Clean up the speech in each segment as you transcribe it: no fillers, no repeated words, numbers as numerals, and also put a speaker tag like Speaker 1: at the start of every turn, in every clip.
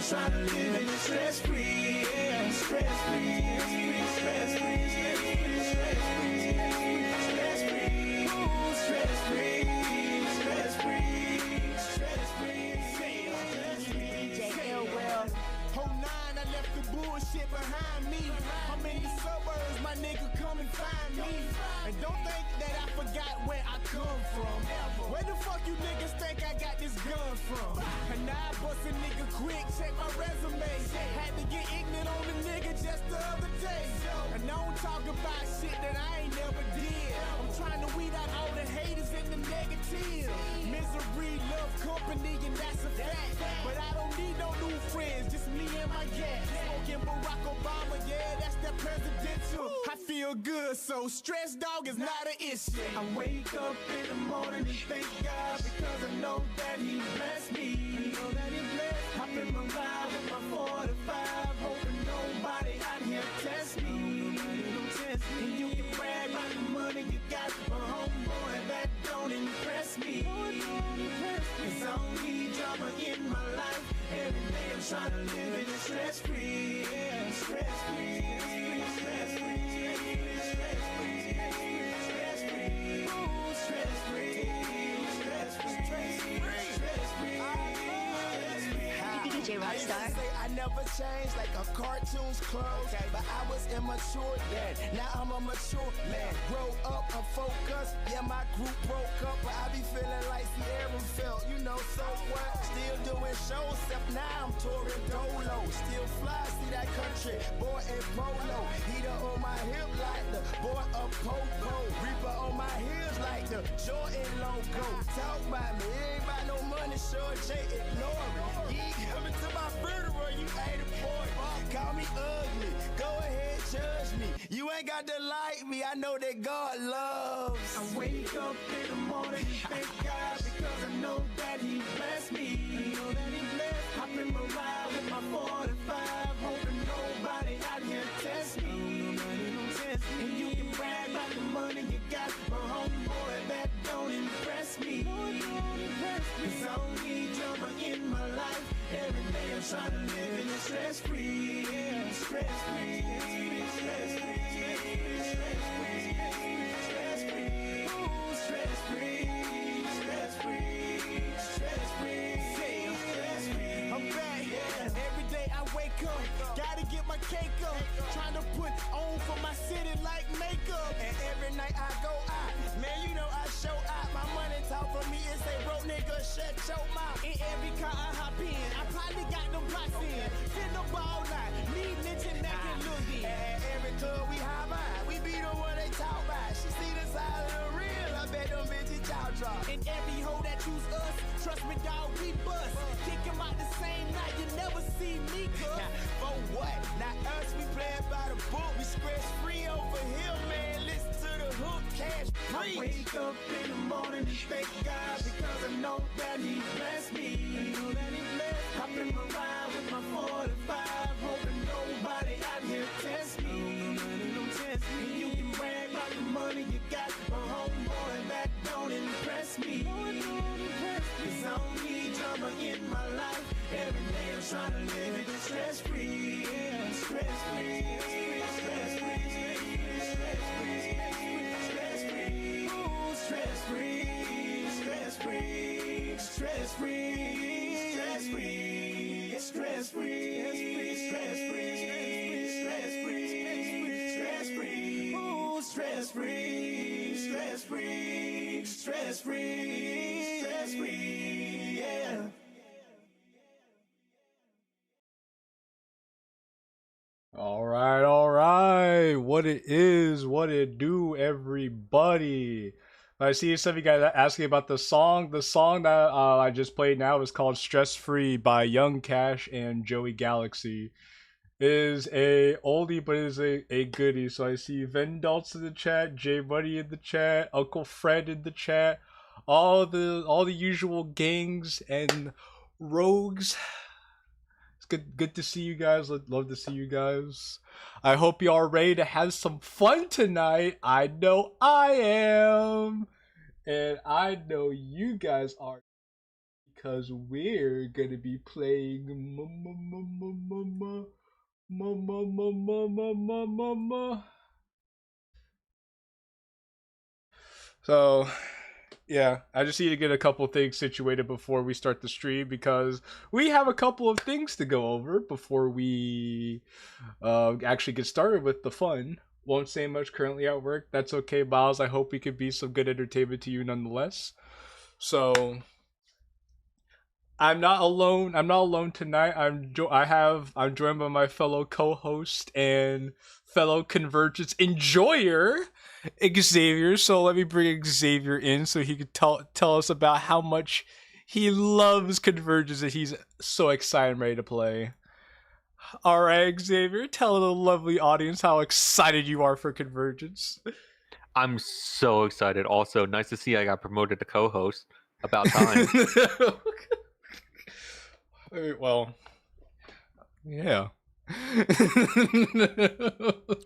Speaker 1: trying to live in it stress-free, yeah, stress-free, stress-free, stress-free, stress-free, stress-free, stress-free, stress-free, JQilin. Oh 9, I left the bullshit behind me. I'm in the suburbs, my nigga, come and find me. And don't think that I forgot where I come from. Where the fuck you niggas think I got this gun from? And now I bust a nigga quick, check my resume. Had to get ignorant on the nigga just the other day. And I don't talk about shit that I ain't never did. I'm trying to weed out all the haters and the negative. Misery, love company, and that's a fact. But I don't need no new friends, just me and my gas. Smoking Barack Obama, yeah, that's that presidential. I feel good, so stress, dog, is not an issue. I wake up in the morning and thank God because I know that He blessed me. I've been my ride with my 45, hoping nobody out here test me. And you can brag about the money you got, but homeboy, that don't impress me. Cause I don't need drama in my life. Every day I'm trying to live in it stress-free, yeah, stress-free, stress-free, stress-free, stress-free, stress-free, stress-free,
Speaker 2: DJ Rockstar.
Speaker 1: I never changed like a cartoon's clothes, but I was immature then. Now I'm a mature man. Grow up, I'm focused. Yeah, my group broke up, but I be feeling like Sierra felt. You know, so what? Still doing shows, except now I'm touring dolo. Still fly, see that country boy in polo. Heater on my hip like the boy of Popo. Reaper on my heels like the Jordan logo. Talk about me, ain't about no money, sure J ignore me. You ain't coming to my funeral, you ain't a boy. Call me ugly, go ahead, judge me. You ain't got to like me, I know that God loves. I wake up in the morning and thank God because I know that He blessed me. I've been my ride with my 45, hoping nobody out here test me. And you can brag about the money you got, but homeboy, that don't impress me. Cause I don't need drama in my life. Every day I'm trying to live in it stress-free, yeah, stress-free, stress-free, stress-free, stress-free, stress-free, stress-free, stress-free. I'm back, yeah. Every day I wake up, gotta get my cake up. Trying to put on for my city like makeup. And every night I go out, man, you know I show out. My money talk for me, it's a broke nigga, shut your mouth. In every car I hop in, I probably got them blocks in. Finna ball out, me, mention that can look in. And every club we hop out, we be the one they talk about. She see the side of the real, I bet them bitches jaw drop. And every hoe that choose us, trust me dog, we bust. Kick 'em out the same night, you never see me cuz. For what? Not us, we playing by the book. We stress free over here, man. Listen to the hook, cash free. I wake up in the morning and thank God because I know that He blessed me. I've been my ride with my 45, hoping nobody out here test me. And you can brag about the money you got, but homeboy, that don't impress me. Cause I don't need drama in my life. Every day I'm trying to live it stress-free, yeah, stress-free, stress-free, stress-free, stress-free, stress-free, stress-free, stress-free, stress-free, stress-free, stress-free, stress-free, stress-free, stress-free, stress-free, stress-free, yeah.
Speaker 3: All right. What it is, what it do, everybody. I see some of you guys asking about the song. The song that I just played now is called Stress Free by Young Cash and Joey Galaxy. It is a oldie, but it is a goodie. So I see Vendaltz in the chat, J Buddy in the chat, Uncle Fred in the chat, all the usual gangs and rogues. It's good to see you guys. Love to see you guys. I hope you are ready to have some fun tonight. I know I am. And I know you guys are, because we're gonna be playing So, yeah, I just need to get a couple things situated before we start the stream because we have a couple of things to go over before we actually get started with the fun. Won't say much currently at work. That's okay, Miles. I hope we could be some good entertainment to you nonetheless. So, I'm not alone. I'm not alone tonight. I'm joined by my fellow co-host and fellow Convergence enjoyer, Xavier. So let me bring Xavier in so he could tell us about how much he loves Convergence and he's so excited and ready to play. All right, Xavier, tell the lovely audience how excited you are for Convergence.
Speaker 2: I'm so excited. Also, nice to see I got promoted to co-host. About time.
Speaker 3: Well, yeah.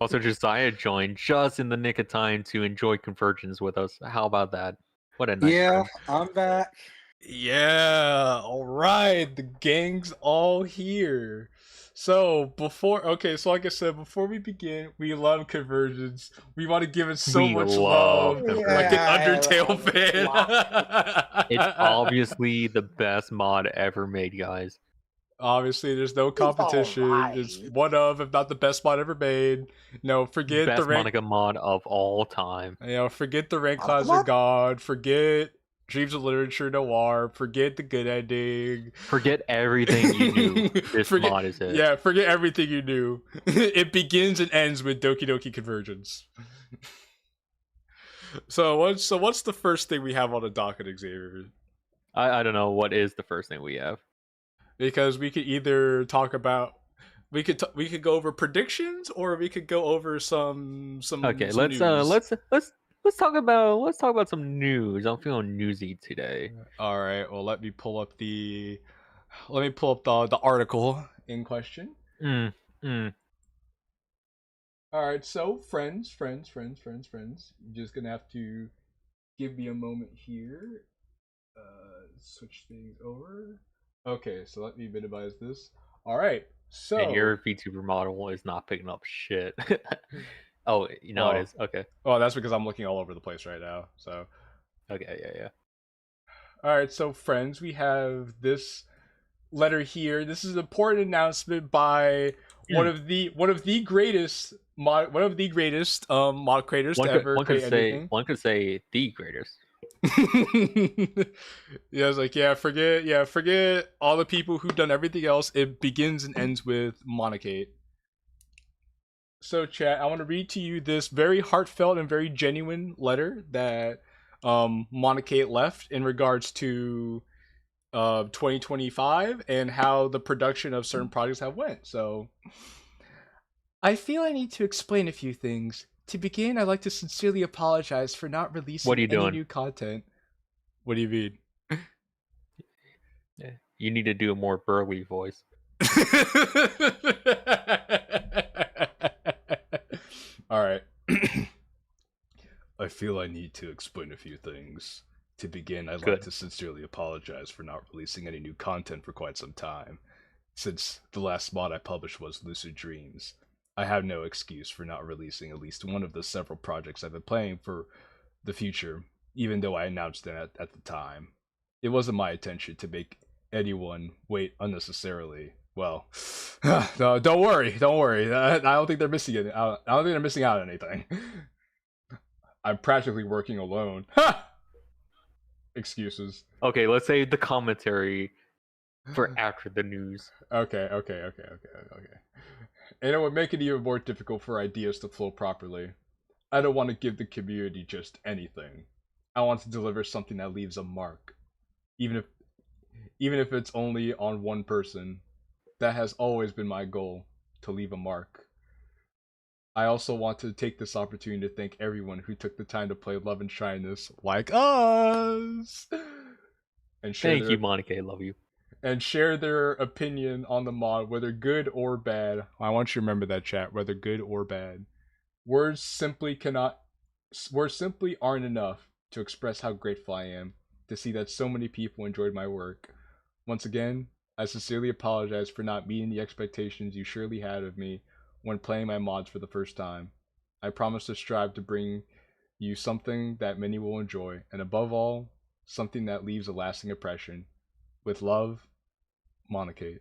Speaker 2: Also, Josiah joined just in the nick of time to enjoy Convergence with us. How about that? What a nice friend.
Speaker 4: I'm back.
Speaker 3: Yeah, all right. The gang's all here. So so like I said, before we begin, we love Convergence. We want to give it so
Speaker 2: We
Speaker 3: much
Speaker 2: love
Speaker 3: love,
Speaker 2: Convergence.
Speaker 3: like an Undertale fan.
Speaker 2: It's obviously the best mod ever made, guys.
Speaker 3: Obviously, there's no competition.
Speaker 4: alright.
Speaker 3: It's one of, if not the best mod ever made. No, forget
Speaker 2: Best
Speaker 3: the rank.
Speaker 2: Monika mod of all time.
Speaker 3: Forget the rank class of God. Forget Dreams of Literature Noir. Forget the good ending.
Speaker 2: Forget everything you knew. This mod is it.
Speaker 3: Yeah, forget everything you knew. It begins and ends with Doki Doki Convergence. So what's the first thing we have on the docket, Xavier?
Speaker 2: I don't know what is the first thing we have.
Speaker 3: Because we could either talk about we could go over predictions or we could go over some
Speaker 2: Okay,
Speaker 3: some
Speaker 2: let's
Speaker 3: news.
Speaker 2: let's talk about some news. I'm feeling newsy today.
Speaker 3: All right. Well, let me pull up the article in question.
Speaker 2: Mm.
Speaker 3: All right. So, friends. You're just gonna have to give me a moment here. Switch things over. Okay. So let me minimize this. All right. So.
Speaker 2: And your VTuber model is not picking up shit. Oh, you know it is. Okay.
Speaker 3: Oh, that's because I'm looking all over the place right now. So.
Speaker 2: Okay. Yeah.
Speaker 3: All right. So, friends, we have this letter here. This is an important announcement by one of the greatest mod creators to ever create anything.
Speaker 2: One could say the greatest.
Speaker 3: Yeah, I was like, forget all the people who've done everything else. It begins and ends with Monika. So, chat, I want to read to you this very heartfelt and very genuine letter that Monika left in regards to 2025 and how the production of certain projects have went. So, I feel I need to explain a few things. To begin, I'd like to sincerely apologize for not releasing any new content. What do you mean?
Speaker 2: Yeah, you need to do a more burly voice.
Speaker 3: All right. I feel I need to explain a few things. To begin, I'd like to sincerely apologize for not releasing any new content for quite some time. Since the last mod I published was Lucid Dreams, I have no excuse for not releasing at least one of the several projects I've been playing for the future, even though I announced them at the time. It wasn't my intention to make anyone wait unnecessarily. Well, no, don't worry. I don't think they're missing it. I don't think they're missing out on anything. I'm practically working alone. Ha! Excuses.
Speaker 2: Okay, let's save the commentary for after the news.
Speaker 3: Okay. And it would make it even more difficult for ideas to flow properly. I don't want to give the community just anything. I want to deliver something that leaves a mark. Even if it's only on one person. That has always been my goal, to leave a mark. I also want to take this opportunity to thank everyone who took the time to play Love and Shyness like us. And
Speaker 2: thank you, Monika. I love you.
Speaker 3: And share their opinion on the mod, whether good or bad. I want you to remember that, chat, whether good or bad. Words simply aren't enough to express how grateful I am to see that so many people enjoyed my work. Once again, I sincerely apologize for not meeting the expectations you surely had of me when playing my mods for the first time. I promise to strive to bring you something that many will enjoy, and above all, something that leaves a lasting impression. With love, Monika.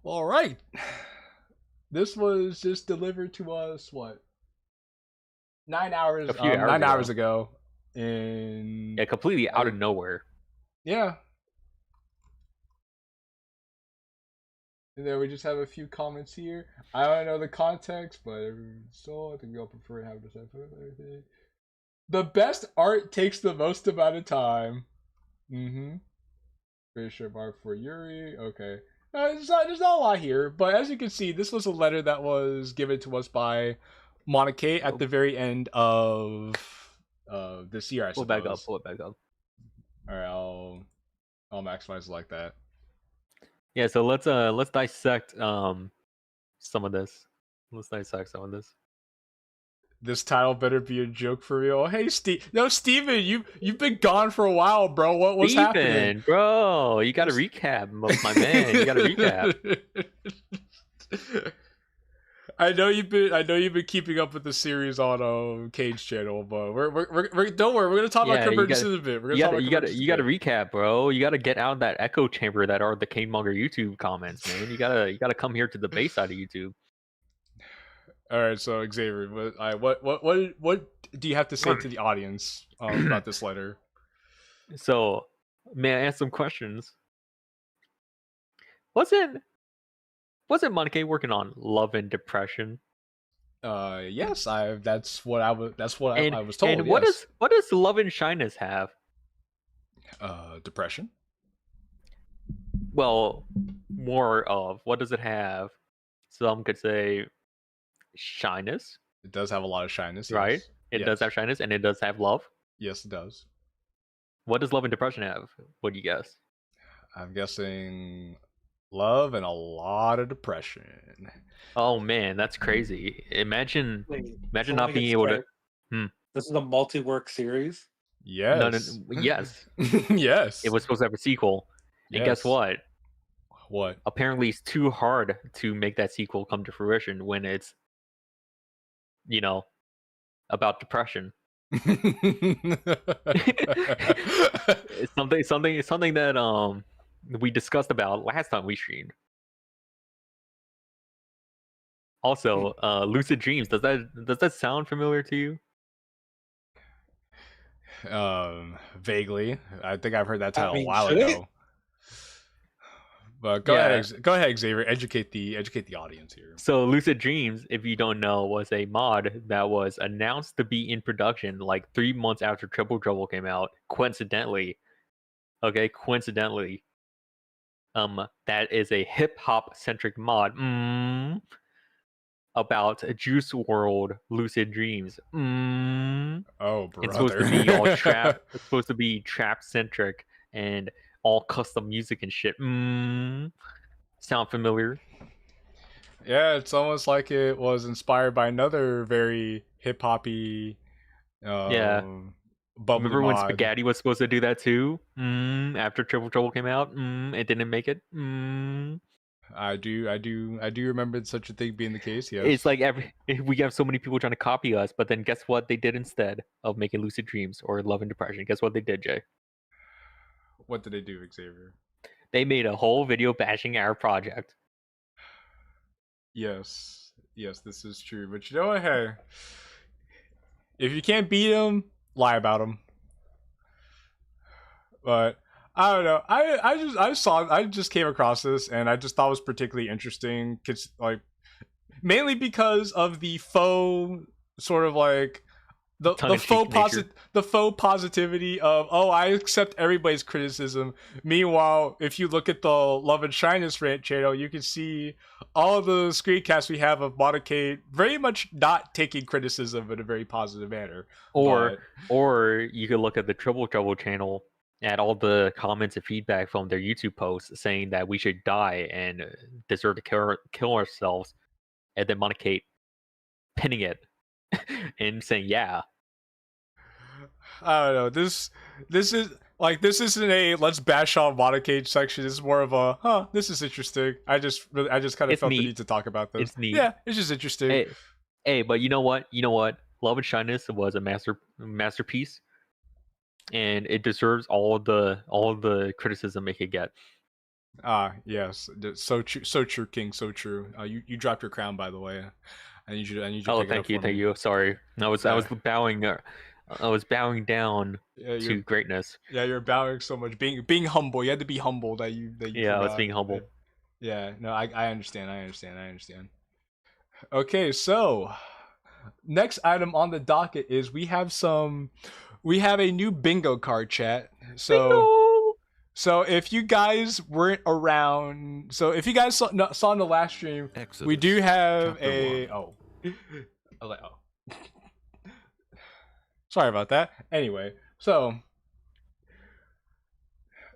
Speaker 3: All right. This was just delivered to us, what? 9 hours,
Speaker 2: A few hours
Speaker 3: 9
Speaker 2: ago.
Speaker 3: hours ago. In
Speaker 2: completely out of nowhere.
Speaker 3: Yeah. And then we just have a few comments here. I don't know the context, but so I think we all prefer to have this. The best art takes the most amount of time. Pretty sure art for Yuri. Okay. There's not a lot here, but as you can see, this was a letter that was given to us by Monika at the very end of this year, I suppose.
Speaker 2: Pull it back up.
Speaker 3: All right, I'll maximize it like that.
Speaker 2: Yeah, so let's dissect some of this. Let's dissect some of this.
Speaker 3: This title better be a joke for real. Hey, Steven, you've been gone for a while, bro. What's happening?
Speaker 2: Bro, you got to recap, my man. You got to recap.
Speaker 3: I know you've been keeping up with the series on Cage's channel, but we're don't worry, we're gonna talk about Convergence in a bit.
Speaker 2: You got to recap, bro. You got to get out of that echo chamber that are the Cage Monger YouTube comments, man. You gotta come here to the base side of YouTube.
Speaker 3: All right, so Xavier, what do you have to say to the audience about this letter?
Speaker 2: So, may I ask some questions? Wasn't Monika working on love and depression?
Speaker 3: Yes, that's what I was told.
Speaker 2: And what does love and shyness have?
Speaker 3: Depression.
Speaker 2: Well, more of what does it have? Some could say shyness.
Speaker 3: It does have a lot of shyness,
Speaker 2: right?
Speaker 3: Yes.
Speaker 2: It does have shyness, and it does have love.
Speaker 3: Yes, it does.
Speaker 2: What does love and depression have? What do you guess?
Speaker 3: I'm guessing love and a lot of depression.
Speaker 2: Oh man, that's crazy. Imagine not being able to.
Speaker 4: This is a multi-work series.
Speaker 3: Yes.
Speaker 2: Yes.
Speaker 3: Yes.
Speaker 2: It was supposed to have a sequel. And guess what?
Speaker 3: What?
Speaker 2: Apparently, it's too hard to make that sequel come to fruition when it's, about depression. It's something that we discussed about last time we streamed. Also, lucid dreams. Does that sound familiar to you?
Speaker 3: Vaguely. I think I've heard that title a while ago. But go ahead, Xavier. Educate the audience here.
Speaker 2: So, Lucid Dreams, if you don't know, was a mod that was announced to be in production like 3 months after Triple Trouble came out. Coincidentally, that is a hip hop centric mod about Juice WRLD Lucid Dreams.
Speaker 3: Oh, brother!
Speaker 2: It's supposed to be all trap. It's supposed to be trap centric and all custom music and shit. Sound familiar?
Speaker 3: Yeah, it's almost like it was inspired by another very hip hoppy.
Speaker 2: Remember when Spaghetti was supposed to do that too? After Triple Trouble came out, it didn't make it.
Speaker 3: I do remember such a thing being the case. Yes.
Speaker 2: It's like we have so many people trying to copy us, but then guess what they did instead of making Lucid Dreams or Love and Depression? Guess what they did, Jay?
Speaker 3: What did they do, Xavier?
Speaker 2: They made a whole video bashing our project.
Speaker 3: Yes, this is true. But you know what? Hey, if you can't beat them, lie about them. But I don't know. I just came across this, and I just thought it was particularly interesting. Mainly because of the faux sort of like. The faux positivity of I accept everybody's criticism. Meanwhile, if you look at the Love and Shyness rant channel, you can see all the screencasts we have of Monika very much not taking criticism in a very positive manner.
Speaker 2: Or you could look at the Triple Trouble channel at all the comments and feedback from their YouTube posts saying that we should die and deserve to kill ourselves, and then Monika pinning it and saying, yeah.
Speaker 3: I don't know. This is Like, this isn't a let's bash on Monika section. This is more of a this is interesting. I just kind of
Speaker 2: It's
Speaker 3: felt the
Speaker 2: neat.
Speaker 3: need to talk about this.
Speaker 2: It's neat.
Speaker 3: Yeah, it's just interesting.
Speaker 2: Hey, but you know what? Love and Shyness was a masterpiece, and it deserves all the criticism it could get.
Speaker 3: Yes, so true, King, so true. You dropped your crown, by the way. I need you to
Speaker 2: Oh,
Speaker 3: pick it up
Speaker 2: thank you,
Speaker 3: for
Speaker 2: thank
Speaker 3: me.
Speaker 2: you. Sorry, I was bowing. I was bowing down to greatness.
Speaker 3: Yeah, you're bowing so much, being humble. You had to be humble that you.
Speaker 2: Yeah, I was being humble.
Speaker 3: Yeah, no, I understand. I understand. Okay, so next item on the docket is we have a new bingo card, chat. So if you guys weren't around, so if you guys saw in the last stream, we do have sorry about that. Anyway, so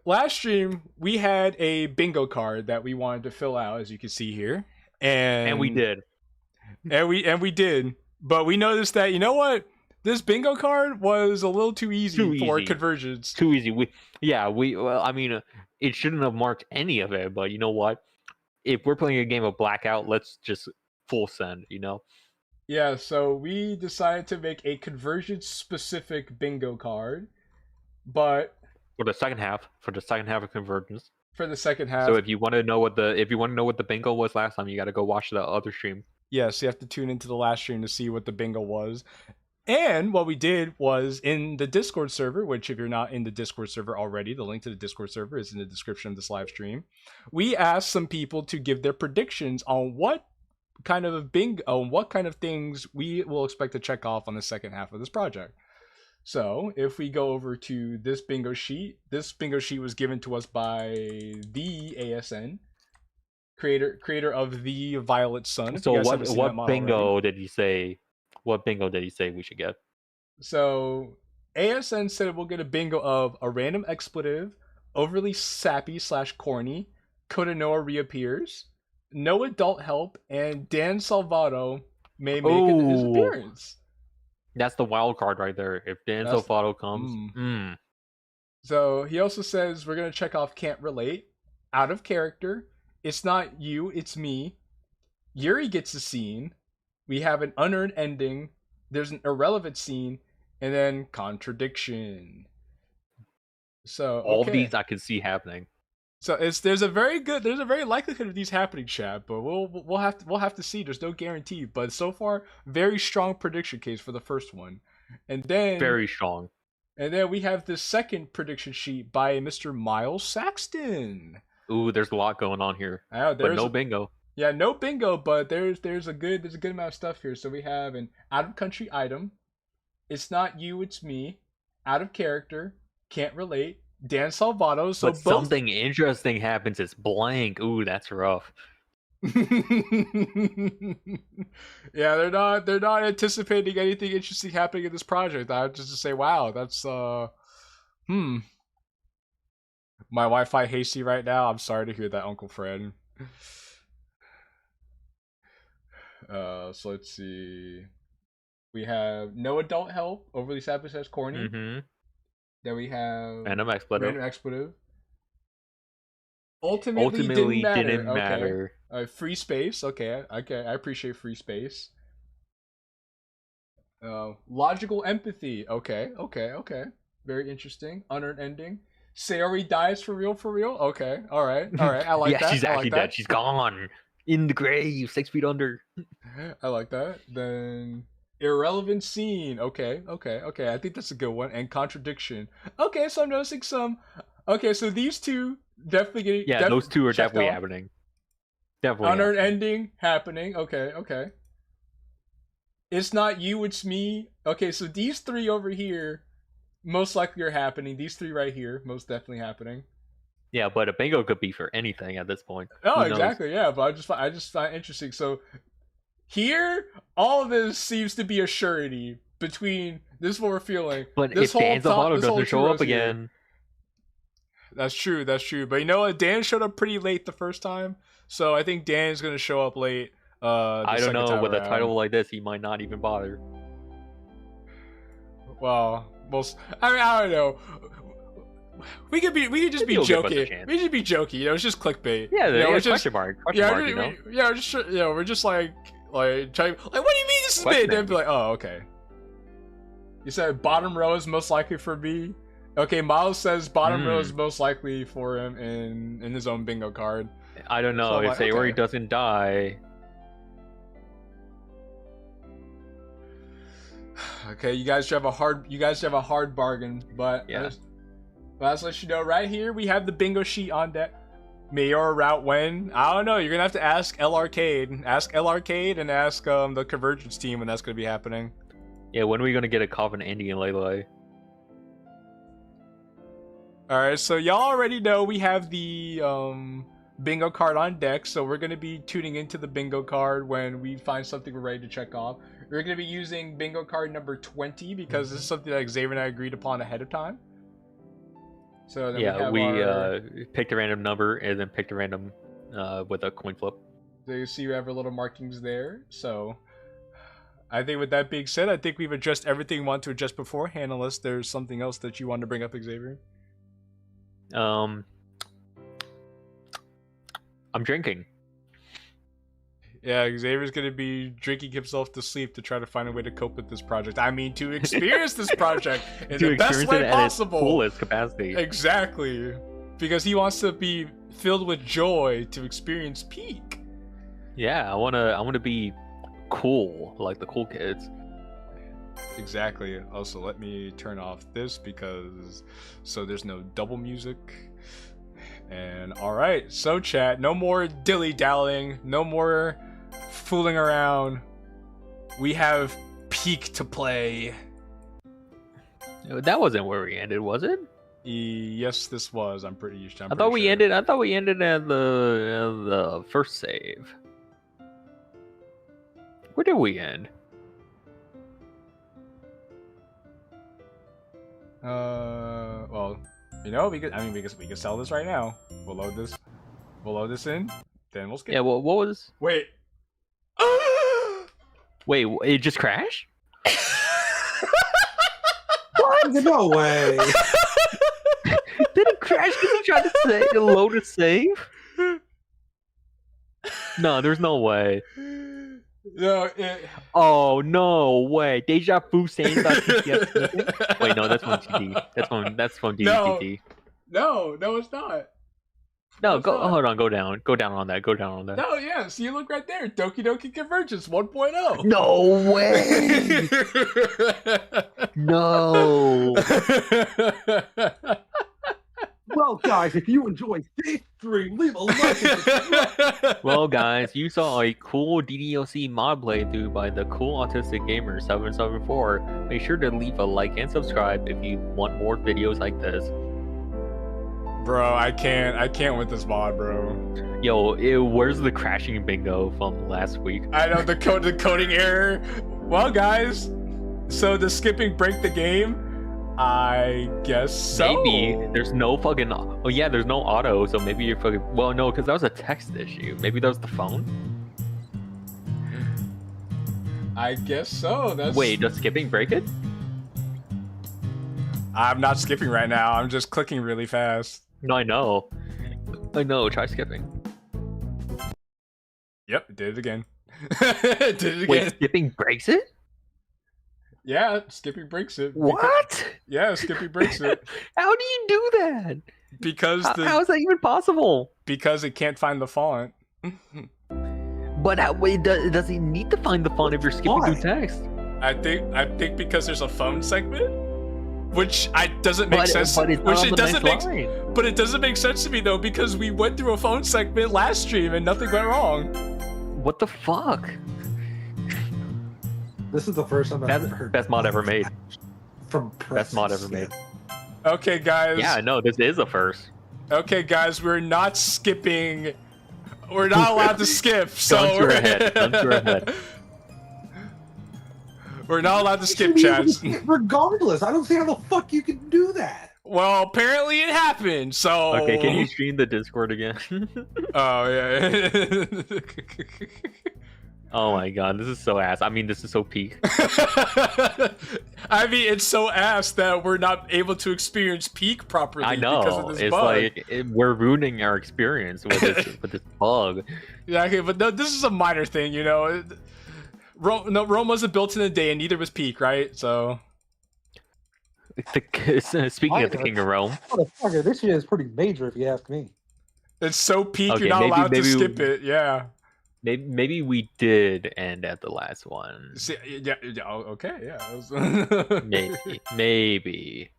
Speaker 3: last stream we had a bingo card that we wanted to fill out, as you can see here, and
Speaker 2: we did,
Speaker 3: and we did, but we noticed that, you know what, this bingo card was a little too easy for Convergence.
Speaker 2: Too easy. Well, I mean, it shouldn't have marked any of it, but you know what? If we're playing a game of Blackout, let's just full send, you know?
Speaker 3: Yeah, so we decided to make a Convergence specific bingo card, but
Speaker 2: for the second half of Convergence.
Speaker 3: For the second half.
Speaker 2: So if you want to know what the bingo was last time, you got to go watch the other stream.
Speaker 3: Yes, you have to tune into the last stream to see what the bingo was. And what we did was, in the Discord server, which if you're not in the Discord server already, the link to the Discord server is in the description of this live stream. We asked some people to give their predictions on what kind of things we will expect to check off on the second half of this project. So if we go over to this bingo sheet was given to us by the ASN, creator of the Violet Sun.
Speaker 2: So what bingo did he say? What bingo did he say we should get?
Speaker 3: So ASN said we'll get a bingo of a random expletive, overly sappy / corny, Kodonoa reappears, no adult help, and Dan Salvato may make his appearance.
Speaker 2: That's the wild card right there. If Dan Salvato comes.
Speaker 3: So he also says we're going to check off can't relate, out of character, it's not you, it's me, Yuri gets a scene, we have an unearned ending, there's an irrelevant scene, and then contradiction. So
Speaker 2: all of these I can see happening.
Speaker 3: So there's a very likelihood of these happening, Chad, but we'll have to see. There's no guarantee, but so far, very strong prediction case for the first one, and then
Speaker 2: very strong.
Speaker 3: And then we have the second prediction sheet by Mr. Miles Saxton.
Speaker 2: Ooh, there's a lot going on here, but no bingo.
Speaker 3: Yeah, no bingo, but there's a good amount of stuff here. So we have an out of country item, it's not you, it's me, out of character, can't relate, Dan Salvato. So
Speaker 2: but something interesting happens. It's blank. Ooh, that's rough.
Speaker 3: Yeah, they're not anticipating anything interesting happening in this project. I have just to say, wow, that's My Wi-Fi hasty right now. I'm sorry to hear that, Uncle Fred. So let's see. We have no adult help, overly sappy / corny. Then we have
Speaker 2: random expletive.
Speaker 3: Ultimately didn't matter. Okay. Free space. Okay. I appreciate free space. Logical empathy. Okay. Very interesting. Unearned ending. Sayori dies for real. Okay. All right. I like that.
Speaker 2: Yeah, she's actually dead. She's gone in the grave, 6 feet under.
Speaker 3: I like that. Then irrelevant scene. Okay. I think that's a good one. And contradiction. Okay, so I'm noticing some. Okay, so these two definitely getting.
Speaker 2: Yeah, those two are definitely happening. Definitely.
Speaker 3: Unearned ending happening. Okay. It's not you, it's me. Okay, so these three over here most likely are happening. These three right here most definitely happening.
Speaker 2: Yeah, but a bingo could be for anything at this point.
Speaker 3: Oh, exactly. Yeah, but I just find it interesting. So here, all of this seems to be a surety between this is what we're feeling.
Speaker 2: But if Dan Salvato doesn't show up again.
Speaker 3: That's true. But you know what? Dan showed up pretty late the first time, so I think Dan is going to show up late.
Speaker 2: I don't know. With a title like this, he might not even bother.
Speaker 3: Well, I don't know. We could just be
Speaker 2: Maybe we'll give us a
Speaker 3: joking.
Speaker 2: chance.
Speaker 3: We should be joking. You know, it's just clickbait.
Speaker 2: Yeah,
Speaker 3: you know,
Speaker 2: yeah,
Speaker 3: it's just,
Speaker 2: question mark, you know?
Speaker 3: yeah, just you know, we're just like trying. Like, what do you mean this is mid? They'd be like, oh, okay. You said bottom row is most likely for me. Okay, Miles says bottom row is most likely for him in his own bingo card.
Speaker 2: I don't know.
Speaker 3: So I'm
Speaker 2: If
Speaker 3: like,
Speaker 2: Sayori
Speaker 3: okay.
Speaker 2: doesn't die,
Speaker 3: Okay, you guys have a hard bargain, but
Speaker 2: Yeah.
Speaker 3: let's let you know right here we have the bingo sheet on deck. Mayor route when? I don't know. You're gonna have to ask L Arcade. Ask L Arcade and ask the Convergence team when that's gonna be happening.
Speaker 2: yeah. When are we gonna get a Confidant Andy and Lele?
Speaker 3: All right, so y'all already know we have the bingo card on deck, so we're gonna be tuning into the bingo card when we find something we're ready to check off. We're gonna be using bingo card number 20 because this is something that Xavier and I agreed upon ahead of time. So then
Speaker 2: Yeah,
Speaker 3: we
Speaker 2: we
Speaker 3: have our,
Speaker 2: picked a random number and then picked a random with a coin flip.
Speaker 3: so you see we have our little markings there. So I think with that being said, I think we've addressed everything we want to address beforehand, unless there's something else that you want to bring up, Xavier.
Speaker 2: I'm drinking.
Speaker 3: Yeah, Xavier's gonna be drinking himself to sleep to try to find a way to cope with this project. I mean, to experience this project in
Speaker 2: To
Speaker 3: the best
Speaker 2: experience
Speaker 3: way
Speaker 2: it at its
Speaker 3: possible.
Speaker 2: fullest capacity.
Speaker 3: Exactly, because he wants to be filled with joy to experience peak.
Speaker 2: Yeah, I wanna be cool like the cool kids.
Speaker 3: Exactly. Also, let me turn off this because so there's no double music. And all right, so chat, no more dilly-dallying, no more fooling around. We have peak to play.
Speaker 2: That wasn't where we ended, was it?
Speaker 3: Yes, this was. I'm pretty sure.
Speaker 2: I thought we ended at the first save. Where did we end?
Speaker 3: Well, you know, we could sell this right now. We'll load this in, then we'll skip.
Speaker 2: Yeah, well, what was?
Speaker 3: Wait.
Speaker 2: Wait, it just crashed?
Speaker 4: No way.
Speaker 2: Did it crash because he tried to load a save? No, there's no way.
Speaker 3: No,
Speaker 2: Oh no way! Deja vu saying about TTF. Wait, no, that's from TD. That's from DDT.
Speaker 3: No, it's not.
Speaker 2: No,
Speaker 3: It's
Speaker 2: go.
Speaker 3: not.
Speaker 2: Hold on, go down on that. Go down on that.
Speaker 3: No, yeah. See, look right there. Doki Doki Convergence 1.0.
Speaker 2: No way! No.
Speaker 4: Well, guys, if you enjoyed this stream, leave a like.
Speaker 2: Well, guys, you saw a cool DDLC mod playthrough by the Cool Autistic Gamer 774. Make sure to leave a like and subscribe if you want more videos like this.
Speaker 3: Bro, I can't with this mod, bro.
Speaker 2: Yo, where's the crashing bingo from last week?
Speaker 3: I know the coding error. Well, guys, so the skipping break the game. I guess so.
Speaker 2: Maybe there's no fucking. Oh yeah, there's no auto, so maybe you're fucking. Well, no, because that was a text issue. Maybe that was the phone.
Speaker 3: I guess so. That's...
Speaker 2: Wait, does skipping break it?
Speaker 3: I'm not skipping right now. I'm just clicking really fast.
Speaker 2: No, I know. Try skipping.
Speaker 3: Yep, it did it again. It did it again.
Speaker 2: Wait, skipping breaks it?
Speaker 3: Yeah, skipping breaks it.
Speaker 2: What?
Speaker 3: Yeah, skipping breaks it.
Speaker 2: How do you do that?
Speaker 3: Because
Speaker 2: How is that even possible?
Speaker 3: because it can't find the font.
Speaker 2: But wait, does he need to find the font if you're skipping
Speaker 4: Why?
Speaker 2: through text?
Speaker 3: I think because there's a phone segment, which doesn't make sense.
Speaker 2: But it's not
Speaker 3: Which
Speaker 2: on
Speaker 3: it
Speaker 2: the
Speaker 3: doesn't
Speaker 2: next
Speaker 3: make.
Speaker 2: line.
Speaker 3: But it doesn't make sense to me though because we went through a phone segment last stream and nothing went wrong.
Speaker 2: What the fuck?
Speaker 4: This is the first time I've ever heard
Speaker 2: Best mod ever made.
Speaker 4: from
Speaker 2: Best mod ever
Speaker 4: Preston.
Speaker 2: made.
Speaker 3: Okay, guys.
Speaker 2: Yeah, no, this is a first.
Speaker 3: Okay, guys, we're not skipping. We're not allowed to skip. So
Speaker 2: Guns to our head. Guns to our head.
Speaker 3: We're not allowed to
Speaker 4: You
Speaker 3: skip
Speaker 4: should be able to
Speaker 3: chats.
Speaker 4: skip regardless. I don't see how the fuck you can do that.
Speaker 3: Well, apparently it happened. So
Speaker 2: Okay, can you stream the Discord again?
Speaker 3: Oh yeah.
Speaker 2: Oh my god, this is so ass. I mean, this is so peak.
Speaker 3: I mean, it's so ass that we're not able to experience peak properly
Speaker 2: I
Speaker 3: because of
Speaker 2: know.
Speaker 3: this
Speaker 2: It's
Speaker 3: bug.
Speaker 2: like we're ruining our experience with this bug.
Speaker 3: Yeah, okay, but no, this is a minor thing, you know. Rome wasn't built in a day, and neither was peak, right? So.
Speaker 2: Speaking of the King of Rome.
Speaker 4: Motherfucker, this shit is pretty major if you ask me.
Speaker 3: It's so peak,
Speaker 2: Okay,
Speaker 3: you're not allowed to
Speaker 2: maybe
Speaker 3: skip it. Yeah.
Speaker 2: Maybe we did end at the last one.
Speaker 3: See, yeah. Okay. Yeah.
Speaker 2: Maybe.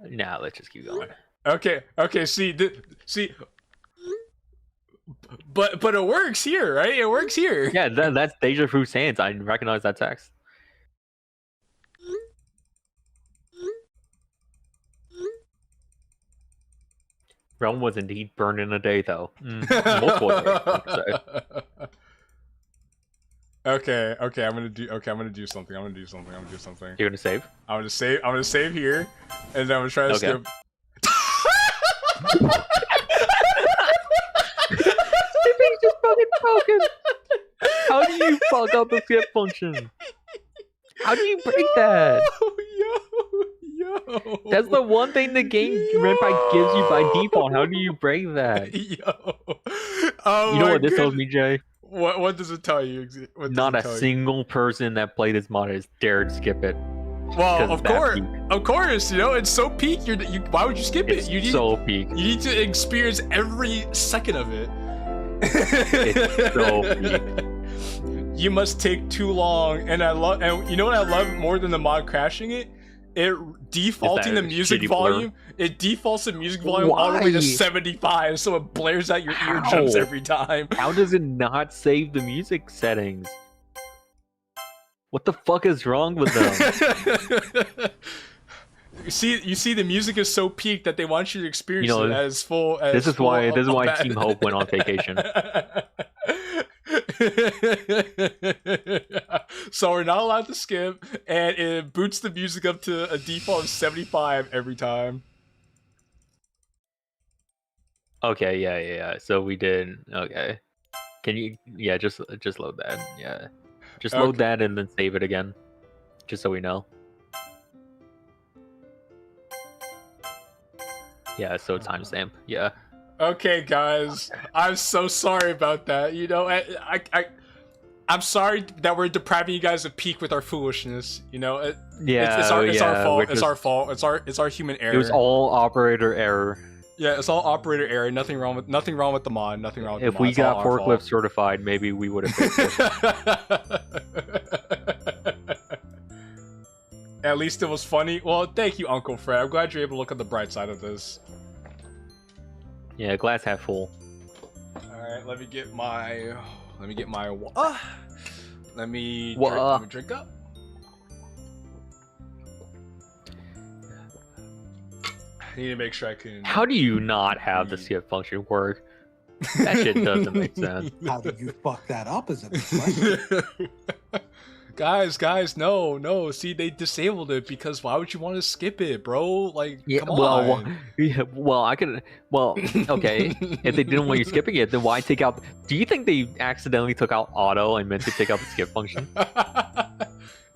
Speaker 2: Nah, let's just keep going.
Speaker 3: Okay. See. But it works here, right? It works here.
Speaker 2: Yeah, that's Deja Vu Sands. I recognize that text. Rome was indeed burned in a day, though. Multiple days.
Speaker 3: Okay. I'm gonna do something.
Speaker 2: You're gonna save?
Speaker 3: I'm gonna save here, and then I'm gonna try to skip.
Speaker 2: Skipping's just fucking broken. How do you fuck up the skip function? How do you break that?
Speaker 3: Yo.
Speaker 2: That's the one thing the game Renpai gives you by default. How do you break that?
Speaker 3: Yo. Oh,
Speaker 2: you know what this tells me, Jay?
Speaker 3: What does it tell you?
Speaker 2: Not a single person that played this mod has dared skip it.
Speaker 3: Well, of course, you know, it's so peak. Why would you skip it?
Speaker 2: It's so peak.
Speaker 3: You need to experience every second of it.
Speaker 2: It's so peak.
Speaker 3: You must take too long, and you know what I love more than the mod crashing it? It defaulting the music volume. It defaults the music volume all the way to 75, so it blares out your eardrums every time.
Speaker 2: How does it not save the music settings? What the fuck is wrong with them?
Speaker 3: You see, the music is so peaked that they want you to experience it as full.
Speaker 2: This is why Team Hope went on vacation.
Speaker 3: So we're not allowed to skip, and it boots the music up to a default of 75 every time.
Speaker 2: Okay, yeah. So we did. Okay, can you? Yeah, just load that. Yeah, just load that and then save it again, just so we know. Yeah, so timestamp. Yeah.
Speaker 3: Okay, guys, I'm so sorry about that. You know, I'm sorry that we're depriving you guys of peak with our foolishness. You know, it's our fault. It's our fault. It's our human error.
Speaker 2: It was all operator error.
Speaker 3: Yeah, it's all operator error. Nothing wrong with the mod. Nothing wrong with the mod.
Speaker 2: If we got forklift certified, maybe we would have fixed it.
Speaker 3: At least it was funny. Well, thank you, Uncle Fred. I'm glad you're able to look at the bright side of this.
Speaker 2: Yeah, glass half full.
Speaker 3: Alright, let me get my let me drink up. I need to make sure I can.
Speaker 2: How do you not have the skip function work? That shit doesn't make sense.
Speaker 4: How do you fuck that up is a big question.
Speaker 3: Guys, no. See, they disabled it because why would you want to skip it, bro? Like,
Speaker 2: yeah,
Speaker 3: come on.
Speaker 2: Okay. If they didn't want you skipping it, then why take out? Do you think they accidentally took out auto and meant to take out the skip function?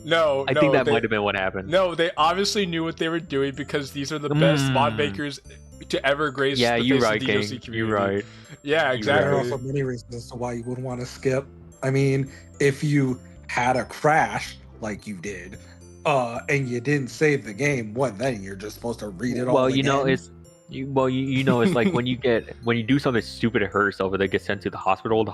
Speaker 3: No,
Speaker 2: I think that might have been what happened.
Speaker 3: No, they obviously knew what they were doing because these are the best mod makers to ever grace the face of the DDLC community.
Speaker 2: You're right.
Speaker 3: Yeah, exactly.
Speaker 4: There are also many reasons as to why you wouldn't want to skip. I mean, if you had a crash like you did, and you didn't save the game, then you're just supposed to read it all again?
Speaker 2: It's like when you do something stupid to hurt yourself, or they get sent to the hospital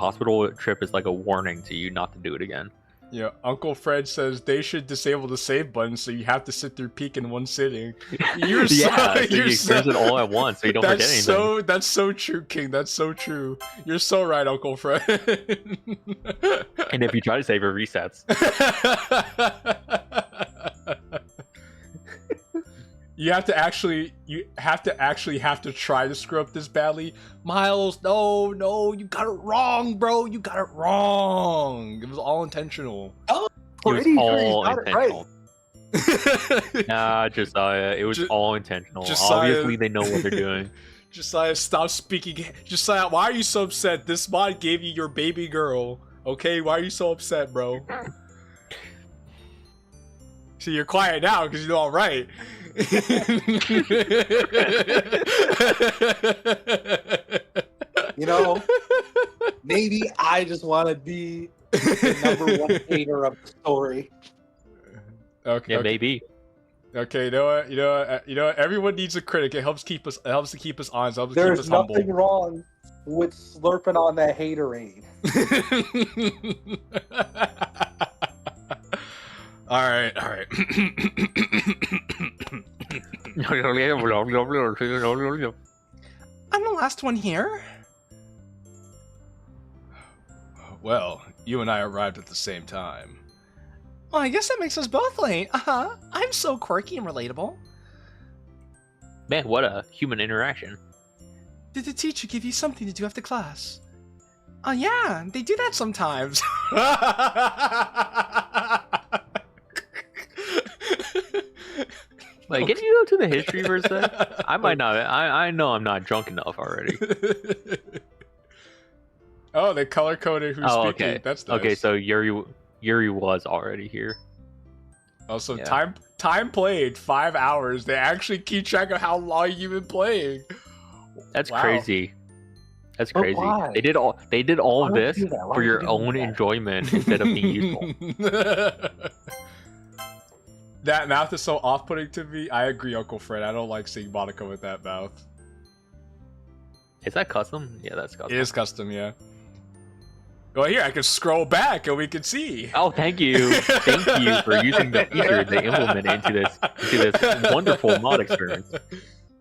Speaker 2: trip is like a warning to you not to do it again.
Speaker 3: Yeah, Uncle Fred says they should disable the save button, so you have to sit through peak in one sitting. You experience
Speaker 2: it all at once, so you don't forget anything.
Speaker 3: That's so true, King. That's so true. You're so right, Uncle Fred.
Speaker 2: And if you try to save, it resets.
Speaker 3: You have to actually try to screw up this badly. Miles, no, you got it wrong, bro. You got it wrong. It was all intentional.
Speaker 4: Oh,
Speaker 2: it was all intentional. Nah, Josiah, it was all intentional.
Speaker 3: Josiah,
Speaker 2: obviously, they know what they're doing.
Speaker 3: Josiah, stop speaking. Josiah, why are you so upset? This mod gave you your baby girl. Okay, why are you so upset, bro? See, you're quiet now because you know I'm right.
Speaker 4: You know, maybe I just want to be the number one hater of the story.
Speaker 3: Okay,
Speaker 2: Yeah,
Speaker 3: okay.
Speaker 2: maybe.
Speaker 3: Okay, you know what? Everyone needs a critic. It helps keep us. It helps to keep us honest. It helps to keep
Speaker 4: There's
Speaker 3: us humble.
Speaker 4: nothing wrong with slurping on that haterade.
Speaker 3: All right.
Speaker 1: I'm the last one here.
Speaker 3: Well, you and I arrived at the same time.
Speaker 1: Well, I guess that makes us both late. I'm so quirky and relatable.
Speaker 2: Man, what a human interaction.
Speaker 1: Did the teacher give you something to do after class? Oh yeah, they do that sometimes.
Speaker 2: Like, can you go to the history for a sec? I might not. I know I'm not drunk enough already.
Speaker 3: Oh, they color coded who's speaking.
Speaker 2: Okay.
Speaker 3: That's nice.
Speaker 2: Okay, so Yuri was already here.
Speaker 3: Also,
Speaker 2: Yeah.
Speaker 3: time played 5 hours. They actually keep track of how long you've been playing.
Speaker 2: That's
Speaker 3: Wow.
Speaker 2: crazy. That's
Speaker 4: But
Speaker 2: crazy.
Speaker 4: why?
Speaker 2: They did all
Speaker 4: Why
Speaker 2: of
Speaker 4: would you
Speaker 2: this
Speaker 4: do that? Why
Speaker 2: for
Speaker 4: would
Speaker 2: your
Speaker 4: you do
Speaker 2: own
Speaker 4: that?
Speaker 2: enjoyment instead of being useful.
Speaker 3: That mouth is so off-putting to me. I agree, Uncle Fred. I don't like seeing Monika with that mouth.
Speaker 2: Is that custom? Yeah, that's custom.
Speaker 3: It is custom, yeah. Well, here I can scroll back and we can see.
Speaker 2: Oh, thank you for using the feature they implemented into this wonderful mod experience.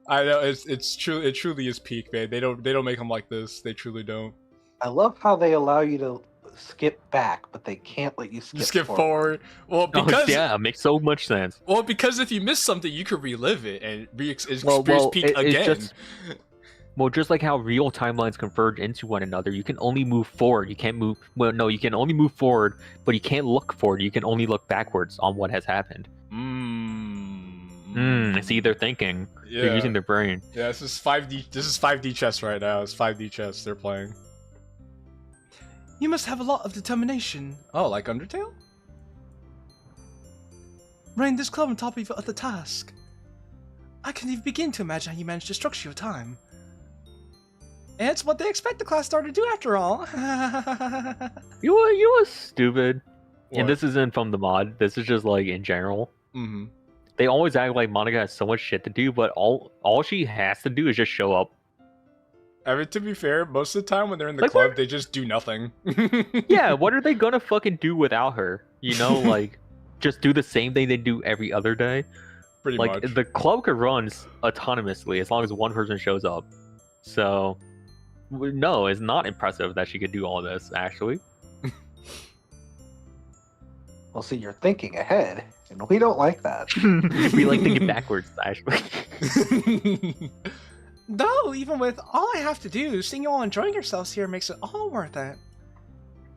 Speaker 3: I know it's true. It truly is peak, man. They don't make them like this. They truly don't.
Speaker 4: I love how they allow you to skip back, but they can't let you skip
Speaker 3: forward. Well,
Speaker 2: Oh,
Speaker 3: because
Speaker 2: yeah, it makes so much sense.
Speaker 3: because if you miss something, you can relive it and experience
Speaker 2: Well,
Speaker 3: peak
Speaker 2: it's
Speaker 3: again.
Speaker 2: just like how real timelines converge into one another, you can only move forward. You can't move. Well, no, you can only move forward, but you can't look forward. You can only look backwards on what has happened. See, they're thinking.
Speaker 3: Yeah.
Speaker 2: They're using their brain.
Speaker 3: Yeah, this is 5D. This is 5D chess right now. It's 5D chess they're playing.
Speaker 1: You must have a lot of determination.
Speaker 3: Oh, like Undertale?
Speaker 1: Running this club on top of your other task. I can't even begin to imagine how you managed to structure your time. It's what they expect the class star to do after all.
Speaker 2: You was stupid.
Speaker 3: What?
Speaker 2: And this isn't from the mod. This is just like in general.
Speaker 3: Mm-hmm.
Speaker 2: They always act like Monika has so much shit to do, but all she has to do is just show up.
Speaker 3: I mean, to be fair, most of the time when they're in the
Speaker 2: Like,
Speaker 3: club,
Speaker 2: what-
Speaker 3: they just do nothing.
Speaker 2: Yeah, what are they gonna fucking do without her? You know, like just do the same thing they do every other day.
Speaker 3: Pretty
Speaker 2: Like
Speaker 3: much.
Speaker 2: the club could run autonomously as long as one person shows up. So, no, it's not impressive that she could do all this. Actually,
Speaker 4: Well, see, you're thinking ahead, and we don't like that.
Speaker 2: we like thinking backwards. Actually,
Speaker 1: Though, even with all I have to do, seeing you all enjoying yourselves here makes it all worth it.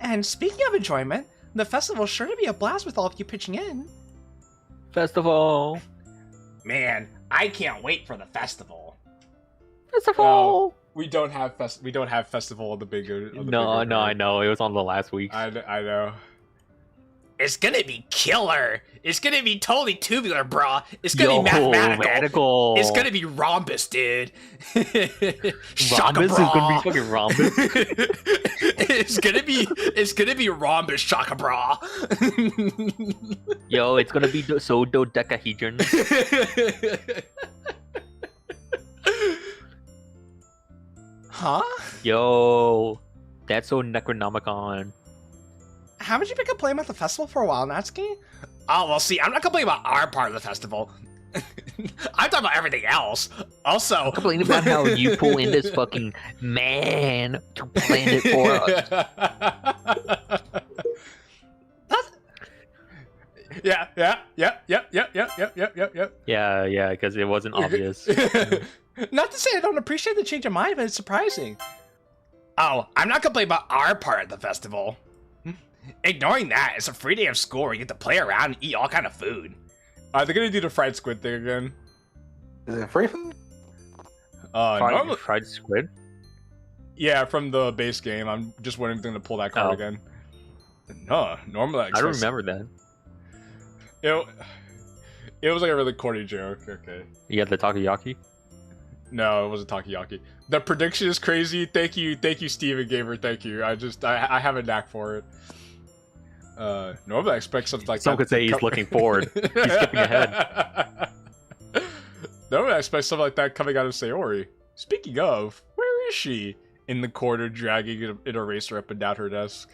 Speaker 1: And speaking of enjoyment, the festival's sure to be a blast with all of you pitching in.
Speaker 2: festival.
Speaker 1: Man, I can't wait for the festival.
Speaker 2: Festival.
Speaker 3: we don't have festival on the bigger. On the
Speaker 2: No,
Speaker 3: bigger
Speaker 2: I know. It was on the last week.
Speaker 3: I know.
Speaker 1: It's gonna be killer. It's gonna be totally tubular, brah. It's gonna be mathematical.
Speaker 2: Radical.
Speaker 1: It's gonna be rhombus, dude. Shaka
Speaker 2: Rhombus is gonna
Speaker 1: brah.
Speaker 2: be fucking rhombus.
Speaker 1: it's gonna be rhombus, shaka brah.
Speaker 2: Yo, it's gonna be so dodecahedron.
Speaker 1: Huh?
Speaker 2: Yo, that's so Necronomicon.
Speaker 1: Haven't you been complaining about the festival for a while, Natsuki? Oh, well, see, I'm not complaining about our part of the festival. I'm talking about everything else. Also,
Speaker 2: Complaining about how you pull in this fucking man to plan it for us.
Speaker 3: Yeah.
Speaker 2: Yeah, because it wasn't obvious.
Speaker 1: not to say I don't appreciate the change of mind, but it's surprising. Oh, I'm not complaining about our part of the festival. Ignoring that, it's a free day of school where you get to play around and eat all kind of food.
Speaker 3: Are they gonna do the fried squid thing again?
Speaker 4: Is it free food?
Speaker 3: Normally,
Speaker 2: Fried squid?
Speaker 3: yeah, from the base game. I'm just waiting for them to pull that card again. No, normally
Speaker 2: I don't remember that.
Speaker 3: It was like a really corny joke. Okay.
Speaker 2: You had the takoyaki?
Speaker 3: No, it wasn't takoyaki. The prediction is crazy. Thank you, Steven Gamer. Thank you. I have a knack for it. Normally I expect something like
Speaker 2: Some
Speaker 3: that.
Speaker 2: could say he's looking forward. He's skipping ahead.
Speaker 3: Normally I expect something like that coming out of Sayori. Speaking of, where is she? In the corner, dragging an eraser up and down her desk.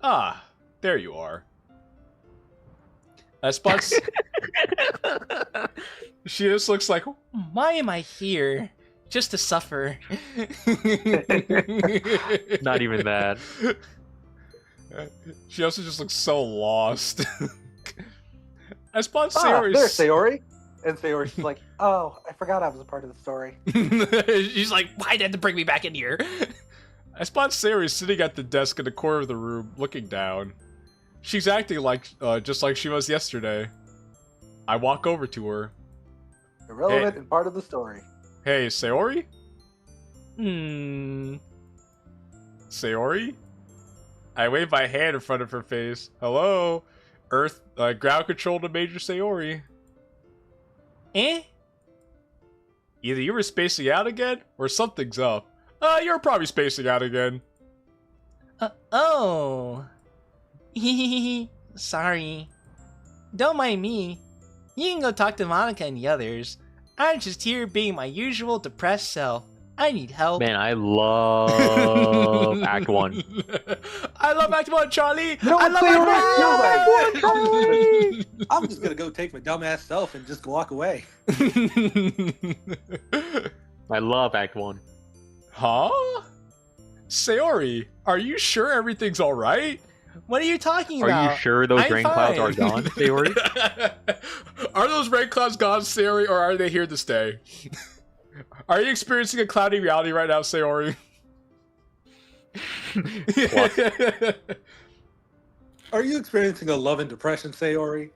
Speaker 3: Ah, there you are. Spots. She just looks like, why am I here? Just to suffer.
Speaker 2: Not even that.
Speaker 3: She also just looks so lost. I spot
Speaker 4: Sayori.
Speaker 3: Sayori.
Speaker 4: There's Sayori. And Sayori's like, oh, I forgot I was a part of the story.
Speaker 3: She's like, why'd you have to bring me back in here? I spot Sayori sitting at the desk in the corner of the room, looking down. She's acting like, just like she was yesterday. I walk over to her.
Speaker 4: Irrelevant and part of the story.
Speaker 3: Hey, Sayori? Sayori? I wave my hand in front of her face. Hello? Earth, ground control to Major Sayori. Eh? Either you were spacing out again, or something's up. You're probably spacing out again.
Speaker 5: Oh. Sorry. Don't mind me. You can go talk to Monika and the others. I'm just here being my usual depressed self. I need help.
Speaker 2: Man, I love Act 1.
Speaker 3: I love Act 1, Charlie!
Speaker 4: No,
Speaker 3: I love
Speaker 4: Act 1!
Speaker 3: Charlie!
Speaker 4: I'm just gonna go take my dumbass self and just walk away.
Speaker 2: I love Act 1.
Speaker 3: Huh? Sayori, are you sure everything's alright?
Speaker 5: What are you talking about?
Speaker 2: Are you sure those
Speaker 5: I'm
Speaker 2: rain
Speaker 5: fine.
Speaker 2: clouds are gone, Sayori?
Speaker 3: Are those rain clouds gone, Sayori, or are they here to stay? Are you experiencing a cloudy reality right now, Sayori?
Speaker 4: Are you experiencing a love and depression, Sayori?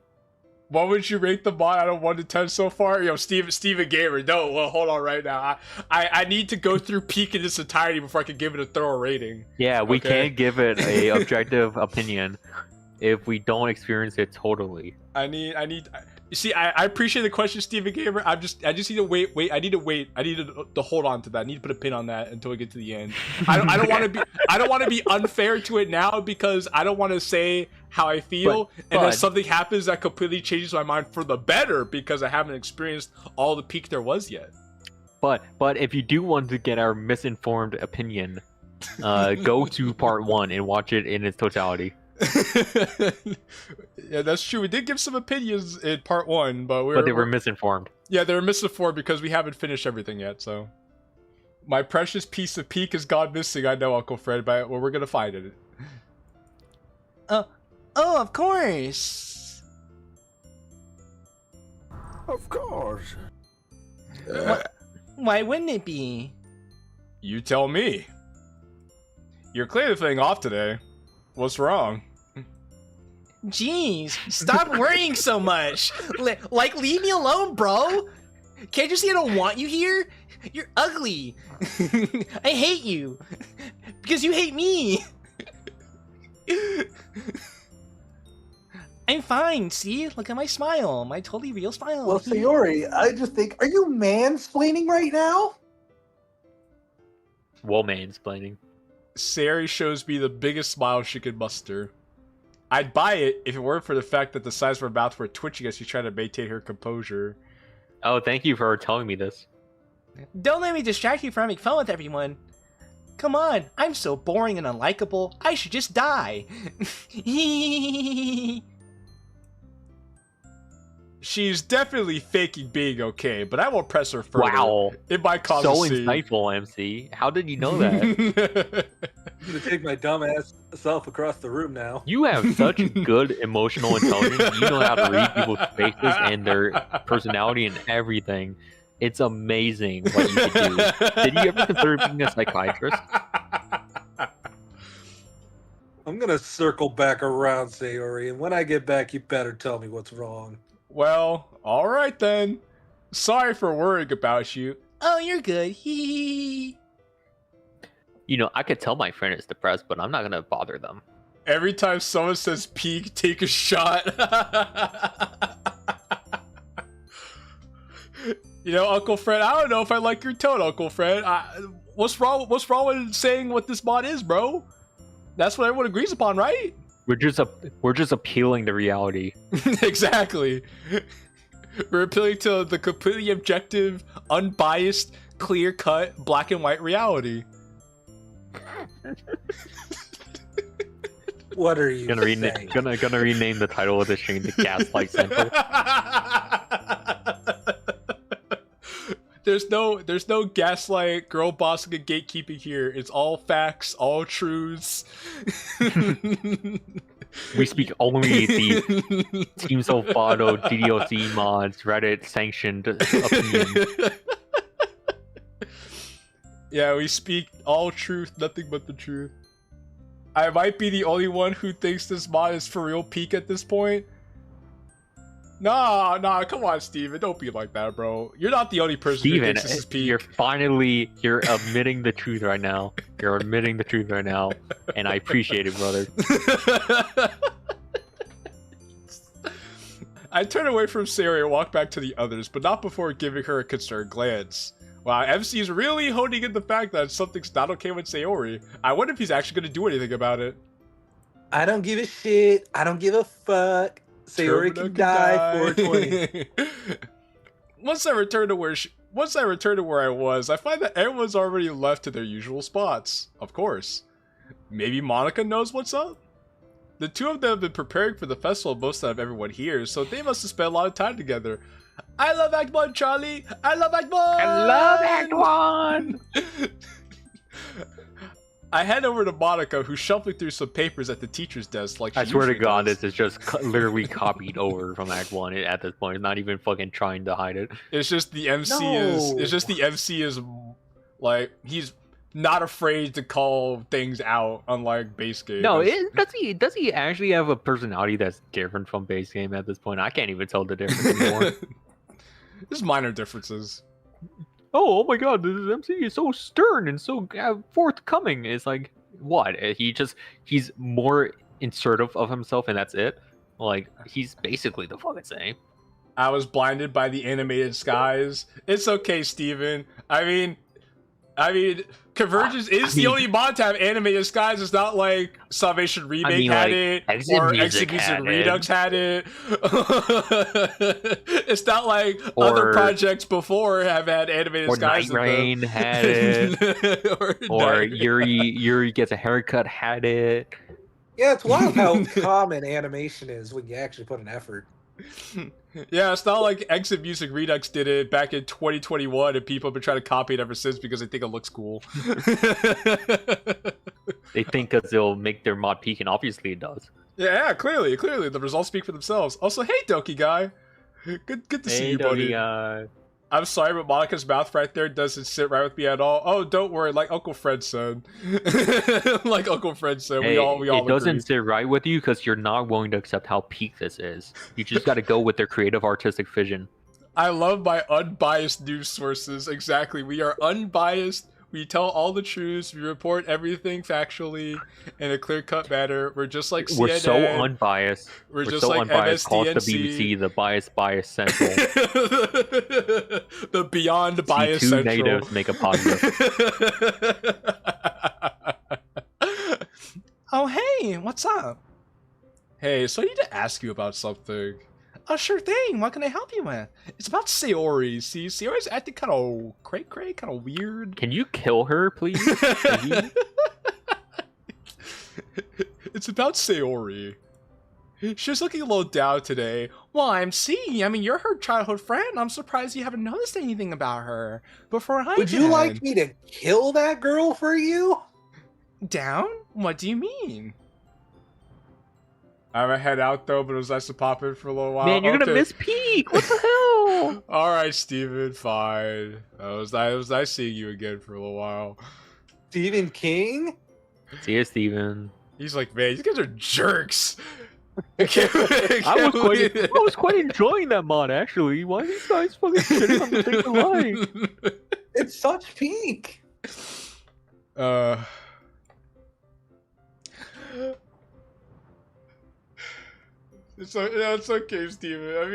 Speaker 3: What would you rate the mod out of 1 to 10 so far? Yo, Steven Gamer, no, well, hold on right now. I need to go through peak in its entirety before I can give it a thorough rating.
Speaker 2: Yeah, we can't give it a objective opinion if we don't experience it totally.
Speaker 3: You see, I appreciate the question, Steven Gamer. I just need to wait. I need to wait. I need to hold on to that. I need to put a pin on that until we get to the end. I don't want to be unfair to it now because I don't want to say how I feel, and then something happens that completely changes my mind for the better because I haven't experienced all the peak there was yet.
Speaker 2: But if you do want to get our misinformed opinion, go to part 1 and watch it in its totality.
Speaker 3: Yeah, that's true. We did give some opinions in part 1, but
Speaker 2: they were misinformed.
Speaker 3: Yeah, they were misinformed because we haven't finished everything yet. So, my precious piece of peak has gone missing. I know, Uncle Fred, but we're gonna find it.
Speaker 5: Oh, of course.
Speaker 1: Of course.
Speaker 5: Why wouldn't it be?
Speaker 3: You tell me. You're clearly feeling off today. What's wrong?
Speaker 5: Jeez, stop worrying so much. Like, leave me alone, bro. Can't you see I don't want you here? You're ugly. I hate you. Because you hate me. I'm fine, see? Look at my smile. My totally real smile.
Speaker 4: Well, Sayori, I just think, are you mansplaining right now?
Speaker 2: Well, mansplaining.
Speaker 3: Sayori shows me the biggest smile she could muster. I'd buy it if it weren't for the fact that the sides of her mouth were twitching as she tried to maintain her composure.
Speaker 2: Oh, thank you for telling me this.
Speaker 5: Don't let me distract you from having fun with everyone. Come on, I'm so boring and unlikable. I should just die.
Speaker 3: She's definitely faking being okay, but I won't press her further.
Speaker 2: Wow.
Speaker 3: It might cause
Speaker 2: So
Speaker 3: a scene.
Speaker 2: insightful, MC. How did you know that?
Speaker 4: I'm gonna take my dumbass self across the room now.
Speaker 2: You have such good emotional intelligence. You know how to read people's faces and their personality and everything. It's amazing what you can do. Did you ever consider being a psychiatrist?
Speaker 4: I'm gonna circle back around, Sayori, and when I get back, you better tell me what's wrong.
Speaker 3: Well, alright then. Sorry for worrying about you.
Speaker 5: Oh, you're good. Hee.
Speaker 2: You know, I could tell my friend is depressed, but I'm not gonna bother them.
Speaker 3: Every time someone says peek, take a shot. You know, Uncle Fred, I don't know if I like your tone, Uncle Fred. What's wrong with saying what this mod is, bro? That's what everyone agrees upon, right?
Speaker 2: We're just appealing to reality.
Speaker 3: Exactly. We're appealing to the completely objective, unbiased, clear-cut, black and white reality.
Speaker 4: What are you
Speaker 2: Gonna
Speaker 4: saying?
Speaker 2: rename the title of the stream to Gaslight Central.
Speaker 3: There's no gaslight, girl bossing, and gatekeeping here. It's all facts, all truths.
Speaker 2: We speak only the Team Solfado, DDLC mods, Reddit sanctioned opinion.
Speaker 3: Yeah, we speak all truth, nothing but the truth. I might be the only one who thinks this mod is for real peak at this point. Nah, come on, Steven. Don't be like that, bro. You're not the only person who thinks this is peak.
Speaker 2: You're admitting the truth right now. You're admitting the truth right now, and I appreciate it, brother.
Speaker 3: I turn away from Sayori and walk back to the others, but not before giving her a concerned glance. Wow, MC is really honing in the fact that something's not okay with Sayori. I wonder if he's actually going to do anything about it.
Speaker 4: I don't give a shit. I don't give a fuck. Sayori can die 420.
Speaker 3: Once I return to where I was, I find that everyone's already left to their usual spots. Of course. Maybe Monika knows what's up? The two of them have been preparing for the festival most out of everyone here, so they must have spent a lot of time together. I love Act 1, Charlie! I love Act 1!
Speaker 2: I love Act 1!
Speaker 3: I head over to Monika, who's shuffling through some papers at the teacher's desk like she
Speaker 2: I swear to
Speaker 3: usually
Speaker 2: God,
Speaker 3: does.
Speaker 2: this is just literally copied over from Act 1 at this point. It's not even fucking trying to hide it.
Speaker 3: It's just the MC is like, he's not afraid to call things out, unlike base game.
Speaker 2: No, does he actually have a personality that's different from base game at this point? I can't even tell the difference anymore.
Speaker 3: There's minor differences.
Speaker 2: Oh my God, this MC is so stern and so forthcoming. It's like, what? He's more assertive of himself and that's it? Like, he's basically the fucking same.
Speaker 3: I was blinded by the animated skies. It's okay, Steven. I mean, Convergence is the only mod to have animated skies. It's not like Salvation Remake had it, or Exit Music Redux had it. It's not like other projects before have had animated skies.
Speaker 2: Night Rain had it. or Yuri Gets a Haircut had it.
Speaker 4: Yeah, it's wild how common animation is when you actually put an effort.
Speaker 3: Yeah, it's not like Exit Music Redux did it back in 2021 and people have been trying to copy it ever since because they think it looks cool.
Speaker 2: They think because it'll make their mod peak, and obviously it does.
Speaker 3: Yeah, clearly. The results speak for themselves. Also, hey, Doki guy. Good to see you, buddy. I'm sorry, but Monika's mouth right there doesn't sit right with me at all. Oh, don't worry, like Uncle Fred said. Like Uncle Fred said,
Speaker 2: hey,
Speaker 3: we all
Speaker 2: it doesn't
Speaker 3: agree.
Speaker 2: sit right with you because you're not willing to accept how peak this is. You just got to go with their creative artistic vision.
Speaker 3: I love my unbiased news sources. Exactly, we are unbiased. We tell all the truths. We report everything factually in a clear-cut manner. We're just like CNN.
Speaker 2: We're so unbiased.
Speaker 3: We're just
Speaker 2: so
Speaker 3: like
Speaker 2: unbiased. Calls the
Speaker 3: MSDNC.
Speaker 2: BBC the bias central.
Speaker 3: The beyond bias
Speaker 2: two
Speaker 3: central.
Speaker 2: natives make a positive.
Speaker 5: Oh, hey, what's up?
Speaker 3: Hey, so I need to ask you about something.
Speaker 5: Oh, sure thing. What can I help you with?
Speaker 3: It's about Sayori. See, Sayori's acting kind of cray-cray, kind of weird.
Speaker 2: Can you kill her, please?
Speaker 3: It's about Sayori. She's looking a little down today.
Speaker 5: Well, MC, I mean, you're her childhood friend. I'm surprised you haven't noticed anything about her before I
Speaker 4: Would you
Speaker 5: did.
Speaker 4: like me to kill that girl for you?
Speaker 5: Down? What do you mean?
Speaker 3: I'm gonna head out though, but it was nice to pop in for a little while.
Speaker 2: Man, you're gonna
Speaker 3: Okay.
Speaker 2: miss peak. What the hell?
Speaker 3: All right, Steven, fine. It was nice seeing you again for a little while.
Speaker 4: Stephen King?
Speaker 2: See ya, Steven.
Speaker 3: He's like, man, these guys are jerks.
Speaker 2: I was quite enjoying that mod actually. Why are these guys fucking shitting on the thing I like?
Speaker 4: It's such peak.
Speaker 3: It's okay, Steven. I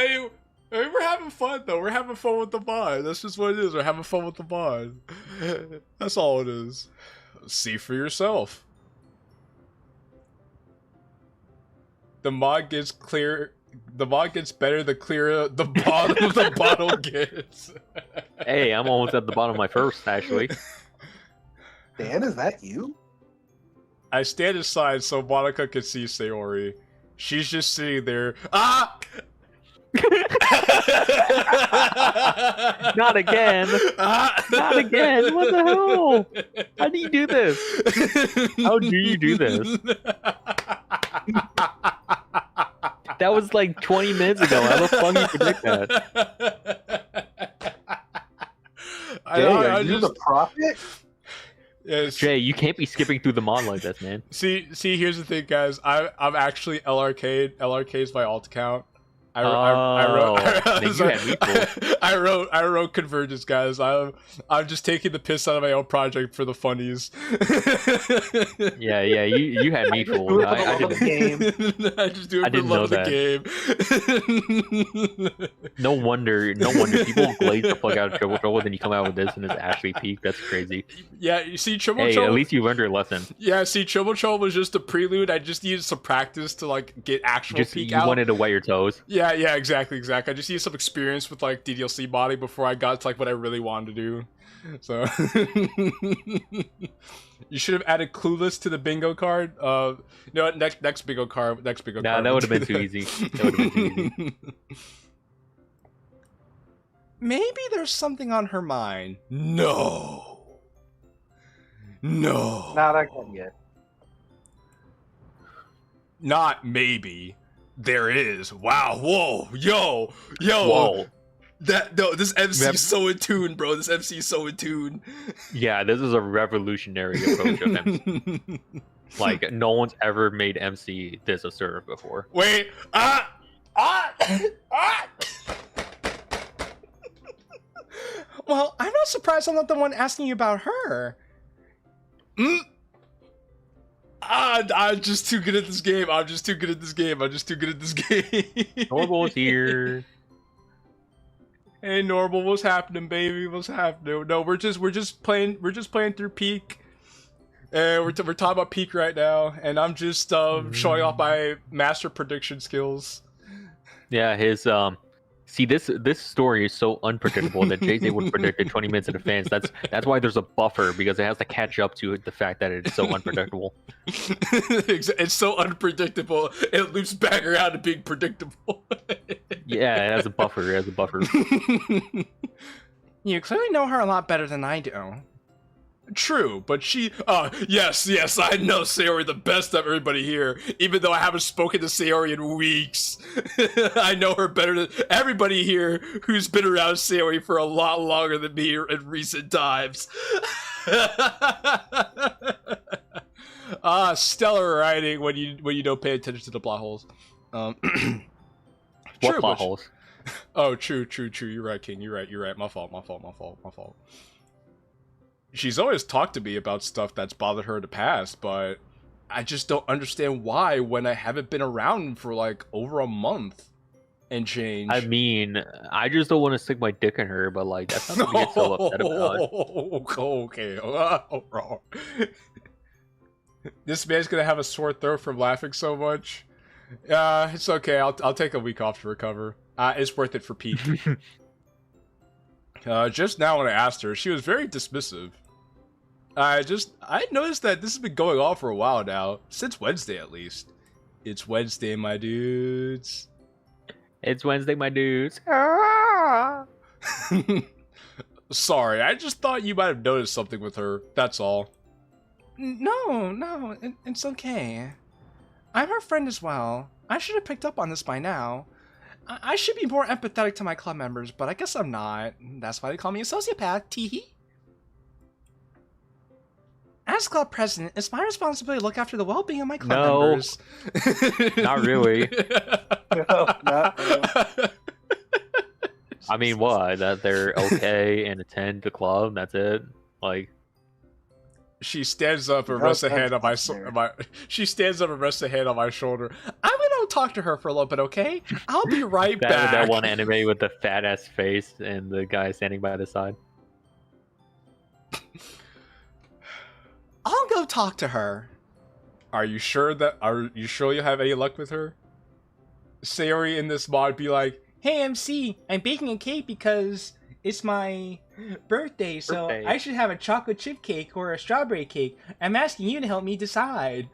Speaker 3: mean, we're having fun though. We're having fun with the mod. That's just what it is. We're having fun with the mod. That's all it is. See for yourself. The mod gets clear. The mod gets better the clearer the bottom of the bottle gets.
Speaker 2: Hey, I'm almost at the bottom of my first, actually.
Speaker 4: Dan, is that you?
Speaker 3: I stand aside so Monika can see Sayori. She's just sitting there. Ah!
Speaker 2: Not again. Not again. What the hell? How do you do this? How do you do this? That was like 20 minutes ago. How the fuck do you predict that?
Speaker 4: Jay, are you the prophet?
Speaker 3: Yes.
Speaker 2: Jay, you can't be skipping through the mod like this, man.
Speaker 3: See, here's the thing, guys. I'm actually LRK. LRK is my alt account. I wrote Convergence, guys. I'm just taking the piss out of my own project for the funnies.
Speaker 2: Yeah, you had me fooled. I didn't.
Speaker 3: I just do it for love of the game.
Speaker 2: No wonder people glaze the fuck out of Triple Trouble, then you come out with this and it's actually peak. That's crazy.
Speaker 3: Yeah, you see, Triple Trouble.
Speaker 2: At least you learned your lesson.
Speaker 3: Yeah, see, Triple Trouble was just a prelude. I just needed some practice to like get actual peak out.
Speaker 2: You wanted to wet your toes.
Speaker 3: Yeah, exactly. I just needed some experience with like DDLC body before I got to like what I really wanted to do. So you should have added Clueless to the bingo card. You know what? Next bingo card. Nah,
Speaker 2: that would have been too easy.
Speaker 3: Maybe there's something on her mind. No.
Speaker 4: Not again yet.
Speaker 3: Not maybe. There is. Wow. Whoa. Yo.
Speaker 2: Whoa.
Speaker 3: This MC is so in tune, bro. This MC is so in tune.
Speaker 2: Yeah, this is a revolutionary approach of MC. Like, no one's ever made MC this assertive before.
Speaker 3: Wait. Well, I'm not surprised I'm not the one asking you about her. I'm just too good at this game.
Speaker 2: Normal's here.
Speaker 3: Hey, Normal, what's happening, baby? What's happening? No, we're just playing through Peak. And we're talking about Peak right now, and I'm just showing off my master prediction skills.
Speaker 2: Yeah, his see, this story is so unpredictable that Jay-Z would predict it 20 minutes in advance. That's why there's a buffer, because it has to catch up to the fact that it's so unpredictable.
Speaker 3: It's so unpredictable, it loops back around to being predictable.
Speaker 2: Yeah, it has a buffer.
Speaker 5: You clearly know her a lot better than I do.
Speaker 3: True, but she... yes, I know Sayori the best of everybody here, even though I haven't spoken to Sayori in weeks. I know her better than everybody here who's been around Sayori for a lot longer than me in recent times. Stellar writing when you don't pay attention to the plot holes.
Speaker 2: What plot holes?
Speaker 3: Oh, true. You're right, King. You're right. My fault. She's always talked to me about stuff that's bothered her in the past, but I just don't understand why when I haven't been around for like over a month and change.
Speaker 2: I mean, I just don't want to stick my dick in her, but like that's not what get so upset about.
Speaker 3: Okay. Bro. This man's gonna have a sore throat from laughing so much. It's okay. I'll take a week off to recover. It's worth it for Pete. Just now when I asked her, she was very dismissive. I noticed that this has been going on for a while now. Since Wednesday, at least. It's Wednesday, my dudes. Ah! Sorry, I just thought you might have noticed something with her. That's all.
Speaker 5: No, it's okay. I'm her friend as well. I should have picked up on this by now. I should be more empathetic to my club members, but I guess I'm not. That's why they call me a sociopath, teehee. As club president, it's my responsibility to look after the well-being of my club members.
Speaker 2: Not really.
Speaker 4: No, not really.
Speaker 2: I mean, what? That they're okay and attend the club. That's it. Like,
Speaker 3: She stands up and rests a hand on my She stands up and rests a hand on my shoulder. I'm gonna talk to her for a little bit, okay? I'll be right back.
Speaker 2: that one anime with the fat ass face and the guy standing by the side.
Speaker 5: I'll go talk to her.
Speaker 3: Are you sure you'll have any luck with her? Sayori in this mod be like,
Speaker 5: Hey MC, I'm baking a cake because it's my birthday, so I should have a chocolate chip cake or a strawberry cake. I'm asking you to help me decide.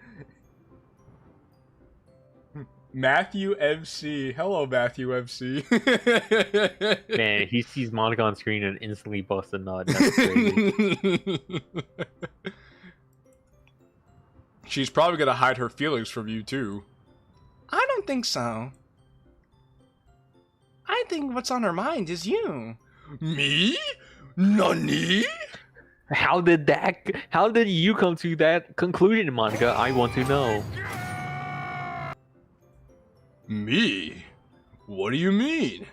Speaker 3: Matthew MC. Hello, Matthew MC.
Speaker 2: Man, he sees Monika on screen and instantly busts a nut. That's crazy.
Speaker 3: She's probably gonna hide her feelings from you too.
Speaker 5: I don't think so. I think what's on her mind is you.
Speaker 3: Me? Nani?
Speaker 2: How did you come to that conclusion, Monika? I want to know.
Speaker 3: Me? What do you mean?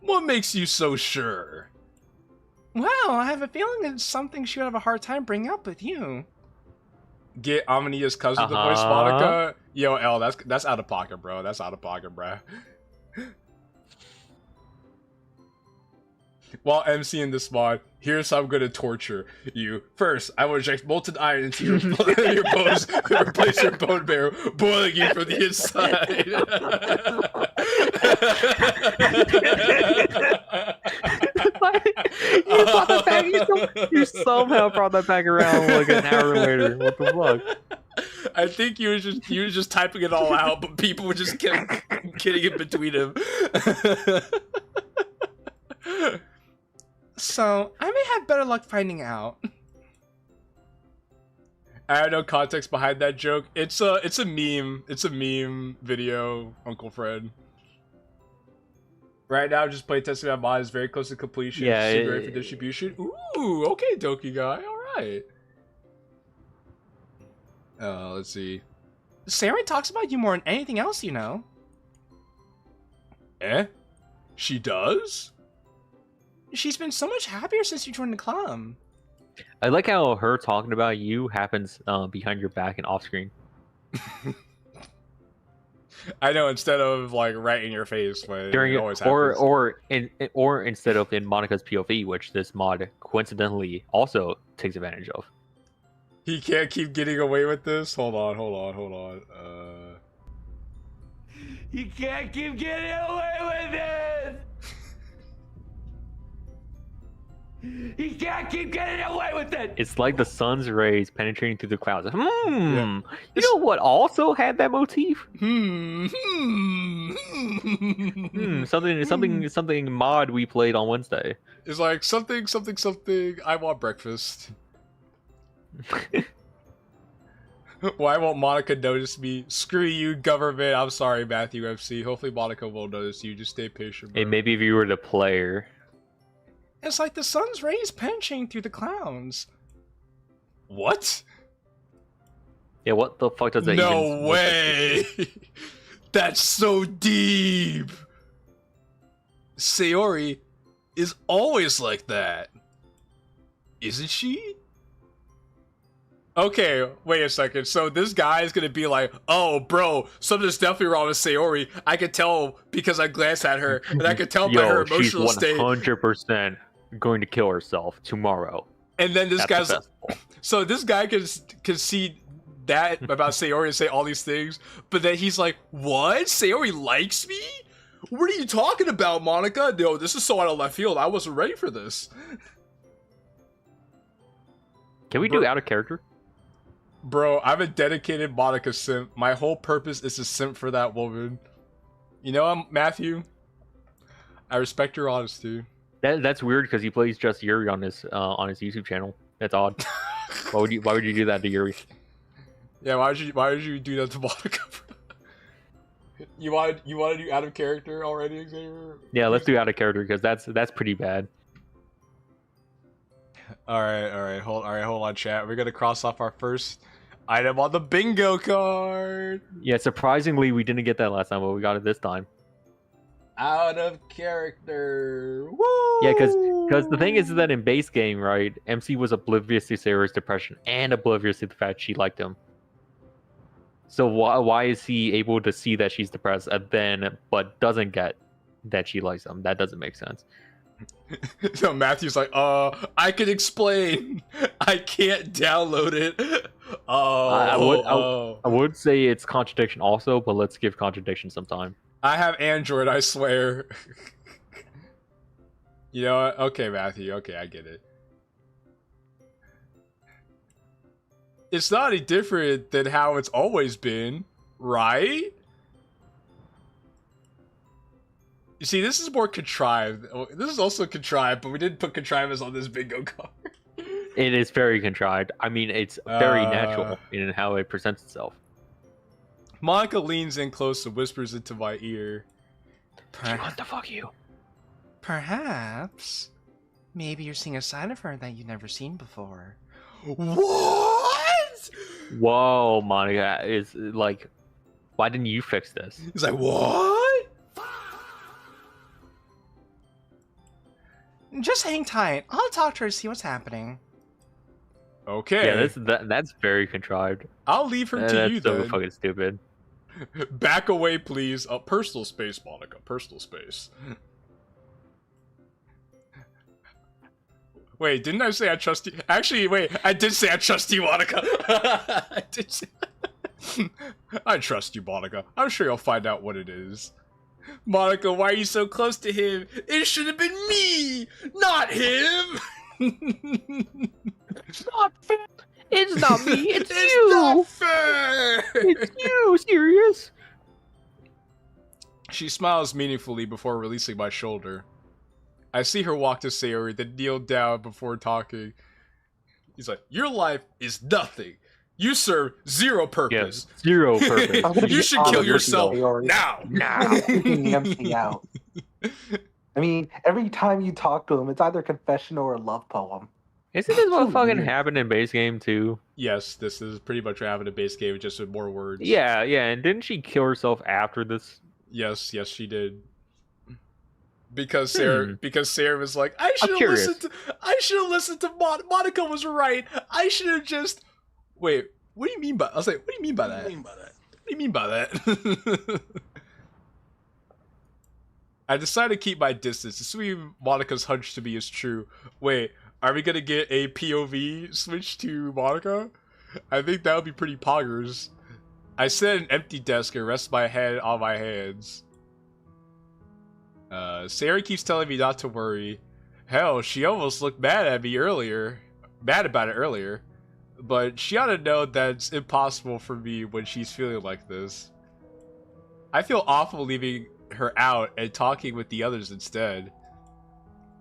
Speaker 3: What makes you so sure?
Speaker 5: Well, I have a feeling it's something she would have a hard time bringing up with you.
Speaker 3: Get Amania's cousin to voice Monika? Yo, L, that's out of pocket, bro. That's out of pocket, bro. While emceeing this mod, here's how I'm gonna torture you. First, I will inject molten iron into your bones and replace your bone marrow, boiling you from the inside.
Speaker 2: You somehow brought that back around like an hour later. What the fuck?
Speaker 3: I think you were just typing it all out, but people were just kidding in between him.
Speaker 5: So, I may have better luck finding out.
Speaker 3: I have no context behind that joke. It's a meme. It's a meme video, Uncle Fred. Right now, I'm just playtesting my mod. Is very close to completion.
Speaker 2: Yeah,
Speaker 3: super ready for distribution. Ooh, okay, Doki guy. All right. Let's see.
Speaker 5: Sayori talks about you more than anything else, you know.
Speaker 3: Eh? She does?
Speaker 5: She's been so much happier since you joined the club.
Speaker 2: I like how her talking about you happens behind your back and off screen.
Speaker 3: I know, instead of like right in your face, but
Speaker 2: During
Speaker 3: it always happens.
Speaker 2: or instead of in Monika's POV, which this mod coincidentally also takes advantage of.
Speaker 3: He can't keep getting away with this. Hold on.
Speaker 1: You can't keep getting away with it! You can't keep getting away with it!
Speaker 2: It's like the sun's rays penetrating through the clouds.
Speaker 3: Yeah.
Speaker 2: You know what also had that motif? Something mod we played on Wednesday.
Speaker 3: It's like something. I want breakfast. Why won't Monika notice me? Screw you, government. I'm sorry, Matthew MC. Hopefully Monika won't notice you. Just stay patient, bro.
Speaker 2: Hey, maybe if you were the player.
Speaker 5: It's like the sun's rays penetrating through the clouds.
Speaker 3: What?
Speaker 2: Yeah, what the fuck does that
Speaker 3: No way! That's so deep! Sayori is always like that. Isn't she? Okay, wait a second. So this guy is gonna be like, oh, bro, something's definitely wrong with Sayori. I could tell because I glanced at her, and I could tell by her emotional
Speaker 2: she's
Speaker 3: state.
Speaker 2: 100% going to kill herself tomorrow.
Speaker 3: And then this
Speaker 2: That's
Speaker 3: guy's... So this guy can see that about Sayori and say all these things, but then he's like, what? Sayori likes me? What are you talking about, Monika? No, this is so out of left field. I wasn't ready for this.
Speaker 2: Can we do out of character?
Speaker 3: Bro, I'm a dedicated Monika simp. My whole purpose is to simp for that woman. You know, Matthew? I respect your honesty.
Speaker 2: That's weird because he plays just Yuri on his YouTube channel. That's odd. Why would you do that to Yuri?
Speaker 3: Yeah, why would you do that to Monika? You want to do out of character already, Xavier?
Speaker 2: Yeah, let's do out of character because that's pretty bad.
Speaker 3: All right, hold on, chat. We're gonna cross off our first item on the bingo card.
Speaker 2: Yeah, surprisingly, we didn't get that last time, but we got it this time.
Speaker 3: Out of character. Woo!
Speaker 2: Yeah, because the thing is that in base game, right, MC was oblivious to Sayori's depression and oblivious to the fact she liked him. So why is he able to see that she's depressed and then but doesn't get that she likes him? That doesn't make sense.
Speaker 3: So Matthew's like, I can explain. I can't download it. I
Speaker 2: would say it's contradiction also, but let's give contradiction some time.
Speaker 3: I have Android, I swear. You know what? Okay, Matthew. Okay, I get it. It's not any different than how it's always been, right? You see, this is more contrived. This is also contrived, but we didn't put contrivance on this bingo card.
Speaker 2: It is very contrived. I mean, it's very natural in how it presents itself.
Speaker 3: Monika leans in close and whispers into my ear.
Speaker 2: She wants to fuck you.
Speaker 5: Perhaps. Maybe you're seeing a side of her that you've never seen before.
Speaker 3: What?
Speaker 2: Whoa, Monika is like, why didn't you fix this?
Speaker 3: He's like, what?
Speaker 5: Just hang tight. I'll talk to her to see what's happening.
Speaker 3: Okay.
Speaker 2: Yeah, that's very contrived.
Speaker 3: I'll leave her to you
Speaker 2: then.
Speaker 3: then.
Speaker 2: So fucking stupid.
Speaker 3: Back away, please. Personal space, Monika. Personal space. Wait, didn't I say I trust you? Actually, wait, I did say I trust you, Monika. I did say... I trust you, Monika. I'm sure you'll find out what it is. Monika, why are you so close to him? It should have been me, not him.
Speaker 2: It's not fair. It's not me. It's
Speaker 3: It's
Speaker 2: you.
Speaker 3: not fair.
Speaker 2: It's you. Serious?
Speaker 3: She smiles meaningfully before releasing my shoulder. I see her walk to Sayori, then kneel down before talking. He's like, your life is nothing. You serve zero purpose.
Speaker 2: Yeah, zero purpose.
Speaker 3: You should kill yourself
Speaker 4: Sayori.
Speaker 3: now.
Speaker 4: I'm freaking MC out. I mean, every time you talk to him, it's either confession or a love poem.
Speaker 2: Isn't this what
Speaker 4: So
Speaker 2: fucking
Speaker 4: weird.
Speaker 2: happened in base game too?
Speaker 3: Yes, this is pretty much what happened in base game, just with more words.
Speaker 2: Yeah, and didn't she kill herself after this?
Speaker 3: Yes, she did. Because Sarah was like, I should have listened to Monika was right. I should have just wait. What do you mean by? I was like, what do you mean by that? What do you mean by that? I decided to keep my distance. Assuming Monika's hunch to me is true. Wait, are we gonna get a POV switch to Monika? I think that would be pretty poggers. I sit at an empty desk and rest my head on my hands. Sayori keeps telling me not to worry. Hell, she almost looked mad about it earlier. But she ought to know that it's impossible for me when she's feeling like this. I feel awful leaving her out and talking with the others instead.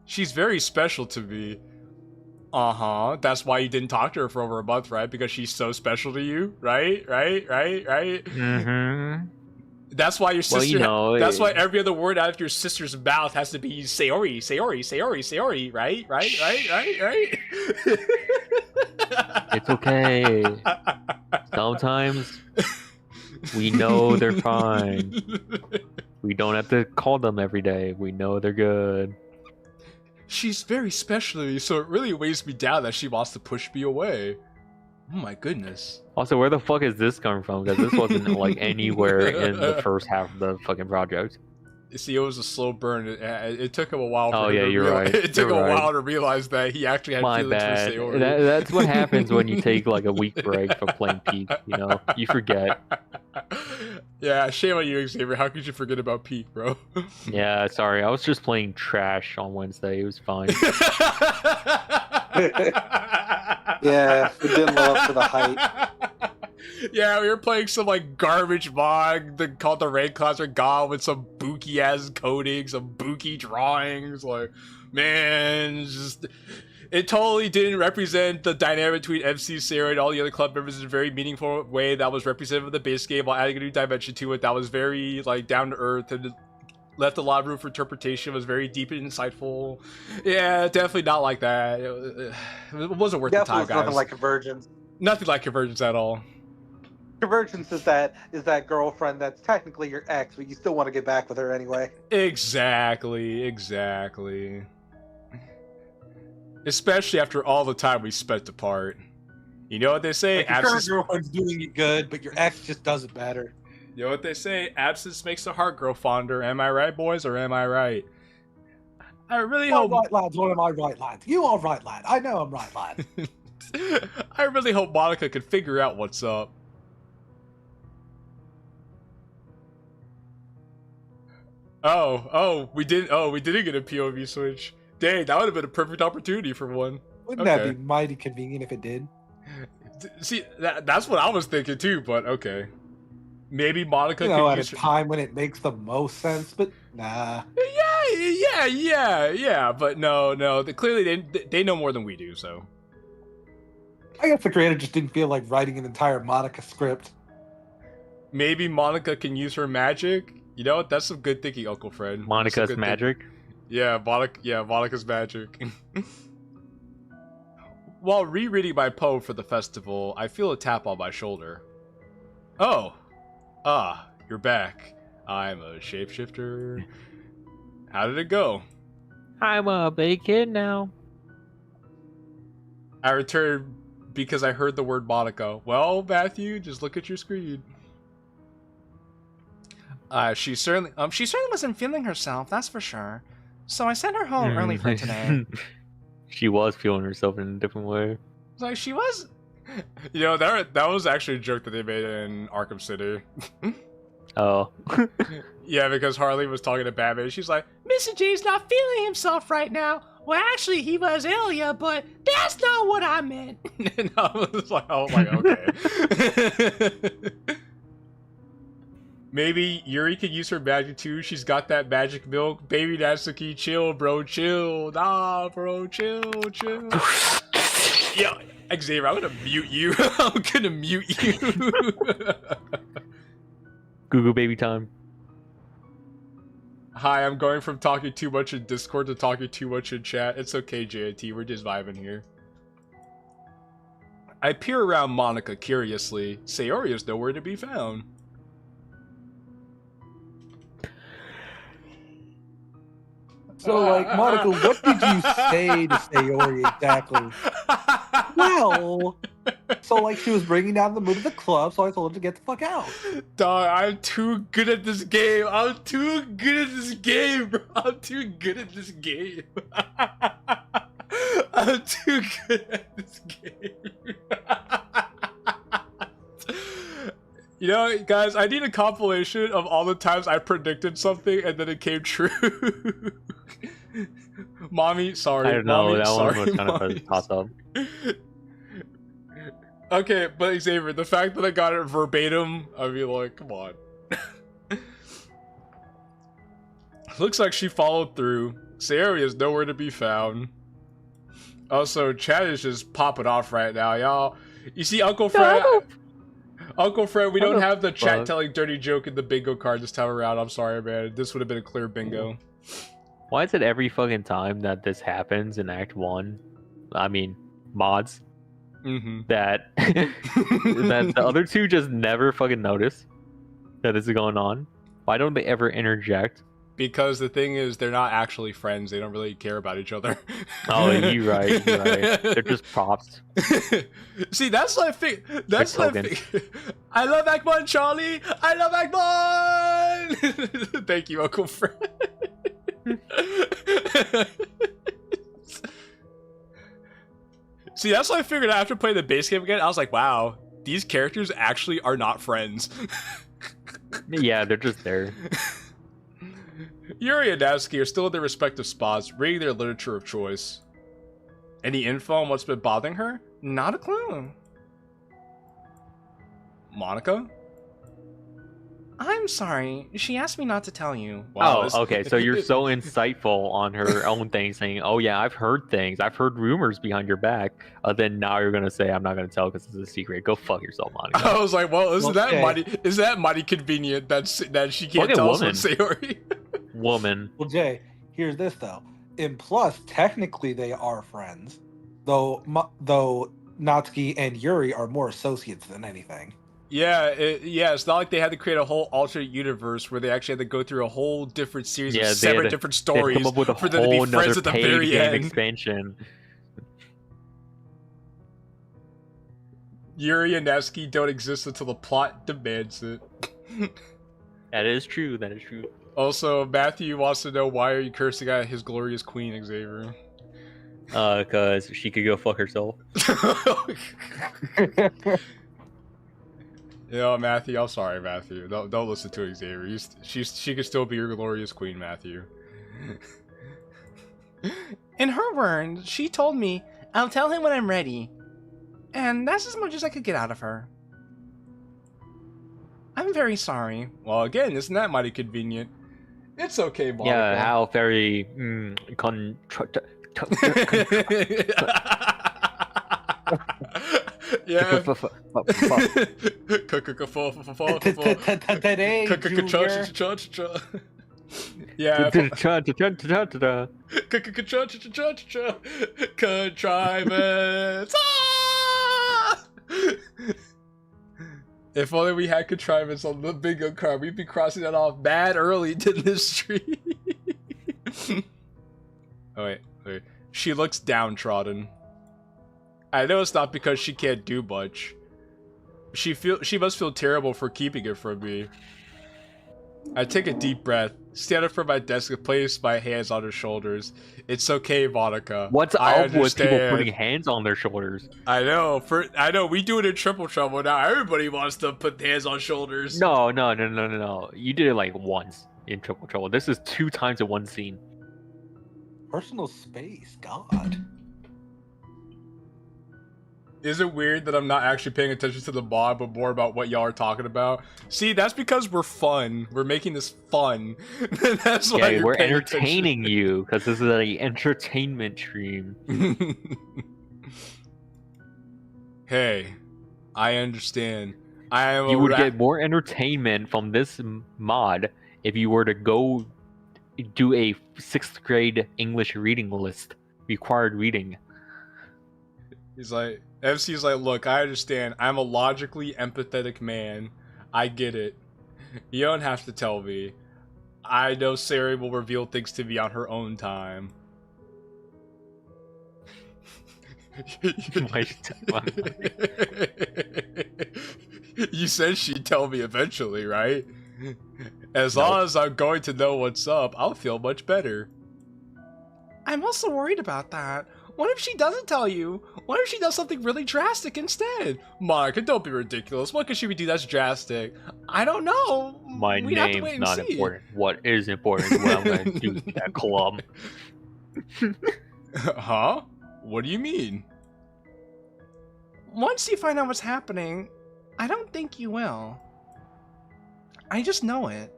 Speaker 3: She's very special to me. That's why you didn't talk to her for over a month, right? Because she's so special to you, right?
Speaker 2: Mm-hmm.
Speaker 3: That's why your sister.
Speaker 2: Well,
Speaker 3: that's why every other word out of your sister's mouth has to be Sayori, right?
Speaker 2: It's okay. Sometimes we know they're fine. We don't have to call them every day. We know they're good.
Speaker 3: She's very special to me, so it really weighs me down that she wants to push me away. Oh my goodness.
Speaker 2: Also, where the fuck is this coming from? Because this wasn't like anywhere in the first half of the fucking project.
Speaker 3: You see, it was a slow burn. It took him a while.
Speaker 2: Oh yeah, you're right.
Speaker 3: It took him a while to realize that he actually had
Speaker 2: My
Speaker 3: feelings
Speaker 2: bad.
Speaker 3: for Sayori.
Speaker 2: That's what happens when you take like a week break from playing Peak. You know, you forget.
Speaker 3: Yeah, shame on you, Xavier. How could you forget about Peak, bro?
Speaker 2: Yeah, sorry. I was just playing trash on Wednesday. It was fine.
Speaker 4: Yeah, it didn't live up to the hype.
Speaker 3: Yeah, we were playing some like garbage mod called the Raid Class are Gone with some booky ass coding, some booky drawings. Like, man, it totally didn't represent the dynamic between MC, Sarah, and all the other club members in a very meaningful way that was representative of the base game while adding a new dimension to it that was very like down to earth and left a lot of room for interpretation, was very deep and insightful. Yeah, definitely not like that. It wasn't worth the time, guys.
Speaker 4: Nothing like Convergence.
Speaker 3: Nothing like Convergence at all.
Speaker 4: Convergence is that girlfriend that's technically your ex, but you still want to get back with her anyway.
Speaker 3: Exactly. Especially after all the time we spent apart. You know what they say?
Speaker 4: Like, your current girlfriend's doing it good, but your ex just does it better.
Speaker 3: You know what they say? Absence makes the heart grow fonder. Am I right, boys, or am I right? I really hope.
Speaker 4: Right, lads. What am I right, lads? You are right, lad. I know I'm right, lad.
Speaker 3: I really hope Monika can figure out what's up. We didn't get a POV switch. Dang, that would have been a perfect opportunity for one.
Speaker 4: Wouldn't that be mighty convenient if it did?
Speaker 3: See, that's what I was thinking too, but okay. Maybe Monika
Speaker 4: could at a time when it makes the most sense, but nah.
Speaker 3: Yeah, but no. Clearly they know more than we do, so.
Speaker 4: I guess the creator just didn't feel like writing an entire Monika script.
Speaker 3: Maybe Monika can use her magic. You know what? That's some good thinking, Uncle Fred.
Speaker 2: Monika's magic?
Speaker 3: Yeah, Monika's magic. While rereading my poem for the festival, I feel a tap on my shoulder. Oh. You're back. I'm a shapeshifter. How did it go?
Speaker 2: I'm a big kid now.
Speaker 3: I returned because I heard the word Monika. Well, Matthew, just look at your screen. She certainly wasn't feeling herself, that's for sure. So I sent her home early for today.
Speaker 2: She was feeling herself in a different way.
Speaker 3: Like, she was... You know, that was actually a joke that they made in Arkham City.
Speaker 2: Oh.
Speaker 3: Yeah, because Harley was talking to Batman. She's like, Mr. J's not feeling himself right now. Well, actually, he was earlier, but that's not what I meant. And I was like, oh my god, okay. Maybe Yuri could use her magic too. She's got that magic milk. Baby Natsuki, chill, bro, chill. Nah, bro, chill. Yo, Xavier, I'm gonna mute you. I'm gonna mute you.
Speaker 2: Google baby time.
Speaker 3: Hi, I'm going from talking too much in Discord to talking too much in chat. It's okay, JT. We're just vibing here. I peer around Monika curiously. Sayori is nowhere to be found.
Speaker 4: So, like, Monika, what did you say to Sayori exactly? Well, so, like, she was bringing down the mood of the club, so I told her to get the fuck out.
Speaker 3: Dog, I'm too good at this game. bro. I'm too good at this game. I'm too good at this game. You know, guys, I need a compilation of all the times I predicted something and then it came true. Mommy, sorry.
Speaker 2: I don't know,
Speaker 3: Mommy,
Speaker 2: that
Speaker 3: sorry,
Speaker 2: one was kind
Speaker 3: Mommy.
Speaker 2: of a toss-up.
Speaker 3: Okay, but Xavier, the fact that I got it verbatim, I mean, like, come on. Looks like she followed through. Sayori is nowhere to be found. Also, chat is just popping off right now, y'all. You see, Uncle Fred... Uncle Fred, we don't have the chat telling dirty joke in the bingo card this time around. I'm sorry, man. This would have been a clear bingo.
Speaker 2: Why is it every fucking time that this happens in Act 1? I mean, mods. That that the other two just never fucking notice that this is going on? Why don't they ever interject?
Speaker 3: Because the thing is, they're not actually friends. They don't really care about each other.
Speaker 2: Oh, you're right. They're just props.
Speaker 3: See, that's what I think. That's what I think. I love Akbon, Charlie. I love Akbon. Thank you, Uncle Fred. See, that's what I figured out after playing the base game again. I was like, wow, these characters actually are not friends.
Speaker 2: Yeah, they're just there.
Speaker 3: Yuri and Natsuki are still in their respective spots, reading their literature of choice. Any info on what's been bothering her? Not a clue. Monika? I'm sorry. She asked me not to tell you.
Speaker 2: Wow, okay. So you're so insightful on her own thing, saying, "Oh yeah, I've heard things. I've heard rumors behind your back." Then now you're gonna say, "I'm not gonna tell because it's a secret." Go fuck yourself, Monika.
Speaker 3: I was like, "Well, isn't that mighty convenient that she can't tell us what Sayori?"
Speaker 2: Woman.
Speaker 4: Well, Jay, here's this though. In plus, technically they are friends, though Natsuki and Yuri are more associates than anything.
Speaker 3: Yeah, it's not like they had to create a whole alternate universe where they actually had to go through a whole different series
Speaker 2: Yeah,
Speaker 3: of
Speaker 2: they had
Speaker 3: 7
Speaker 2: to-
Speaker 3: different
Speaker 2: They've
Speaker 3: stories
Speaker 2: come up with a
Speaker 3: for them to be
Speaker 2: whole
Speaker 3: friends
Speaker 2: nother
Speaker 3: at the
Speaker 2: paid
Speaker 3: very
Speaker 2: game
Speaker 3: end.
Speaker 2: expansion.
Speaker 3: Yuri and Neski don't exist until the plot demands it.
Speaker 2: That is true. That is true.
Speaker 3: Also, Matthew wants to know, why are you cursing at his glorious queen, Xavier?
Speaker 2: Cause she could go fuck herself.
Speaker 3: You know, Matthew, I'm sorry, Matthew. Don't listen to Xavier. She could still be your glorious queen, Matthew.
Speaker 5: In her words, she told me, I'll tell him when I'm ready. And that's as much as I could get out of her. I'm very sorry.
Speaker 3: Well, again, isn't that mighty convenient? It's okay, Monica.
Speaker 2: Yeah, how very
Speaker 3: Yeah.
Speaker 4: Today, Junior.
Speaker 3: Yeah. Contrivance. If only we had contrivance on the bingo card, we'd be crossing that off mad early in this stream. Oh wait. She looks downtrodden. I know it's not because she can't do much. She must feel terrible for keeping it from me. I take a deep breath, stand up from my desk, and place my hands on her shoulders. It's okay, Monica.
Speaker 2: What's
Speaker 3: I
Speaker 2: up with people
Speaker 3: understand.
Speaker 2: putting hands on their shoulders?
Speaker 3: I know. We do it in Triple Trouble now. Everybody wants to put hands on shoulders.
Speaker 2: No. You did it like once in Triple Trouble. This is 2 times in one scene.
Speaker 4: Personal space, God.
Speaker 3: Is it weird that I'm not actually paying attention to the mod, but more about what y'all are talking about? See, that's because we're fun. We're making this fun. That's why
Speaker 2: Yeah,
Speaker 3: you're
Speaker 2: we're
Speaker 3: paying
Speaker 2: entertaining you because this is an entertainment stream.
Speaker 3: attention. Hey, I understand.
Speaker 2: You would get more entertainment from this mod if you were to go do a 6th grade English reading list, required reading.
Speaker 3: He's like, MC's like, look, I understand. I'm a logically empathetic man. I get it. You don't have to tell me. I know Sayori will reveal things to me on her own time. You said she'd tell me eventually, right? As long as I'm going to know what's up, I'll feel much better.
Speaker 5: I'm also worried about that. What if she doesn't tell you? What if she does something really drastic instead?
Speaker 3: Monica, don't be ridiculous. What could she do that's drastic?
Speaker 5: I don't know.
Speaker 2: My
Speaker 5: We'd have to wait
Speaker 2: name's
Speaker 5: and
Speaker 2: not
Speaker 5: see.
Speaker 2: important. What is important is what I'm going to do to that club.
Speaker 3: Huh? What do you mean?
Speaker 5: Once you find out what's happening, I don't think you will. I just know it.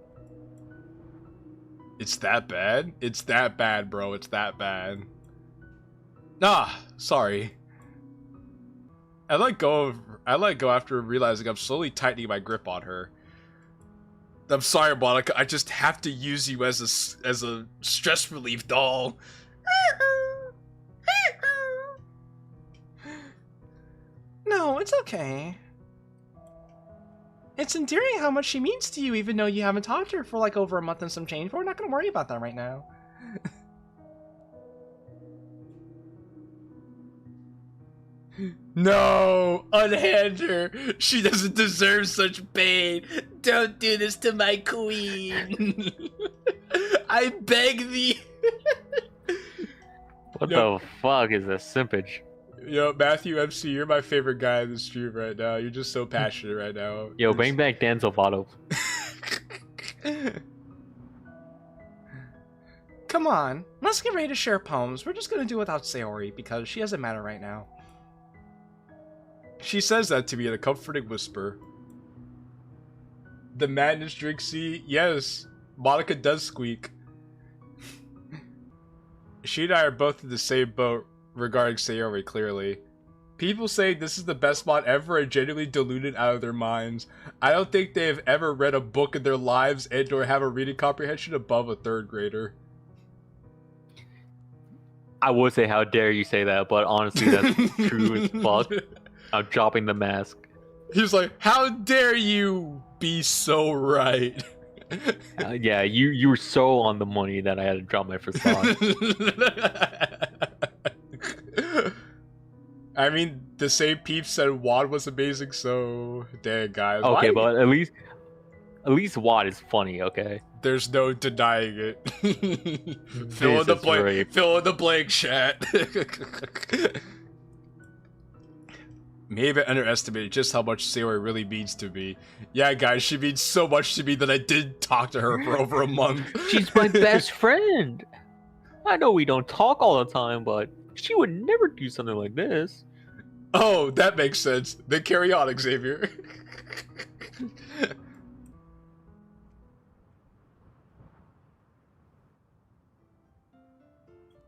Speaker 3: It's that bad? It's that bad, bro. It's that bad. Ah, sorry. I let go after realizing I'm slowly tightening my grip on her. I'm sorry, Monica. I just have to use you as a stress relief doll.
Speaker 5: No, it's okay. It's endearing how much she means to you, even though you haven't talked to her for like over a month and some change, but we're not gonna worry about that right now.
Speaker 3: No, unhand her. She doesn't deserve such pain. Don't do this to my queen. I beg thee.
Speaker 2: What
Speaker 3: Yo.
Speaker 2: the fuck is this simpage?
Speaker 3: Yo, Matthew MC, you're my favorite guy in the stream right now. You're just so passionate right now.
Speaker 2: Yo, bring back Dan Zavato.
Speaker 5: Come on, let's get ready to share poems. We're just gonna do it without Sayori because she doesn't matter right now.
Speaker 3: She says that to me in a comforting whisper. The madness drink, see? Yes, Monica does squeak. She and I are both in the same boat regarding Sayori, clearly. People saying this is the best mod ever are genuinely deluded out of their minds. I don't think they have ever read a book in their lives and or have a reading comprehension above a 3rd grader.
Speaker 2: I would say how dare you say that, but honestly that's true as fuck. I'm dropping the mask.
Speaker 3: He's like, how dare you be so right?
Speaker 2: Yeah, you were so on the money that I had to drop my facade.
Speaker 3: I mean, the same peeps said Wad was amazing, so dang guys.
Speaker 2: Okay,
Speaker 3: why-
Speaker 2: but at least Watt is funny. Okay.
Speaker 3: There's no denying it. Fill in
Speaker 2: This
Speaker 3: the
Speaker 2: is
Speaker 3: blank.
Speaker 2: right.
Speaker 3: Fill in the blank, chat. Maybe I underestimated just how much Sayori really means to me. Yeah, guys, she means so much to me that I did talk to her for over a month.
Speaker 2: She's my best friend. I know we don't talk all the time, but she would never do something like this.
Speaker 3: Oh, that makes sense. Then carry on, Xavier.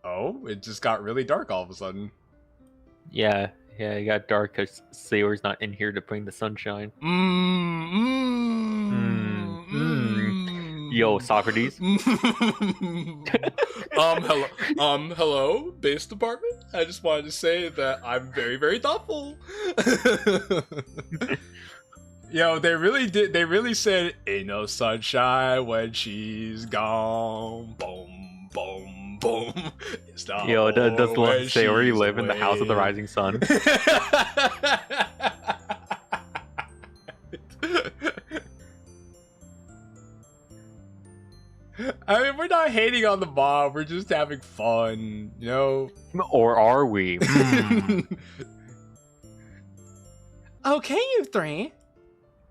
Speaker 3: Oh, it just got really dark all of a sudden.
Speaker 2: Yeah, it got dark because Sayori's not in here to bring the sunshine. Yo, Socrates.
Speaker 3: Hello, base department. I just wanted to say that I'm very, very thoughtful. Yo, they really did. They really said, "Ain't no sunshine when she's gone." Boom, boom, boom. It's not
Speaker 2: Yo, does
Speaker 3: when
Speaker 2: Sayori
Speaker 3: she's
Speaker 2: live in the house of the
Speaker 3: away.
Speaker 2: rising sun?
Speaker 3: I mean, we're not hating on the mob. We're just having fun, you know.
Speaker 2: Or are we? Mm.
Speaker 5: Okay, you three.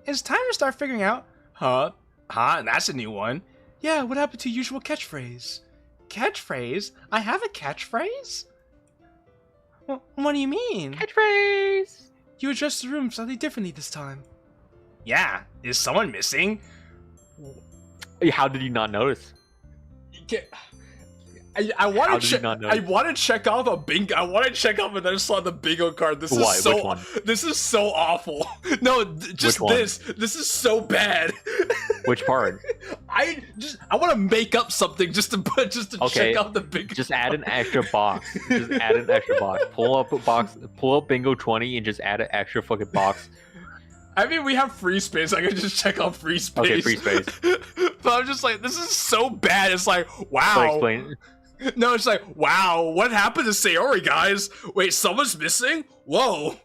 Speaker 5: It's time to start figuring out.
Speaker 3: Huh? That's a new one.
Speaker 5: Yeah, what happened to your usual catchphrase? Catchphrase? I have a catchphrase? What do you mean?
Speaker 2: Catchphrase!
Speaker 5: You addressed the room slightly differently this time.
Speaker 3: Yeah. Is someone missing?
Speaker 2: How did you not notice?
Speaker 3: I
Speaker 2: How
Speaker 3: want
Speaker 2: did
Speaker 3: to
Speaker 2: you
Speaker 3: check.
Speaker 2: not
Speaker 3: I
Speaker 2: notice?
Speaker 3: want to check off a bingo. I want to check off and then I saw the bingo card. This
Speaker 2: Why?
Speaker 3: is so.
Speaker 2: Which one?
Speaker 3: This is so awful. No, just
Speaker 2: Which one?
Speaker 3: this. This is so bad.
Speaker 2: Which part?
Speaker 3: I want to make up something just to
Speaker 2: Okay,
Speaker 3: check out the bingo.
Speaker 2: Just add an extra box. Just add an extra box. Pull up a box. Pull up bingo 20 and just add an extra fucking box.
Speaker 3: I mean, we have free space. I can just check out free space.
Speaker 2: Okay, free space.
Speaker 3: But I'm just like, this is so bad. It's like, wow.
Speaker 2: So explain.
Speaker 3: No, it's like, wow, what happened to Sayori, guys? Wait, someone's missing? Whoa.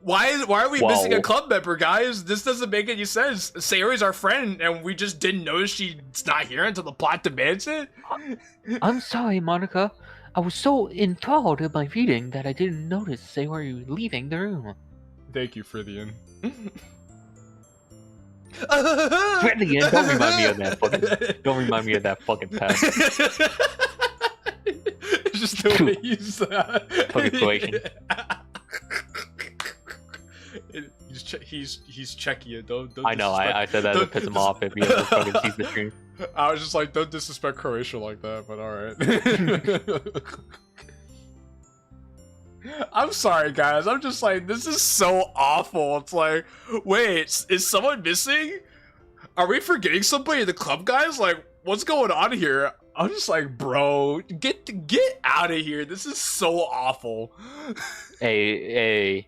Speaker 3: Why are we missing a
Speaker 2: Whoa.
Speaker 3: club member, guys? This doesn't make any sense. Sayori's our friend, and we just didn't notice she's not here until the plot demands it?
Speaker 2: I'm sorry, Monika. I was so enthralled in my reading that I didn't notice Sayori leaving the room.
Speaker 3: Thank you, Frithian.
Speaker 2: Frithian, don't remind me of that fucking. Don't remind me of that fucking pet.
Speaker 3: It's just the way you said
Speaker 2: Fucking Croatian.
Speaker 3: He's checking it. Don't
Speaker 2: I know. I said that to piss him off if he ever fucking sees the stream.
Speaker 3: I was just like, don't disrespect Croatia like that, but alright. I'm sorry, guys. I'm just like, this is so awful. It's like, wait, is someone missing? Are we forgetting somebody in the club, guys? Like, what's going on here? I'm just like, bro, get out of here. This is so awful.
Speaker 2: Hey,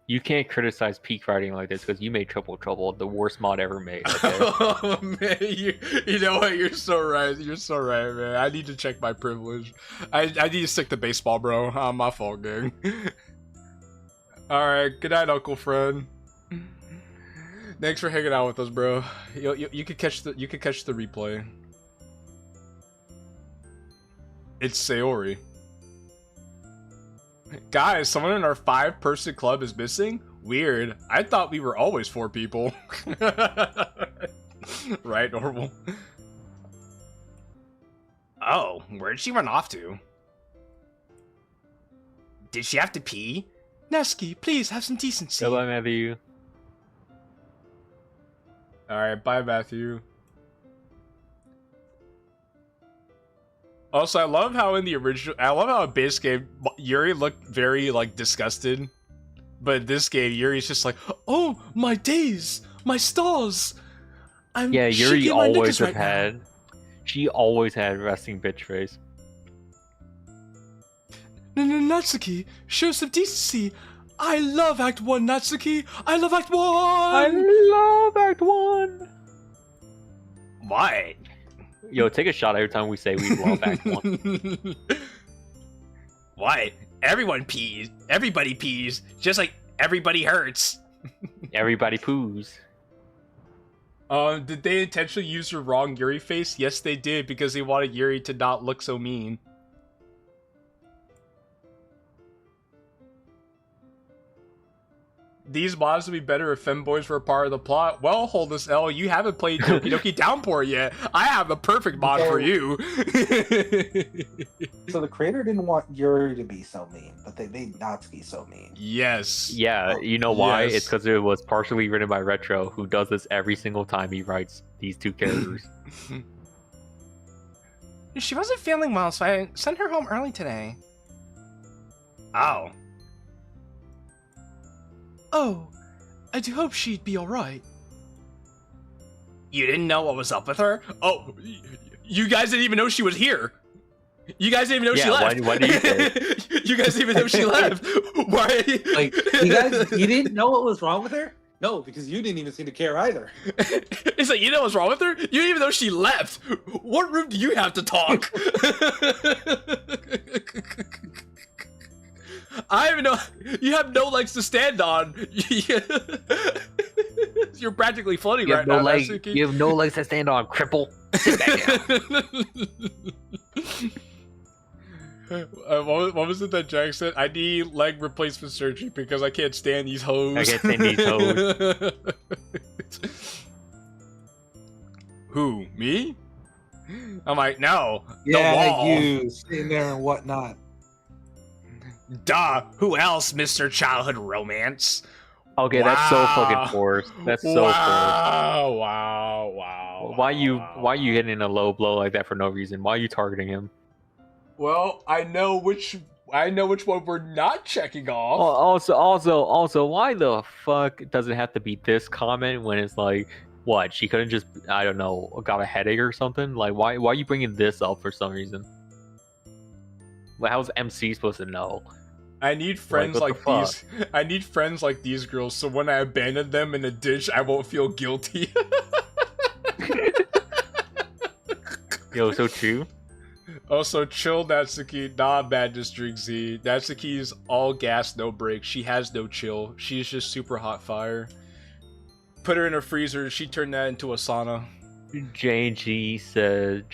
Speaker 2: you can't criticize peak writing like this because you made Triple Trouble the worst mod ever made. Okay?
Speaker 3: Oh man, you know what? You're so right. You're so right, man. I need to check my privilege. I need to stick to baseball, bro. My fault, gang. All right. Good night, Uncle Fred. Thanks for hanging out with us, bro. You could catch the replay. It's Sayori. Guys, someone in our 5-person club is missing? Weird. I thought we were always 4 people. Right, Normal? Oh, where'd she run off to? Did she have to pee?
Speaker 5: Neski, please have some decency.
Speaker 2: Goodbye, Matthew.
Speaker 3: Alright, bye, Matthew. Also, I love how in base game, Yuri looked very, like, disgusted. But in this game, Yuri's just like, oh, my days, my stars. I'm
Speaker 2: Yeah, Yuri
Speaker 3: shaking my
Speaker 2: always
Speaker 3: knickers
Speaker 2: have
Speaker 3: right now."
Speaker 2: had. She always had resting bitch face.
Speaker 5: Natsuki, show some decency.
Speaker 3: I love Act 1, Natsuki! I love Act 1!
Speaker 2: I love Act 1!
Speaker 5: What?
Speaker 2: Yo, take a shot every time we say we love Act 1.
Speaker 5: What? Everyone pees. Everybody pees. Just like everybody hurts.
Speaker 2: Everybody poos.
Speaker 3: Did they intentionally use your wrong Yuri face? Yes, they did, because they wanted Yuri to not look so mean. These mods would be better if femboys were a part of the plot. Well, hold this L, you haven't played Doki Doki Downpour yet. I have the perfect mod for you.
Speaker 4: So the creator didn't want Yuri to be so mean, but they made Natsuki so mean.
Speaker 3: Yes.
Speaker 2: Yeah, you know why?
Speaker 3: Yes.
Speaker 2: It's because it was partially written by Retro, who does this every single time he writes these two characters.
Speaker 5: She wasn't feeling well, so I sent her home early today. Oh.
Speaker 3: Oh, I do hope she'd be alright.
Speaker 5: You didn't know what was up with her? Oh, you guys didn't even know she was here. You guys didn't even know she left.
Speaker 2: Why do you say?
Speaker 5: You guys didn't even know she left. Why?
Speaker 4: Like, you didn't know what was wrong with her? No, because you didn't even seem to care either.
Speaker 5: It's like, you know what's wrong with her? You didn't even know she left. What room do you have to talk? I don't even know. You have no legs to stand on. You're practically floating right now, Natsuki.
Speaker 2: You have no legs to stand on, cripple. Sit back down.
Speaker 3: What was it that Jack said? I need leg replacement surgery because I can't stand these hoes.
Speaker 2: I can't stand these hoes.
Speaker 3: Who? Me? I'm like, no.
Speaker 4: Yeah,
Speaker 3: the wall.
Speaker 4: you sitting there and whatnot.
Speaker 5: Duh. Who else, Mr. Childhood Romance?
Speaker 2: Okay, that's so fucking forced. That's so forced.
Speaker 3: Wow.
Speaker 2: Why are you hitting a low blow like that for no reason? Why are you targeting him?
Speaker 3: Well, I know which one we're not checking off.
Speaker 2: Also, why the fuck does it have to be this comment when it's like, what? She couldn't just, I don't know, got a headache or something? Like, why are you bringing this up for some reason? Like, how's MC supposed to know?
Speaker 3: I need friends
Speaker 2: like
Speaker 3: these. I need friends like these girls, so when I abandon them in a ditch, I won't feel guilty.
Speaker 2: Yo, so true.
Speaker 3: Also, chill, Natsuki. Nah, Madness Drink Z. Natsuki's all gas, no brakes. She has no chill. She's just super hot fire. Put her in a freezer. She turned that into a sauna.
Speaker 2: Jane T says,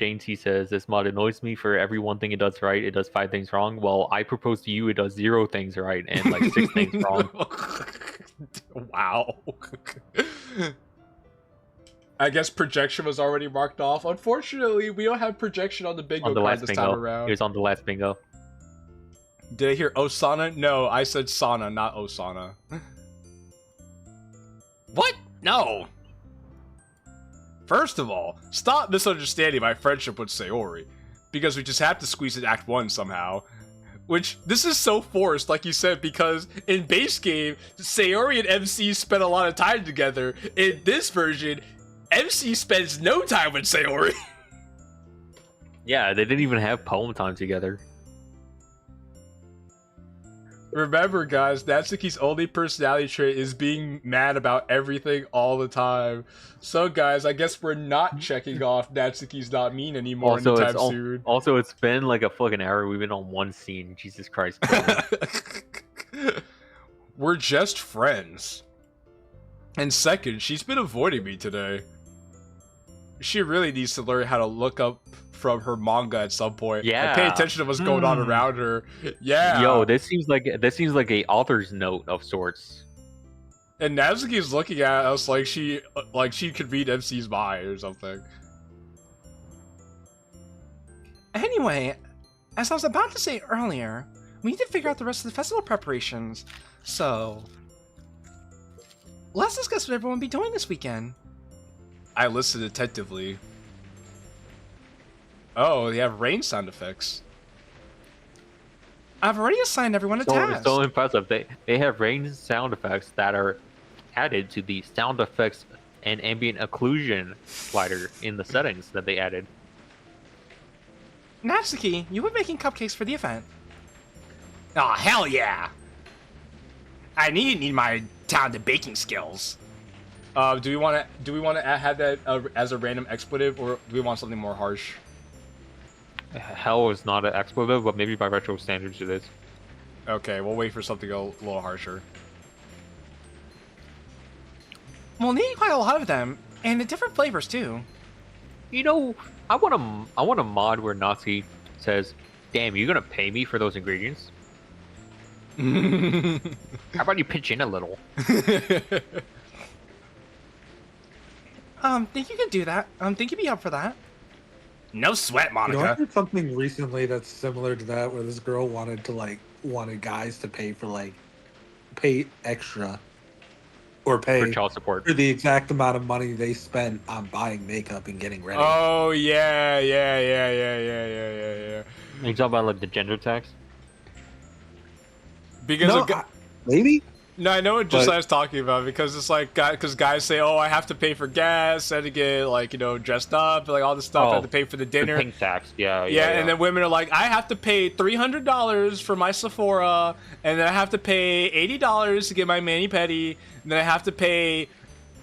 Speaker 2: this mod annoys me for every one thing it does right, it does 5 things wrong. Well, I propose to you it does 0 things right and like 6 things wrong.
Speaker 3: Wow. I guess projection was already marked off. Unfortunately, we don't have projection on the bingo card this time around.
Speaker 2: It was on the last bingo.
Speaker 3: Did I hear Osana? No, I said sauna, not Osana.
Speaker 5: What? No.
Speaker 3: First of all, stop misunderstanding my friendship with Sayori, because we just have to squeeze it Act 1 somehow. Which, this is so forced, like you said, because in base game, Sayori and MC spent a lot of time together. In this version, MC spends no time with Sayori.
Speaker 2: Yeah, they didn't even have poem time together.
Speaker 3: Remember, guys, Natsuki's only personality trait is being mad about everything all the time. So, guys, I guess we're not checking off Natsuki's not mean anymore anytime soon.
Speaker 2: Also, it's been like a fucking hour. We've been on one scene. Jesus Christ.
Speaker 3: We're just friends. And second, she's been avoiding me today. She really needs to learn how to look up from her manga at some point.
Speaker 2: Yeah.
Speaker 3: And pay attention to what's going on around her. Yeah.
Speaker 2: Yo, this seems like a author's note of sorts.
Speaker 3: And Natsuki is looking at us like she could read MC's mind or something.
Speaker 5: Anyway, as I was about to say earlier, we need to figure out the rest of the festival preparations. So, let's discuss what everyone will be doing this weekend.
Speaker 3: I listened attentively. Oh, they have rain sound effects.
Speaker 5: I've already assigned everyone a task.
Speaker 2: So impressive. They have rain sound effects that are added to the sound effects and ambient occlusion slider in the settings that they added.
Speaker 5: Natsuki, you were making cupcakes for the event. Aw, hell yeah! I need my talented baking skills.
Speaker 3: Do we want to have that as a random expletive, or do we want something more harsh?
Speaker 2: Hell is not an expletive, but maybe by retro standards it is.
Speaker 3: Okay, we'll wait for something a little harsher.
Speaker 5: We'll need quite a lot of them, and the different flavors too.
Speaker 2: You know, I want a mod where Natsuki says, "Damn, you gonna pay me for those ingredients? How about you pitch in a little?"
Speaker 5: Think you can do that. Think you'd be up for that. No sweat, Monika.
Speaker 4: You know, I did something recently that's similar to that, where this girl wanted guys to pay extra, or pay
Speaker 2: For child support.
Speaker 4: for the exact amount of money they spent on buying makeup and getting ready.
Speaker 3: Oh yeah.
Speaker 2: Are you talking about like the gender tax?
Speaker 3: Because
Speaker 4: No, maybe.
Speaker 3: no, I know what Josiah was talking about, because it's like because guys say, oh, I have to pay for gas, I had to get dressed up, like all this stuff, I have to pay for the dinner.
Speaker 2: The pink tax, yeah.
Speaker 3: And then women are like, I have to pay $300 for my Sephora, and then I have to pay $80 to get my mani-pedi, and then I have to pay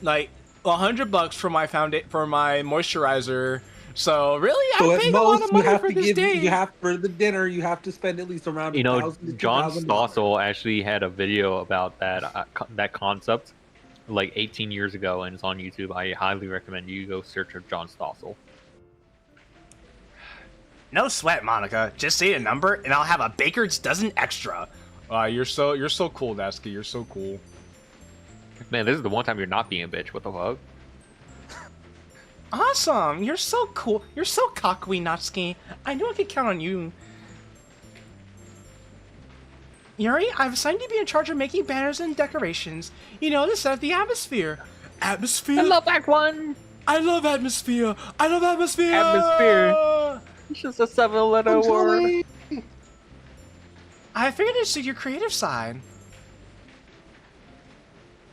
Speaker 3: like $100 for my for my moisturizer. So really,
Speaker 4: So
Speaker 3: I'm
Speaker 4: at
Speaker 3: paying a lot of
Speaker 4: most, you
Speaker 3: money
Speaker 4: have
Speaker 3: for
Speaker 4: to
Speaker 3: this day.
Speaker 4: for the dinner, you have to spend at least around
Speaker 2: You know,
Speaker 4: $1,000 to
Speaker 2: John
Speaker 4: $2,000.
Speaker 2: Stossel actually had a video about that concept like 18 years ago, and it's on YouTube. I highly recommend you go search for John Stossel.
Speaker 5: No sweat, Monika. Just say a number, and I'll have a baker's dozen extra.
Speaker 3: You're so cool, Dasky. You're so cool.
Speaker 2: Man, this is the one time you're not being a bitch. What the fuck?
Speaker 5: Awesome! You're so cool. You're so cocky, Natsuki. I knew I could count on you. Yuri, I've assigned you to be in charge of making banners and decorations. You know, to set up the atmosphere. Atmosphere?
Speaker 2: I love Act 1!
Speaker 3: I love atmosphere! I love atmosphere!
Speaker 2: Atmosphere! It's just a 7-letter word.
Speaker 5: I figured it'd suit your creative side.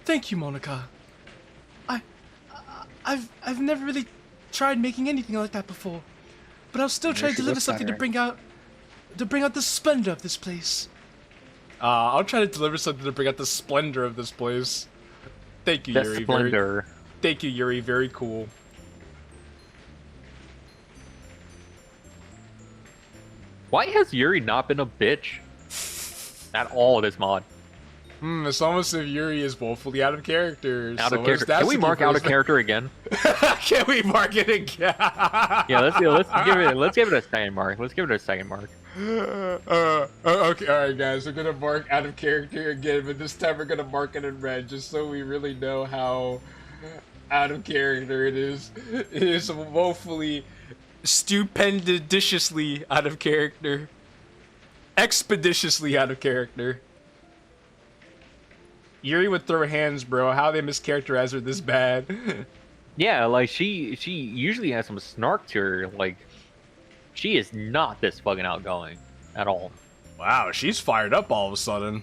Speaker 3: Thank you, Monika. I've never really tried making anything like that before, but I'll still try to deliver something to bring out the splendor of this place. I'll try to deliver something to bring out the splendor of this place. Thank you,
Speaker 2: The
Speaker 3: Yuri.
Speaker 2: splendor.
Speaker 3: Thank you, Yuri. Very cool.
Speaker 2: Why has Yuri not been a bitch at all this mod?
Speaker 3: It's almost as if Yuri is woefully out of character.
Speaker 2: Out
Speaker 3: So
Speaker 2: of character.
Speaker 3: is
Speaker 2: Can we
Speaker 3: Daisuke
Speaker 2: mark
Speaker 3: for
Speaker 2: out
Speaker 3: his
Speaker 2: of character again?
Speaker 3: Can we mark it again?
Speaker 2: Yeah, let's give it a second mark. Let's give it a second mark.
Speaker 3: Okay, alright guys, we're gonna mark out of character again, but this time we're gonna mark it in red, just so we really know how out of character it is. It is woefully, stupendiously out of character. Expeditiously out of character. Yuri would throw hands, bro. How they mischaracterize her this bad.
Speaker 2: Yeah, like she usually has some snark to her. Like she is not this fucking outgoing at all.
Speaker 3: Wow, she's fired up all of a sudden.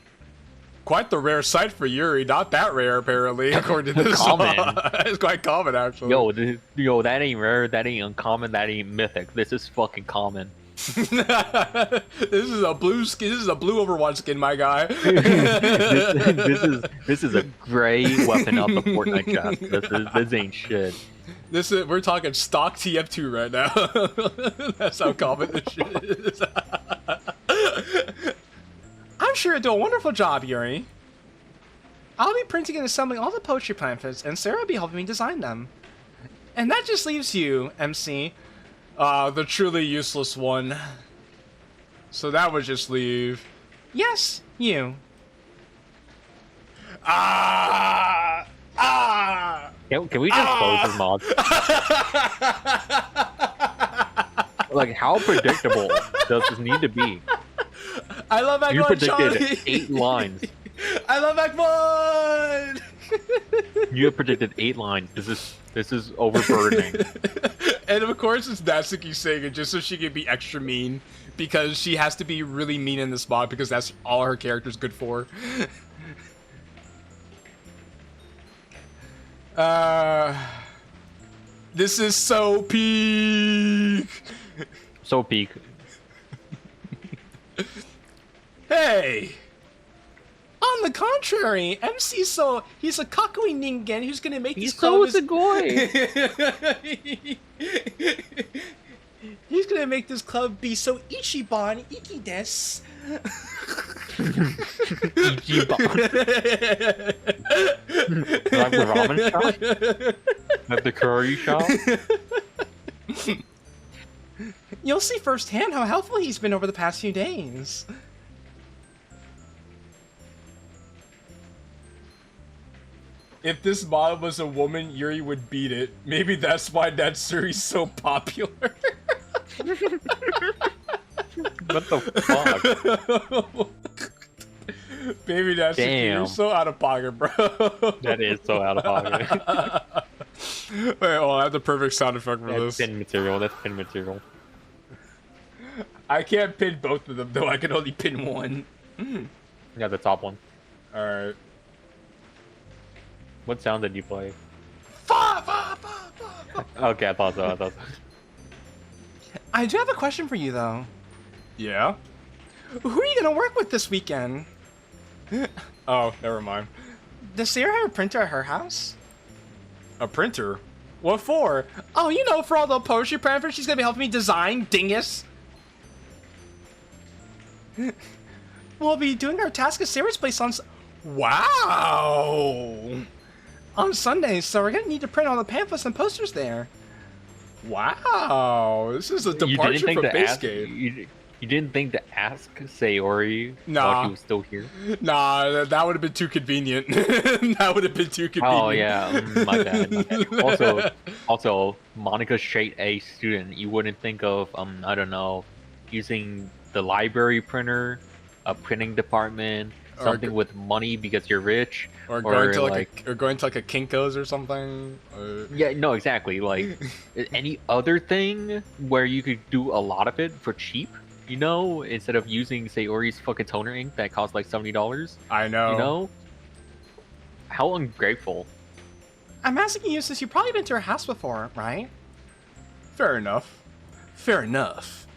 Speaker 3: Quite the rare sight for Yuri. Not that rare, apparently, according to this
Speaker 2: Common.
Speaker 3: song. It's quite common, actually.
Speaker 2: Yo, that ain't rare. That ain't uncommon. That ain't mythic. This is fucking common.
Speaker 3: This is a blue skin. This is a blue Overwatch skin, my guy.
Speaker 2: this is a gray weapon up the Fortnite chest. This ain't shit.
Speaker 3: We're talking stock TF2 right now. That's how common this shit is.
Speaker 5: I'm sure you'll do a wonderful job, Yuri. I'll be printing and assembling all the poetry pamphlets, and Sarah will be helping me design them. And that just leaves you, MC.
Speaker 3: The truly useless one. So that would just leave.
Speaker 5: Yes, you.
Speaker 2: Can we just close this mod? Like, how predictable does this need to be?
Speaker 3: I love Act
Speaker 2: You
Speaker 3: 1,
Speaker 2: predicted
Speaker 3: Charlie.
Speaker 2: 8 lines.
Speaker 3: I love Act 1.
Speaker 2: You have predicted 8 lines. This is overburdening.
Speaker 3: And of course it's Natsuki saying it just so she can be extra mean, because she has to be really mean in this mod because that's all her character's good for. This is so peak.
Speaker 2: So peak.
Speaker 3: Hey,
Speaker 5: On the contrary, MC he's a kakui ningen who's gonna make
Speaker 2: He's
Speaker 5: this club
Speaker 2: so sugoi.
Speaker 5: He's gonna make this club be so Ichiban Iki desu.
Speaker 2: Ichiban. Like the ramen shop? Like the curry shop?
Speaker 5: You'll see firsthand how helpful he's been over the past few days.
Speaker 3: If this mod was a woman, Yuri would beat it. Maybe that's why Natsuri's so popular.
Speaker 2: What the fuck?
Speaker 3: Baby Natsuri,
Speaker 2: Damn.
Speaker 3: you're so out of pocket, bro.
Speaker 2: That is so out of pocket.
Speaker 3: Wait, oh, I have the perfect sound effect for
Speaker 2: That's
Speaker 3: this.
Speaker 2: pin material. That's pin material.
Speaker 3: I can't pin both of them, though. I can only pin one.
Speaker 2: Yeah, the top one.
Speaker 3: Alright.
Speaker 2: What sound did you play?
Speaker 5: Fa, fa, fa, fa, fa.
Speaker 2: Okay, I thought so.
Speaker 5: I do have a question for you, though.
Speaker 3: Yeah?
Speaker 5: Who are you gonna work with this weekend?
Speaker 3: Oh, never mind.
Speaker 5: Does Sarah have a printer at her house?
Speaker 3: A printer? What for?
Speaker 5: Oh, you know, for all the poetry printer she's gonna be helping me design, dingus. We'll be doing our task at Sarah's place on
Speaker 3: Wow!
Speaker 5: on Sundays, so we're gonna need to print all the pamphlets and posters there.
Speaker 3: Wow! This is a departure from base game.
Speaker 2: You didn't think to ask Sayori
Speaker 3: Nah.
Speaker 2: while she was still here?
Speaker 3: Nah, that would have been too convenient. That would have been too convenient.
Speaker 2: Oh yeah, my bad. My bad. Also, Monika's straight A student. You wouldn't think of I don't know, using the library printer, a printing department,
Speaker 3: Or
Speaker 2: something with money because you're rich,
Speaker 3: or going to like a Kinko's or something.
Speaker 2: yeah, no, exactly. Like any other thing where you could do a lot of it for cheap. You know, instead of using Sayori's fucking toner ink that costs like $70.
Speaker 3: I know.
Speaker 2: You know, how ungrateful.
Speaker 5: I'm asking you since you've probably been to her house before, right?
Speaker 3: Fair enough. Fair enough.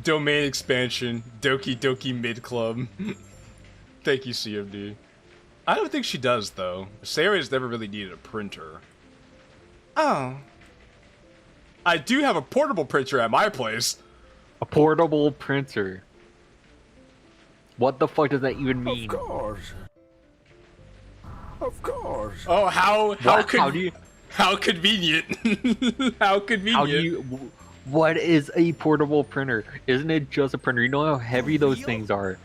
Speaker 3: Domain expansion, Doki Doki mid club. Thank you, CMD. I don't think she does though. Sayori's never really needed a printer.
Speaker 5: Oh.
Speaker 3: I do have a portable printer at my place.
Speaker 2: A portable printer. What the fuck does that even mean?
Speaker 1: Of course. Of course.
Speaker 3: Oh, how
Speaker 2: do you?
Speaker 3: how convenient. How convenient.
Speaker 2: How do you? What is a portable printer? Isn't it just a printer? You know how heavy those things are.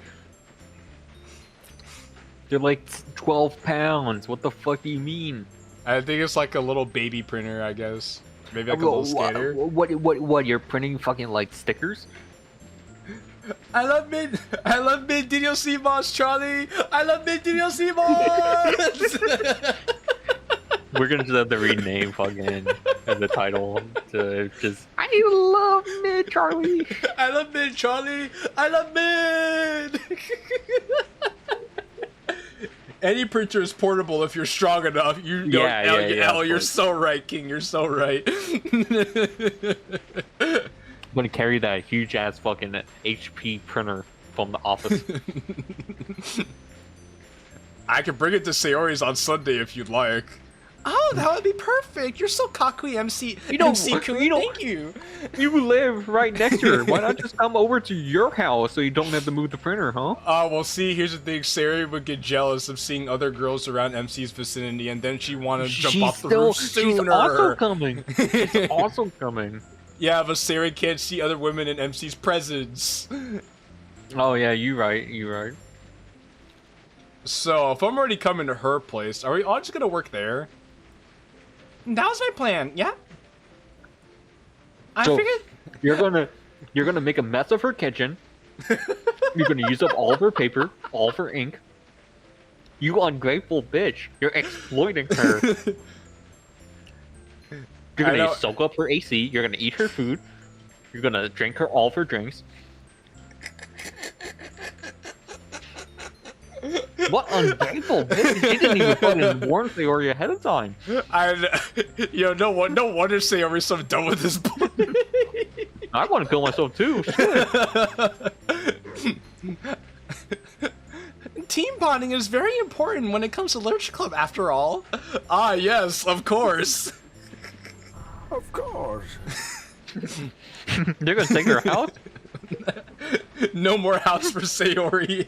Speaker 2: They're like 12 pounds. What the fuck do you mean?
Speaker 3: I think it's like a little baby printer, I guess. Maybe like a little scanner.
Speaker 2: What? You're printing fucking like stickers?
Speaker 3: I love mid DDLC boss, Charlie. I love mid DDLC boss.
Speaker 2: We're gonna just have to rename fucking the title to just I love mid Charlie.
Speaker 3: I love mid, Charlie. I love mid. Any printer is portable if you're strong enough. You're so right, King. You're so right.
Speaker 2: I'm gonna carry that huge ass fucking HP printer from the office.
Speaker 3: I can bring it to Sayori's on Sunday if you'd like.
Speaker 5: Oh, that would be perfect. You're so cocky, MC.
Speaker 2: You know,
Speaker 5: MC Kun,
Speaker 2: you know-
Speaker 5: thank you.
Speaker 2: You live right next to her. Why not just come over to your house so you don't have to move the printer, huh?
Speaker 3: Well, see, here's the thing. Sayori would get jealous of seeing other girls around MC's vicinity, and then she'd want to jump off the roof sooner.
Speaker 2: She's also coming. She's also coming.
Speaker 3: Yeah, but Sayori can't see other women in MC's presence.
Speaker 2: Oh yeah, you right.
Speaker 3: So, if I'm already coming to her place, are we all just gonna work there?
Speaker 5: That was my plan, yeah? I
Speaker 2: So-
Speaker 5: figured...
Speaker 2: You're gonna make a mess of her kitchen. You're gonna use up all of her paper, all of her ink. You ungrateful bitch! You're exploiting her. You're
Speaker 3: I
Speaker 2: gonna
Speaker 3: know-
Speaker 2: soak up her AC. You're gonna eat her food. You're gonna drink her all of her drinks. What ungrateful bitch! She didn't even fucking warn Sayori ahead of time.
Speaker 3: No wonder Sayori's so done with this boy.
Speaker 2: I want to kill myself too. Shit.
Speaker 5: bonding is very important when it comes to Literature Club, after all. Ah, yes, of course.
Speaker 1: Of course.
Speaker 2: They're gonna take her house?
Speaker 5: No more house for Sayori.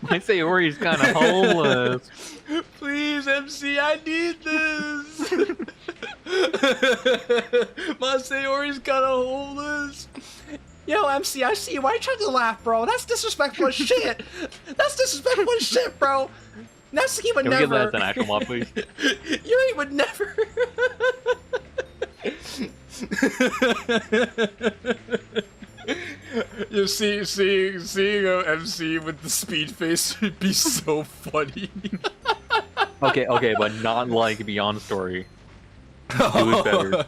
Speaker 2: My Sayori's kind of homeless.
Speaker 5: Please, MC, I need this. My Sayori's kind of homeless. Yo, MC, I see you. Why are you trying to laugh, bro? That's disrespectful as shit. That's disrespectful as shit, bro. Natsuki would
Speaker 2: Can we
Speaker 5: never.
Speaker 2: get that as an actual mod, please?
Speaker 5: Yuri would never. You seeing MC with the speed face would be so funny.
Speaker 2: Okay, but not like Beyond Story. Do it better.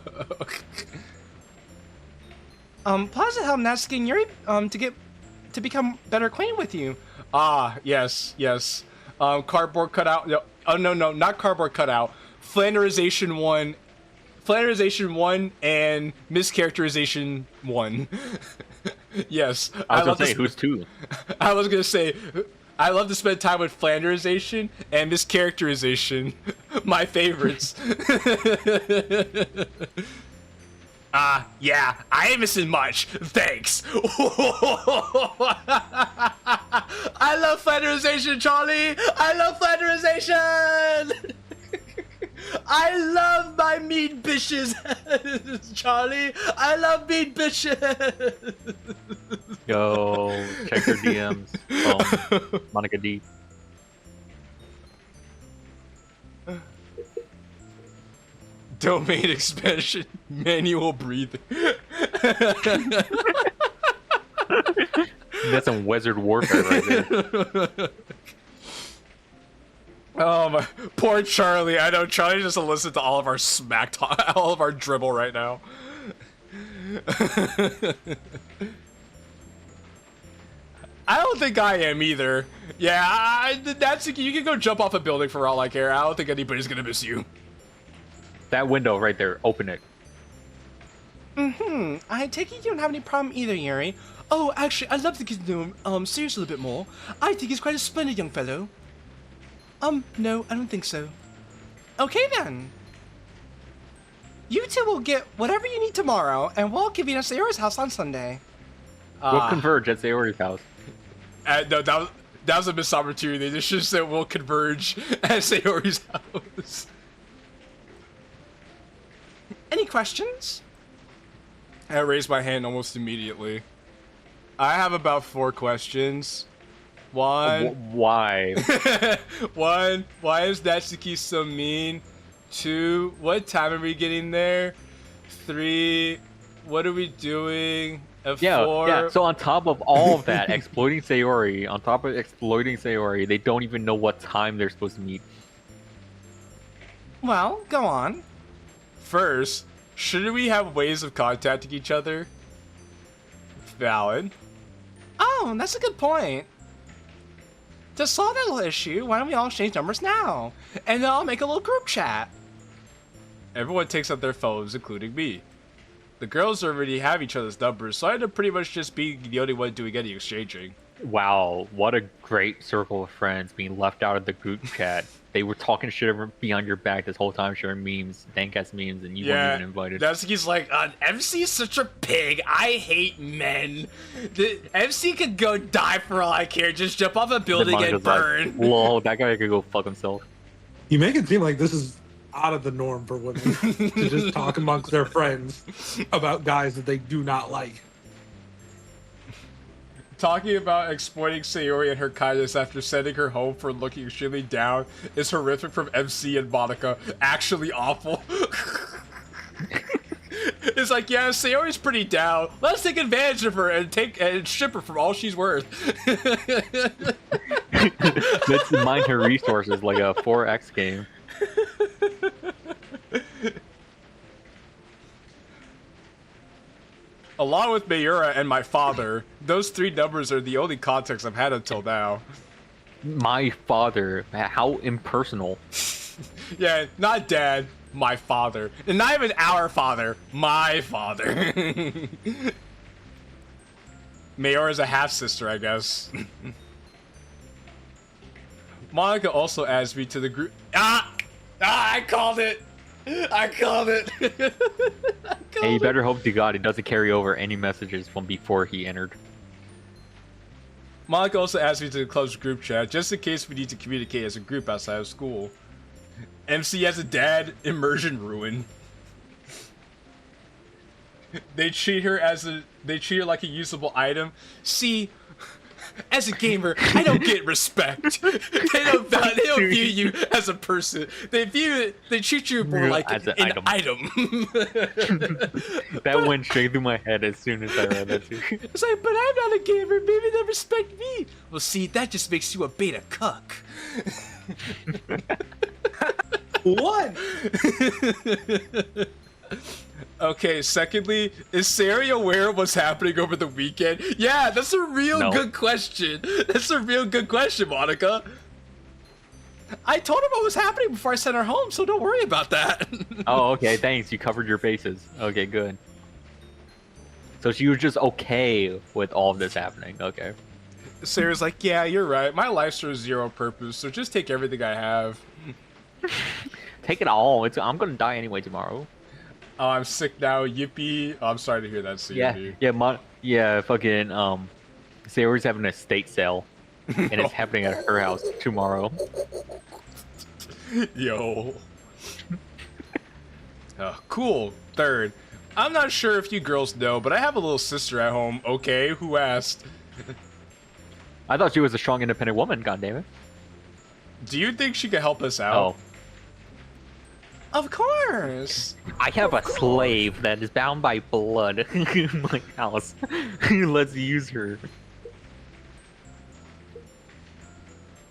Speaker 5: Plaza helped Natsuki and Yuri to become better acquainted with you. Ah, yes. Cardboard cutout. No, oh no, not cardboard cutout. Flanderization 1 and mischaracterization 1. Yes.
Speaker 2: I was gonna say, who's 2?
Speaker 5: I was gonna say, I love to spend time with flanderization and mischaracterization. My favorites. Yeah, I ain't missing much. Thanks. I love flanderization, Charlie. I love flanderization. I love my mean bitches, Charlie. I love mean bitches.
Speaker 2: Yo, check your DMs. Monika D.
Speaker 5: Domain expansion, manual breathing.
Speaker 2: That's some wizard warfare right there.
Speaker 5: Oh my, poor Charlie. I know Charlie just listened to all of our smack talk, all of our dribble right now. I don't think I am either. Yeah, that's you can go jump off a building for all I care. I don't think anybody's gonna miss you.
Speaker 2: That window right there, open it.
Speaker 5: I take it you don't have any problem either, Yuri. Oh, actually, I'd love to get to know him, seriously a little bit more. I think he's quite a splendid young fellow. No, I don't think so. Okay then. You two will get whatever you need tomorrow, and we'll give you at Sayori's house on Sunday.
Speaker 2: We'll converge at Sayori's house.
Speaker 5: No, that was a missed opportunity. They just said we'll converge at Sayori's house. Any questions? I raised my hand almost immediately. I have about 4 questions. One.
Speaker 2: Why?
Speaker 5: One. Why is Natsuki so mean? 2. What time are we getting there? 3. What are we doing? 4.
Speaker 2: Yeah. So on top of all of that, exploiting Sayori, they don't even know what time they're supposed to meet.
Speaker 5: Well, go on. First, shouldn't we have ways of contacting each other? Valid. Oh, that's a good point. To solve that little issue, why don't we all exchange numbers now? And then I'll make a little group chat. Everyone takes out their phones, including me. The girls already have each other's numbers, so I had to pretty much just be the only one doing any exchanging.
Speaker 2: Wow, what a great circle of friends being left out of the group chat. They were talking shit behind your back this whole time, sharing memes, dank-ass memes, and you weren't even invited.
Speaker 5: Natsuki's like, MC is such a pig. I hate men. The MC could go die for all I care. Just jump off a building and burn.
Speaker 2: Like, whoa, that guy could go fuck himself.
Speaker 4: You make it seem like this is out of the norm for women to just talk amongst their friends about guys that they do not like.
Speaker 5: Talking about exploiting Sayori and her kindness after sending her home for looking extremely down is horrific from MC and Monika. Actually awful. It's like, yeah, Sayori's pretty down. Let's take advantage of her and ship her for all she's worth.
Speaker 2: Let's mine her resources like a 4X game.
Speaker 5: Along with Mayura and my father, those 3 numbers are the only contacts I've had until now.
Speaker 2: My father, how impersonal.
Speaker 5: Yeah, not dad, my father. And not even our father, my father. Mayura's a half-sister, I guess.
Speaker 3: Monika also adds me to the group. I called it. I called it.
Speaker 2: Hey, you better hope to God it doesn't carry over any messages from before he entered.
Speaker 3: Monika also asked me to the club's group chat, just in case we need to communicate as a group outside of school. MC has a dad, immersion ruin. They treat her like a usable item. See, as a gamer, I don't get respect. They don't view you as a person. They treat you more like
Speaker 2: as
Speaker 3: an item.
Speaker 2: That went straight through my head as soon as I read that too.
Speaker 3: It's like, but I'm not a gamer. Maybe they respect me. Well, see, that just makes you a beta cuck.
Speaker 4: What?
Speaker 3: Okay, secondly, is Sayori aware of what's happening over the weekend? Yeah, that's a real good question. That's a real good question, Monika. I told her what was happening before I sent her home, so don't worry about that.
Speaker 2: Oh, okay, thanks. You covered your bases. Okay, good. So she was just okay with all of this happening. Okay.
Speaker 3: Sarah's like, yeah, you're right. My life serves zero purpose, so just take everything I have.
Speaker 2: Take it all. I'm gonna die anyway tomorrow.
Speaker 3: Oh, I'm sick now. Yippee! Oh, I'm sorry to hear that, Sayori.
Speaker 2: Fucking Sayori's having an estate sale, and it's happening at her house tomorrow.
Speaker 3: Yo. Cool. Third, I'm not sure if you girls know, but I have a little sister at home. Okay, who asked?
Speaker 2: I thought she was a strong, independent woman. God damn it.
Speaker 3: Do you think she could help us out?
Speaker 2: Oh.
Speaker 3: Of course.
Speaker 2: I have a slave that is bound by blood in my house. Let's use her.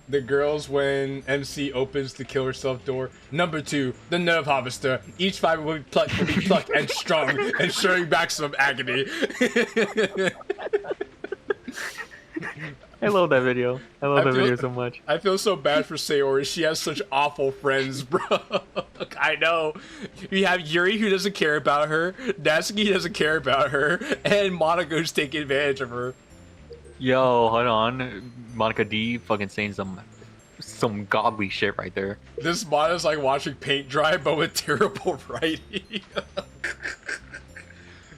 Speaker 3: The girls when MC opens the kill herself door. Number 2, the nerve harvester. Each fiber will be plucked and strung, ensuring maximum agony.
Speaker 2: I love that video. I love that video so much.
Speaker 3: I feel so bad for Sayori. She has such awful friends, bro. I know. We have Yuri who doesn't care about her, Natsuki doesn't care about her, and Monika who's taking advantage of her.
Speaker 2: Yo, hold on. Monika D fucking saying some godly shit right there.
Speaker 3: This mod is like watching paint dry, but with terrible writing.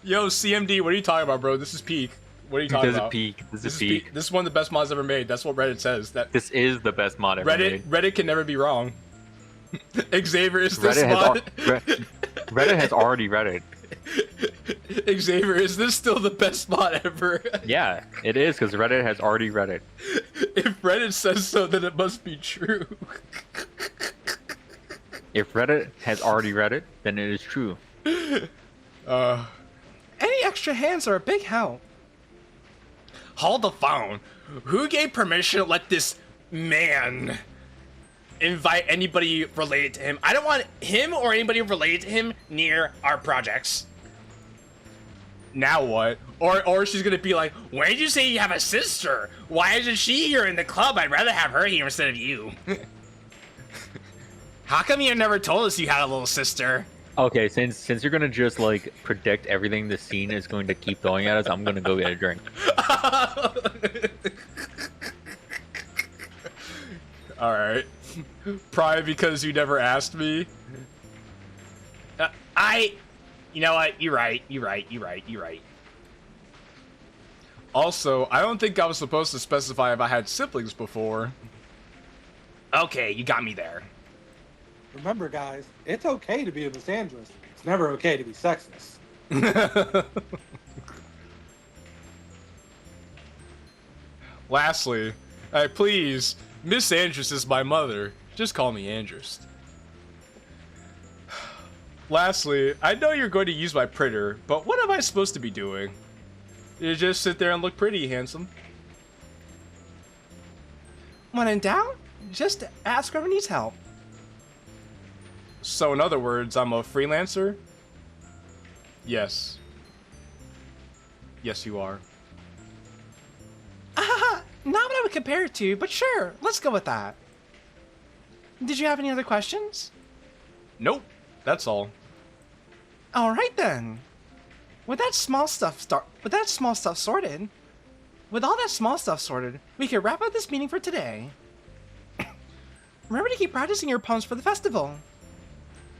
Speaker 3: Yo, CMD, what are you talking about, bro? This is peak. What are you talking about?
Speaker 2: This is peak.
Speaker 3: This is one of the best mods ever made. That's what Reddit says.
Speaker 2: This is the best mod ever made.
Speaker 3: Reddit can never be wrong. Xavier, is this mod?
Speaker 2: Reddit has already read it.
Speaker 3: Xavier, is this still the best mod ever?
Speaker 2: Yeah, it is, because Reddit has already read it.
Speaker 3: If Reddit says so, then it must be true.
Speaker 2: If Reddit has already read it, then it is true.
Speaker 5: Any extra hands are a big help. Hold the phone. Who gave permission to let this man invite anybody related to him? I don't want him or anybody related to him near our projects.
Speaker 3: Now what?
Speaker 5: Or she's gonna be like, why did you say you have a sister? Why isn't she here in the club? I'd rather have her here instead of you. How come you never told us you had a little sister?
Speaker 2: Okay, since you're gonna just like predict everything the scene is going to keep throwing at us, I'm gonna go get a drink.
Speaker 3: Alright. Probably because you never asked me.
Speaker 5: You know what? You're right.
Speaker 3: Also, I don't think I was supposed to specify if I had siblings before.
Speaker 5: Okay, you got me there.
Speaker 4: Remember, guys, it's okay to be a misandrist. It's never okay to be sexist.
Speaker 3: Lastly, please, Miss Andress is my mother. Just call me Andress. Lastly, I know you're going to use my printer, but what am I supposed to be doing? You just sit there and look pretty, handsome.
Speaker 5: When in doubt, just ask whoever needs help.
Speaker 3: So in other words, I'm a freelancer? Yes. Yes, you are.
Speaker 5: Not what I would compare it to, but sure, let's go with that. Did you have any other questions?
Speaker 3: Nope. That's all.
Speaker 5: All right then. With all that small stuff sorted, we can wrap up this meeting for today. remember to keep practicing your poems for the festival.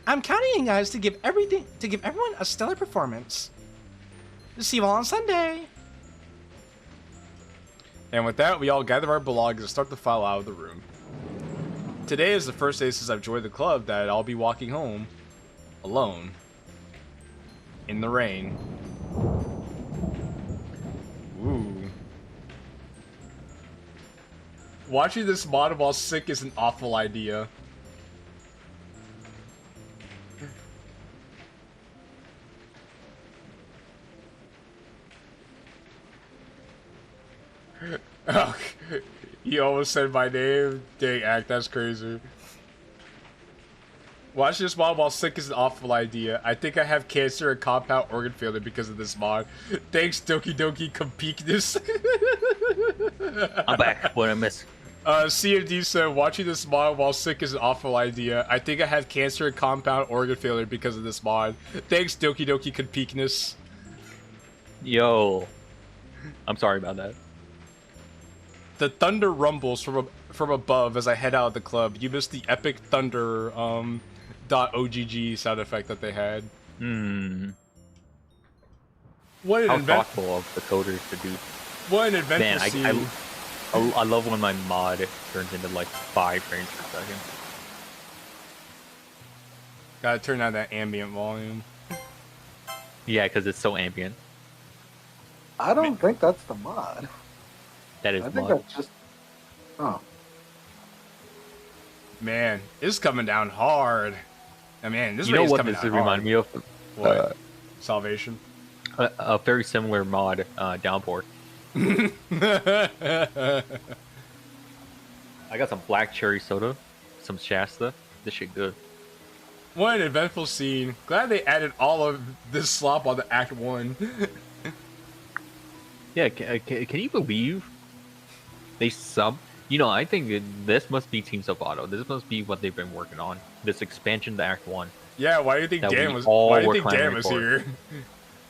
Speaker 5: I'm counting on you guys to give everyone a stellar performance. See you all on Sunday.
Speaker 3: And with that, we all gather our belongings and start to file out of the room. Today is the first day since I've joined the club that I'll be walking home alone in the rain. Ooh. Watching this mod while sick is an awful idea. Oh, you almost said my name? Dang, Act, that's crazy. Watch this mod while sick is an awful idea. I think I have cancer and compound organ failure because of this mod. Thanks, Doki Doki Compeakness.
Speaker 2: I'm back. What I miss?
Speaker 3: CMD said, watching this mod while sick is an awful idea. I think I have cancer and compound organ failure because of this mod. Thanks, Doki Doki Compeakness.
Speaker 2: Yo. I'm sorry about that.
Speaker 3: The thunder rumbles from above as I head out of the club. You missed the epic thunder .ogg sound effect that they had. What an
Speaker 2: How thoughtful of the coders to do.
Speaker 3: What an eventful scene.
Speaker 2: I love when my mod turns into like 5 frames per second.
Speaker 3: Gotta turn down that ambient volume.
Speaker 2: Yeah, because it's so ambient.
Speaker 4: I don't think that's the mod.
Speaker 2: That is
Speaker 4: I think
Speaker 2: mod.
Speaker 4: that's just... Oh.
Speaker 3: Man, this is coming down hard. I mean, this
Speaker 2: You know
Speaker 3: rain's
Speaker 2: what
Speaker 3: coming
Speaker 2: this
Speaker 3: down
Speaker 2: remind
Speaker 3: hard.
Speaker 2: me of?
Speaker 3: What? Salvation.
Speaker 2: A very similar mod, Downpour. I got some black cherry soda, some Shasta. This shit good.
Speaker 3: What an eventful scene. Glad they added all of this slop on the Act 1.
Speaker 2: Yeah, can you believe they sub? You know, I think this must be Team Auto. This must be what they've been working on. This expansion to Act 1.
Speaker 3: Yeah, why do you think
Speaker 2: That
Speaker 3: Dan
Speaker 2: we
Speaker 3: was?
Speaker 2: all
Speaker 3: Why do you
Speaker 2: were
Speaker 3: think Dan
Speaker 2: clamoring
Speaker 3: was
Speaker 2: for.
Speaker 3: here?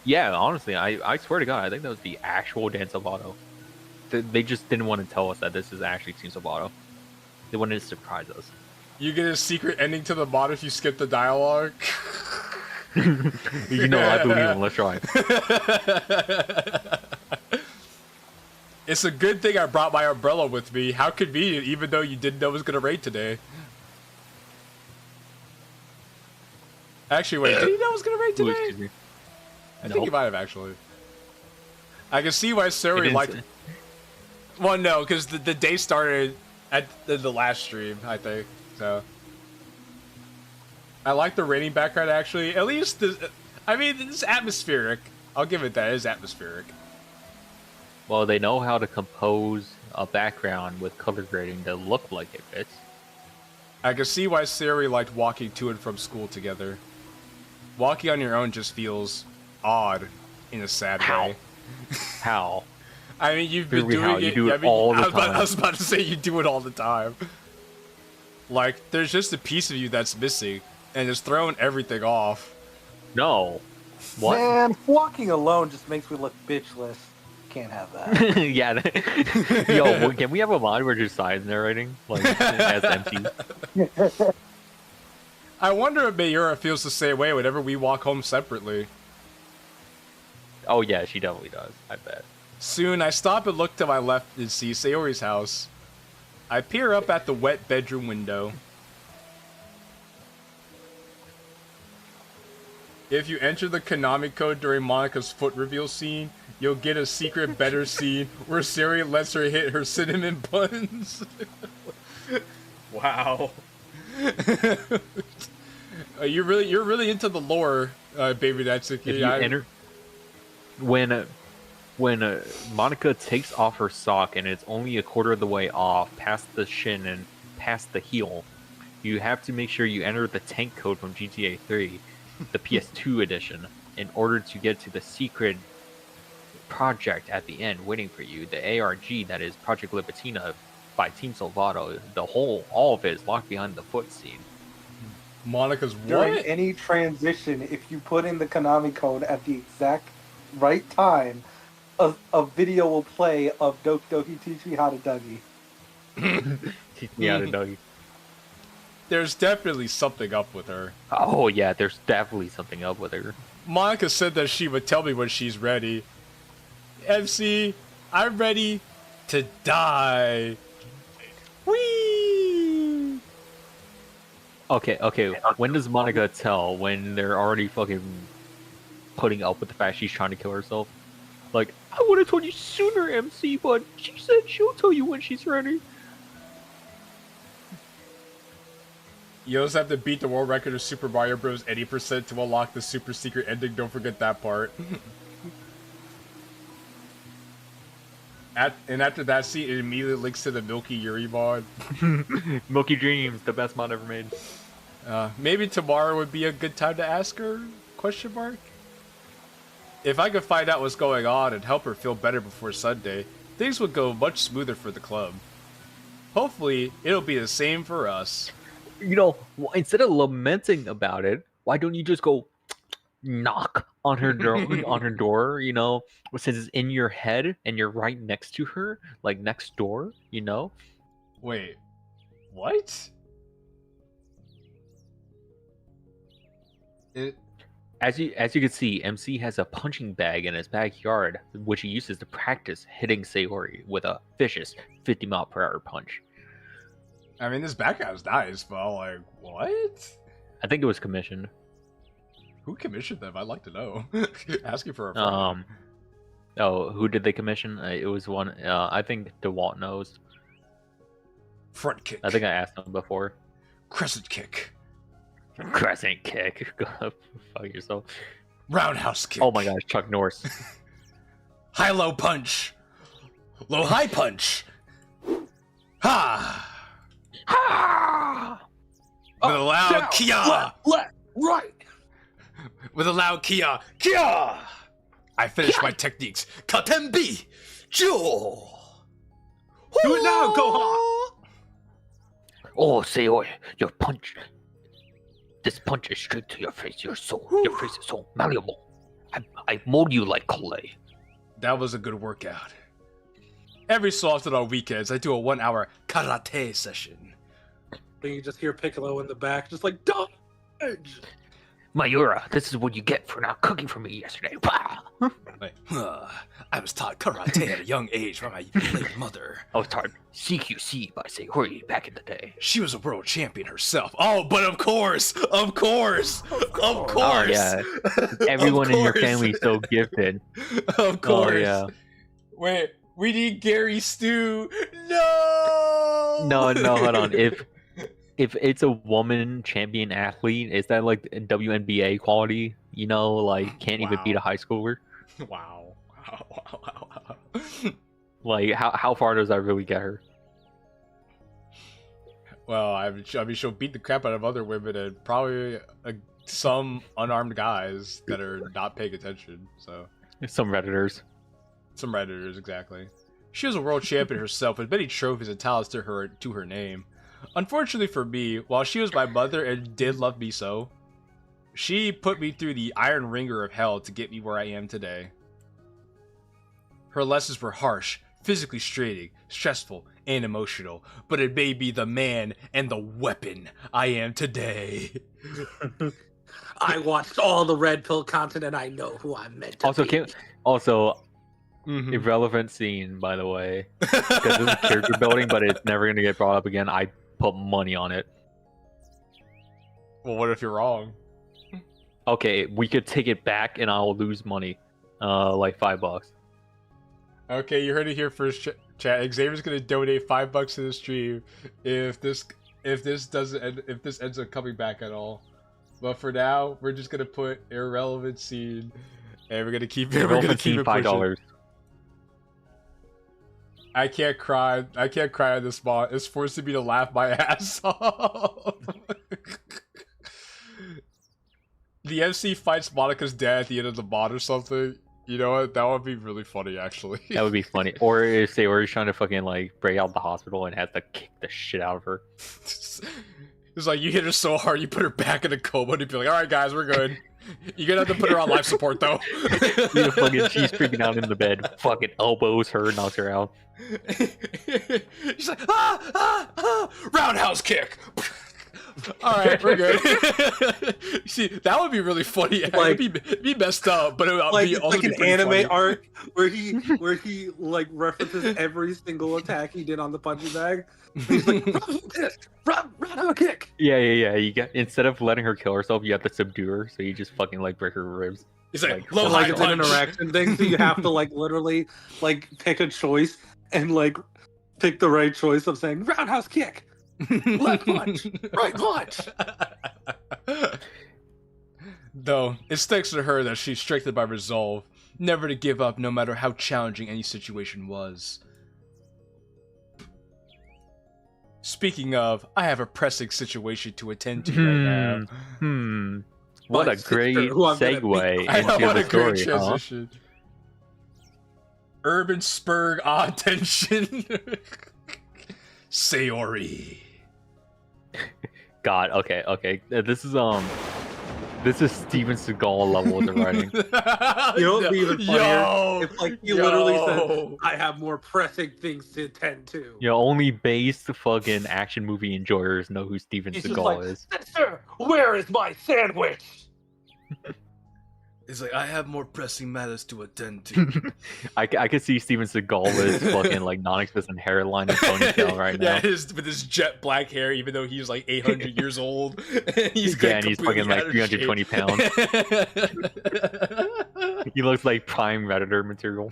Speaker 2: Yeah, honestly, I swear to God, I think that was the actual Dance of Auto. They just didn't want to tell us that this is actually Team Auto. They wanted to surprise us.
Speaker 3: You get a secret ending to the mod if you skip the dialogue.
Speaker 2: You know, I believe him. Let's try.
Speaker 3: It's a good thing I brought my umbrella with me. How convenient, even though you didn't know it was gonna rain today. Actually, wait, did you know it was gonna rain
Speaker 2: Ooh,
Speaker 3: today?
Speaker 2: excuse me.
Speaker 3: I think you might have, actually. I can see why
Speaker 2: It
Speaker 3: Sayori
Speaker 2: didn't
Speaker 3: liked...
Speaker 2: say-
Speaker 3: Well, no, because the day started at the last stream, I think, so... I like the raining background, actually. At least, I mean, it's atmospheric. I'll give it that. It is atmospheric.
Speaker 2: Well, they know how to compose a background with color grading to look like it fits.
Speaker 3: I can see why Sayori liked walking to and from school together. Walking on your own just feels odd in a sad
Speaker 2: How?
Speaker 3: way.
Speaker 2: How?
Speaker 3: I mean, you've been
Speaker 2: Really, how?
Speaker 3: doing
Speaker 2: You
Speaker 3: it.
Speaker 2: do it
Speaker 3: I mean,
Speaker 2: all the
Speaker 3: I was
Speaker 2: time.
Speaker 3: about to say you do it all the time. Like, there's just a piece of you that's missing, and it's throwing everything off.
Speaker 2: No. What?
Speaker 4: Man, walking alone just makes me look bitchless. Can't have that.
Speaker 2: Yeah. Yo, can we have a mod where just sides narrating? Like, as empty?
Speaker 3: I wonder if Mayura feels the same way whenever we walk home separately.
Speaker 2: Oh, yeah, she definitely does. I bet.
Speaker 3: Soon, I stop and look to my left and see Sayori's house. I peer up at the wet bedroom window. If you enter the Konami code during Monika's foot reveal scene, you'll get a secret better scene where Sayori lets her hit her cinnamon buns.
Speaker 2: Wow.
Speaker 3: You're really into the lore, baby Natsuki.
Speaker 2: If you enter... When Monika takes off her sock and it's only a quarter of the way off, past the shin and past the heel, you have to make sure you enter the tank code from GTA 3, the PS2 edition, in order to get to the secret project at the end waiting for you, the ARG that is Project Libitina by Team Salvato. All of it is locked behind the foot scene.
Speaker 3: Monika's
Speaker 4: During
Speaker 3: what?
Speaker 4: any transition, if you put in the Konami code at the exact right time, a video will play of Doki Doki Teach Me How to Dougie.
Speaker 2: Teach me how to Dougie.
Speaker 3: There's definitely something up with her.
Speaker 2: Oh yeah, there's definitely something up with her.
Speaker 3: Monika said that she would tell me when she's ready. MC, I'm ready to die. Whee!
Speaker 2: Okay. When does Monika tell when they're already fucking putting up with the fact she's trying to kill herself? Like, I would have told you sooner, MC, but she said she'll tell you when she's ready.
Speaker 3: You also have to beat the world record of Super Mario Bros. 80% to unlock the super secret ending. Don't forget that part. And after that scene, it immediately links to the Milky Yuri mod.
Speaker 2: Milky Dreams, the best mod ever made.
Speaker 3: Maybe tomorrow would be a good time to ask her? Question mark. If I could find out what's going on and help her feel better before Sunday, things would go much smoother for the club. Hopefully, it'll be the same for us.
Speaker 2: You know, instead of lamenting about it, why don't you just go knock on her door, you know, since it's in your head and you're right next to her, like next door, you know?
Speaker 3: Wait, what?
Speaker 2: As you can see, MC has a punching bag in his backyard, which he uses to practice hitting Sayori with a vicious 50-mile-per-hour punch.
Speaker 3: I mean, this background's nice, but I'm like, what?
Speaker 2: I think it was commissioned.
Speaker 3: Who commissioned them? I'd like to know. Asking for a friend.
Speaker 2: Oh, who did they commission? It was one. I think DeWalt knows.
Speaker 3: Front kick.
Speaker 2: I think I asked him before.
Speaker 3: Crescent kick.
Speaker 2: Crescent kick. Fuck yourself.
Speaker 3: Roundhouse kick.
Speaker 2: Oh my gosh, Chuck Norris.
Speaker 3: High-low punch. Low-high punch. Ha!
Speaker 2: Ha!
Speaker 3: With a loud kia.
Speaker 4: Left, right.
Speaker 3: With a loud kia. Kia! I finished my techniques. Katembi! Jo!
Speaker 4: Do it now, Gohan!
Speaker 2: Oh, Sayori, your punch. This punch is straight to your face. Your face is so malleable. I mold you like clay.
Speaker 3: That was a good workout. Every so often on weekends, I do a 1-hour karate session.
Speaker 4: Then you just hear Piccolo in the back, just like, dodge!
Speaker 2: Mayura, this is what you get for not cooking for me yesterday.
Speaker 3: Like, I was taught karate at a young age by my late mother.
Speaker 2: I was taught CQC by Sayori back in the day.
Speaker 3: She was a world champion herself. Oh, but of course!
Speaker 2: Oh, yeah. Everyone in your family is so gifted.
Speaker 3: Of course.
Speaker 2: Oh, yeah.
Speaker 3: Wait, we need Gary Stu. No!
Speaker 2: No, hold on. If it's a woman champion athlete, is that like WNBA quality? You know, like can't even beat a high schooler.
Speaker 3: Wow.
Speaker 2: Like how far does that really get her?
Speaker 3: Well, I mean, she'll beat the crap out of other women and probably some unarmed guys that are not paying attention. So
Speaker 2: Some Redditors.
Speaker 3: Some Redditors, exactly. She was a world champion herself with many trophies and talents to her name. Unfortunately for me, while she was my mother and did love me so, she put me through the iron ringer of hell to get me where I am today. Her lessons were harsh, physically straining, stressful, and emotional, but it made me the man and the weapon I am today.
Speaker 4: I watched all the Red Pill content and I know who I'm meant to be.
Speaker 2: Irrelevant scene, by the way. Because it's character building, but it's never going to get brought up again. I put money on it.
Speaker 3: Well, what if you're wrong?
Speaker 2: Okay, we could take it back and I'll lose money. Like $5.
Speaker 3: Okay, you heard it here first, chat. Xavier's gonna donate $5 to the stream if this ends up coming back at all. But for now, we're just gonna put irrelevant scene, and we're gonna keep it. We're gonna keep it
Speaker 2: $5.
Speaker 3: I can't cry. I can't cry on this spot. It's forcing me to laugh my ass off. The MC fights Monika's dad at the end of the mod or something. You know what? That would be really funny, actually.
Speaker 2: That would be funny. Or if they were trying to fucking like break out the hospital and had to kick the shit out of her.
Speaker 3: It's like you hit her so hard, you put her back in a coma, and you'd be like, "All right, guys, we're good." You're gonna have to put her on life support, though.
Speaker 2: She's freaking out in the bed. Fucking elbows her, knocks her out.
Speaker 3: She's like, roundhouse kick. All right, we're good. See, that would be really funny.
Speaker 6: Like-
Speaker 3: it'd be messed up, but it would
Speaker 6: Like
Speaker 3: be
Speaker 6: it's
Speaker 3: also
Speaker 6: like
Speaker 3: be
Speaker 6: an
Speaker 3: pretty
Speaker 6: anime
Speaker 3: funny.
Speaker 6: arc where he like references every single attack he did on the punching bag. He's like, run a kick.
Speaker 2: Yeah. You got instead of letting her kill herself, you have to subdue her. So you just fucking like break her ribs.
Speaker 3: He's like,
Speaker 2: like,
Speaker 3: low
Speaker 6: Like
Speaker 3: high
Speaker 6: it's an
Speaker 3: punch.
Speaker 6: interaction thing, so you have to like literally like pick a choice and like pick the right choice of saying roundhouse kick, left punch, right punch.
Speaker 3: Though, it sticks to her that she's strengthened by resolve, never to give up no matter how challenging any situation was. Speaking of, I have a pressing situation to attend to right now.
Speaker 2: What
Speaker 6: My
Speaker 2: a
Speaker 6: sister,
Speaker 2: great
Speaker 6: who I'm gonna
Speaker 2: segue
Speaker 6: beat-
Speaker 3: I know,
Speaker 2: into
Speaker 3: what
Speaker 2: the
Speaker 3: a great
Speaker 2: story, huh?
Speaker 3: transition. Urban Spurg odd tension. Sayori.
Speaker 2: God, okay. This is Steven Seagal level of the writing.
Speaker 6: You know what'd be even funnier?
Speaker 3: Yo,
Speaker 6: If like he literally said,
Speaker 3: yo.
Speaker 6: I have more pressing things to attend to.
Speaker 2: You know, only based fucking action movie enjoyers know who Steven
Speaker 6: He's just
Speaker 2: Seagal
Speaker 6: like,
Speaker 2: is.
Speaker 6: Sister, where is my sandwich?
Speaker 3: It's like, I have more pressing matters to attend to.
Speaker 2: I could see Steven Seagal with his fucking like non-existent hairline and ponytail right now.
Speaker 3: Yeah, with his jet black hair, even though he's like 800 years old. He's
Speaker 2: Yeah, and he's fucking like 320 pounds. He looks like prime Redditor material.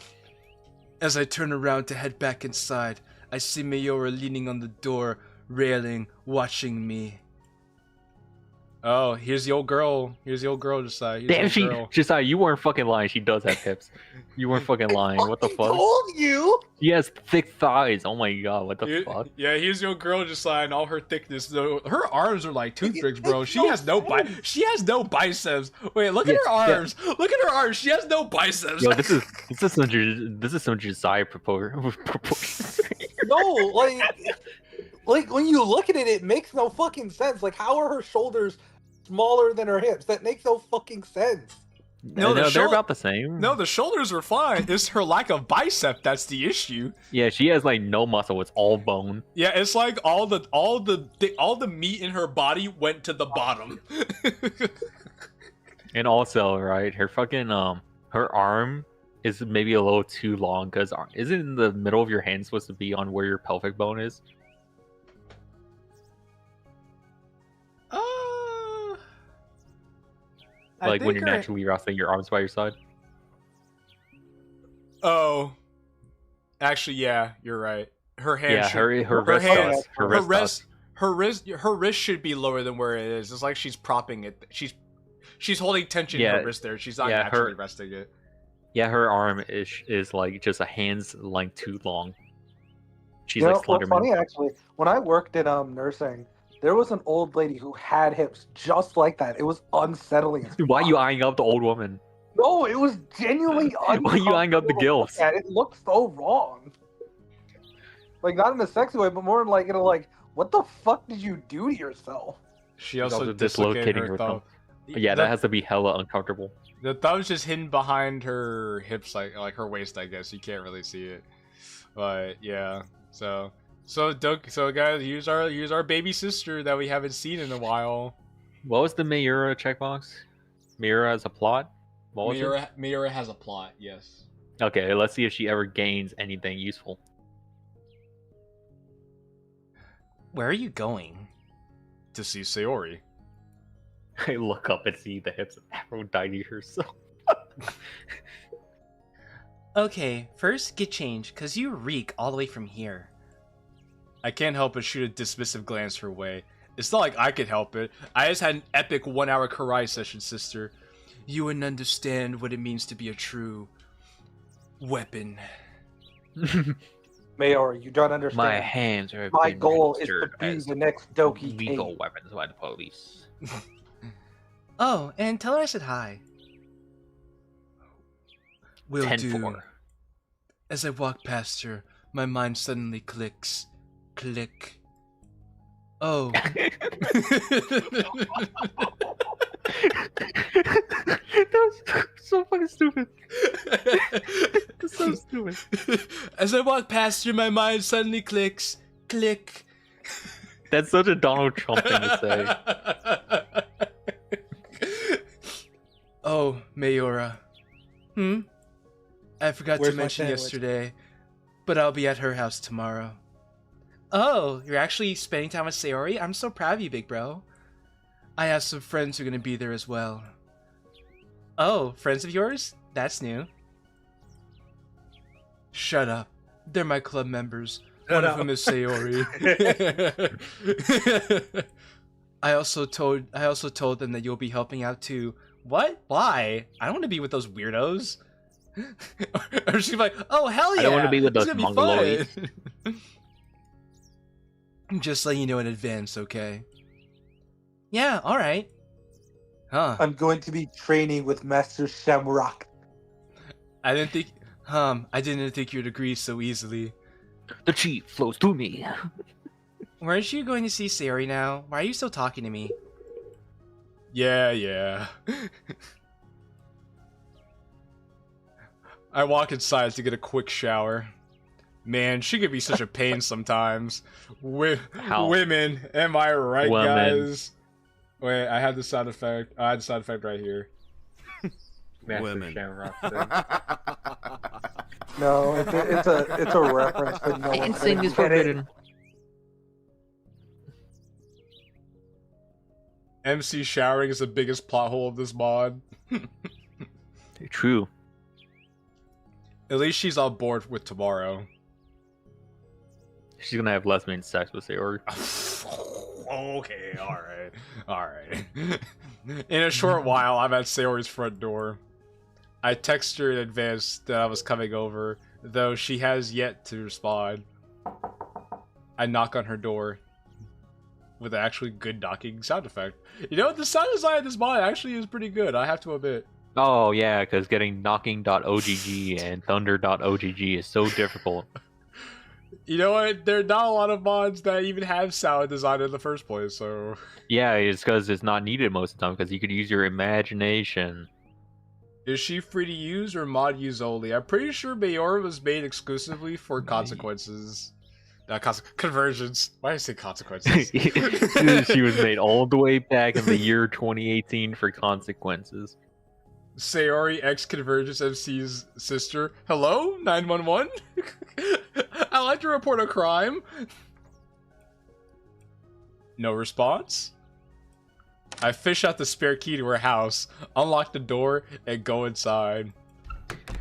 Speaker 3: As I turn around to head back inside, I see Mayora leaning on the door railing, watching me. Oh, here's the old girl. Here's the old girl, Josiah. Here's
Speaker 2: Damn,
Speaker 3: the
Speaker 2: she
Speaker 3: old girl.
Speaker 2: Josiah, you weren't fucking lying. She does have hips. You weren't fucking lying. What the
Speaker 6: I
Speaker 2: fuck?
Speaker 6: told you.
Speaker 2: She has thick thighs. Oh my god, what the fuck?
Speaker 3: Yeah, here's the old girl, Josiah, and all her thickness. Though her arms are like toothpicks, bro. She has no She has no biceps. Wait, look at her arms. Look at her arms. She has no biceps.
Speaker 2: Yo, this is some Josiah proposal.
Speaker 6: No, like when you look at it, it makes no fucking sense. Like, how are her shoulders smaller than her hips? That makes no fucking sense.
Speaker 3: No,
Speaker 2: No,
Speaker 3: the
Speaker 2: they're
Speaker 3: shou-
Speaker 2: about the same.
Speaker 3: No, the shoulders were fine. It's her lack of bicep that's the issue.
Speaker 2: Yeah, she has like no muscle. It's all bone.
Speaker 3: Yeah, it's like all the meat in her body went to the bottom.
Speaker 2: And also, right, her fucking her arm is maybe a little too long because isn't the middle of your hand supposed to be on where your pelvic bone is? Like when you're naturally resting your arms by your side.
Speaker 3: Oh, actually, yeah, you're right. Her hand.
Speaker 2: Yeah,
Speaker 3: should,
Speaker 2: her wrist
Speaker 3: hand-
Speaker 2: does. Her wrist does.
Speaker 3: her wrist should be lower than where it is. It's like she's propping it. She's holding tension in
Speaker 2: Yeah,
Speaker 3: her wrist there. She's not
Speaker 2: yeah,
Speaker 3: naturally
Speaker 2: her-
Speaker 3: resting it.
Speaker 2: Yeah, her arm is like just a hand's length too long. She's
Speaker 7: You know,
Speaker 2: like
Speaker 7: what's
Speaker 2: Slenderman.
Speaker 7: funny actually, when I worked in nursing, there was an old lady who had hips just like that. It was unsettling. as
Speaker 2: Dude, why are you
Speaker 7: fuck.
Speaker 2: eyeing up the old woman?
Speaker 7: No, it was genuinely
Speaker 2: Why are you eyeing up the
Speaker 7: uncomfortable to
Speaker 2: gilfs?
Speaker 7: look at. It looked so wrong. Like not in a sexy way, but more in like like, what the fuck did you do to yourself?
Speaker 3: She
Speaker 2: also
Speaker 3: also dislocated
Speaker 2: dislocating
Speaker 3: her
Speaker 2: her
Speaker 3: thumb.
Speaker 2: Yeah, that has to be hella uncomfortable.
Speaker 3: The thumb's just hidden behind her hips, like her waist, I guess. You can't really see it, but yeah. So guys, here's our baby sister that we haven't seen in a while.
Speaker 2: What was the Mayura checkbox? Mayura has a plot? What was it?
Speaker 3: Mayura has a plot. Yes.
Speaker 2: Okay, let's see if she ever gains anything useful.
Speaker 5: Where are you going?
Speaker 3: To see Sayori.
Speaker 2: I look up and see the hips of Aphrodite herself.
Speaker 5: Okay, first get changed, cause you reek all the way from here.
Speaker 3: I can't help but shoot a dismissive glance her way. It's not like I could help it. I just had an epic 1-hour karai session, sister. You wouldn't understand what it means to be a true weapon.
Speaker 7: Mayor, you don't understand.
Speaker 2: My hands are
Speaker 7: My goal is to be the next Doki
Speaker 2: legal
Speaker 7: King.
Speaker 2: weapons by the police.
Speaker 5: Oh, and tell her I said hi.
Speaker 3: Will
Speaker 2: 10-4.
Speaker 3: do. As I walk past her, my mind suddenly clicks. Click. Oh.
Speaker 2: That was so fucking stupid. That's so stupid.
Speaker 3: As I walk past her, my mind suddenly clicks. Click.
Speaker 2: That's such a Donald Trump thing to
Speaker 3: say. Oh, Mayora. I forgot
Speaker 6: Where's
Speaker 3: to
Speaker 6: my
Speaker 3: mention
Speaker 6: sandwich?
Speaker 3: yesterday, but I'll be at her house tomorrow. Oh, you're actually spending time with Sayori? I'm so proud of you, big bro. I have some friends who are going to be there as well. Oh, friends of yours? That's new. Shut up. They're my club members. One of them is Sayori. I also told them that you'll be helping out too. What? Why? I don't want to be with those weirdos. Or she's like, oh hell yeah!
Speaker 2: I don't want to be with
Speaker 3: it's
Speaker 2: those
Speaker 3: gonna be
Speaker 2: mongoloids.
Speaker 3: fun. Just letting you know in advance, okay? Yeah, all right. Huh?
Speaker 6: I'm going to be training with Master Shamrock.
Speaker 3: I didn't think you'd agree so easily.
Speaker 2: The chi flows through me.
Speaker 3: Weren't you going to see Sayori now? Why are you still talking to me? Yeah. I walk inside to get a quick shower. Man, she could be such a pain sometimes. Women, am I right, guys? Wait, I have the sound effect. I had the sound effect right here.
Speaker 2: Women.
Speaker 7: No, it's a reference, but no one
Speaker 2: Dancing is
Speaker 7: get it.
Speaker 2: forbidden.
Speaker 3: MC showering is the biggest plot hole of this mod.
Speaker 2: True.
Speaker 3: At least she's on board with tomorrow.
Speaker 2: She's gonna have lesbian sex with Sayori.
Speaker 3: Okay, alright. In a short while, I'm at Sayori's front door. I text her in advance that I was coming over, though she has yet to respond. I knock on her door with an actually good knocking sound effect. You know what? The sound design of this mod actually is pretty good, I have to admit.
Speaker 2: Oh yeah, because getting knocking.ogg and thunder.ogg is so difficult.
Speaker 3: You know what? There are not a lot of mods that even have sound design in the first place, so...
Speaker 2: Yeah, it's because it's not needed most of the time, because you could use your imagination.
Speaker 3: Is she free to use or mod use only? I'm pretty sure Mayora was made exclusively for consequences. Convergence. Why did I say consequences?
Speaker 2: She was made all the way back in the year 2018 for consequences.
Speaker 3: Sayori X Convergence MC's sister. Hello? 911? I'd like to report a crime. No response? I fish out the spare key to her house, unlock the door, and go inside.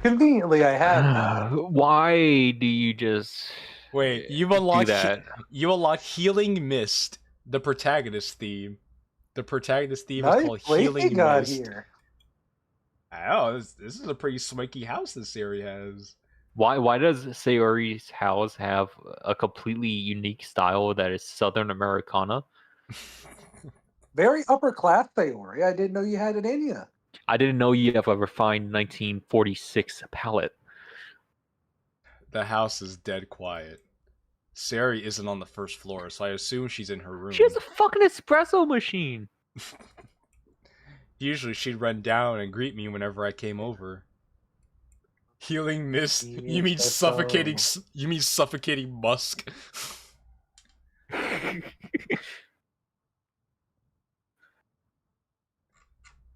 Speaker 7: Conveniently, I have.
Speaker 2: Why do you just
Speaker 3: Wait, you've unlocked
Speaker 2: do that?
Speaker 3: You unlock Healing Mist, the protagonist theme. The protagonist theme is
Speaker 7: Nice
Speaker 3: called
Speaker 7: place
Speaker 3: Healing
Speaker 7: you got
Speaker 3: Mist.
Speaker 7: here.
Speaker 3: Oh, this is a pretty swanky house this area has.
Speaker 2: Why does Sayori's house have a completely unique style that is Southern Americana?
Speaker 7: Very upper class, Sayori. I didn't know you had it in you.
Speaker 2: I didn't know you have a refined 1946 palette.
Speaker 3: The house is dead quiet. Sayori isn't on the first floor, so I assume she's in her room.
Speaker 2: She has a fucking espresso machine.
Speaker 3: Usually she'd run down and greet me whenever I came over. Healing Mist? You mean suffocating? You mean suffocating musk?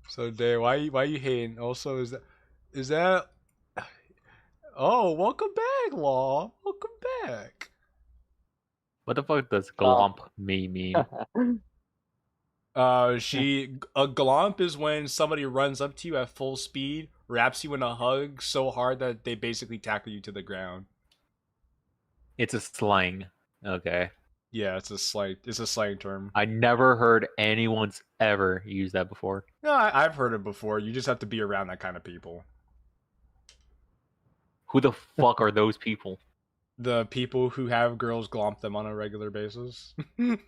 Speaker 3: So, Dave, why you hating? Also, is that? Oh, welcome back, Law. Welcome back.
Speaker 2: What the fuck does glomp me mean?
Speaker 3: A glomp is when somebody runs up to you at full speed, wraps you in a hug so hard that they basically tackle you to the ground.
Speaker 2: It's a slang. Okay.
Speaker 3: Yeah, it's a slang term.
Speaker 2: I never heard anyone's ever use that before.
Speaker 3: No, I've heard it before. You just have to be around that kind of people.
Speaker 2: Who the fuck are those people?
Speaker 3: The people who have girls glomp them on a regular basis.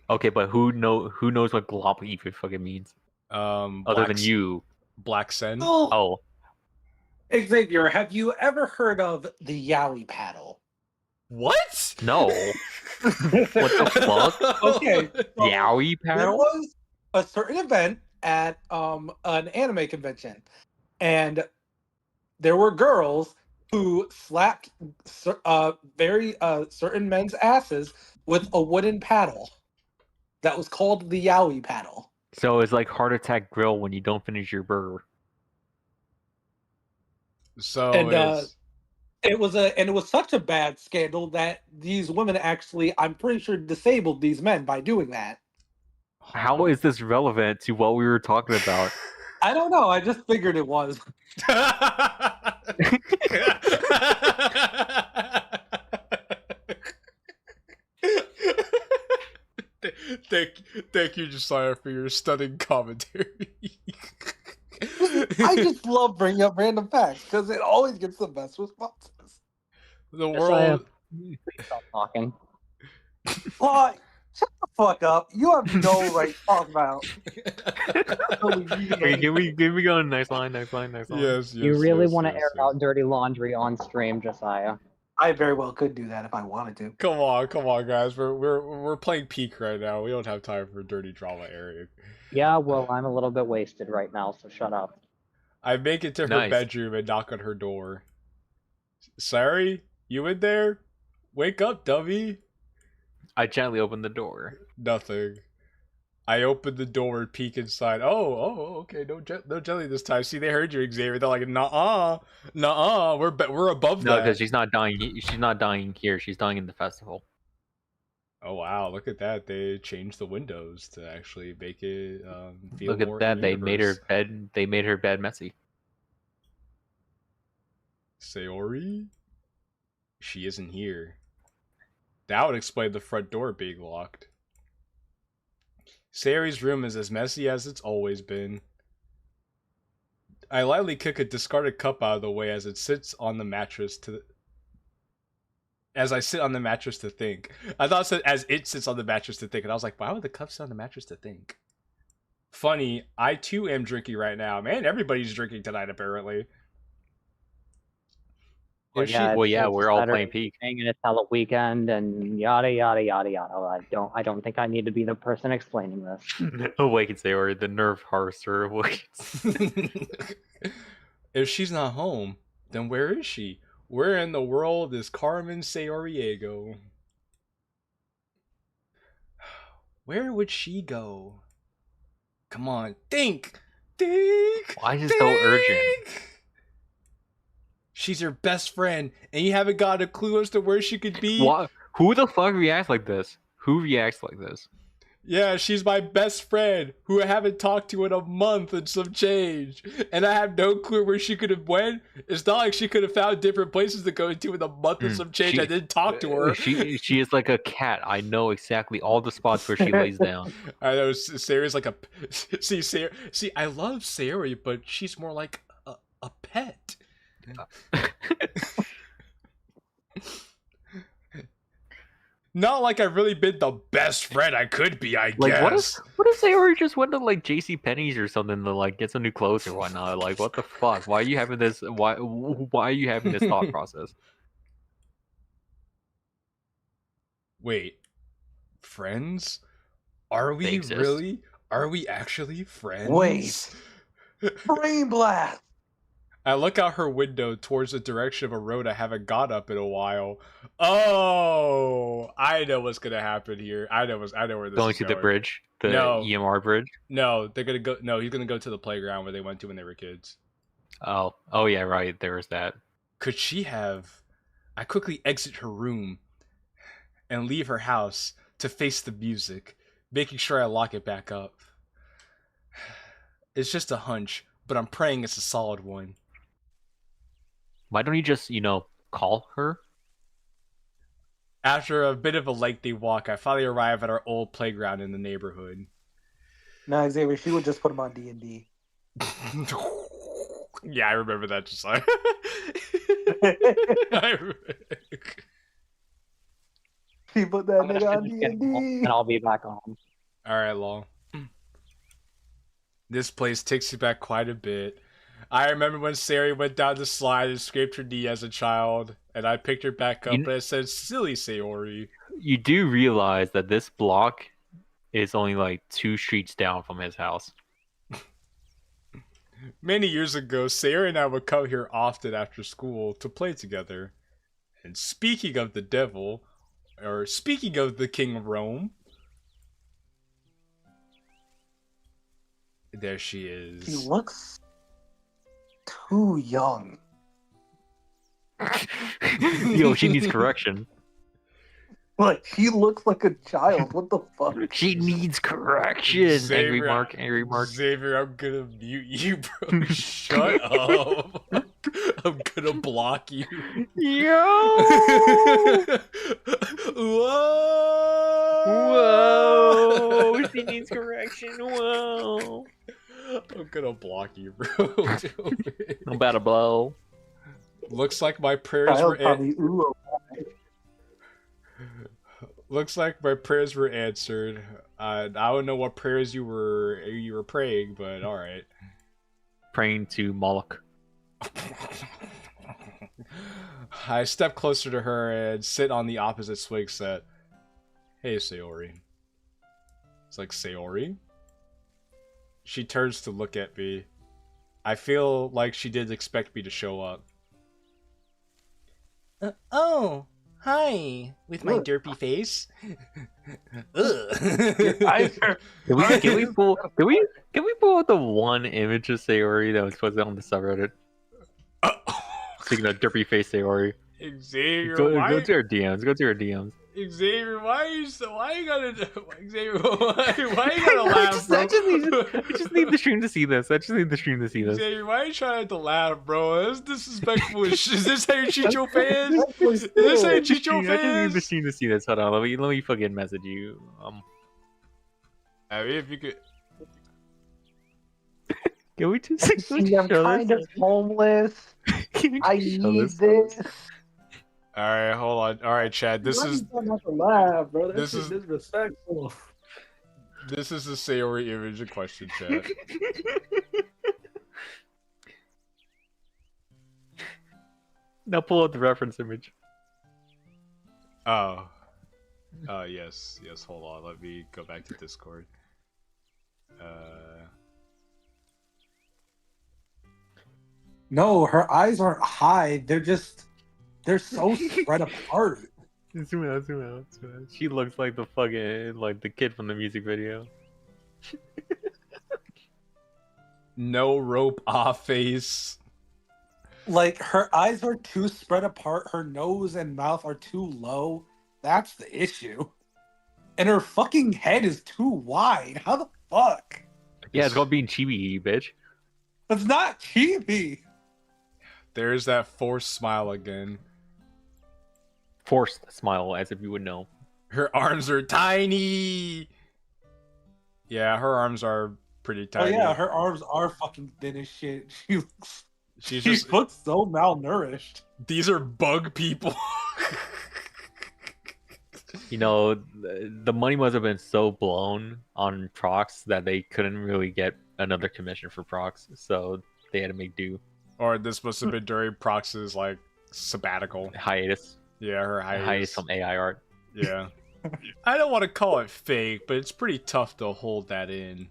Speaker 2: Okay, but who knows what glomp even fucking means? Other than you.
Speaker 3: Black Sen.
Speaker 2: Oh.
Speaker 6: Xavier, have you ever heard of the Yowie paddle?
Speaker 3: What?
Speaker 2: No. What the fuck?
Speaker 6: Okay.
Speaker 2: Yowie
Speaker 6: There
Speaker 2: paddle?
Speaker 6: was a certain event at an anime convention, and there were girls who slapped very certain men's asses with a wooden paddle. that was called the Yowie paddle.
Speaker 2: So it's like heart attack grill when you don't finish your burger.
Speaker 3: So
Speaker 6: And
Speaker 3: it's...
Speaker 6: it was such a bad scandal that these women actually, I'm pretty sure, disabled these men by doing that.
Speaker 2: How is this relevant to what we were talking about?
Speaker 6: I don't know. I just figured it was.
Speaker 3: Thank you, Josiah, for your stunning commentary.
Speaker 6: I just love bringing up random facts because it always gets the best responses.
Speaker 3: The
Speaker 8: Josiah,
Speaker 3: world.
Speaker 8: please stop talking.
Speaker 6: Well, shut the fuck up. You have no right to talk about.
Speaker 2: Okay, give me going. Nice line.
Speaker 3: Yes,
Speaker 8: You really want to air out dirty laundry on stream, Josiah?
Speaker 6: I very well could do that if I wanted to.
Speaker 3: Come on, guys. We're playing peak right now. We don't have time for dirty drama airing.
Speaker 8: Yeah, well, I'm a little bit wasted right now, so shut up.
Speaker 3: I make it to her
Speaker 2: Nice.
Speaker 3: bedroom and knock on her door. Sayori, you in there? Wake up, dummy.
Speaker 2: I gently opened the door.
Speaker 3: Nothing. I open the door and peek inside. Oh, okay. No jelly this time. See, they heard you, Xavier. They're like, nah. We're above
Speaker 2: No,
Speaker 3: that.
Speaker 2: because she's not dying. She's not dying here. She's dying in the festival.
Speaker 3: Oh wow, look at that! They changed the windows to actually make it feel
Speaker 2: Look at
Speaker 3: more
Speaker 2: that.
Speaker 3: in
Speaker 2: They made her
Speaker 3: universe.
Speaker 2: bed. They made her bed messy.
Speaker 3: Sayori? She isn't here. That would explain the front door being locked. Sayori's room is as messy as it's always been. I lightly kick a discarded cup out of the way as it sits on the mattress as I sit on the mattress to think. I thought it said as it sits on the mattress to think, and I was like, why would the cup sit on the mattress to think? Funny, I too am drinking right now. Man, everybody's drinking tonight apparently.
Speaker 8: Well,
Speaker 3: If she-
Speaker 8: yeah,
Speaker 2: Well, yeah,
Speaker 8: it's
Speaker 2: we're all
Speaker 8: Saturday
Speaker 2: playing peak.
Speaker 8: evening and it's Hella weekend and yada yada yada yada. I don't think I need to be the person explaining this.
Speaker 2: Awakens Sayori, the nerve harvester awakens.
Speaker 3: If she's not home, then where is she? Where in the world is Carmen Sayoriego? Where would she go? Come on, think!
Speaker 2: Why is it so urgent?
Speaker 3: She's your best friend, and you haven't got a clue as to where she could be?
Speaker 2: What? Who the fuck reacts like this? Who reacts like this?
Speaker 3: Yeah, she's my best friend, who I haven't talked to in a month and some change. And I have no clue where she could have went. It's not like she could have found different places to go to in a month and some change. I didn't talk to her.
Speaker 2: She is like a cat. I know exactly all the spots where she lays down.
Speaker 3: I know, Sayori's like a... See, I love Sayori, but she's more like a pet. Not like I've really been the best friend I could be, I
Speaker 2: Like,
Speaker 3: guess.
Speaker 2: what if Sayori just went to like JC Penney's or something to like get some new clothes or whatnot? Like, what the fuck? Why are you having this? Why are you having this thought process?
Speaker 3: Wait, friends? Are
Speaker 2: They
Speaker 3: we
Speaker 2: exist.
Speaker 3: really? Are we actually friends?
Speaker 6: Wait. Brain blast.
Speaker 3: I look out her window towards the direction of a road I haven't got up in a while. Oh, I know what's gonna happen here. I know where this
Speaker 2: Going
Speaker 3: is
Speaker 2: to
Speaker 3: going.
Speaker 2: the bridge, the
Speaker 3: No.
Speaker 2: EMR bridge.
Speaker 3: No, they're gonna go. No, he's gonna go to the playground where they went to when they were kids.
Speaker 2: Oh yeah, right. There was that.
Speaker 3: Could she have? I quickly exit her room and leave her house to face the music, making sure I lock it back up. It's just a hunch, but I'm praying it's a solid one.
Speaker 2: Why don't you just call her?
Speaker 3: After a bit of a lengthy walk, I finally arrive at our old playground in the neighborhood.
Speaker 6: No, Xavier, she would just put him on D&D.
Speaker 3: Yeah, I remember that just like.
Speaker 6: She put that
Speaker 8: I'm gonna
Speaker 6: nigga on
Speaker 8: finish getting home,
Speaker 6: D&D.
Speaker 8: and I'll be back on.
Speaker 3: Alright, Law. This place takes you back quite a bit. I remember when Sayori went down the slide and scraped her knee as a child, and I picked her back up and it said, "Silly Sayori."
Speaker 2: You do realize that this block is only like 2 streets down from his house.
Speaker 3: Many years ago, Sayori and I would come here often after school to play together. And speaking of the devil, or speaking of the King of Rome, There she
Speaker 7: He
Speaker 3: is.
Speaker 7: looks too young.
Speaker 2: Yo, she needs correction.
Speaker 7: Like, he looks like a child. What the fuck?
Speaker 2: She needs correction. Angry Mark.
Speaker 3: Xavier, I'm gonna mute you, bro. Shut up. I'm gonna block you.
Speaker 2: Yo!
Speaker 3: Whoa!
Speaker 2: She needs correction. Whoa!
Speaker 3: I'm gonna block you, bro.
Speaker 2: I'm about to blow.
Speaker 3: Looks like my prayers were Looks like my prayers were answered. I don't know what prayers you were praying, but all right.
Speaker 2: Praying to Moloch.
Speaker 3: I step closer to her and sit on the opposite swing set. Hey, Sayori. It's like, Sayori? She turns to look at me. I feel like she did expect me to show up.
Speaker 5: Oh, hi, with my derpy face. Ugh.
Speaker 2: Can we pull out the one image of Sayori that was posted on the subreddit? Speaking of derpy face Sayori.
Speaker 3: Xavier,
Speaker 2: Go to her DMs. Go to her DMs.
Speaker 3: Xavier, why you gotta Xavier, why you gotta laugh, bro?
Speaker 2: I just need the stream to see this.
Speaker 3: Xavier, why are you trying to laugh, bro? That's disrespectful. Is this how you treat your fans? Is this how you treat your
Speaker 2: I just need the
Speaker 3: fans?
Speaker 2: stream to see this. Hold on, let me fucking message you.
Speaker 3: I mean, if you could.
Speaker 2: Can we just
Speaker 7: See, I'm
Speaker 2: show
Speaker 7: kind
Speaker 2: this?
Speaker 7: of homeless.
Speaker 2: Can
Speaker 7: I
Speaker 2: you show
Speaker 7: need
Speaker 2: this?
Speaker 7: this.
Speaker 3: All right, hold on. All right, Chad. This is
Speaker 6: not to laugh, bro.
Speaker 3: this
Speaker 6: This
Speaker 3: is-
Speaker 6: is disrespectful.
Speaker 3: the Sayori image in question, Chad.
Speaker 2: Now pull out the reference image.
Speaker 3: Oh. Yes. Hold on. Let me go back to Discord.
Speaker 4: No, her eyes aren't high. They're so spread apart.
Speaker 2: Zoom out. She looks like the kid from the music video.
Speaker 3: No rope off face.
Speaker 4: Like her eyes are too spread apart. Her nose and mouth are too low. That's the issue. And her fucking head is too wide. How the fuck?
Speaker 2: Yeah, it's called being chibi, bitch.
Speaker 4: That's not chibi.
Speaker 3: There's that forced smile again.
Speaker 2: Forced smile, as if you would know.
Speaker 3: Her arms are tiny. Yeah, her arms are pretty
Speaker 4: Oh
Speaker 3: tiny.
Speaker 4: yeah, her arms are fucking thin as shit.
Speaker 3: She's
Speaker 4: She
Speaker 3: just.
Speaker 4: looks so malnourished.
Speaker 3: These are bug people.
Speaker 2: You know, the money must have been so blown on Prox that they couldn't really get another commission for Prox, so they had to make do.
Speaker 3: Or this must have been during Prox's like sabbatical.
Speaker 2: Hiatus.
Speaker 3: Yeah, her
Speaker 2: Hiatus from AI art.
Speaker 3: Yeah. I don't want to call it fake, but it's pretty tough to hold that in.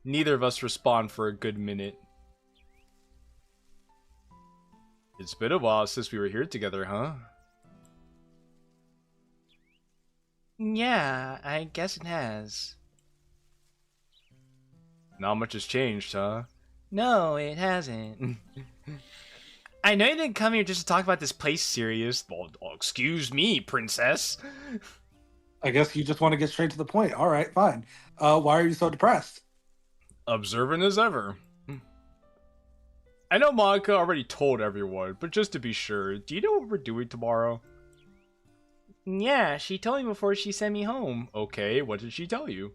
Speaker 3: Neither of us respond for a good minute. It's been a while since we were here together, huh?
Speaker 5: Yeah, I guess it has.
Speaker 3: Not much has changed, huh?
Speaker 5: No, it hasn't. I know you didn't come here just to talk about this place serious. Well, excuse me, princess.
Speaker 4: I guess you just want to get straight to the point. All right, fine. Why are you so depressed?
Speaker 3: Observant as ever. I know Monika already told everyone, but just to be sure, do you know what we're doing tomorrow?
Speaker 5: Yeah, she told me before she sent me home.
Speaker 3: Okay, what did she tell you?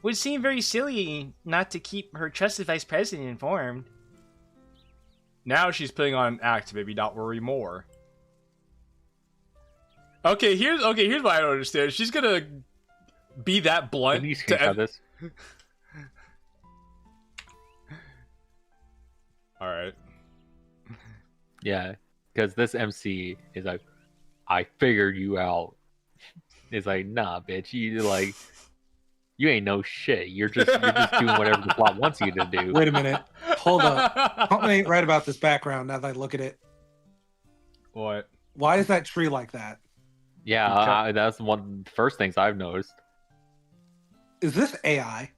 Speaker 5: Would seem very silly not to keep her trusted vice president informed.
Speaker 3: Now she's putting on an act to maybe not worry more. Okay, here's what I don't understand. She's gonna be that blunt.
Speaker 2: Can you
Speaker 3: to
Speaker 2: screenshot this?
Speaker 3: All right.
Speaker 2: Yeah, because this MC is like, I figured you out. It's like, nah, bitch, you ain't no shit. You're just doing whatever the plot wants you to do.
Speaker 4: Wait a minute. Hold up. Something ain't right about this background now that I look at it.
Speaker 3: What?
Speaker 4: Why is that tree like that?
Speaker 2: Yeah, that's one of the first things I've noticed.
Speaker 4: Is this AI?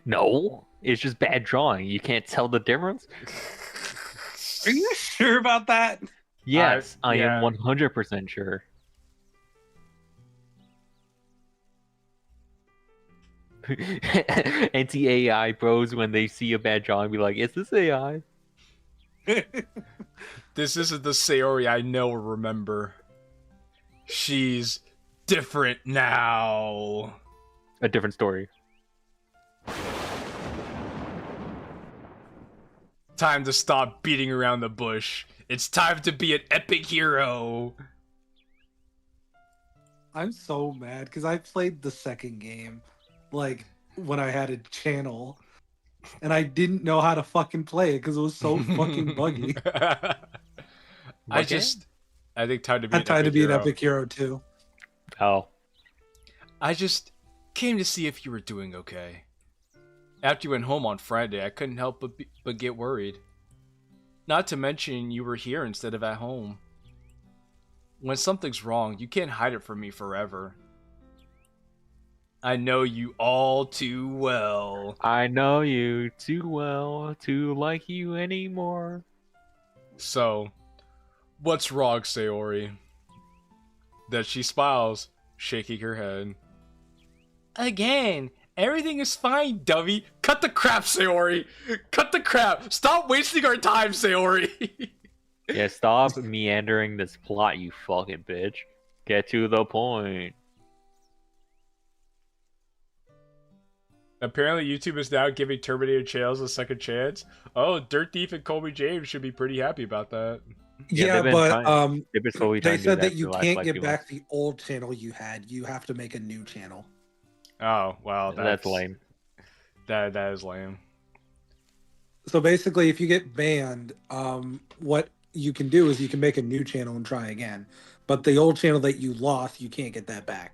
Speaker 2: No, it's just bad drawing. You can't tell the difference.
Speaker 4: Are you sure about that?
Speaker 2: Yes, I
Speaker 3: yeah.
Speaker 2: am 100% sure. Anti-AI bros, when they see a bad drawing, be like, "Is this AI?"
Speaker 3: This isn't the Sayori I know or remember. She's different now.
Speaker 2: A different story.
Speaker 3: Time to stop beating around the bush. It's time to be an epic hero.
Speaker 4: I'm so mad because I played the second game, like when I had a channel, and I didn't know how to fucking play it because it was so fucking buggy.
Speaker 3: I think time to be
Speaker 4: I'm trying to be an epic hero too.
Speaker 2: Oh,
Speaker 3: I just came to see if you were doing okay. After you went home on Friday, I couldn't help but get worried. Not to mention you were here instead of at home. When something's wrong, you can't hide it from me forever. I know you all too well.
Speaker 2: I know you too well to like you anymore.
Speaker 3: So, what's wrong, Sayori? That she smiles, shaking her head. Again, everything is fine, dummy. Cut the crap, Sayori. Cut the crap. Stop wasting our time, Sayori.
Speaker 2: Yeah, stop meandering this plot, you fucking bitch. Get to the point.
Speaker 3: Apparently, YouTube is now giving Terminator channels a second chance. Oh, Dirt Thief and Colby James should be pretty happy about that.
Speaker 4: Yeah,
Speaker 2: they've been
Speaker 4: but
Speaker 2: they've been slowly
Speaker 4: they
Speaker 2: trying to do
Speaker 4: said that
Speaker 2: for
Speaker 4: you
Speaker 2: the last,
Speaker 4: can't
Speaker 2: like,
Speaker 4: get
Speaker 2: few
Speaker 4: back
Speaker 2: months.
Speaker 4: the old channel you had. You have to make a new channel.
Speaker 3: Oh, well,
Speaker 2: That's lame.
Speaker 3: That is lame.
Speaker 4: So basically, if you get banned, what you can do is you can make a new channel and try again. But the old channel that you lost, you can't get that back.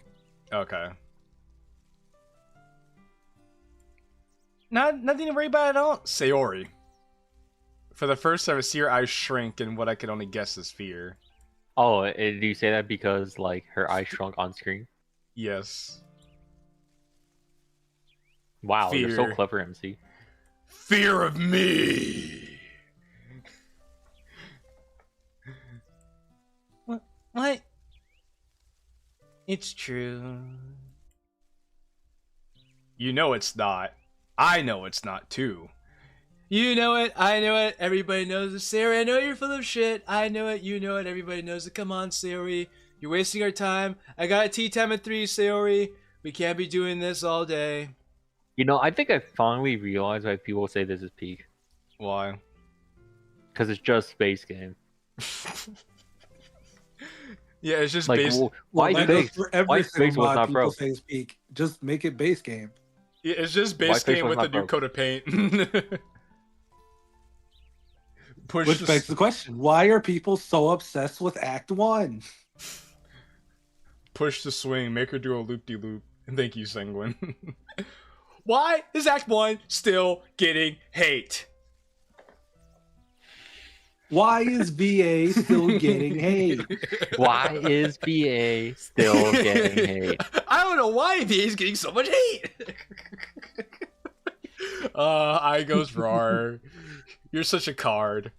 Speaker 3: Okay.
Speaker 5: Nothing to worry about at all.
Speaker 3: Sayori. For the first time, I see her eyes shrink in what I can only guess is fear.
Speaker 2: Oh, did you say that because like her eyes shrunk on screen?
Speaker 3: Yes.
Speaker 2: Wow, you're so
Speaker 3: Fear.
Speaker 2: clever, MC.
Speaker 3: Fear of me!
Speaker 5: What? It's true.
Speaker 3: You know it's not. I know it's not, too.
Speaker 5: You know it, I know it, everybody knows it. Sayori, I know you're full of shit. I know it, you know it, everybody knows it. Come on, Sayori. You're wasting our time. I got a tea time at 3, Sayori. We can't be doing this all day.
Speaker 2: You know, I think I finally realized why people say this is peak.
Speaker 3: Why?
Speaker 2: Because it's just space game.
Speaker 3: Yeah, it's just
Speaker 2: Like,
Speaker 3: base.
Speaker 2: why
Speaker 4: that goes
Speaker 2: space?
Speaker 4: for every
Speaker 2: Why
Speaker 4: single
Speaker 2: space was
Speaker 4: mod
Speaker 2: not
Speaker 4: people
Speaker 2: broke?
Speaker 4: say is peak. Just make it base game.
Speaker 3: Yeah, it's just
Speaker 2: Why
Speaker 3: base
Speaker 2: space
Speaker 3: game
Speaker 2: was
Speaker 3: with a
Speaker 2: not
Speaker 3: new
Speaker 2: broke?
Speaker 3: coat of paint. Push
Speaker 4: Which
Speaker 3: the
Speaker 4: begs the question: why are people so obsessed with Act 1?
Speaker 3: push the swing, make her do a loop-de-loop. Thank you, Sanguine. Why is Act 1 still getting hate?
Speaker 4: Why is VA still getting hate?
Speaker 2: Why is BA still getting hate?
Speaker 5: I don't know why VA is getting so much hate.
Speaker 3: I goes Rar. You're such a card.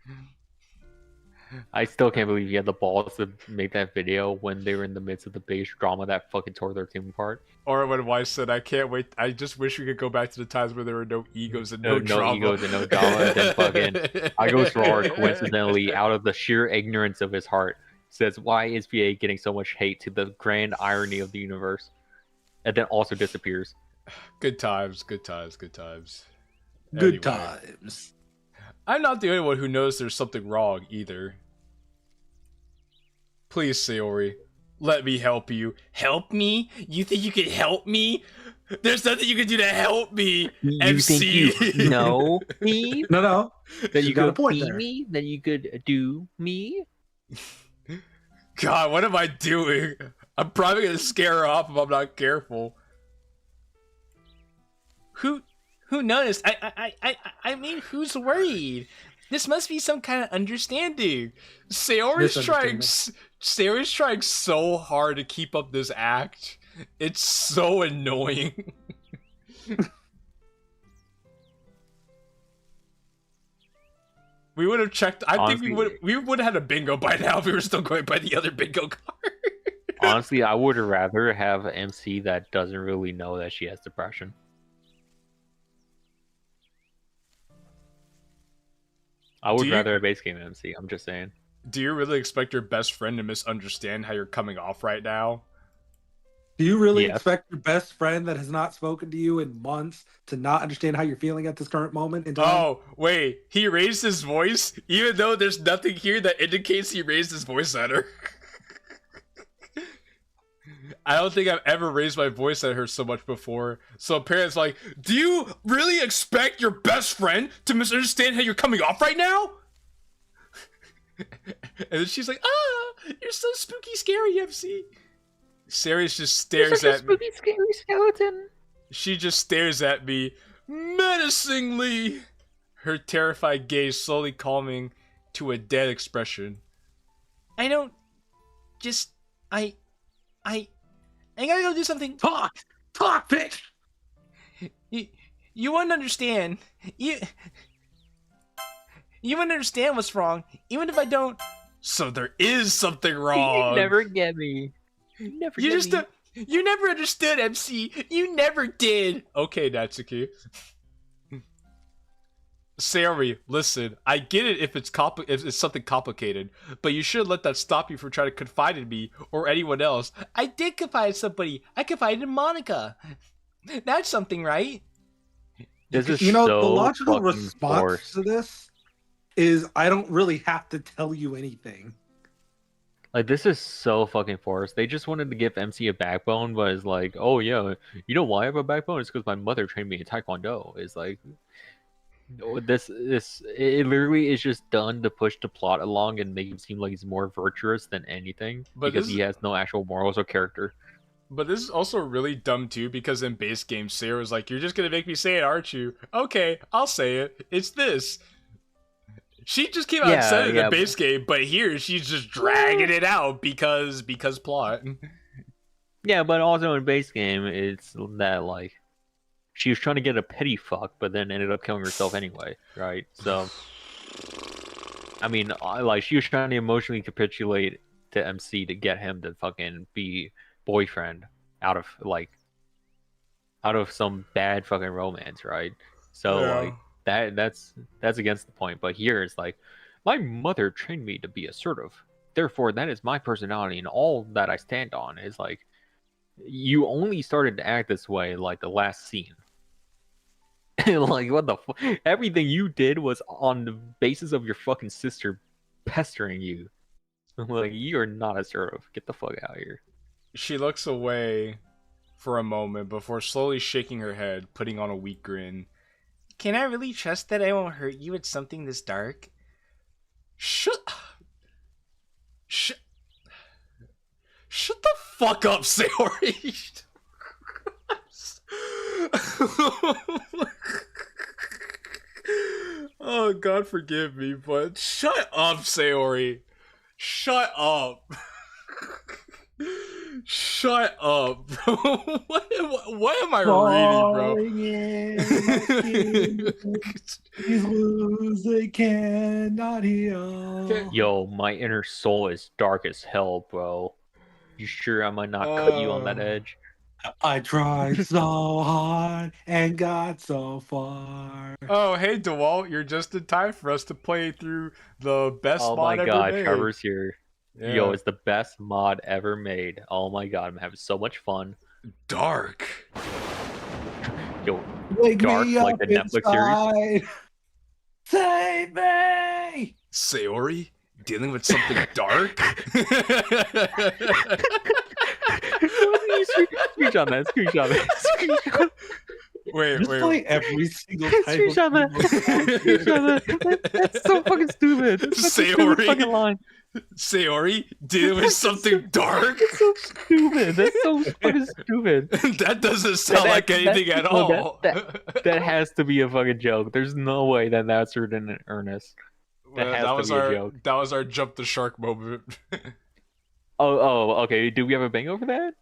Speaker 2: I still can't believe you had the balls to make that video when they were in the midst of the base drama that fucking tore their team apart.
Speaker 3: Or when Weiss said, I can't wait. I just wish we could go back to the times where there were no egos and no drama.
Speaker 2: Egos and no drama. And then fucking I goes Rar coincidentally, out of the sheer ignorance of his heart, says, why is VA getting so much hate, to the grand irony of the universe? And then also disappears.
Speaker 3: Good times, good times, good times.
Speaker 4: Good
Speaker 3: Anyway.
Speaker 4: times.
Speaker 3: I'm not the only one who knows there's something wrong, either. Please, Sayori, let me help you.
Speaker 5: Help me? You think you can help me? There's nothing you can do to help me,
Speaker 2: You
Speaker 5: MC.
Speaker 2: think you know me?
Speaker 4: No.
Speaker 2: That
Speaker 4: You
Speaker 2: you
Speaker 4: got a
Speaker 2: could
Speaker 4: point
Speaker 2: be
Speaker 4: there.
Speaker 2: me? That you could do me?
Speaker 3: God, what am I doing? I'm probably gonna scare her off if I'm not careful.
Speaker 5: Who knows? I mean, who's worried? This must be some kind of understanding.
Speaker 3: Sayori's
Speaker 4: Misunderstanding.
Speaker 3: trying so hard to keep up this act. It's so annoying. We would have checked. I think
Speaker 2: Honestly-
Speaker 3: we would have had a bingo by now if we were still going by the other bingo card.
Speaker 2: Honestly, I would rather have an MC that doesn't really know that she has depression. I would
Speaker 3: Do you-
Speaker 2: rather a base game MC. I'm just saying.
Speaker 3: Do you really expect your best friend to misunderstand how you're coming off right now?
Speaker 6: Do you really
Speaker 2: Yes.
Speaker 6: expect your best friend that has not spoken to you in months to not understand how you're feeling at this current moment in time?
Speaker 3: Oh, wait. He raised his voice even though there's nothing here that indicates he raised his voice at her. I don't think I've ever raised my voice at her so much before. So apparently, like, do you really expect your best friend to misunderstand how you're coming off right now? And then she's like, you're so spooky, scary, MC. Sayori just stares at me.
Speaker 2: scary skeleton.
Speaker 3: She just stares at me menacingly, her terrified gaze slowly calming to a dead expression.
Speaker 5: I don't. Just. I gotta go do something.
Speaker 6: Talk, bitch.
Speaker 5: You wouldn't understand. You wouldn't understand what's wrong, even if I don't.
Speaker 3: So there is something
Speaker 2: You
Speaker 3: wrong.
Speaker 2: never get me. You never
Speaker 5: You
Speaker 2: get
Speaker 5: just.
Speaker 2: me.
Speaker 5: You never understood, MC. You never did.
Speaker 3: Okay, Natsuki. Sayori, listen, I get it if it's something complicated, but you shouldn't let that stop you from trying to confide in me or anyone else.
Speaker 5: I did confide in somebody. I confided in Monika. That's something, right?
Speaker 2: This is
Speaker 6: You know,
Speaker 2: so
Speaker 6: the logical
Speaker 2: fucking
Speaker 6: response
Speaker 2: forced.
Speaker 6: to this is I don't really have to tell you anything.
Speaker 2: Like, this is so fucking forced. They just wanted to give MC a backbone, but it's like, oh yeah, you know why I have a backbone? It's because my mother trained me in Taekwondo. It's like, it literally is just done to push the plot along and make him seem like he's more virtuous than anything,
Speaker 3: But
Speaker 2: because
Speaker 3: this-
Speaker 2: he has no actual morals or character.
Speaker 3: But this is also really dumb too, because in base game, Sarah was like, "You're just gonna make me say it, aren't you?" Okay, I'll say it. It's this. She just came out and
Speaker 2: Yeah,
Speaker 3: said it in
Speaker 2: yeah,
Speaker 3: the base game, but here she's just dragging it out because plot.
Speaker 2: Yeah, but also in base game, it's that like she was trying to get a pity fuck, but then ended up killing herself anyway, right? So, I mean, like she was trying to emotionally capitulate to MC to get him to fucking be boyfriend out of some bad fucking romance, right? So
Speaker 3: Yeah.
Speaker 2: like that's against the point. But here it's like, my mother trained me to be assertive, therefore that is my personality and all that I stand on. Is like, you only started to act this way like the last scene. Like, what the everything you did was on the basis of your fucking sister pestering you. Like, you are not assertive. Get the fuck out of here.
Speaker 3: She looks away for a moment before slowly shaking her head, putting on a weak grin.
Speaker 5: Can I really trust that I won't hurt you with something this dark?
Speaker 3: Shut the fuck up, Sayori. Oh, God forgive me, but shut up, Sayori. Shut up. Shut up, bro. What am I reading, bro?
Speaker 6: These wounds they cannot heal.
Speaker 2: Yo, my inner soul is dark as hell, bro. You sure I might not cut you on that edge?
Speaker 6: I tried so hard and got so far.
Speaker 3: Oh, hey, DeWalt, you're just in time for us to play through the best
Speaker 2: Oh
Speaker 3: mod
Speaker 2: my
Speaker 3: ever
Speaker 2: god,
Speaker 3: made.
Speaker 2: Trevor's here.
Speaker 3: Yeah.
Speaker 2: Yo, it's the best mod ever made. Oh my god, I'm having so much fun.
Speaker 3: Dark.
Speaker 2: Yo,
Speaker 6: Wake
Speaker 2: Dark,
Speaker 6: me
Speaker 2: like
Speaker 6: up
Speaker 2: the Netflix series?
Speaker 6: inside. Save me!
Speaker 3: Sayori? Dealing with something dark?
Speaker 2: Screenshot that, screenshot that.
Speaker 3: Wait,
Speaker 6: Just
Speaker 3: wait.
Speaker 6: play every single type of
Speaker 2: Screenshot that. Screenshot that. That's so fucking stupid. That's such a stupid
Speaker 3: Sayori?
Speaker 2: fucking line.
Speaker 3: Sayori? Dealing with something dark?
Speaker 2: That's so stupid. That's so fucking stupid.
Speaker 3: That doesn't sound like anything at all.
Speaker 2: That has to be a fucking joke. There's no way that that's written in earnest. That has to
Speaker 3: was
Speaker 2: be a
Speaker 3: our
Speaker 2: joke.
Speaker 3: that was our jump the shark moment.
Speaker 2: Oh, okay. Do we have a bingo for that?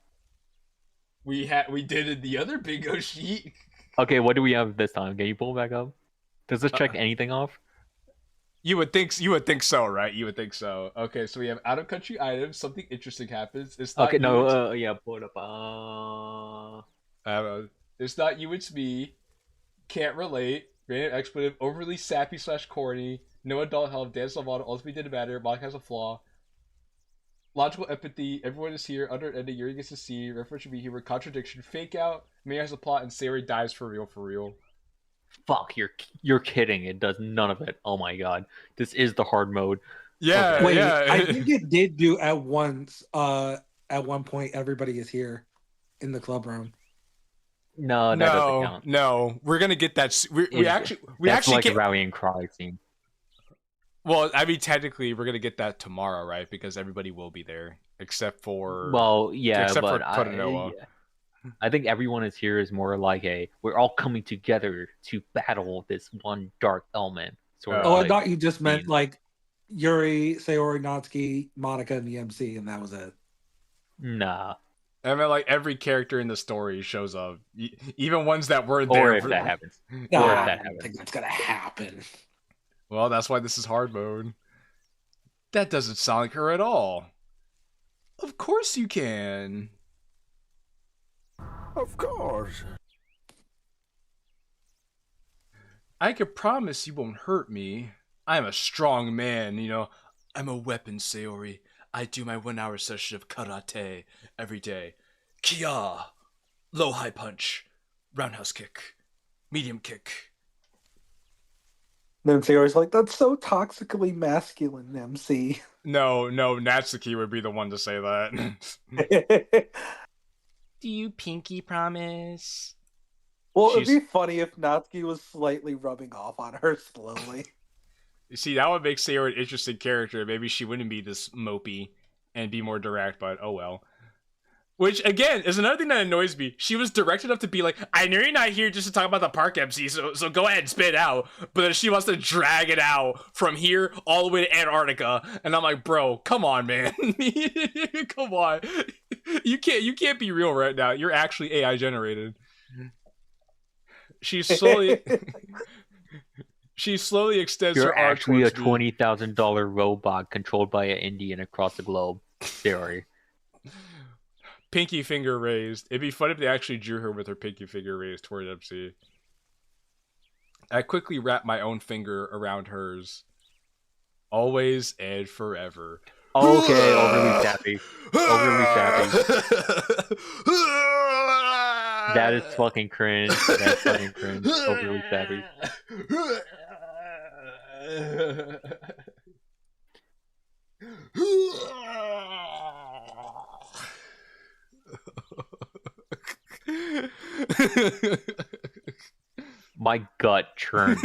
Speaker 3: we did in the other bingo sheet.
Speaker 2: Okay, what do we have this time? Can you pull it back up? Does this check anything off?
Speaker 3: You would think so, right? You would think so. Okay, so we have out of country items. Something interesting happens. It's not
Speaker 2: Okay,
Speaker 3: you,
Speaker 2: no, yeah, pull it up.
Speaker 3: it's not you, it's me. Can't relate. Random expletive. Overly sappy / corny. No adult help. Dance Lovato. Ultimately didn't matter. Monica has a flaw. Logical empathy. Everyone is here. Under ending. Yuri gets to see. Reference should be humor. Contradiction. Fake out. Mia has a plot, and Sayori dies for real. For real.
Speaker 2: Fuck, you're kidding. It does none of it. Oh my god. This is the hard mode.
Speaker 3: Yeah,
Speaker 2: Okay.
Speaker 4: Wait,
Speaker 3: yeah.
Speaker 4: I think it did do at once. At one point, everybody is here in the club room.
Speaker 2: No, that doesn't count.
Speaker 3: No. We're gonna get that. We
Speaker 2: That's
Speaker 3: actually
Speaker 2: like
Speaker 3: get
Speaker 2: a rallying cry scene.
Speaker 3: Well, I mean, technically, we're gonna get that tomorrow, right? Because everybody will be there, except for
Speaker 2: Well, yeah,
Speaker 3: except
Speaker 2: but
Speaker 3: for Totinoa.
Speaker 2: I think everyone is here is more like we're all coming together to battle this one dark element. Sort of
Speaker 4: Oh, I
Speaker 2: like
Speaker 4: thought you just meant
Speaker 2: scene.
Speaker 4: like Yuri, Sayori, Natsuki, Monika, and the MC, and that was it.
Speaker 2: Nah.
Speaker 3: I mean, like every character in the story shows up, even ones that weren't
Speaker 2: Or
Speaker 3: there.
Speaker 2: if that happens.
Speaker 4: No,
Speaker 2: Or if that
Speaker 4: I don't
Speaker 2: happens.
Speaker 4: think that's gonna happen.
Speaker 3: Well, that's why this is hard mode. That doesn't sound like her at all. Of course you can.
Speaker 1: Of course.
Speaker 3: I can promise you won't hurt me. I'm a strong man, you know. I'm a weapon, Sayori. I do my 1 hour session of karate every day. Kia! Low high punch. Roundhouse kick. Medium kick.
Speaker 6: Then Sayori's like, that's so toxically masculine, MC.
Speaker 3: No, Natsuki would be the one to say that.
Speaker 5: Do you pinky promise?
Speaker 6: Well, it'd be funny if Natsuki was slightly rubbing off on her slowly.
Speaker 3: You see, that would make Sayori an interesting character. Maybe she wouldn't be this mopey and be more direct, but oh well. Which, again, is another thing that annoys me. She was direct enough to be like, I know you're not here just to talk about the park MC, so go ahead and spit it out. But then she wants to drag it out from here all the way to Antarctica. And I'm like, bro, come on, man. Come on. You can't be real right now. You're actually AI generated. She slowly extends
Speaker 2: You're
Speaker 3: her arm
Speaker 2: actually a
Speaker 3: towards me.
Speaker 2: $20,000 robot controlled by an Indian across the globe. Theory.
Speaker 3: Pinky finger raised. It'd be fun if they actually drew her with her pinky finger raised toward MC. I quickly wrapped my own finger around hers. Always and forever.
Speaker 2: Okay, overly sappy. Overly sappy. That is fucking cringe. That's fucking cringe. Overly sappy. My gut churned.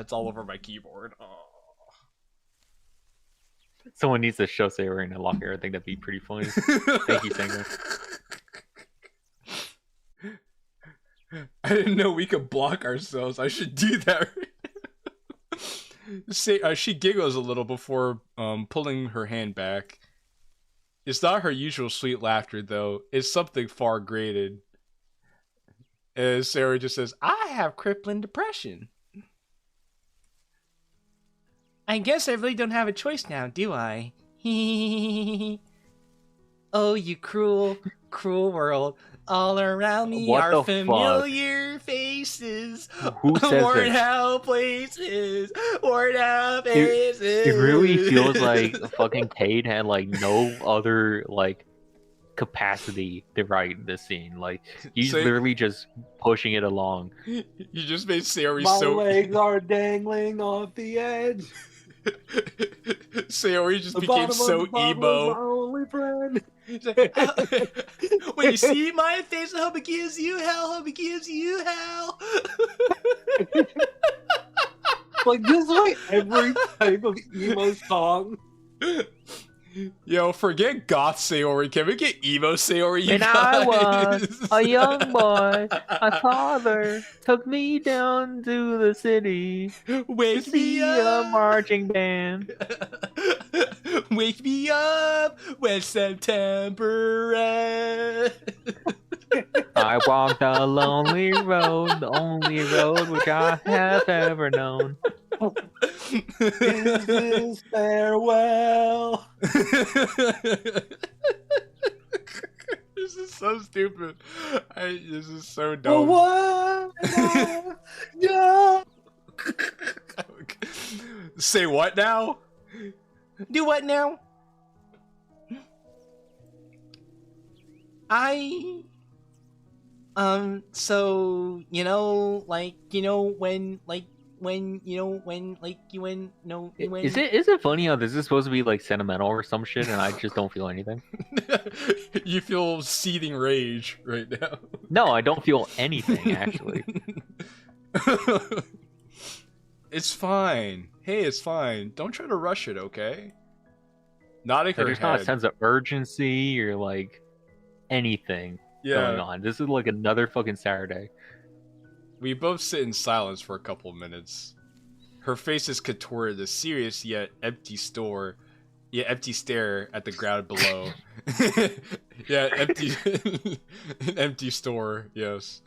Speaker 3: It's all over my keyboard.
Speaker 2: Someone needs to show Sayori in a locker. I think that'd be pretty funny. Thank you, Singer.
Speaker 3: I didn't know we could block ourselves. I should do that. She giggles a little before pulling her hand back. It's not her usual sweet laughter, though. It's something far grated. As Sarah just says, I have crippling depression.
Speaker 5: I guess I really don't have a choice now, do I? Oh, you cruel, cruel world. All around me
Speaker 2: What
Speaker 5: are
Speaker 2: the
Speaker 5: familiar faces.
Speaker 2: Who says
Speaker 5: Worn
Speaker 2: that?
Speaker 5: out places. Worn out faces.
Speaker 2: It really feels like fucking Cade had like no other like capacity to write this scene. Like he's literally just pushing it along.
Speaker 3: You just made Sayori
Speaker 6: My
Speaker 3: so
Speaker 6: legs are dangling off the edge.
Speaker 3: Sayori just
Speaker 6: The
Speaker 3: became
Speaker 6: bottom
Speaker 3: so
Speaker 6: of the bottle is my
Speaker 3: emo.
Speaker 6: only friend.
Speaker 5: When you see my face, I hope it gives you hell. Hope it gives you hell.
Speaker 6: Like this is like every type of emo song.
Speaker 3: Yo, forget goth Sayori. Can we get emo Sayori? You
Speaker 2: When
Speaker 3: guys?
Speaker 2: I was a young boy, my father took me down to the city to
Speaker 5: Wake
Speaker 2: see
Speaker 5: me
Speaker 2: a
Speaker 5: up.
Speaker 2: marching band.
Speaker 5: Wake me up when September ends.
Speaker 2: I walked the lonely road, the only road which I have ever known.
Speaker 6: Is this farewell?
Speaker 3: This is so stupid. This is so
Speaker 6: But
Speaker 3: dumb.
Speaker 6: what? Yeah.
Speaker 3: Say what now?
Speaker 5: Do what now? So, you know, like, you know, when, like, when, you know, when, like, you when, no, you when...
Speaker 2: Is it funny how this is supposed to be like sentimental or some shit, and I just don't feel anything?
Speaker 3: You feel seething rage right now.
Speaker 2: No, I don't feel anything actually.
Speaker 3: It's fine. Hey, it's fine. Don't try to rush it, okay? Nodding her
Speaker 2: There's
Speaker 3: head.
Speaker 2: not a sense of urgency or like anything going on. This is like another fucking Saturday.
Speaker 3: We both sit in silence for a couple of minutes. Her face is contorted, a serious yet empty stare at the ground below. Yeah, empty, an empty store. Yes,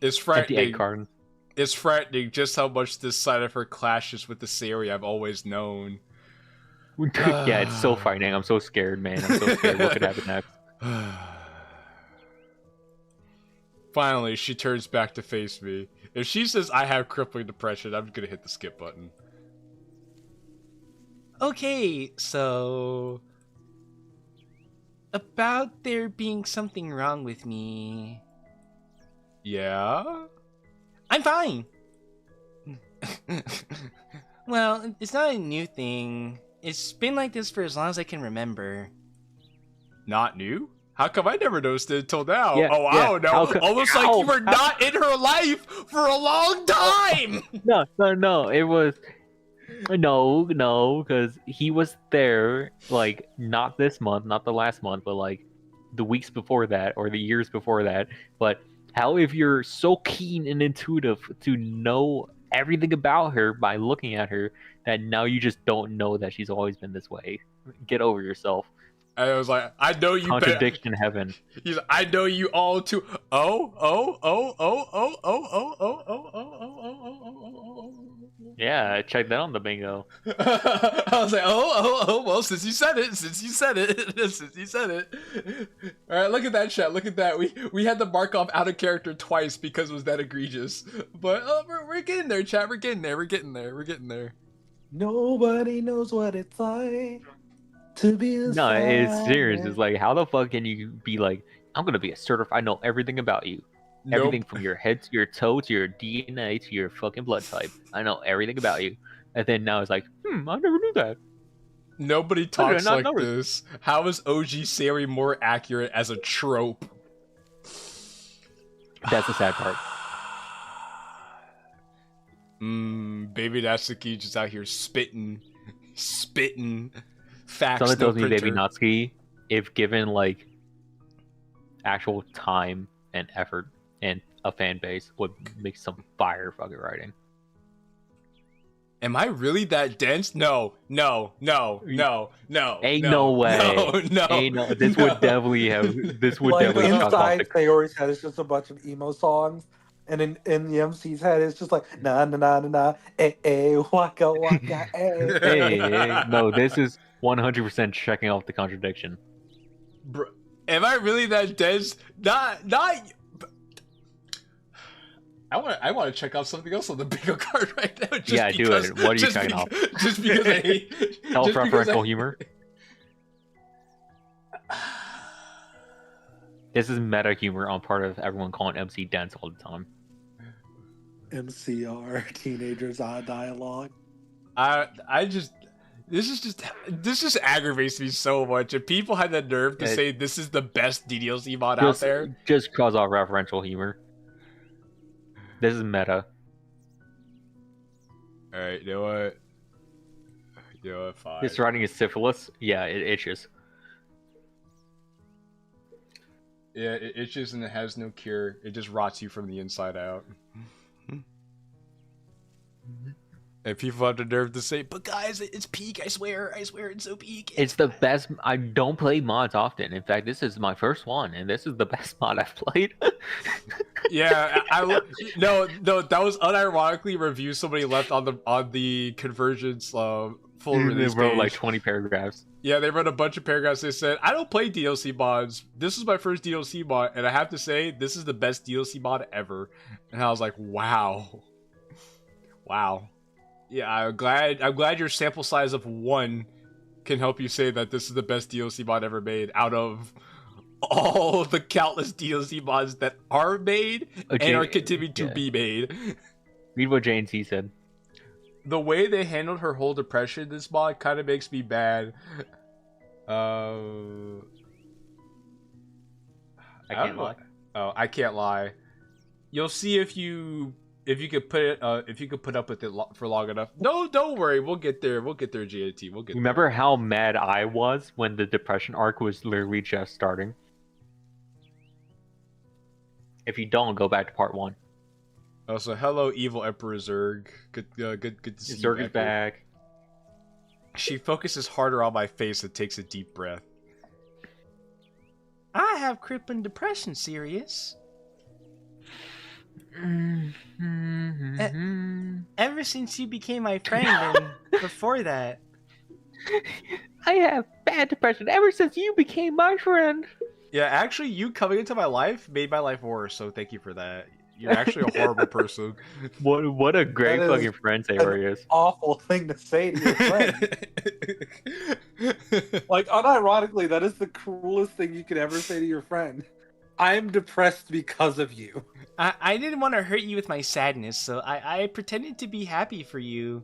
Speaker 3: it's frightening.
Speaker 2: Empty egg carton.
Speaker 3: It's frightening just how much this side of her clashes with the Sayori I've always known.
Speaker 2: Yeah, it's so frightening. I'm so scared, man. I'm so scared. What could happen next?
Speaker 3: Finally, she turns back to face me. If she says I have crippling depression, I'm gonna hit the skip button.
Speaker 5: Okay, so... About there being something wrong with me...
Speaker 3: Yeah?
Speaker 5: I'm fine! Well, it's not a new thing. It's been like this for as long as I can remember.
Speaker 3: Not new? How come I never noticed it until now?
Speaker 2: Yeah,
Speaker 3: oh, I
Speaker 2: yeah.
Speaker 3: don't know. Almost like you were not in her life for a long time!
Speaker 2: No. It was... No, because he was there, like, not this month, not the last month, but, like, the weeks before that, or the years before that. But how if you're so keen and intuitive to know everything about her by looking at her, that now you just don't know that she's always been this way? Get over yourself.
Speaker 3: I was like, I know you.
Speaker 2: Contradiction heaven.
Speaker 3: He's like, I know you all too. Oh.
Speaker 2: Yeah, check that on the bingo.
Speaker 3: I was like, oh. Well, since you said it. All right, look at that chat. Look at that. We had to mark off out of character twice because it was that egregious. But we're getting there, chat. We're getting there.
Speaker 6: Nobody knows what it's like to be a
Speaker 2: No, it's serious.
Speaker 6: silent-
Speaker 2: It's like, how the fuck can you be like, I'm gonna be a certified, I know everything about you. Everything from your head to your toe to your DNA to your fucking blood type. I know everything about you. And then now it's like, I never knew that.
Speaker 3: Nobody talks
Speaker 2: not
Speaker 3: like
Speaker 2: know it?
Speaker 3: this. How is OG Sayori more accurate as a trope?
Speaker 2: That's the sad part.
Speaker 3: Baby Natsuki just out here spitting facts.
Speaker 2: Something
Speaker 3: no
Speaker 2: tells me Baby
Speaker 3: printer.
Speaker 2: Natsuki, if given like actual time and effort and a fan base, would make some fire fucking writing.
Speaker 3: Am I really that dense? No.
Speaker 2: Ain't no way.
Speaker 3: No.
Speaker 2: Ain't no. This would definitely have. This would
Speaker 6: Like
Speaker 2: definitely chop off
Speaker 6: inside
Speaker 2: the.
Speaker 6: Sayori's head is just a bunch of emo songs, and in the MC's head it's just like na na na na na waka waka
Speaker 2: Hey, no, this is 100% checking off the contradiction.
Speaker 3: Bro, am I really that dense? Not. I want to check out something else on the bingo card right now. Just
Speaker 2: Yeah, do it. What are you checking off?
Speaker 3: Just because I hate
Speaker 2: Self-referential humor. This is meta humor on part of everyone calling MC dense all the time.
Speaker 6: MCR teenagers dialogue.
Speaker 3: This just aggravates me so much. If people had the nerve to say this is the best DDLC mod out there,
Speaker 2: Just cause off referential humor. This is meta.
Speaker 3: Alright, you know what, fine.
Speaker 2: This writing is syphilis. Yeah, it itches.
Speaker 3: Yeah, it itches and it has no cure. It just rots you from the inside out. And people have the nerve to say, "But guys, it's peak. I swear, it's so peak."
Speaker 2: It's the best. I don't play mods often. In fact, this is my first one, and this is the best mod I've played.
Speaker 3: Yeah, no, that was unironically review somebody left on the Convergence full release
Speaker 2: They wrote
Speaker 3: page.
Speaker 2: like 20 paragraphs.
Speaker 3: Yeah, they wrote a bunch of paragraphs. They said, "I don't play DLC mods. This is my first DLC mod, and I have to say, this is the best DLC mod ever." And I was like, "Wow, wow." Yeah, I'm glad your sample size of 1 can help you say that this is the best DLC mod ever made out of all the countless DLC mods that are made and are continuing to be made.
Speaker 2: Read what JNC said.
Speaker 3: The way they handled her whole depression in this mod kind of makes me mad.
Speaker 2: I can't lie.
Speaker 3: Oh, I can't lie. You'll see if you could put it if you could put up with it for long enough. No, don't worry. We'll get there. We'll get there, GAT. We'll get there.
Speaker 2: Remember how mad I was when the depression arc was literally just starting? If you don't, go back to part 1.
Speaker 3: Oh, so hello, evil Emperor Zerg. Good to see you.
Speaker 2: Zerg is back.
Speaker 3: She focuses harder on my face and takes a deep breath.
Speaker 5: I have crippling depression, Sirius. Ever since you became my friend and before that.
Speaker 2: I have bad depression ever since you became my friend.
Speaker 3: Yeah, actually, you coming into my life made my life worse, so thank you for that. You're actually a horrible person.
Speaker 2: What a great
Speaker 6: That is
Speaker 2: fucking friend Sayori is.
Speaker 6: Awful thing to say to your friend. Like, unironically, that is the cruelest thing you could ever say to your friend. I'm depressed because of you.
Speaker 5: I didn't want to hurt you with my sadness, so I pretended to be happy for you.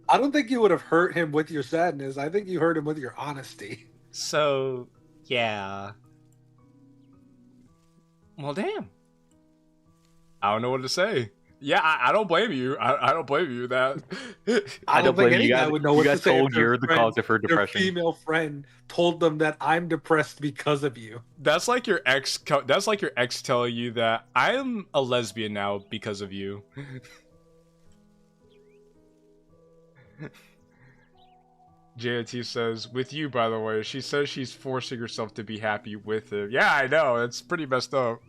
Speaker 6: I don't think you would have hurt him with your sadness. I think you hurt him with your honesty.
Speaker 5: So, yeah. Well, damn.
Speaker 3: I don't know what to say. Yeah, I don't blame you. I don't blame you that.
Speaker 6: I don't think any guy would know what to say.
Speaker 2: Told you're the cause of her
Speaker 6: Your
Speaker 2: depression.
Speaker 6: female friend told them that I'm depressed because of you.
Speaker 3: That's like your ex. That's like your ex telling you that I am a lesbian now because of you. JT says, with you, by the way. She says she's forcing herself to be happy with him. Yeah, I know. It's pretty messed up.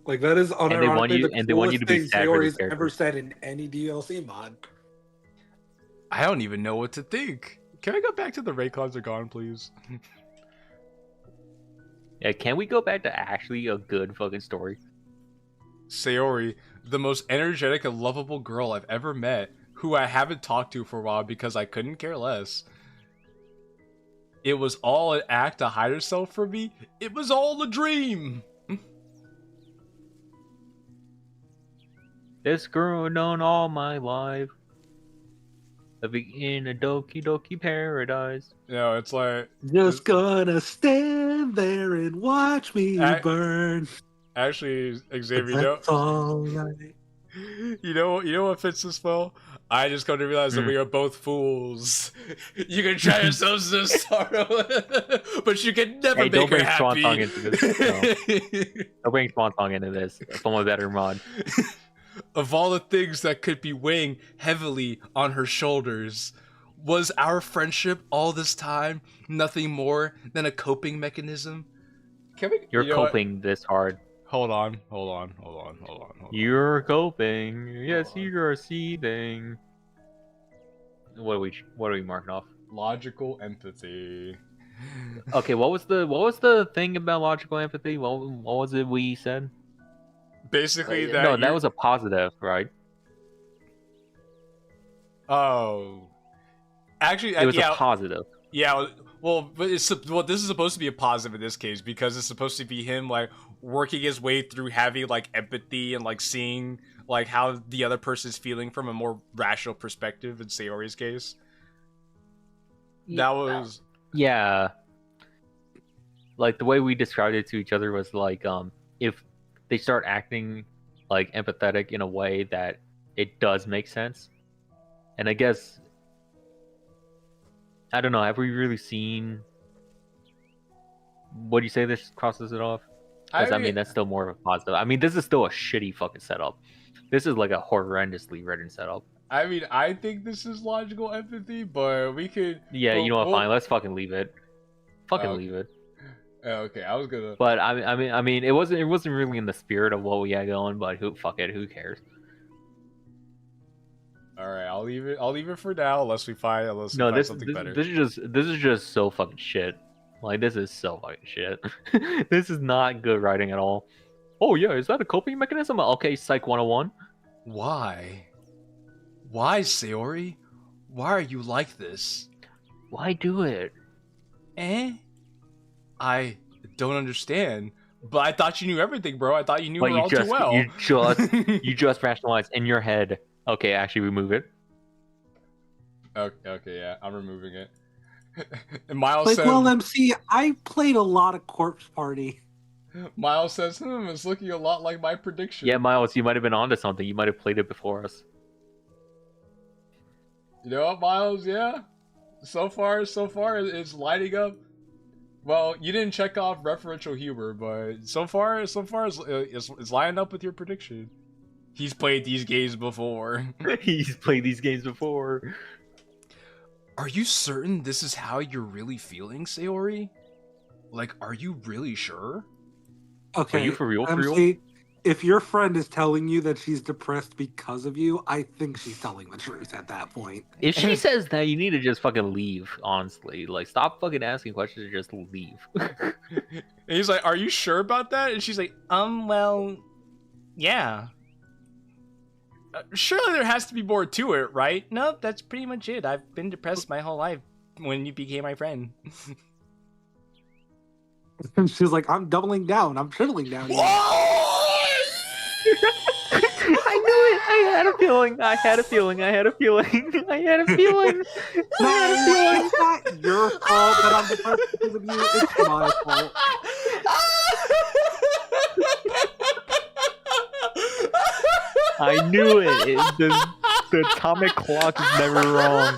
Speaker 6: Like, that is unironically
Speaker 2: they want you to be
Speaker 6: thing
Speaker 2: sad for this
Speaker 6: Sayori's
Speaker 2: character.
Speaker 6: ever said in any DLC mod.
Speaker 3: I don't even know what to think. Can I go back to the Raycons are gone, please?
Speaker 2: Yeah, can we go back to actually a good fucking story?
Speaker 3: Sayori, the most energetic and lovable girl I've ever met, who I haven't talked to for a while because I couldn't care less. It was all an act to hide herself from me. It was all a dream.
Speaker 2: This girl known all my life. Living in a Doki Doki paradise.
Speaker 3: No, it's like
Speaker 6: Just gonna stand there and watch me burn.
Speaker 3: Actually, Xavier,
Speaker 6: That's all right.
Speaker 3: you know what fits this well? I just come to realize that we are both fools. You can try yourselves to sorrow, but you can never
Speaker 2: Hey,
Speaker 3: make
Speaker 2: don't
Speaker 3: her
Speaker 2: bring Swan
Speaker 3: happy.
Speaker 2: Song into this. No. Don't bring Swan Song into this. From a better mod.
Speaker 3: Of all the things that could be weighing heavily on her shoulders, was our friendship all this time nothing more than a coping mechanism? Can we?
Speaker 2: You're
Speaker 3: you know what?
Speaker 2: coping this hard.
Speaker 3: Hold on.
Speaker 2: You're coping. Yes, you're seething. What are we marking off?
Speaker 3: Logical empathy.
Speaker 2: Okay, what was the thing about logical empathy? What was it we said?
Speaker 3: Basically, that
Speaker 2: no, that was a positive, right?
Speaker 3: Oh, actually,
Speaker 2: It was
Speaker 3: yeah,
Speaker 2: a positive.
Speaker 3: yeah. Well, but this is supposed to be a positive in this case because it's supposed to be him like working his way through having like empathy and like seeing like how the other person's feeling from a more rational perspective. In Sayori's case, that was
Speaker 2: Yeah. Like the way we described it to each other was like if they start acting like empathetic in a way that it does make sense. And I guess I don't know, have we really seen what do you say this crosses it off? Because I mean that's still more of a positive. I mean this is still a shitty fucking setup. This is like a horrendously written setup.
Speaker 3: I mean, I think this is logical empathy, but we could.
Speaker 2: Yeah,
Speaker 3: well,
Speaker 2: you know what?
Speaker 3: well-
Speaker 2: Fine, let's fucking leave it. Fucking
Speaker 3: Okay.
Speaker 2: leave it.
Speaker 3: Okay, I was gonna.
Speaker 2: But I mean, it wasn't really in the spirit of what we had going. But fuck it, who cares?
Speaker 3: All right, I'll leave it. I'll leave it for now, unless we find
Speaker 2: No,
Speaker 3: something better.
Speaker 2: this is just so fucking shit. Like this is so fucking shit. This is not good writing at all. Oh yeah, is that a coping mechanism? Okay, Psych 101.
Speaker 3: Why? Why, Sayori? Why are you like this?
Speaker 2: Why do it?
Speaker 3: I don't understand. But I thought you knew everything, bro. I thought you knew
Speaker 2: But
Speaker 3: her all too well.
Speaker 2: you just rationalized in your head. Okay, actually remove it.
Speaker 3: Okay, yeah, I'm removing it. And Miles
Speaker 4: Like,
Speaker 3: said,
Speaker 4: well, MC, I played a lot of Corpse Party.
Speaker 3: Miles says, it's looking a lot like my prediction.
Speaker 2: Yeah, Miles, you might have been onto something. You might have played it before us.
Speaker 3: You know what, Miles? Yeah. So far, it's lighting up. Well, you didn't check off referential humor, but so far, it's lining up with your prediction. He's played these games before.
Speaker 2: He's played these games before.
Speaker 3: Are you certain this is how you're really feeling, Sayori? Like, are you really sure?
Speaker 4: Okay,
Speaker 2: Are you for real? For real?
Speaker 4: MC, if your friend is telling you that she's depressed because of you, I think she's telling the truth at that point.
Speaker 2: If she says that, you need to just fucking leave. Honestly, like, stop fucking asking questions and just leave.
Speaker 3: And he's like, "Are you sure about that?" And she's like,
Speaker 5: Well, yeah.
Speaker 3: "Surely there has to be more to it, right?"
Speaker 5: No, that's pretty much it. I've been depressed my whole life when you became my friend.
Speaker 4: And she's like, I'm doubling down. I'm tripling down.
Speaker 2: I knew it. I had a feeling. I had a feeling. I had a feeling. I had a feeling. I had a feeling.
Speaker 4: It's not your fault that I'm depressed because of you. It's my fault.
Speaker 2: I knew it. The atomic clock is never wrong.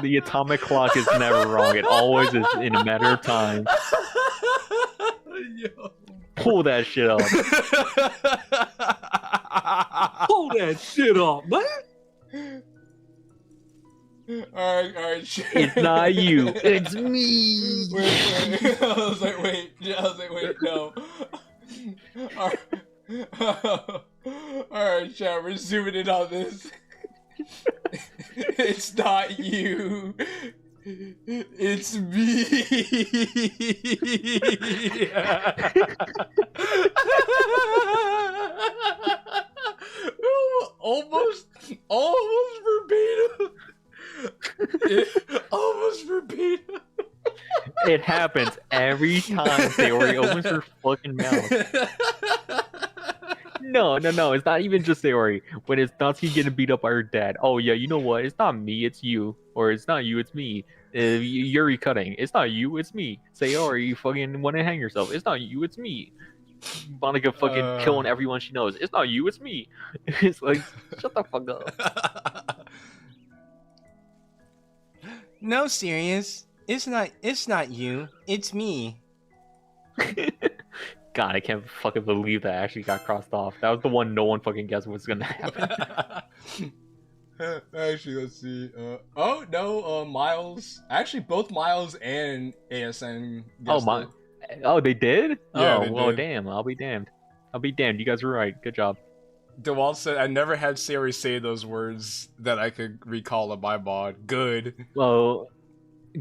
Speaker 2: The atomic clock is never wrong. It always is in a matter of time. Pull that shit up.
Speaker 4: Pull that shit up, man.
Speaker 3: Alright, shit.
Speaker 2: It's not you. It's me.
Speaker 3: Wait. I was like, wait, no. Alright, chat, we're zooming in on this. It's not you. It's me. Almost verbatim. Almost verbatim.
Speaker 2: It happens every time Sayori opens her fucking mouth. No, it's not even just Sayori. When it's Natsuki getting beat up by her dad. Oh yeah, you know what? It's not me, it's you. Or it's not you, it's me. Yuri cutting. It's not you, it's me. Sayori, you fucking want to hang yourself. It's not you, it's me. Monika fucking killing everyone she knows. It's not you, it's me. It's like, shut the fuck up.
Speaker 5: No, serious. It's not you. It's me.
Speaker 2: God, I can't fucking believe that actually got crossed off. That was the one no one fucking guessed was gonna happen.
Speaker 3: Actually, let's see. Oh no, Miles. Actually, both Miles and ASN.
Speaker 2: Oh, they did?
Speaker 3: Yeah,
Speaker 2: oh,
Speaker 3: they
Speaker 2: well,
Speaker 3: did.
Speaker 2: damn. I'll be damned. You guys were right. Good job.
Speaker 3: DeWalt said, "I never had Sayori say those words that I could recall in my mod." Good.
Speaker 2: Well,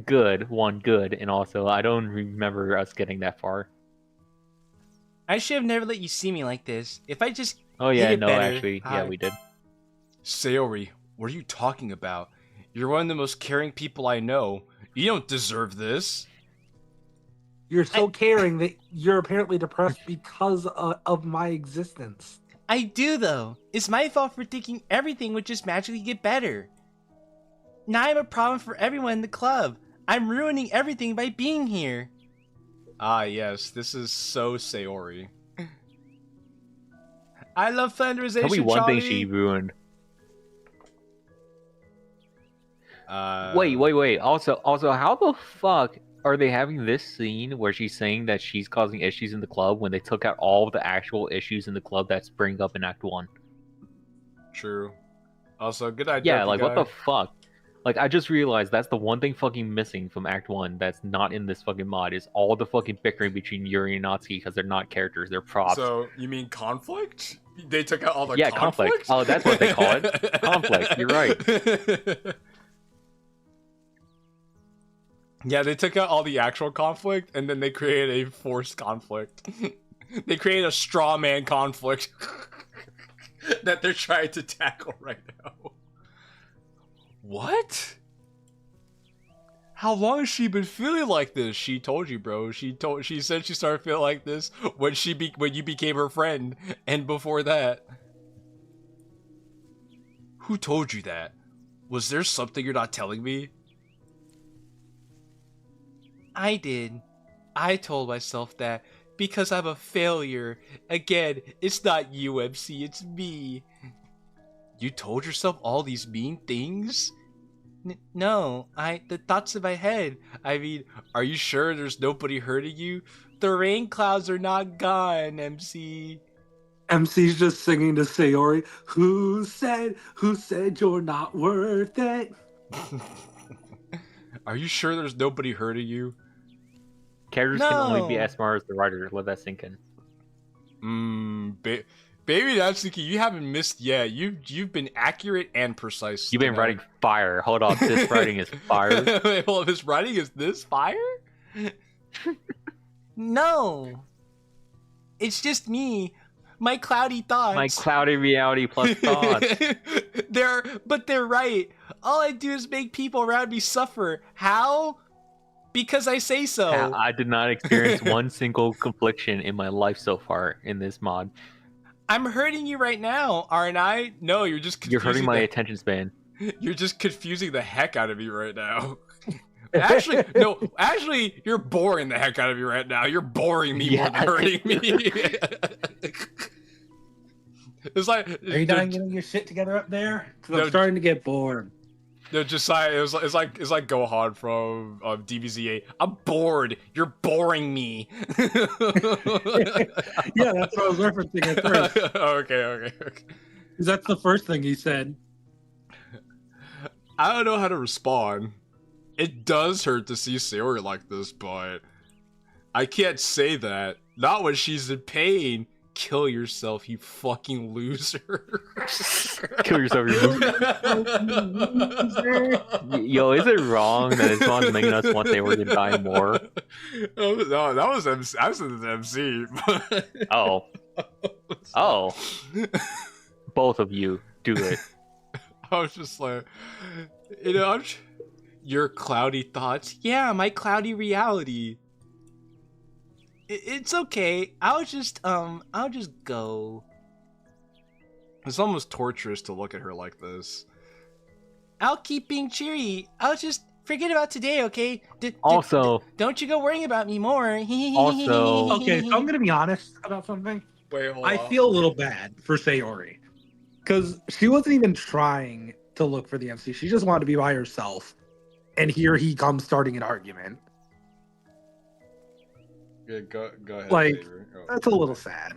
Speaker 2: good. Good. And also, I don't remember us getting that far.
Speaker 5: I should have never let you see me like this. If I just
Speaker 2: Oh, yeah,
Speaker 5: did it
Speaker 2: no,
Speaker 5: better.
Speaker 2: actually. Yeah, we did.
Speaker 3: Sayori, what are you talking about? You're one of the most caring people I know. You don't deserve this.
Speaker 4: You're so caring that you're apparently depressed because of my existence.
Speaker 5: I do, though. It's my fault for thinking everything would just magically get better. Now I'm a problem for everyone in the club. I'm ruining everything by being here.
Speaker 3: Ah, yes, this is so Sayori.
Speaker 5: I love Flanderization,
Speaker 2: Tell me one
Speaker 5: Charlie.
Speaker 2: thing she ruined. Wait. Also, how the fuck are they having this scene where she's saying that she's causing issues in the club when they took out all the actual issues in the club that spring up in Act 1?
Speaker 3: True. Also, good idea.
Speaker 2: Yeah, like, what the fuck? Like, I just realized that's the one thing fucking missing from Act 1 that's not in this fucking mod, is all the fucking bickering between Yuri and Natsuki, because they're not characters, they're props.
Speaker 3: So, you mean conflict? They took out all the
Speaker 2: conflict. Oh, that's what they call it. Conflict, you're right.
Speaker 3: Yeah, they took out all the actual conflict, and then they created a forced conflict. They created a straw man conflict that they're trying to tackle right now. What? How long has she been feeling like this? She told you, bro. She said she started feeling like this when you became her friend, and before that. Who told you that? Was there something you're not telling me? I did. I told myself that because I'm a failure. Again, it's not you, MC, it's me. You told yourself all these mean things? No, the thoughts in my head. I mean, are you sure there's nobody hurting you? The rain clouds are not gone, MC.
Speaker 4: MC's just singing to Sayori, who said you're not worth it?
Speaker 3: Are you sure there's nobody hurting you?
Speaker 2: Characters can only be as smart as the writer. Let that sink in.
Speaker 3: Baby Natsuki, you haven't missed yet. You've been accurate and precise.
Speaker 2: You've been writing fire. Hold on, this writing is fire.
Speaker 3: Wait, hold on, this writing is this fire?
Speaker 5: No. It's just me. My cloudy thoughts.
Speaker 2: My cloudy reality plus thoughts.
Speaker 5: They're right. All I do is make people around me suffer. How? Because I say so.
Speaker 2: I did not experience one single confliction in my life so far in this mod.
Speaker 5: I'm hurting you right now, aren't I?
Speaker 3: No, you're just confusing.
Speaker 2: You're hurting my attention span.
Speaker 3: You're just confusing the heck out of me right now. Actually, you're boring the heck out of me right now. You're boring me more than hurting me. It's like,
Speaker 4: are you done getting your shit together up there? Because I'm starting to get bored.
Speaker 3: No, Josiah, it's like Gohan from DBZ8. I'm bored. You're boring me.
Speaker 4: Yeah, that's what I was referencing at first.
Speaker 3: Okay.
Speaker 4: Because that's the first thing he said.
Speaker 3: I don't know how to respond. It does hurt to see Sayori like this, but I can't say that. Not when she's in pain. Kill yourself, you fucking loser.
Speaker 2: Kill yourself, you loser. Yo, is it wrong that it's not making us want Sayori to die more?
Speaker 3: No, that was MC. I said the MC.
Speaker 2: Oh. Both of you, do it.
Speaker 3: I was just like, your cloudy thoughts. Yeah, my cloudy reality. It's okay. I'll just go. It's almost torturous to look at her like this. I'll keep being cheery. I'll just forget about today, okay? Don't you go worrying about me more.
Speaker 2: Also,
Speaker 4: okay, so I'm gonna be honest about something.
Speaker 3: Wait, hold
Speaker 4: I
Speaker 3: on.
Speaker 4: feel a little bad for Sayori because she wasn't even trying to look for the MC. She just wanted to be by herself, and here he comes starting an argument.
Speaker 3: Yeah, go ahead.
Speaker 4: Like, that's a little sad.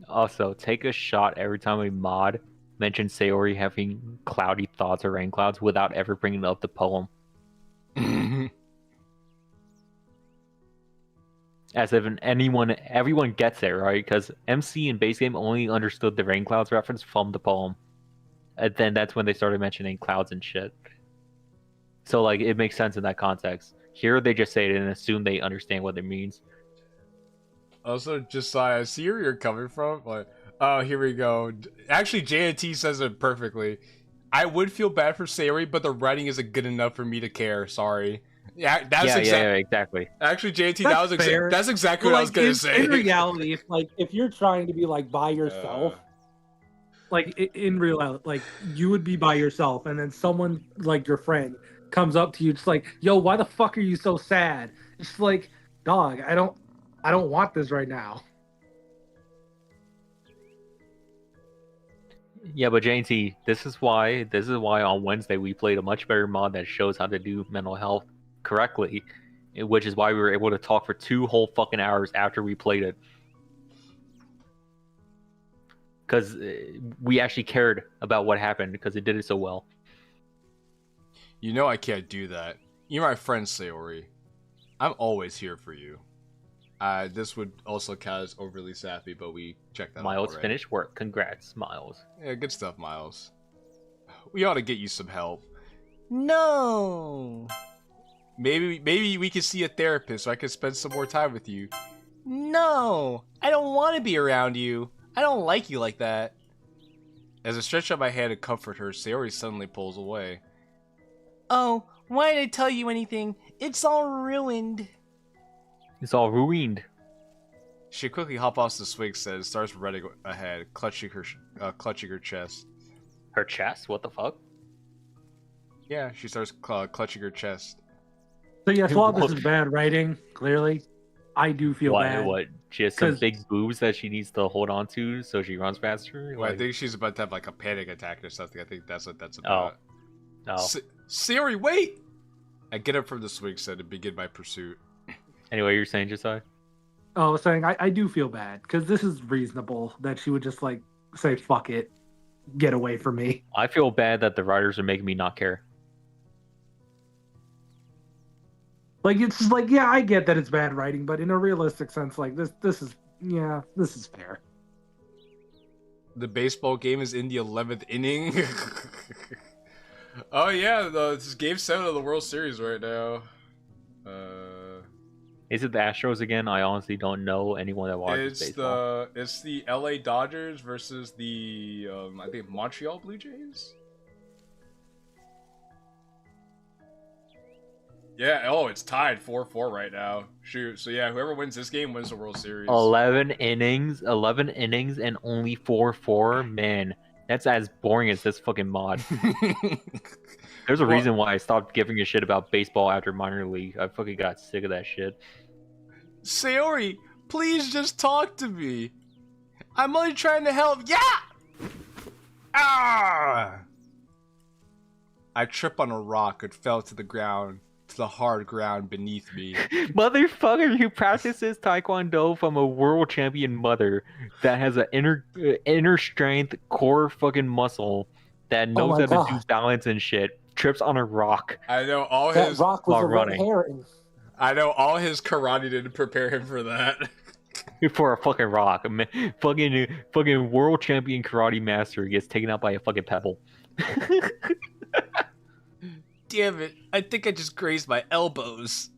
Speaker 2: Also, take a shot every time a mod mentions Sayori having cloudy thoughts or rain clouds without ever bringing up the poem. As if everyone gets it, right? Because MC in base game only understood the rain clouds reference from the poem. And then that's when they started mentioning clouds and shit. So, like, it makes sense in that context. Here, they just say it and assume they understand what it means.
Speaker 3: Also, Josiah, I see where you're coming from. Like, oh, here we go. Actually, JNT says it perfectly. I would feel bad for Sayori, but the writing isn't good enough for me to care. Sorry. Yeah,
Speaker 2: exactly.
Speaker 3: Actually, JNT, that's exactly what I was gonna say.
Speaker 4: In reality, if you're trying to be like by yourself, like in reality, like you would be by yourself, and then someone like your friend comes up to you, just like, yo, why the fuck are you so sad? It's like, dog, I don't want this right now.
Speaker 2: Yeah, but JNT, this is why on Wednesday we played a much better mod that shows how to do mental health correctly. which is why we were able to talk for 2 whole fucking hours after we played it. Because we actually cared about what happened because it did it so well.
Speaker 3: You know I can't do that. You're my friend, Sayori. I'm always here for you. This would also count as overly sappy, but we checked that out
Speaker 2: Miles
Speaker 3: already.
Speaker 2: finished work. Congrats, Miles.
Speaker 3: Yeah, good stuff, Miles. We ought to get you some help.
Speaker 5: No.
Speaker 3: Maybe we can see a therapist so I can spend some more time with you.
Speaker 5: No. I don't want to be around you. I don't like you like that.
Speaker 3: As I stretch out my hand to comfort her, Sayori suddenly pulls away.
Speaker 5: Oh, why did I tell you anything? It's all ruined.
Speaker 2: It's all ruined.
Speaker 3: She quickly hops off the swing set and starts running ahead, clutching her chest.
Speaker 2: Her chest? What the fuck?
Speaker 3: Yeah, she starts clutching her chest.
Speaker 4: So yes, while this is bad writing, clearly, I do feel bad.
Speaker 2: What? She has some
Speaker 4: 'Cause-
Speaker 2: big boobs that she needs to hold on to so she runs faster?
Speaker 3: Well, I
Speaker 2: Like-
Speaker 3: think she's about to have like a panic attack or something. I think that's what that's
Speaker 2: Oh.
Speaker 3: about.
Speaker 2: Oh.
Speaker 3: Sayori, wait! I get up from the swing set and begin my pursuit.
Speaker 2: Anyway, you're saying, Josiah?
Speaker 4: Oh, I was saying I do feel bad because this is reasonable that she would just like say fuck it, get away from me.
Speaker 2: I feel bad that the writers are making me not care.
Speaker 4: Like it's just like, yeah, I get that it's bad writing, but in a realistic sense, like this is fair.
Speaker 3: The baseball game is in the 11th inning. Oh yeah, this is Game 7 of the World Series right now.
Speaker 2: Is it the Astros again? I honestly don't know anyone that watches baseball.
Speaker 3: It's the LA Dodgers versus the I think Montreal Blue Jays. Yeah, oh, it's tied 4-4 right now. Shoot. So yeah, whoever wins this game wins the World Series.
Speaker 2: 11 innings, and only 4-4. Man, that's as boring as this fucking mod. There's a reason why I stopped giving a shit about baseball after minor league. I fucking got sick of that shit.
Speaker 3: Sayori, please just talk to me. I'm only trying to help. Yeah! Ah! I trip on a rock and fell to the ground, to the hard ground beneath me.
Speaker 2: Motherfucker who practices taekwondo from a world champion mother that has an inner strength core fucking muscle that knows how to do balance and shit trips on a rock.
Speaker 3: I know all
Speaker 6: That
Speaker 3: his
Speaker 6: rock was
Speaker 2: while
Speaker 6: a red
Speaker 2: running.
Speaker 6: herring.
Speaker 3: I know all his karate didn't prepare him for that.
Speaker 2: For a fucking rock. Fucking world champion karate master gets taken out by a fucking pebble.
Speaker 5: Damn it. I think I just grazed my elbows.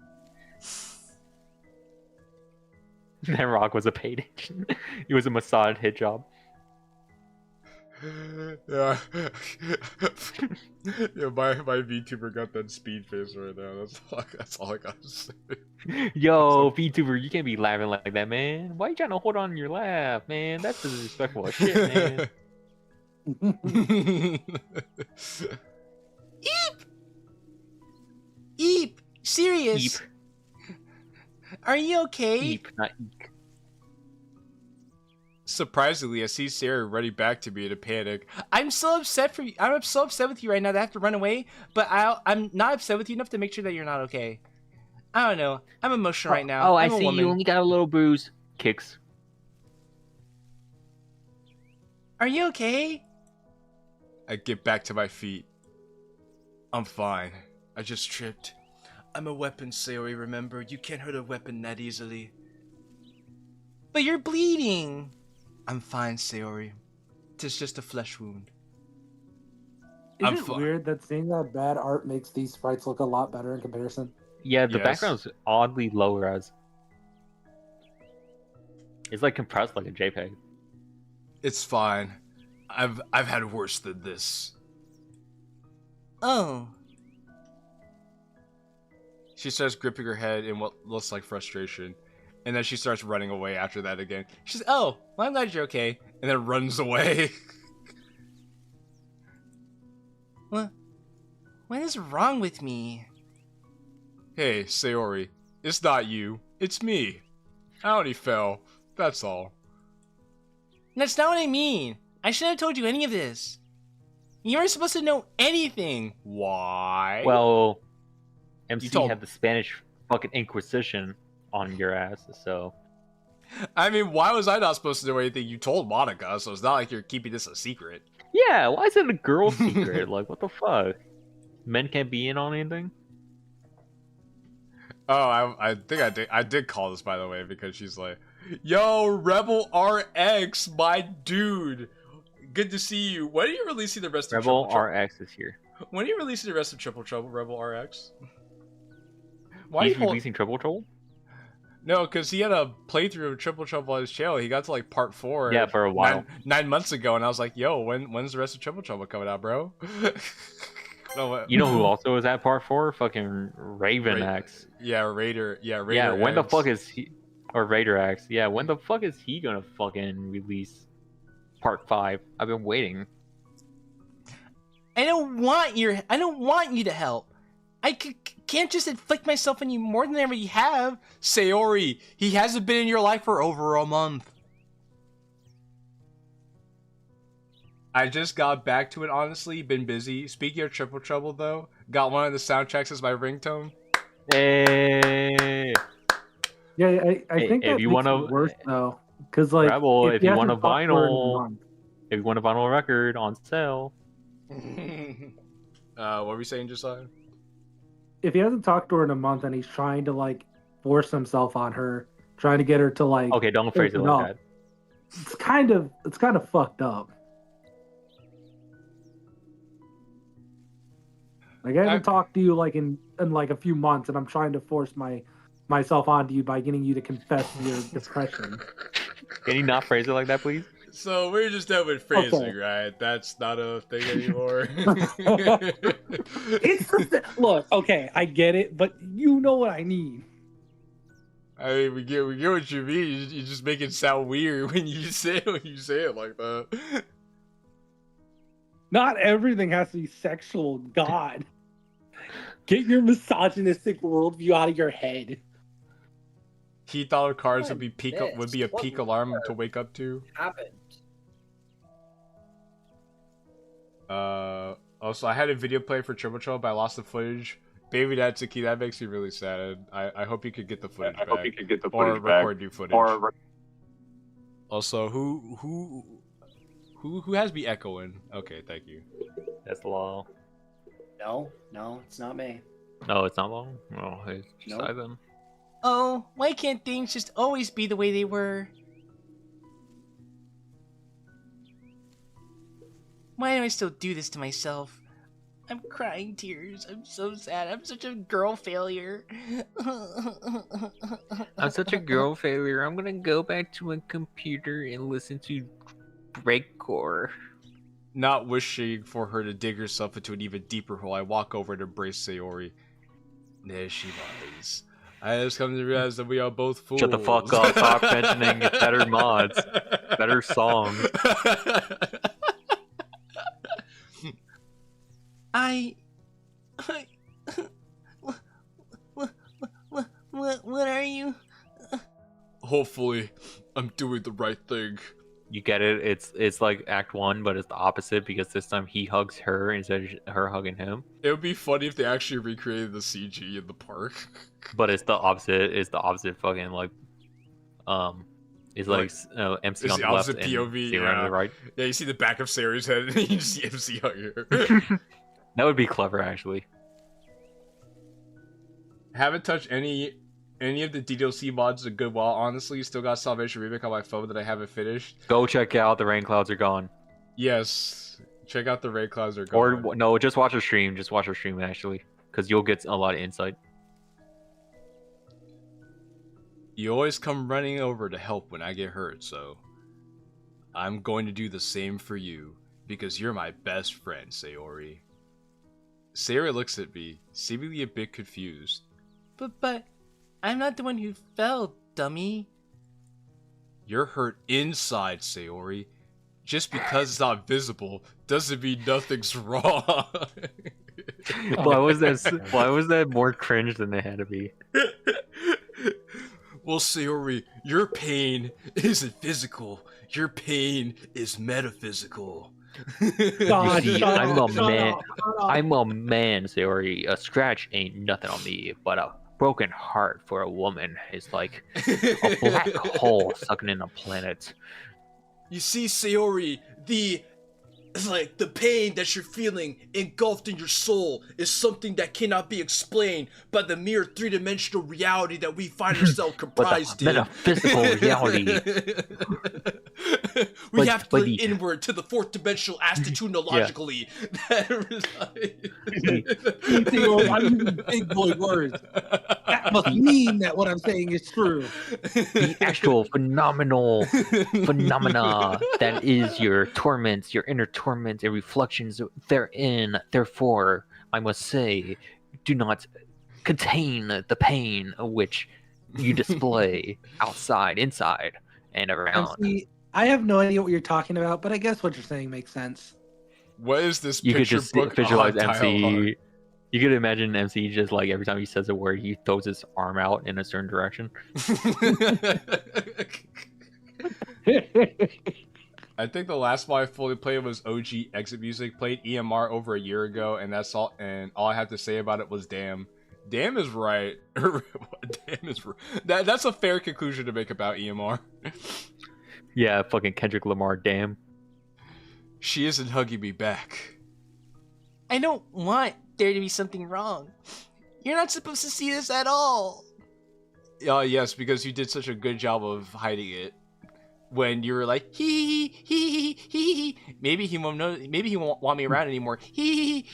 Speaker 2: That rock was a paid. It was a massage hit job.
Speaker 3: Yeah. Yeah, my VTuber got that speed face right now. That's all I got to say.
Speaker 2: Yo, VTuber, you can't be laughing like that, man. Why you trying to hold on to your laugh, man? That's disrespectful as shit, man.
Speaker 5: Eep! Serious?
Speaker 2: Eep.
Speaker 5: Are you okay?
Speaker 2: Eep, not eek.
Speaker 3: Surprisingly, I see Sayori running back to me in a panic.
Speaker 5: I'm so upset for you. I'm so upset with you right now that I have to run away, but I'm not upset with you enough to make sure that you're not okay. I don't know. I'm emotional right now.
Speaker 2: Oh, I
Speaker 5: I'm a
Speaker 2: see
Speaker 5: woman.
Speaker 2: you only got a little bruise. Kicks.
Speaker 5: Are you okay?
Speaker 3: I get back to my feet. I'm fine. I just tripped. I'm a weapon, Sayori, remember? You can't hurt a weapon that easily.
Speaker 5: But you're bleeding.
Speaker 3: I'm fine, Sayori. It's just a flesh wound.
Speaker 6: Isn't
Speaker 3: I'm
Speaker 6: it
Speaker 3: fine.
Speaker 6: weird that seeing that bad art makes these sprites look a lot better in comparison?
Speaker 2: Yeah, the
Speaker 3: Yes.
Speaker 2: background's oddly low res. It's like compressed like a JPEG.
Speaker 3: It's fine. I've had worse than this.
Speaker 5: Oh.
Speaker 3: She starts gripping her head in what looks like frustration. And then she starts running away after that again.
Speaker 5: She says, oh, well, I'm glad you're okay.
Speaker 3: And then runs away.
Speaker 5: What is wrong with me?
Speaker 3: Hey, Sayori. It's not you. It's me. I only fell. That's all.
Speaker 5: That's not what I mean. I shouldn't have told you any of this. You weren't supposed to know anything.
Speaker 3: Why?
Speaker 2: Well, MC
Speaker 3: told-
Speaker 2: had the Spanish fucking Inquisition on your ass. So
Speaker 3: I mean, why was I not supposed to do anything? You told Monica, so it's not like you're keeping this a secret.
Speaker 2: yeah, why is it a girl's secret? Like, what the fuck? Men can't be in on anything.
Speaker 3: Oh, I think I did call this, by the way, because she's like, "Yo, Rebel RX, my dude, good to see you. When are you releasing the rest of
Speaker 2: Rebel
Speaker 3: Triple Trouble?
Speaker 2: RX is here.
Speaker 3: When are you releasing the rest of Triple Trouble, Rebel RX? Why
Speaker 2: He's
Speaker 3: are you
Speaker 2: releasing Triple Trouble?
Speaker 3: No, because he had a playthrough of Triple Trouble on his channel. He got to like part 4.
Speaker 2: Yeah, for a while.
Speaker 3: 9 months ago, and I was like, "Yo, when's the rest of Triple Trouble coming out, bro?" No,
Speaker 2: You know who also is at part 4? Fucking Raven X.
Speaker 3: Yeah, Raider. Yeah, Raider.
Speaker 2: Yeah, when the
Speaker 3: X.
Speaker 2: fuck is he? Or Raider X. Yeah, when the fuck is he gonna fucking release part 5? I've been waiting.
Speaker 5: I don't want you to help. I can't just inflict myself on you more than I already have.
Speaker 3: Sayori, he hasn't been in your life for over a month. I just got back to it, honestly. Been busy. Speaking of Triple Trouble, though, got one of the soundtracks as my ringtone.
Speaker 2: Hey,
Speaker 9: Yeah, I
Speaker 2: Hey,
Speaker 9: think
Speaker 2: if
Speaker 9: that
Speaker 2: you
Speaker 9: makes
Speaker 2: wanna-
Speaker 9: it worse though, because like
Speaker 2: Rebel, if you
Speaker 9: hasn't
Speaker 2: want a
Speaker 9: talked to her in a
Speaker 2: vinyl,
Speaker 9: month-
Speaker 2: if you want a vinyl record on sale,
Speaker 3: What were you saying, Josiah?
Speaker 9: if he hasn't talked to her in a month and he's trying to like force himself on her, trying to get her to like,
Speaker 2: okay, don't phrase it
Speaker 9: open
Speaker 2: like
Speaker 9: up,
Speaker 2: that.
Speaker 9: it's kind of fucked up. Like I haven't talked to you like in like a few months, and I'm trying to force myself onto you by getting you to confess your depression.
Speaker 2: Can you not phrase it like that, please?
Speaker 3: So we're just done with phrasing,
Speaker 9: Okay.
Speaker 3: right? That's not a thing anymore.
Speaker 9: It's look, okay, I get it, but you know what I mean.
Speaker 3: I mean, we get what you mean. You just make it sound weird when you say it like that.
Speaker 9: Not everything has to be sexual. God, get your misogynistic worldview out of your head.
Speaker 3: He thought our cards would be
Speaker 10: What
Speaker 3: would be a
Speaker 10: missed?
Speaker 3: peak
Speaker 10: What
Speaker 3: alarm to wake up to.
Speaker 10: happened?
Speaker 3: Also, I had a video play for Triple Trouble, but I lost the footage. Baby Natsuki, that makes me really sad. I hope you could get the footage back. Or record new footage. Also, who has me echoing? Okay, thank you.
Speaker 2: That's law.
Speaker 10: No, it's not me.
Speaker 2: No, it's not long. Oh, it's just
Speaker 10: Nope.
Speaker 2: Ivan.
Speaker 5: Oh, why can't things just always be the way they were? Why do I still do this to myself? I'm crying tears. I'm so sad. I'm such a girl failure.
Speaker 2: I'm such a girl failure. I'm gonna go back to a computer and listen to breakcore.
Speaker 3: Not wishing for her to dig herself into an even deeper hole, I walk over to embrace Sayori. There she lies. I just come to realize that we are both fools.
Speaker 2: Shut the fuck up. Stop mentioning better mods, better songs.
Speaker 5: What are you?
Speaker 3: Hopefully, I'm doing the right thing.
Speaker 2: You get it? It's like Act 1, but it's the opposite because this time he hugs her instead of her hugging him.
Speaker 3: It would be funny if they actually recreated the CG in the park.
Speaker 2: But it's the opposite. It's the opposite fucking like, it's like MC
Speaker 3: It's
Speaker 2: on
Speaker 3: the
Speaker 2: the left
Speaker 3: opposite
Speaker 2: and
Speaker 3: POV,
Speaker 2: Sayori on
Speaker 3: yeah.
Speaker 2: the right.
Speaker 3: Yeah, you see the back of Sayori's head and you just see MC hugging her.
Speaker 2: That would be clever, actually.
Speaker 3: Haven't touched any of the DDLC mods in a good while, honestly. Still got Salvation Remake on my phone that I haven't finished.
Speaker 2: Go check out The Rain Clouds Are Gone.
Speaker 3: Yes, check out the Ray Clouds Are Gone.
Speaker 2: Or no, just watch a stream. Just watch a stream actually, because you'll get a lot of insight.
Speaker 3: You always come running over to help when I get hurt, so I'm going to do the same for you because you're my best friend, Sayori. Sayori looks at me, seemingly a bit confused.
Speaker 5: But I'm not the one who fell, dummy.
Speaker 3: You're hurt inside, Sayori. Just because it's not visible doesn't mean nothing's wrong.
Speaker 2: Why was that more cringe than it had to be?
Speaker 3: Well, Sayori, your pain isn't physical. Your pain is metaphysical.
Speaker 9: God,
Speaker 2: You see,
Speaker 9: shut
Speaker 2: I'm
Speaker 9: up,
Speaker 2: a
Speaker 9: shut
Speaker 2: man.
Speaker 9: up, shut up.
Speaker 2: I'm a man, Sayori. A scratch ain't nothing on me, but a broken heart for a woman is like a black hole sucking in a planet.
Speaker 5: You see, Sayori, it's like the pain that you're feeling engulfed in your soul is something that cannot be explained by the mere three-dimensional reality that we find ourselves comprised in.
Speaker 2: Metaphysical reality.
Speaker 5: We have to look inward to the fourth dimensional attitudinologically.
Speaker 4: I'm using big boy words. That must mean that what I'm saying is true.
Speaker 2: The actual phenomena that is your torments, your inner torments and reflections therein. Therefore, I must say, do not contain the pain which you display outside, inside, and around.
Speaker 4: See, I have no idea what you're talking about, but I guess what you're saying makes sense.
Speaker 3: What is this
Speaker 2: You could
Speaker 3: picture
Speaker 2: just
Speaker 3: book
Speaker 2: visualize
Speaker 3: on
Speaker 2: MC.
Speaker 3: dialogue?
Speaker 2: You could imagine MC just like every time he says a word, he throws his arm out in a certain direction.
Speaker 3: I think the last one I fully played was OG Exit Music. Played EMR over a year ago, and that's all. And all I have to say about it was damn. Damn is right. Damn is right. That's a fair conclusion to make about EMR.
Speaker 2: Yeah, fucking Kendrick Lamar, damn.
Speaker 3: She isn't hugging me back.
Speaker 5: I don't want there to be something wrong. You're not supposed to see this at all.
Speaker 3: Yes, because you did such a good job of hiding it. When you were like, he, maybe he won't know. Maybe he won't want me around anymore. He.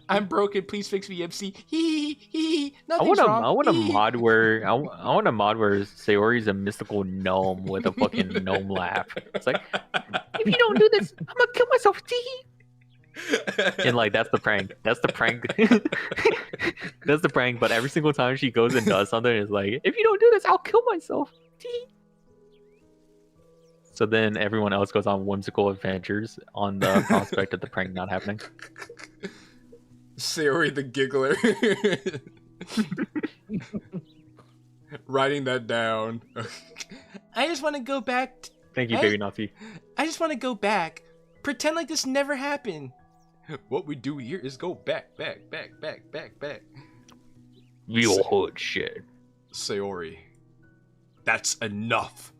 Speaker 3: I'm broken. Please fix me, MC. Nothing's wrong.
Speaker 2: I want a mod where Sayori's a mystical gnome with a fucking gnome laugh. It's like, if you don't do this, I'm gonna kill myself. And like that's the prank. That's the prank. That's the prank. But every single time she goes and does something, it's like, if you don't do this, I'll kill myself. So then everyone else goes on whimsical adventures on the prospect of the prank not happening.
Speaker 3: Sayori the giggler. Writing that down.
Speaker 5: I just want to go back.
Speaker 2: Thank you, baby Nazi.
Speaker 5: I just want to go back. Pretend like this never happened.
Speaker 3: What we do here is go back.
Speaker 2: Real hood shit.
Speaker 3: Sayori, that's enough.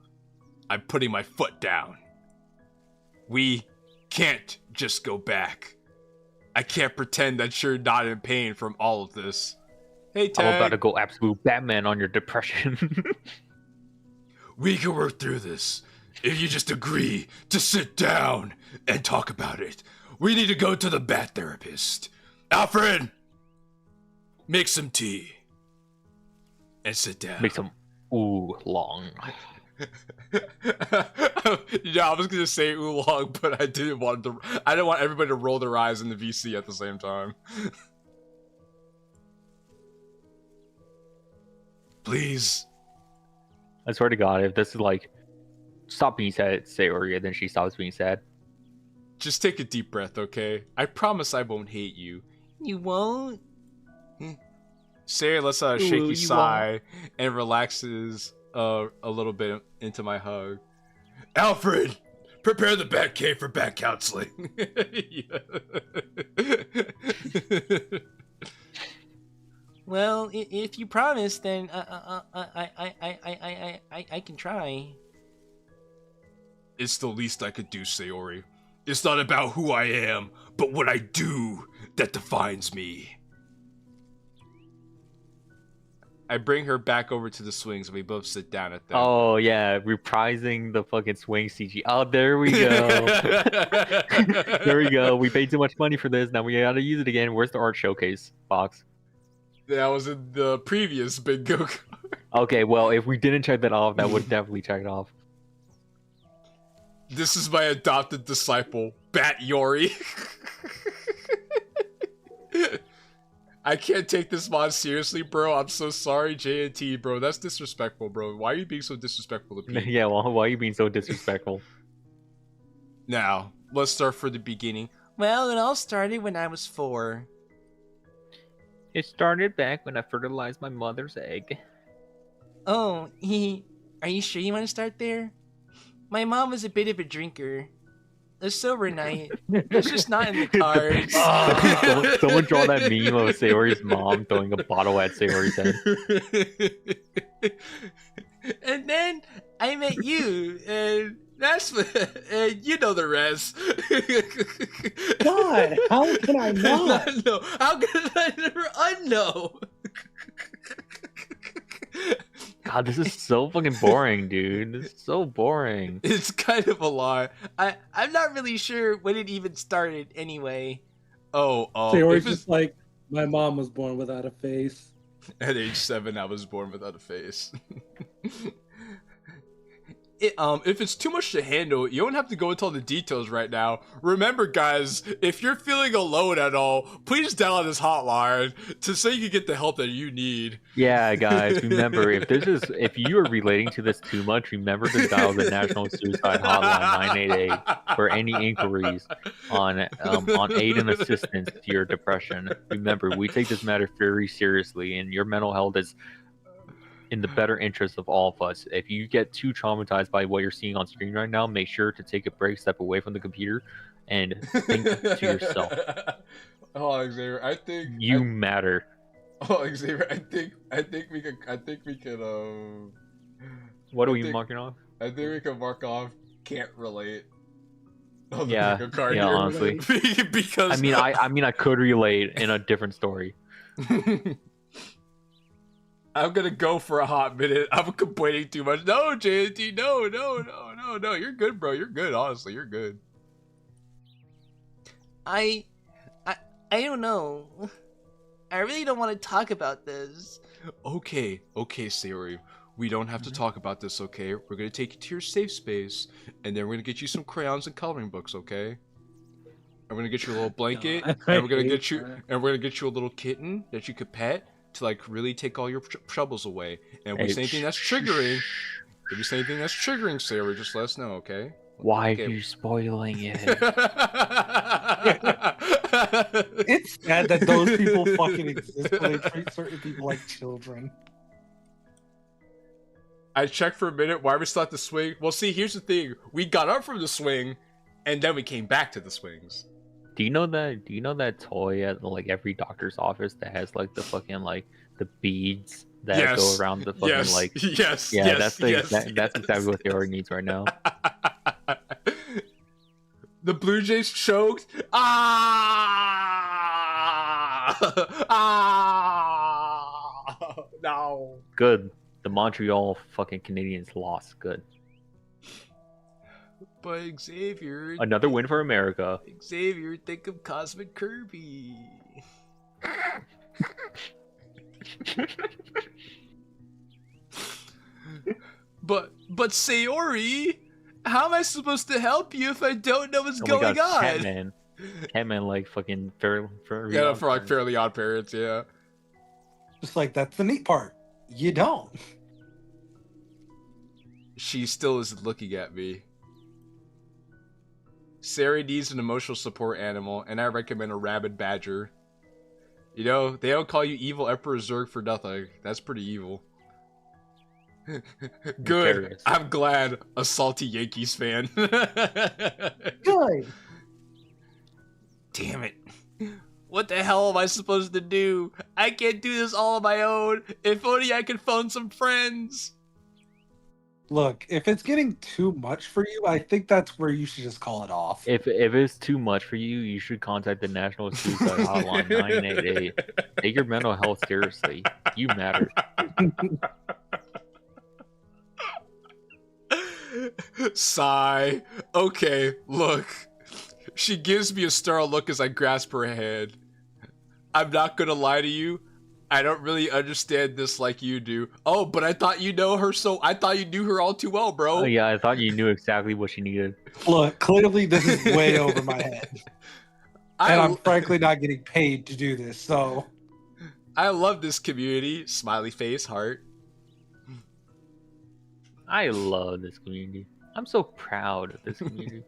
Speaker 3: I'm putting my foot down. We can't just go back. I can't pretend that you're not in pain from all of this. Hey, Tag.
Speaker 2: I'm about to go absolute Batman on your depression.
Speaker 3: We can work through this if you just agree to sit down and talk about it. We need to go to the bat therapist. Alfred, make some tea and sit down.
Speaker 2: Make some oolong.
Speaker 3: Yeah, I was gonna say oolong, but I didn't want everybody to roll their eyes in the VC at the same time. Please.
Speaker 2: I swear to God, if this is like, stop being sad, Sayori, and then she stops being sad.
Speaker 3: Just take a deep breath, okay? I promise I won't hate you.
Speaker 5: You won't?
Speaker 3: Sayori lets out a shaky sigh and relaxes a little bit into my hug. Alfred, prepare the bat cave for bat counseling.
Speaker 5: Well, if you promise, then I can try.
Speaker 3: It's the least I could do, Sayori. It's not about who I am, but what I do that defines me. I bring her back over to the swings and we both sit down at them.
Speaker 2: Oh yeah, reprising the fucking swing CG. Oh, there we go. There we go. We paid too much money for this. Now we gotta use it again. Where's the art showcase box?
Speaker 3: That was in the previous bingo card.
Speaker 2: Okay, well, if we didn't check that off, that would definitely check it off.
Speaker 3: This is my adopted disciple, Bat Yori. I can't take this mod seriously, bro. I'm so sorry, J&T, bro. That's disrespectful, bro. Why are you being so disrespectful to people?
Speaker 2: Yeah, well, why are you being so disrespectful?
Speaker 3: Now, let's start from the beginning.
Speaker 5: Well, it all started when I was 4.
Speaker 2: It started back when I fertilized my mother's egg.
Speaker 5: Oh, are you sure you want to start there? My mom was a bit of a drinker. a sober night. It's just not in the cards.
Speaker 2: Someone draw that meme of Sayori's mom throwing a bottle at Sayori's head.
Speaker 5: And then I met you, and that's and you know the rest.
Speaker 9: God, how can I not?
Speaker 5: No, how could I never unknow?
Speaker 2: God, this is so fucking boring, dude. This is so boring.
Speaker 5: It's kind of a lot. I'm not really sure when it even started anyway.
Speaker 9: Sayori's just like, my mom was born without a face.
Speaker 3: At age 7, I was born without a face. If it's too much to handle, you don't have to go into all the details right now. Remember, guys, if you're feeling alone at all, please dial this hotline so you can get the help that you need.
Speaker 2: Yeah, guys, remember, if you are relating to this too much, remember to dial the National Suicide Hotline 988 for any inquiries on aid and assistance to your depression. Remember, we take this matter very seriously, and your mental health is in the better interest of all of us. If you get too traumatized by what you're seeing on screen right now, make sure to take a break, step away from the computer, and think to yourself.
Speaker 3: Oh, Xavier, I think
Speaker 2: you matter.
Speaker 3: Oh, Xavier, I think we could.
Speaker 2: What are we marking off?
Speaker 3: I think we can mark off. Can't relate.
Speaker 2: Yeah, honestly.
Speaker 3: Because
Speaker 2: I mean, I could relate in a different story.
Speaker 3: I'm gonna go for a hot minute. I'm complaining too much. No, JNT, no. You're good, bro. You're good. Honestly, you're good.
Speaker 5: I don't know. I really don't want to talk about this.
Speaker 3: Okay, Sayori. We don't have to talk about this, okay? We're gonna take you to your safe space, and then we're gonna get you some crayons and coloring books, okay? I'm gonna get you a little blanket, and we're gonna get you a little kitten that you could pet to like really take all your troubles away. And if we say anything that's triggering, Sayori, just let us know, okay?
Speaker 2: Why are you spoiling it?
Speaker 4: It's sad that those people fucking exist, but they treat certain people like children.
Speaker 3: I checked for a minute. Why are we still at the swing? Well, see, here's the thing. We got up from the swing, and then we came back to the swings.
Speaker 2: Do you know that toy at like every doctor's office that has like the fucking like the beads that go around the fucking like
Speaker 3: Yes.
Speaker 2: that's exactly what Sayori needs right now.
Speaker 3: The Blue Jays choked. No.
Speaker 2: Good. The Montreal fucking Canadiens lost. Good.
Speaker 3: But Xavier,
Speaker 2: another win for America.
Speaker 3: Xavier, think of Cosmic Kirby. But Sayori, how am I supposed to help you if I don't know what's going on?
Speaker 2: Catman, like fucking Fairly
Speaker 3: Odd Parents, yeah.
Speaker 4: Just like that's the neat part. You don't.
Speaker 3: She still isn't looking at me. Sayori needs an emotional support animal, and I recommend a rabid badger. You know, they don't call you evil Emperor Zurg for nothing. That's pretty evil. Good. I'm glad. A salty Yankees fan.
Speaker 9: Good.
Speaker 5: Damn it. What the hell am I supposed to do? I can't do this all on my own. If only I could phone some friends.
Speaker 4: Look, if it's getting too much for you, I think that's where you should just call it off.
Speaker 2: If it's too much for you, you should contact the National Suicide Hotline 988. Take your mental health seriously. You matter.
Speaker 3: Sigh. Okay, look. She gives me a startled look as I grasp her hand. I'm not gonna lie to you. I don't really understand this like you do. Oh, but I thought you know her, so I thought you knew her all too well, bro.
Speaker 2: Oh yeah, I thought you knew exactly what she needed.
Speaker 4: Look, clearly this is way over my head. And I'm frankly not getting paid to do this, so...
Speaker 3: I love this community. Smiley face, heart.
Speaker 2: I love this community. I'm so proud of this community.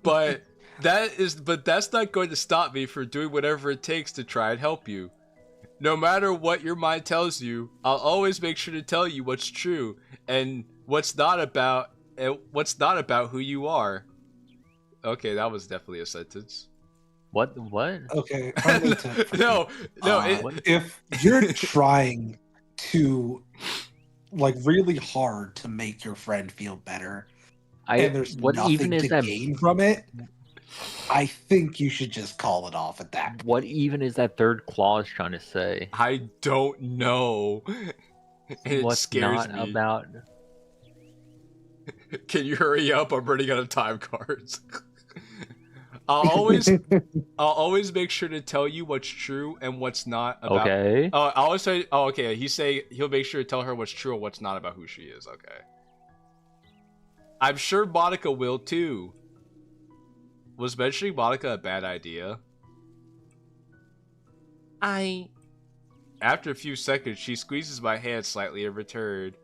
Speaker 3: But that's not going to stop me from doing whatever it takes to try and help you. No matter what your mind tells you, I'll always make sure to tell you what's true and what's not about who you are. Okay, that was definitely a sentence.
Speaker 2: What? What?
Speaker 4: Okay. I need to
Speaker 3: No,
Speaker 4: if you're trying to like really hard to make your friend feel better, and there's
Speaker 2: what even
Speaker 4: nothing
Speaker 2: is
Speaker 4: to
Speaker 2: that?
Speaker 4: gain from it, I think you should just call it off at that point.
Speaker 2: What even is that third clause trying to say?
Speaker 3: I don't know. It
Speaker 2: What's
Speaker 3: scares
Speaker 2: not
Speaker 3: me.
Speaker 2: about?
Speaker 3: Can you hurry up? I'm running out of time cards. I'll always make sure to tell you what's true and what's not about.
Speaker 2: Okay.
Speaker 3: Oh, I always say. Oh, okay. He'll make sure to tell her what's true and what's not about who she is. Okay. I'm sure Monika will too. Was mentioning Monika a bad idea? After a few seconds, she squeezes my hand slightly in return.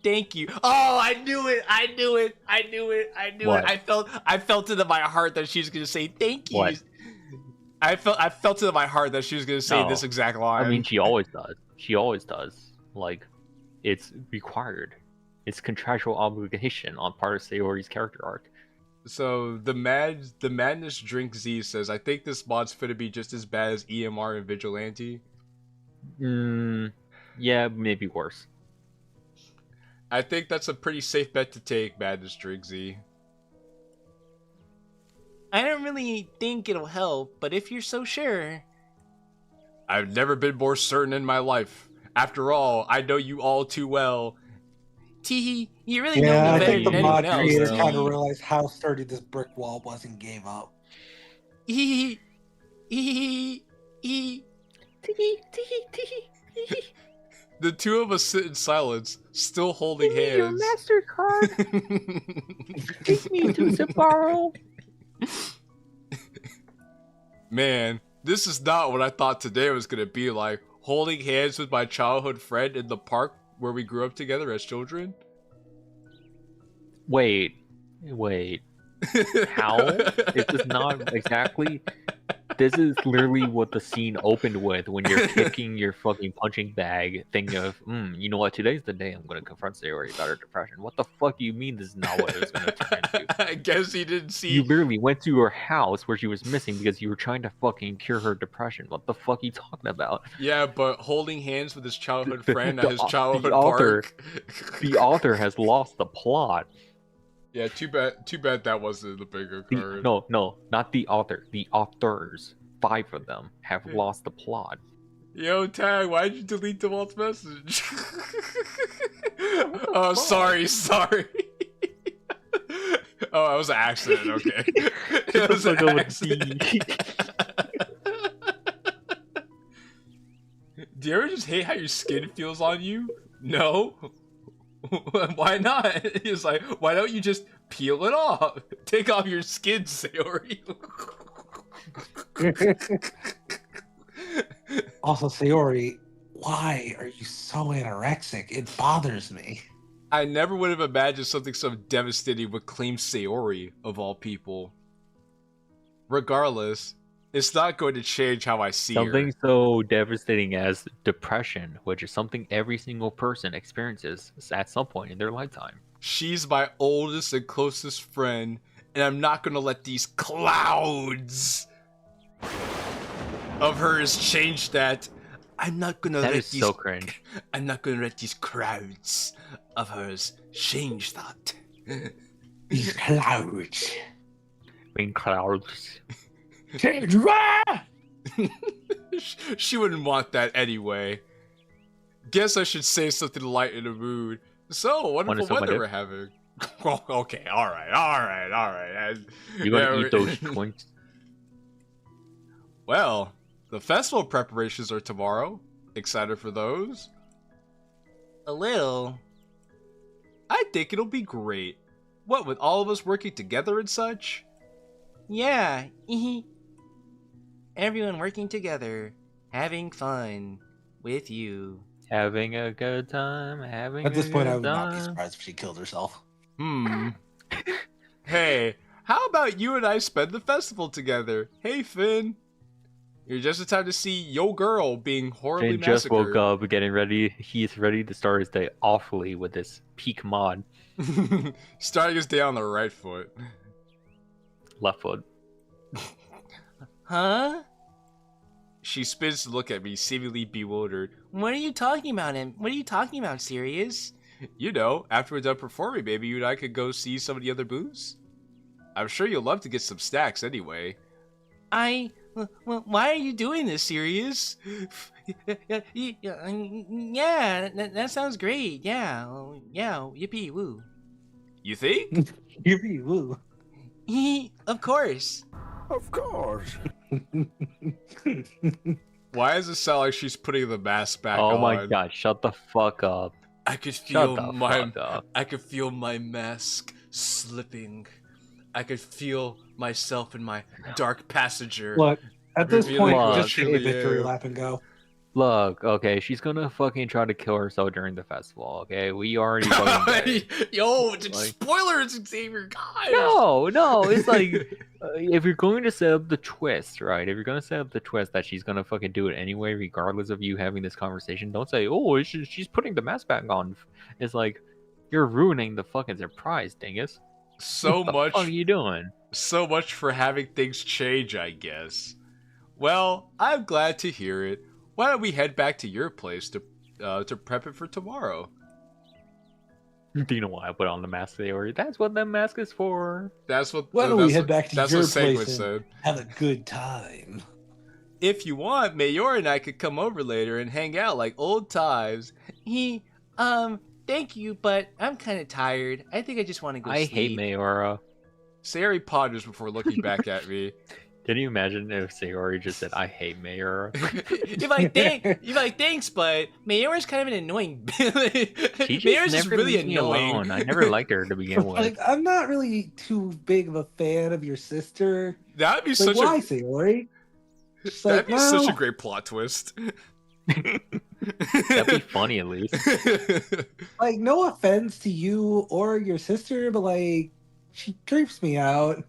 Speaker 3: Thank you. Oh, I knew it. I knew it. I knew it. I knew
Speaker 2: What?
Speaker 3: it. I felt it in my heart that she was gonna say thank you.
Speaker 2: What?
Speaker 3: I felt it in my heart that she was gonna say
Speaker 2: No.
Speaker 3: this exact line.
Speaker 2: I mean, she always does. She always does. Like, it's required. It's contractual obligation on part of Sayori's character arc.
Speaker 3: So the madness drink Z says, I think this mod's finna be just as bad as EMR and Vigilante.
Speaker 2: Yeah, maybe worse.
Speaker 3: I think that's a pretty safe bet to take, Madness Drink Z.
Speaker 5: I don't really think it'll help, but if you're so sure.
Speaker 3: I've never been more certain in my life. After all, I know you all too well.
Speaker 5: Teehee, you really know
Speaker 4: Yeah,
Speaker 5: me
Speaker 4: I
Speaker 5: better
Speaker 4: think the
Speaker 5: than
Speaker 4: mod
Speaker 5: anyone else.
Speaker 4: creators
Speaker 5: Teehee.
Speaker 4: kind of realized how sturdy this brick wall was and gave up.
Speaker 5: Hee hee hee hee.
Speaker 3: The two of us sit in silence, still holding hands.
Speaker 2: MasterCard. Take me to Sapporo.
Speaker 3: Man, this is not what I thought today was gonna be like. Holding hands with my childhood friend in the park where we grew up together as children.
Speaker 2: Wait. How? This is not exactly. This is literally what the scene opened with when you're kicking your fucking punching bag, thinking of, you know what? Today's the day I'm gonna confront Sayori about her depression. What the fuck do you mean this is not what it was gonna turn into?
Speaker 3: I guess he didn't see.
Speaker 2: You literally went to her house where she was missing because you were trying to fucking cure her depression. What the fuck are you talking about?
Speaker 3: Yeah, but holding hands with his childhood friend
Speaker 2: The-
Speaker 3: at his childhood
Speaker 2: the author-
Speaker 3: park.
Speaker 2: The author has lost the plot.
Speaker 3: Yeah, too bad that wasn't the bigger card.
Speaker 2: No, not the author. The authors. 5 of them have lost the plot.
Speaker 3: Yo, Tag, why'd you delete the Walt's message? Oh, sorry. Oh, it was an accident, okay. It was an accident. Do you ever just hate how your skin feels on you? No? Why not? He's like, why don't you just peel it off? Take off your skin, Sayori.
Speaker 4: Also, Sayori, why are you so anorexic? It bothers me.
Speaker 3: I never would have imagined something so devastating would claim Sayori, of all people. Regardless, it's not going to change how I see
Speaker 2: Something
Speaker 3: her.
Speaker 2: so devastating as depression, which is something every single person experiences at some point in their lifetime.
Speaker 3: She's my oldest and closest friend, and I'm not going to let these clouds of hers change that. I'm not going to
Speaker 2: That
Speaker 3: let
Speaker 2: is
Speaker 3: these
Speaker 2: so cringe.
Speaker 3: I'm not going to let these crowds of hers change that.
Speaker 4: These clouds.
Speaker 2: Green clouds.
Speaker 4: Change what?
Speaker 3: She wouldn't want that anyway. Guess I should say something to lighten the mood. So, wonderful weather we're having. Well, okay, alright.
Speaker 2: You gonna eat those twinks?
Speaker 3: Well, the festival preparations are tomorrow. Excited for those?
Speaker 5: A little.
Speaker 3: I think it'll be great. What, with all of us working together and such?
Speaker 5: Yeah. Everyone working together, having fun with you.
Speaker 2: Having a good time.
Speaker 4: At this point, I would not be surprised if she killed herself.
Speaker 3: Hey, how about you and I spend the festival together? Hey, Finn. You're just in time to see yo girl being horribly
Speaker 2: Finn just
Speaker 3: massacred.
Speaker 2: woke up, getting ready. He's ready to start his day awfully with this peak mod.
Speaker 3: Starting his day on the right foot.
Speaker 2: left foot.
Speaker 5: Huh?
Speaker 3: She spins to look at me, seemingly bewildered.
Speaker 5: What are you talking about, What are you talking about, Sirius?
Speaker 3: You know, after we're done performing, maybe you and I could go see some of the other booths. I'm sure you'll love to get some snacks anyway.
Speaker 5: Well, why are you doing this, Sirius? Yeah, that sounds great. Yeah, yippee woo.
Speaker 3: You think?
Speaker 4: Yippee woo.
Speaker 5: Of course.
Speaker 1: Of course.
Speaker 3: Why does it sound like she's putting the mask back on?
Speaker 2: Oh my god, shut the fuck up.
Speaker 3: I could
Speaker 2: Shut
Speaker 3: feel
Speaker 2: the
Speaker 3: my
Speaker 2: fuck up.
Speaker 3: I could feel my mask slipping. I could feel myself in my dark passenger.
Speaker 4: Look, at this point,
Speaker 2: Look,
Speaker 4: just take a
Speaker 3: yeah.
Speaker 4: victory lap and go.
Speaker 2: Look, okay, she's gonna fucking try to kill herself during the festival, okay? We already fucking get it.
Speaker 3: Yo,
Speaker 2: Like-
Speaker 3: spoilers, Xavier, guys.
Speaker 2: No, it's like, if you're going to set up the twist, right? If you're gonna set up the twist that she's gonna fucking do it anyway, regardless of you having this conversation, don't say, oh, she's putting the mask back on. It's like, you're ruining the fucking surprise, dingus.
Speaker 3: So
Speaker 2: What the
Speaker 3: much,
Speaker 2: fuck are you doing?
Speaker 3: so much for having things change, I guess. Well, I'm glad to hear it. Why don't we head back to your place to prep it for tomorrow?
Speaker 2: Do you know why I put on the mask, Sayori? That's what that mask is for.
Speaker 3: That's what.
Speaker 4: Why don't we
Speaker 3: that's
Speaker 4: head
Speaker 3: what-
Speaker 4: back to
Speaker 3: That's
Speaker 4: your
Speaker 3: what Segwit
Speaker 4: place
Speaker 3: said.
Speaker 4: and have a good time?
Speaker 3: If you want, Mayor and I could come over later and hang out like old times.
Speaker 5: Thank you, but I'm kind of tired. I think I just want to go
Speaker 2: I
Speaker 5: sleep.
Speaker 2: hate Mayora.
Speaker 3: Sayori ponders before looking back at me.
Speaker 2: Can you imagine if Sayori just said, I hate Mayora?
Speaker 5: You're like, thanks, but Mayora's kind of an annoying.
Speaker 2: She
Speaker 5: Mayora's just
Speaker 2: never
Speaker 5: really
Speaker 2: leaves me
Speaker 5: annoying.
Speaker 2: alone. I never liked her to begin with.
Speaker 4: Like, I'm not really too big of a fan of your sister.
Speaker 3: That'd be
Speaker 4: Like,
Speaker 3: such
Speaker 4: why,
Speaker 3: a
Speaker 4: Sayori? She's
Speaker 3: that'd
Speaker 4: like,
Speaker 3: be such a
Speaker 4: well,
Speaker 3: great plot twist.
Speaker 2: That'd be funny at least.
Speaker 4: like, no offense to you or your sister, but like, she creeps me out.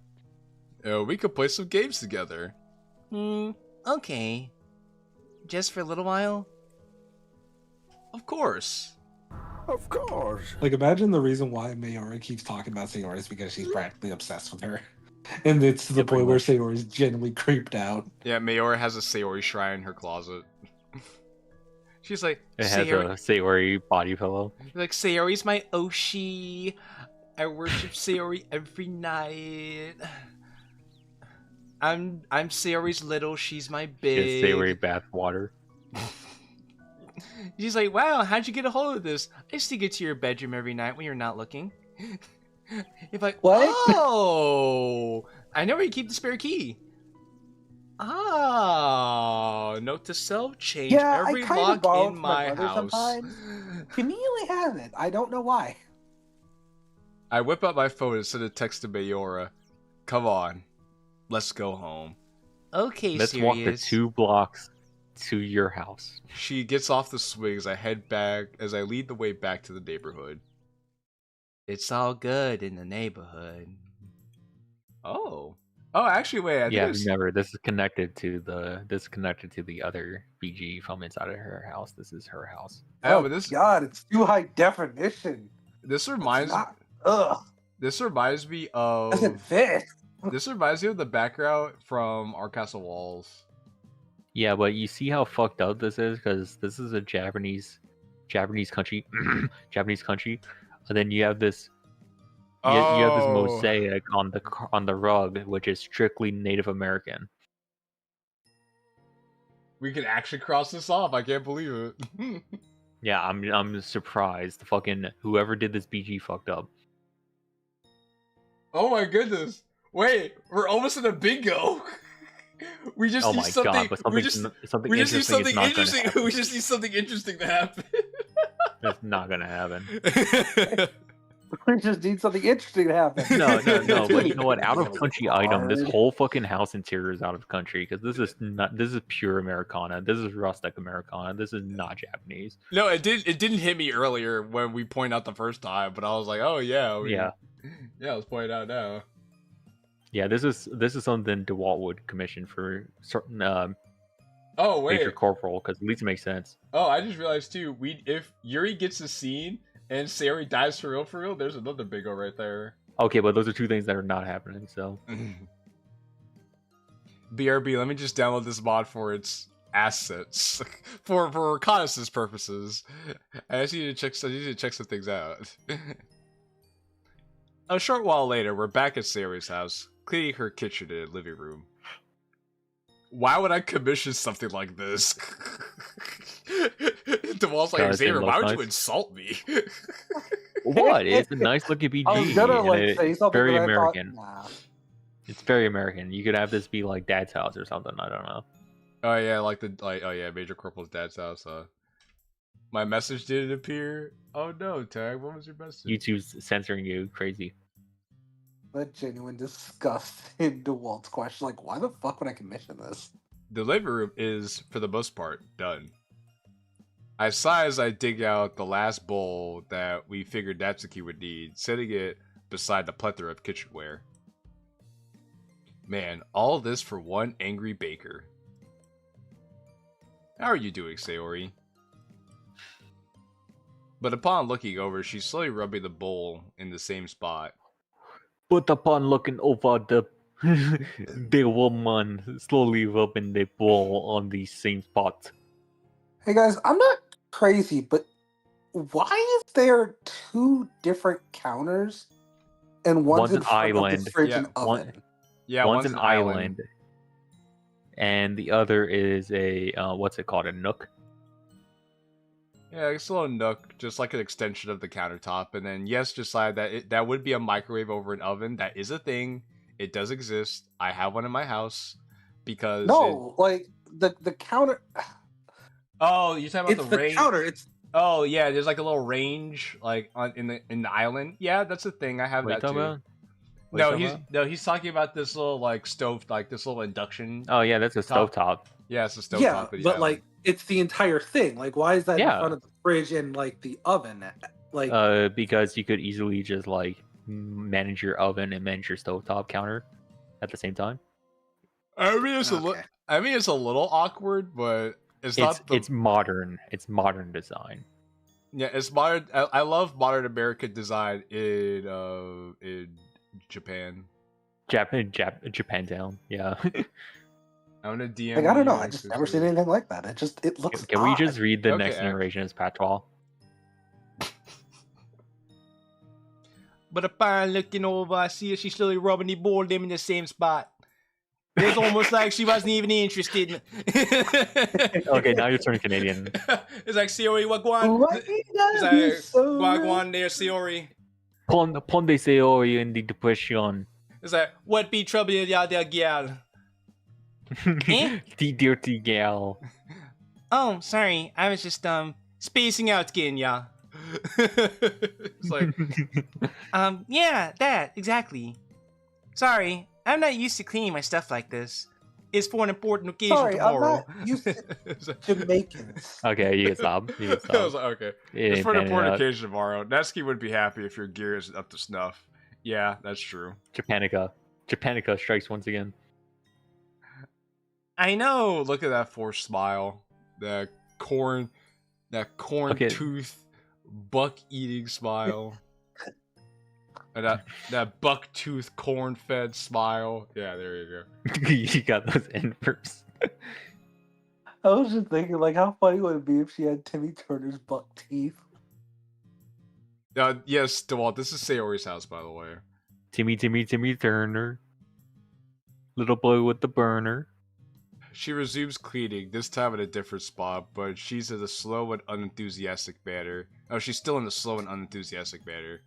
Speaker 3: We could play some games together.
Speaker 5: Okay. Just for a little while?
Speaker 3: Of course.
Speaker 1: Of course.
Speaker 4: Like, imagine the reason why Mayora keeps talking about Sayori is because she's practically obsessed with her. And it's to the
Speaker 2: Yeah, pretty
Speaker 4: point where
Speaker 2: much.
Speaker 4: Sayori's genuinely creeped out.
Speaker 3: Yeah, Mayora has a Sayori shrine in her closet. She's like,
Speaker 2: It has a Sayori body pillow.
Speaker 5: Like, Sayori's my Oshi. I worship Sayori every night. I'm Sayori's little, she's my big.
Speaker 2: It's Sayori bath water.
Speaker 5: She's like, wow, how'd you get a hold of this? I sneak into your bedroom every night when you're not looking. If like,
Speaker 4: What?
Speaker 5: oh, I know where you keep the spare key. Oh, note to self: change
Speaker 6: Yeah,
Speaker 5: every
Speaker 6: I kind of
Speaker 5: lock
Speaker 6: borrow
Speaker 5: in
Speaker 6: from
Speaker 5: my
Speaker 6: brother
Speaker 5: house.
Speaker 6: sometimes. Conveniently has it. I don't know why.
Speaker 3: I whip out my phone and send a text to Mayora. Come on, let's go home.
Speaker 5: Okay,
Speaker 2: Let's walk the
Speaker 5: Sirius.
Speaker 2: 2 blocks to your house.
Speaker 3: She gets off the swing as I head back, as I lead the way back to the neighborhood.
Speaker 5: It's all good in the neighborhood.
Speaker 3: Oh, actually, wait. I think
Speaker 2: Yeah,
Speaker 3: it's-
Speaker 2: remember this is connected to the other BG from inside of her house. This is her house.
Speaker 3: Oh,
Speaker 6: Oh,
Speaker 3: but this
Speaker 6: God, it's too high definition.
Speaker 3: this
Speaker 6: It's
Speaker 3: reminds
Speaker 6: not. Ugh.
Speaker 3: this reminds me of
Speaker 6: Doesn't fit.
Speaker 3: this reminds me of the background from Our Castle Walls.
Speaker 2: Yeah, but you see how fucked up this is because this is a Japanese country, Japanese country, and then you have this. You have this
Speaker 3: Oh.
Speaker 2: mosaic on the rug, which is strictly Native American.
Speaker 3: We can actually cross this off. I can't believe it.
Speaker 2: Yeah, I'm surprised. Fucking whoever did this BG fucked up.
Speaker 3: Oh my goodness! Wait, we're almost in a bingo. We just
Speaker 2: Oh
Speaker 3: need
Speaker 2: my
Speaker 3: something.
Speaker 2: god! But
Speaker 3: we
Speaker 2: something
Speaker 3: just
Speaker 2: something
Speaker 3: we just need
Speaker 2: interesting is
Speaker 3: something
Speaker 2: not
Speaker 3: interesting.
Speaker 2: gonna happen.
Speaker 3: We just need something interesting to happen.
Speaker 2: It's not gonna happen.
Speaker 6: We just need something interesting to happen.
Speaker 2: No. But you know what? Out of country item. This whole fucking house interior is out of country because this is pure Americana. This is rustic Americana. This is not Japanese.
Speaker 3: No, it didn't hit me earlier when we pointed out the first time, but I was like, oh yeah,
Speaker 2: Yeah.
Speaker 3: let's point it out now.
Speaker 2: Yeah, this is something DeWalt would commission for certain
Speaker 3: Oh wait,
Speaker 2: Major Corporal because at least it makes sense.
Speaker 3: oh I just realized too. If Yuri gets a scene and Sayori dies for real, there's another bingo right there.
Speaker 2: Okay, but those are two things that are not happening. So
Speaker 3: BRB, let me just download this mod for its assets for reconnaissance purposes. I just need to check some things out. A short while later, we're back at Sayori's house, cleaning her kitchen and living room. Why would I commission something like this? DeWalt's like, Xavier, why would you insult me?
Speaker 2: What? It's a nice looking BG.
Speaker 6: I was gonna like say
Speaker 2: it's
Speaker 6: something,
Speaker 2: very
Speaker 6: but I thought,
Speaker 2: American.
Speaker 6: nah.
Speaker 2: It's very American. You could have this be like Dad's house or something. I don't know.
Speaker 3: Oh yeah, oh yeah, Major Corporal's dad's house. My message didn't appear. Oh no, Tag, what was your message?
Speaker 2: YouTube's censoring you. Crazy.
Speaker 6: But genuine disgust in DeWalt's question. Like, why the fuck would I commission this?
Speaker 3: The living room is, for the most part, done. I sigh as I dig out the last bowl that we figured Natsuki would need, setting it beside the plethora of kitchenware. Man, all this for one angry baker. How are you doing, Sayori? But upon looking over, she's slowly rubbing the bowl in the same spot.
Speaker 2: But upon looking over the big woman slowly rubbing the bowl on the same spot.
Speaker 6: Hey guys, I'm not crazy, but why is there 2 different counters and one's in front of the fridge and oven?
Speaker 2: One's an island. And the other is a what's it called? A nook.
Speaker 3: Yeah, it's a little nook, just like an extension of the countertop. And then yes, Josiah, that would be a microwave over an oven. That is a thing. It does exist. I have one in my house because
Speaker 6: like the counter.
Speaker 3: Oh, you're talking about
Speaker 6: it's
Speaker 3: the range.
Speaker 6: Counter. It's
Speaker 3: oh yeah, there's like a little range like in the island. Yeah, that's a thing. I have that too. He's talking about this little like stove, like this little induction.
Speaker 2: Oh yeah, that's a stovetop.
Speaker 3: Yeah, it's a stovetop.
Speaker 9: Yeah, but like it's the entire thing. Like, why is that in front of the fridge and like the oven? Like,
Speaker 2: because you could easily just like manage your oven and manage your stovetop counter at the same time.
Speaker 3: I mean, it's a little awkward, but it's not.
Speaker 2: It's modern. It's modern design.
Speaker 3: Yeah, it's modern. I love modern American design in Japan.
Speaker 2: Japantown. Yeah.
Speaker 3: I'm gonna DM.
Speaker 6: Like, I don't know. I just never seen anything like that. It looks.
Speaker 2: Can we just read the next narration as patois?
Speaker 1: But upon looking over, I see her, she's slowly rubbing the bowl them in the same spot. It's almost like she wasn't even interested.
Speaker 2: Okay, now you're turning Canadian.
Speaker 3: It's like Sayori Wagwan. It's like Wagwan there, Sayori.
Speaker 2: Pon de Sayori in the depression.
Speaker 3: It's like, what be trouble y'all there, gal?
Speaker 2: The dirty gal.
Speaker 1: Oh, sorry. I was just spacing out again, y'all.
Speaker 3: It's like,
Speaker 1: yeah, that exactly. Sorry, I'm not used to cleaning my stuff like this. It's for an important occasion tomorrow.
Speaker 6: I'm not used to Jamaicans.
Speaker 2: Okay, you can stop.
Speaker 3: I was like, okay, it's for an important occasion tomorrow. Natsuki would be happy if your gear is up to snuff. Yeah, that's true.
Speaker 2: Japanica strikes once again.
Speaker 3: I know. Look at that forced smile. That corn tooth buck eating smile. And that buck tooth corn fed smile. Yeah, there you go.
Speaker 2: You got those inverse.
Speaker 6: I was just thinking, like, how funny would it be if she had Timmy Turner's buck teeth?
Speaker 3: Yes, DeWalt, this is Sayori's house, by the way.
Speaker 2: Timmy Turner. Little boy with the burner.
Speaker 3: She resumes cleaning, this time in a different spot, but she's in a slow and unenthusiastic manner. Oh, she's still in a slow and unenthusiastic manner.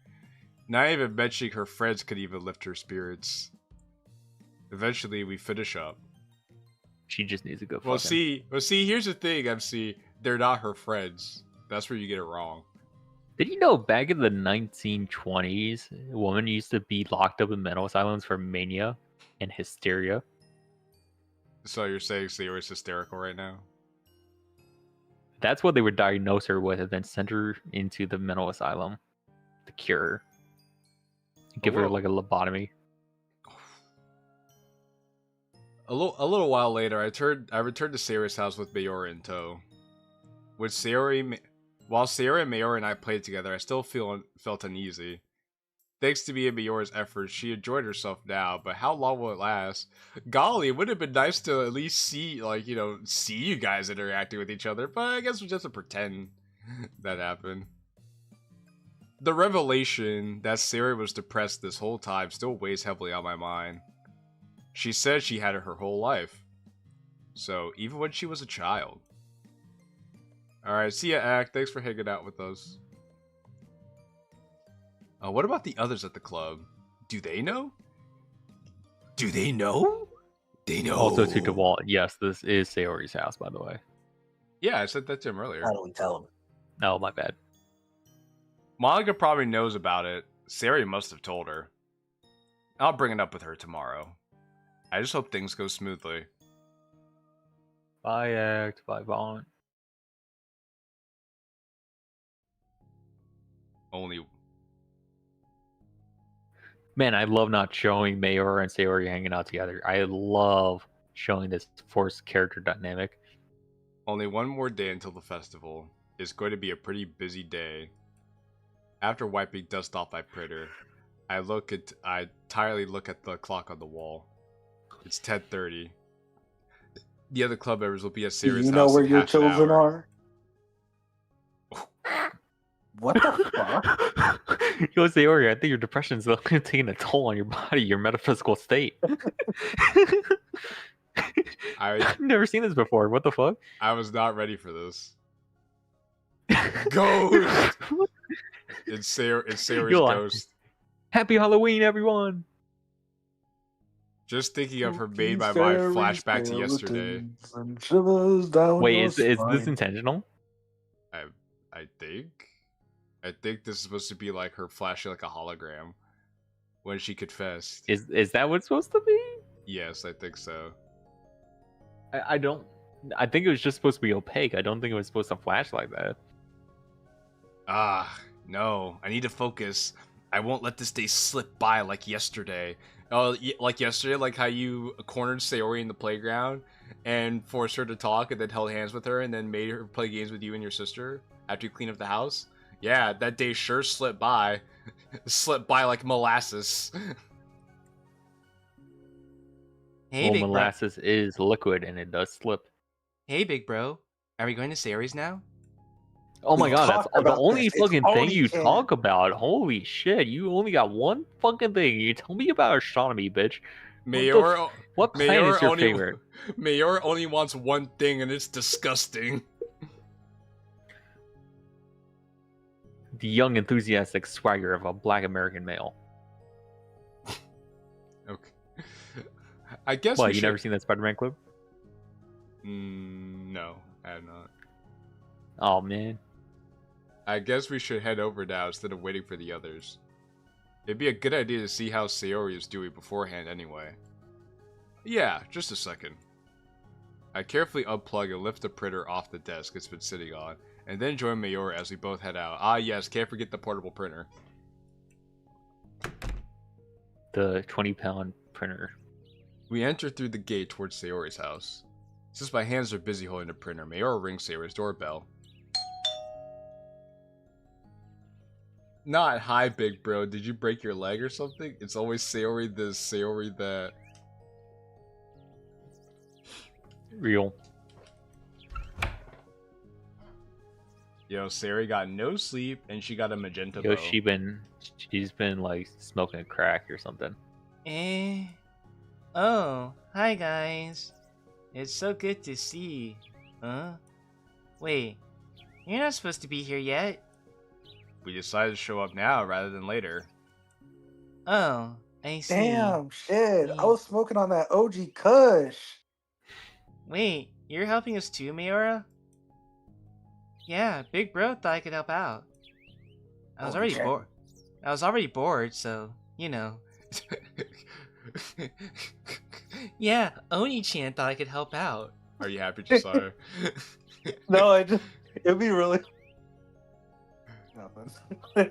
Speaker 3: Not even mentioning her friends could even lift her spirits. Eventually, we finish up.
Speaker 2: She just needs to go.
Speaker 3: Well, see, here's the thing, MC. They're not her friends. That's where you get it wrong.
Speaker 2: Did you know back in the 1920s, women used to be locked up in mental asylums for mania and hysteria?
Speaker 3: So you're saying Sayori's hysterical right now?
Speaker 2: That's what they would diagnose her with and then send her into the mental asylum to cure her. Give her like a lobotomy.
Speaker 3: A little while later, I returned to Sayori's house with Mayora in tow. While Sayori and Mayora and I played together, I still felt uneasy. Thanks to me and Miora's efforts, she enjoyed herself now, but how long will it last? Golly, it would have been nice to at least see, like, you know, see you guys interacting with each other, but I guess we're just to pretend that happened. The revelation that Sayori was depressed this whole time still weighs heavily on my mind. She said she had it her whole life. So, even when she was a child. Alright, see ya, Ack. Thanks for hanging out with us. What about the others at the club? Do they know? Do they know? They know.
Speaker 2: Also to DeWalt, yes, this is Sayori's house, by the way.
Speaker 3: Yeah, I said that to him earlier.
Speaker 6: I don't tell him.
Speaker 2: No, my bad.
Speaker 3: Monika probably knows about it. Sayori must have told her. I'll bring it up with her tomorrow. I just hope things go smoothly.
Speaker 2: Bye, Act. Bye, Vaughn.
Speaker 3: Only...
Speaker 2: Man, I love not showing Mayora and Sayori hanging out together. I love showing this forced character dynamic.
Speaker 3: Only one more day until the festival. It's going to be a pretty busy day. After wiping dust off my printer, I entirely look at the clock on the wall. It's 10:30. The other club members will be at Sayori's house.
Speaker 6: You know where
Speaker 3: in
Speaker 6: your
Speaker 3: half an
Speaker 6: children
Speaker 3: hour.
Speaker 6: are? What the fuck?
Speaker 2: Yo, Sayori, I think your depression's taking a toll on your body, your metaphysical state. I've never seen this before. What the fuck?
Speaker 3: I was not ready for this. Ghost! It's Sayori's ghost.
Speaker 2: Happy Halloween, everyone!
Speaker 3: Just thinking of her made my mind flashback to yesterday.
Speaker 2: Wait, is this intentional?
Speaker 3: I think this is supposed to be like her flashing like a hologram when she confessed.
Speaker 2: Is that what it's supposed to be?
Speaker 3: Yes, I think so.
Speaker 2: I don't. I think it was just supposed to be opaque. I don't think it was supposed to flash like that.
Speaker 3: No. I need to focus. I won't let this day slip by like yesterday. Oh, like yesterday, like how you cornered Sayori in the playground and forced her to talk and then held hands with her and then made her play games with you and your sister after you cleaned up the house. Yeah, that day sure slipped by. Slipped by like molasses.
Speaker 5: Hey,
Speaker 2: well,
Speaker 5: big
Speaker 2: molasses is liquid and it does slip.
Speaker 5: Hey, big bro. Are we going to Sayori's now?
Speaker 2: Oh my god, that's the only
Speaker 6: this.
Speaker 2: fucking
Speaker 6: It's
Speaker 2: thing
Speaker 6: only
Speaker 2: you
Speaker 6: canon.
Speaker 2: talk about. Holy shit, you only got one fucking thing. You tell me about astronomy, bitch. What planet is your favorite?
Speaker 3: Mayor only wants one thing and it's disgusting.
Speaker 2: The young, enthusiastic swagger of a black American male.
Speaker 3: Okay. I guess
Speaker 2: What, you never seen that Spider-Man clip?
Speaker 3: No, I have not.
Speaker 2: Oh, man.
Speaker 3: I guess we should head over now instead of waiting for the others. It'd be a good idea to see how Sayori is doing beforehand anyway. Yeah, just a second. I carefully unplug and lift the printer off the desk it's been sitting on, and then join Mayora as we both head out. Ah yes, can't forget the portable printer.
Speaker 2: The 20-pound printer.
Speaker 3: We enter through the gate towards Sayori's house. Since my hands are busy holding the printer, Mayora rings Sayori's doorbell. Not, hi big bro, did you break your leg or something? It's always Sayori this, Sayori that.
Speaker 2: Real.
Speaker 3: Yo, Sayori got no sleep and she got a magenta
Speaker 2: Yo,
Speaker 3: bow.
Speaker 2: she's been like smoking crack or something.
Speaker 5: Oh, hi guys. It's so good to see. Huh? Wait, you're not supposed to be here yet.
Speaker 3: We decided to show up now rather than later.
Speaker 5: Oh, I see.
Speaker 6: Damn, shit. I was smoking on that OG Kush.
Speaker 5: Wait, you're helping us too, Mayora? Yeah, big bro thought I could help out. I was already bored. I was already bored, so, you know. Yeah, Oni-chan thought I could help out.
Speaker 3: Are you happy, Josiah?
Speaker 6: No, it'd be really... Nothing.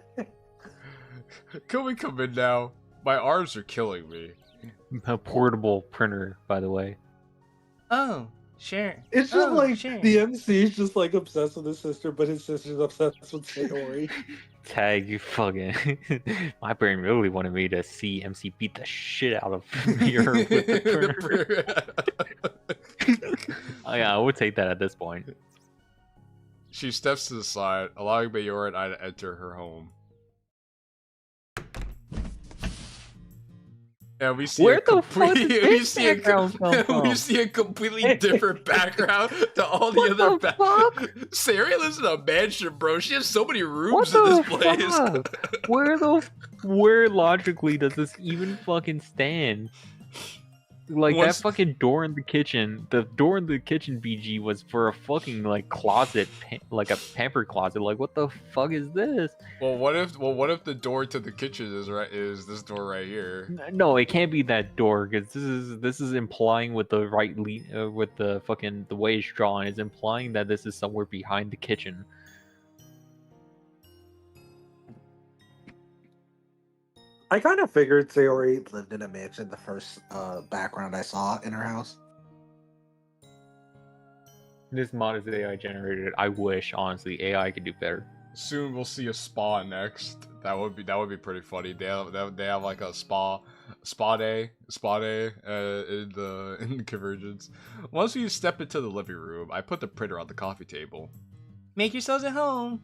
Speaker 3: Can we come in now? My arms are killing me.
Speaker 2: A portable printer, by the way.
Speaker 5: Oh, sure.
Speaker 6: It's just like
Speaker 5: sure.
Speaker 6: the MC's just like obsessed with his sister, but his sister's obsessed with Sayori.
Speaker 2: Tag, you fucking. My brain really wanted me to see MC beat the shit out of Mirror with the printer. Oh, yeah, I would take that at this point.
Speaker 3: She steps to the side, allowing Mayora and I to enter her home. And we see
Speaker 2: Where the fuck did this
Speaker 3: we
Speaker 2: background come from?
Speaker 3: see a completely different background to all the other backgrounds. Sayori lives in a mansion, bro. She has so many rooms in this place.
Speaker 2: Where logically does this even fucking stand? Like that fucking door in the kitchen. The door in the kitchen BG was for a fucking like closet, like a pamper closet. Like what the fuck is this?
Speaker 3: Well, what if the door to the kitchen is this door right here?
Speaker 2: No, it can't be that door because this is implying with the with the fucking the way it's drawn is implying that this is somewhere behind the kitchen.
Speaker 6: I kind of figured Sayori lived in a mansion the first background I saw in her house.
Speaker 2: This mod is AI generated. I wish, honestly, AI could do better.
Speaker 3: Soon we'll see a spa next. That would be pretty funny. They have like a spa day in the Convergence. Once we step into the living room, I put the printer on the coffee table.
Speaker 5: Make yourselves at home.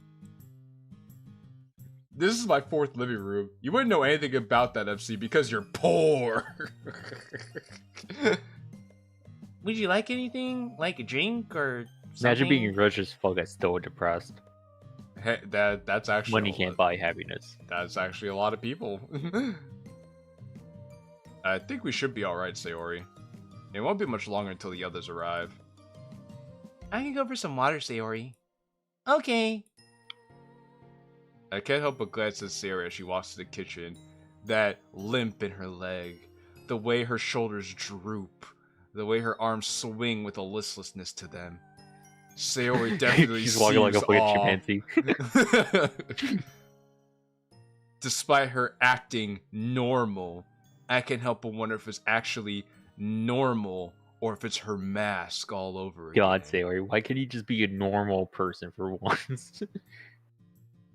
Speaker 3: This is my fourth living room. You wouldn't know anything about that, MC, because you're poor.
Speaker 5: Would you like anything? Like a drink or something?
Speaker 2: Imagine being rich as fuck and still depressed.
Speaker 3: Hey, that's actually
Speaker 2: money can't buy happiness.
Speaker 3: That's actually a lot of people. I think we should be alright, Sayori. It won't be much longer until the others arrive.
Speaker 5: I can go for some water, Sayori. Okay.
Speaker 3: I can't help but glance at Sayori as she walks to the kitchen. That limp in her leg, the way her shoulders droop, the way her arms swing with a listlessness to them. Sayori definitely
Speaker 2: She's walking like a fucking
Speaker 3: chimpanzee. Despite her acting normal, I can't help but wonder if it's actually normal or if it's her mask all over again.
Speaker 2: God, Sayori, why can't you just be a normal person for once?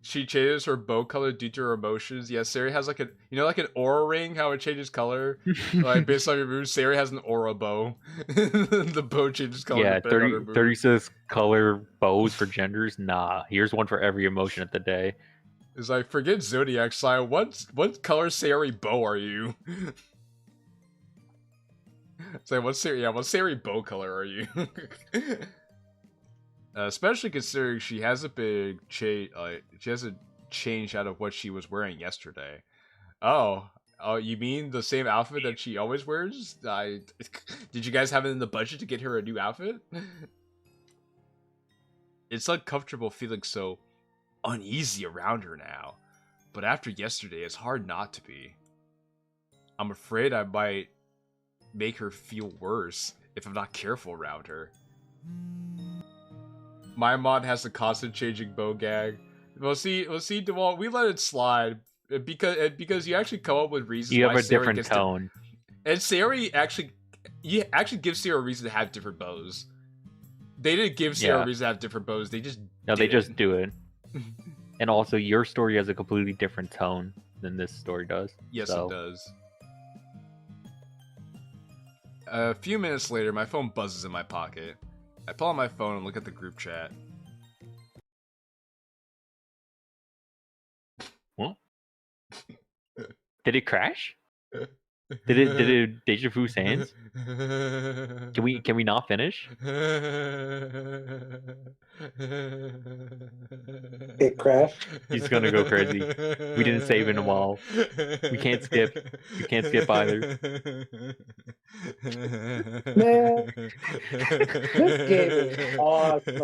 Speaker 3: She changes her bow color due to her emotions. Yeah, Sayori has like like an aura ring, how it changes color. Like based on your mood, Sayori has an aura bow. The bow changes color.
Speaker 2: Yeah, 36 color bows for genders. Nah, here's one for every emotion of the day.
Speaker 3: It's like, forget zodiac sign. What color Sayori bow are you? It's like, what Sayori bow color are you? Especially considering she hasn't been changed. She hasn't changed out of what she was wearing yesterday. Oh, you mean the same outfit that she always wears? Did you guys have it in the budget to get her a new outfit? It's uncomfortable feeling so uneasy around her now, but after yesterday, it's hard not to be. I'm afraid I might make her feel worse if I'm not careful around her. My mod has a constant changing bow gag. Well, see, DeWalt, we let it slide because you actually come up with reasons.
Speaker 2: You
Speaker 3: why
Speaker 2: have a
Speaker 3: Sayori
Speaker 2: different tone,
Speaker 3: and Sayori actually gives Sayori a reason to have different bows. They didn't give Sayori a reason to have different bows. They just
Speaker 2: they just do it. And also, your story has a completely different tone than this story does.
Speaker 3: Yes, it does. A few minutes later, my phone buzzes in my pocket. I pull out my phone and look at the group chat.
Speaker 2: What? Did it crash? Did it deja vu sans? Can we not finish?
Speaker 6: It crashed.
Speaker 2: He's gonna go crazy. We didn't save in a while. We can't skip. We can't skip either.
Speaker 6: Man, this game is awesome.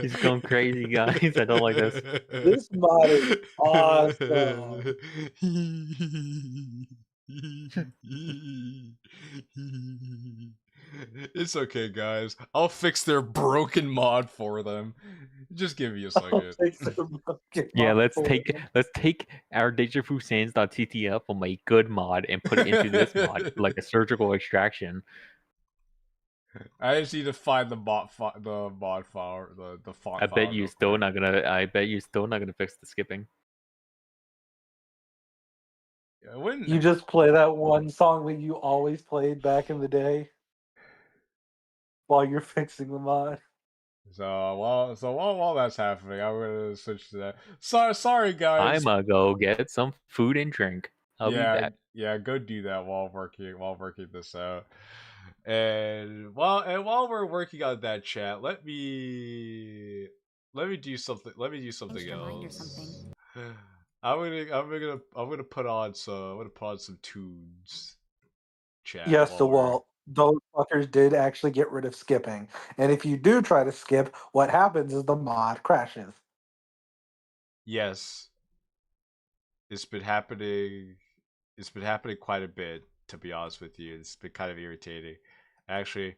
Speaker 2: He's going crazy, guys. I don't like this.
Speaker 6: This mod is awesome.
Speaker 3: It's okay, guys. I'll fix their broken mod for them. Just give me a second.
Speaker 2: Yeah, let's take our deja vu sans.ttf from a good mod and put it into this mod like a surgical extraction.
Speaker 3: I just need to find the mod file, the font.
Speaker 2: I bet you still not gonna. I bet you still not gonna fix the skipping.
Speaker 3: I wouldn't.
Speaker 6: You just play that one song that you always played back in the day while you're fixing the mod.
Speaker 3: While that's happening, I'm gonna switch to that. Sorry guys.
Speaker 2: I'ma go get some food and drink. I'll be back.
Speaker 3: Yeah, go do that while working this out. And while we're working on that chat, let me do something. Let me do something else. I'm gonna put on some tunes. Chat.
Speaker 6: Yes, well, those fuckers did actually get rid of skipping. And if you do try to skip, what happens is the mod crashes.
Speaker 3: Yes. It's been happening quite a bit, to be honest with you. It's been kind of irritating. Actually,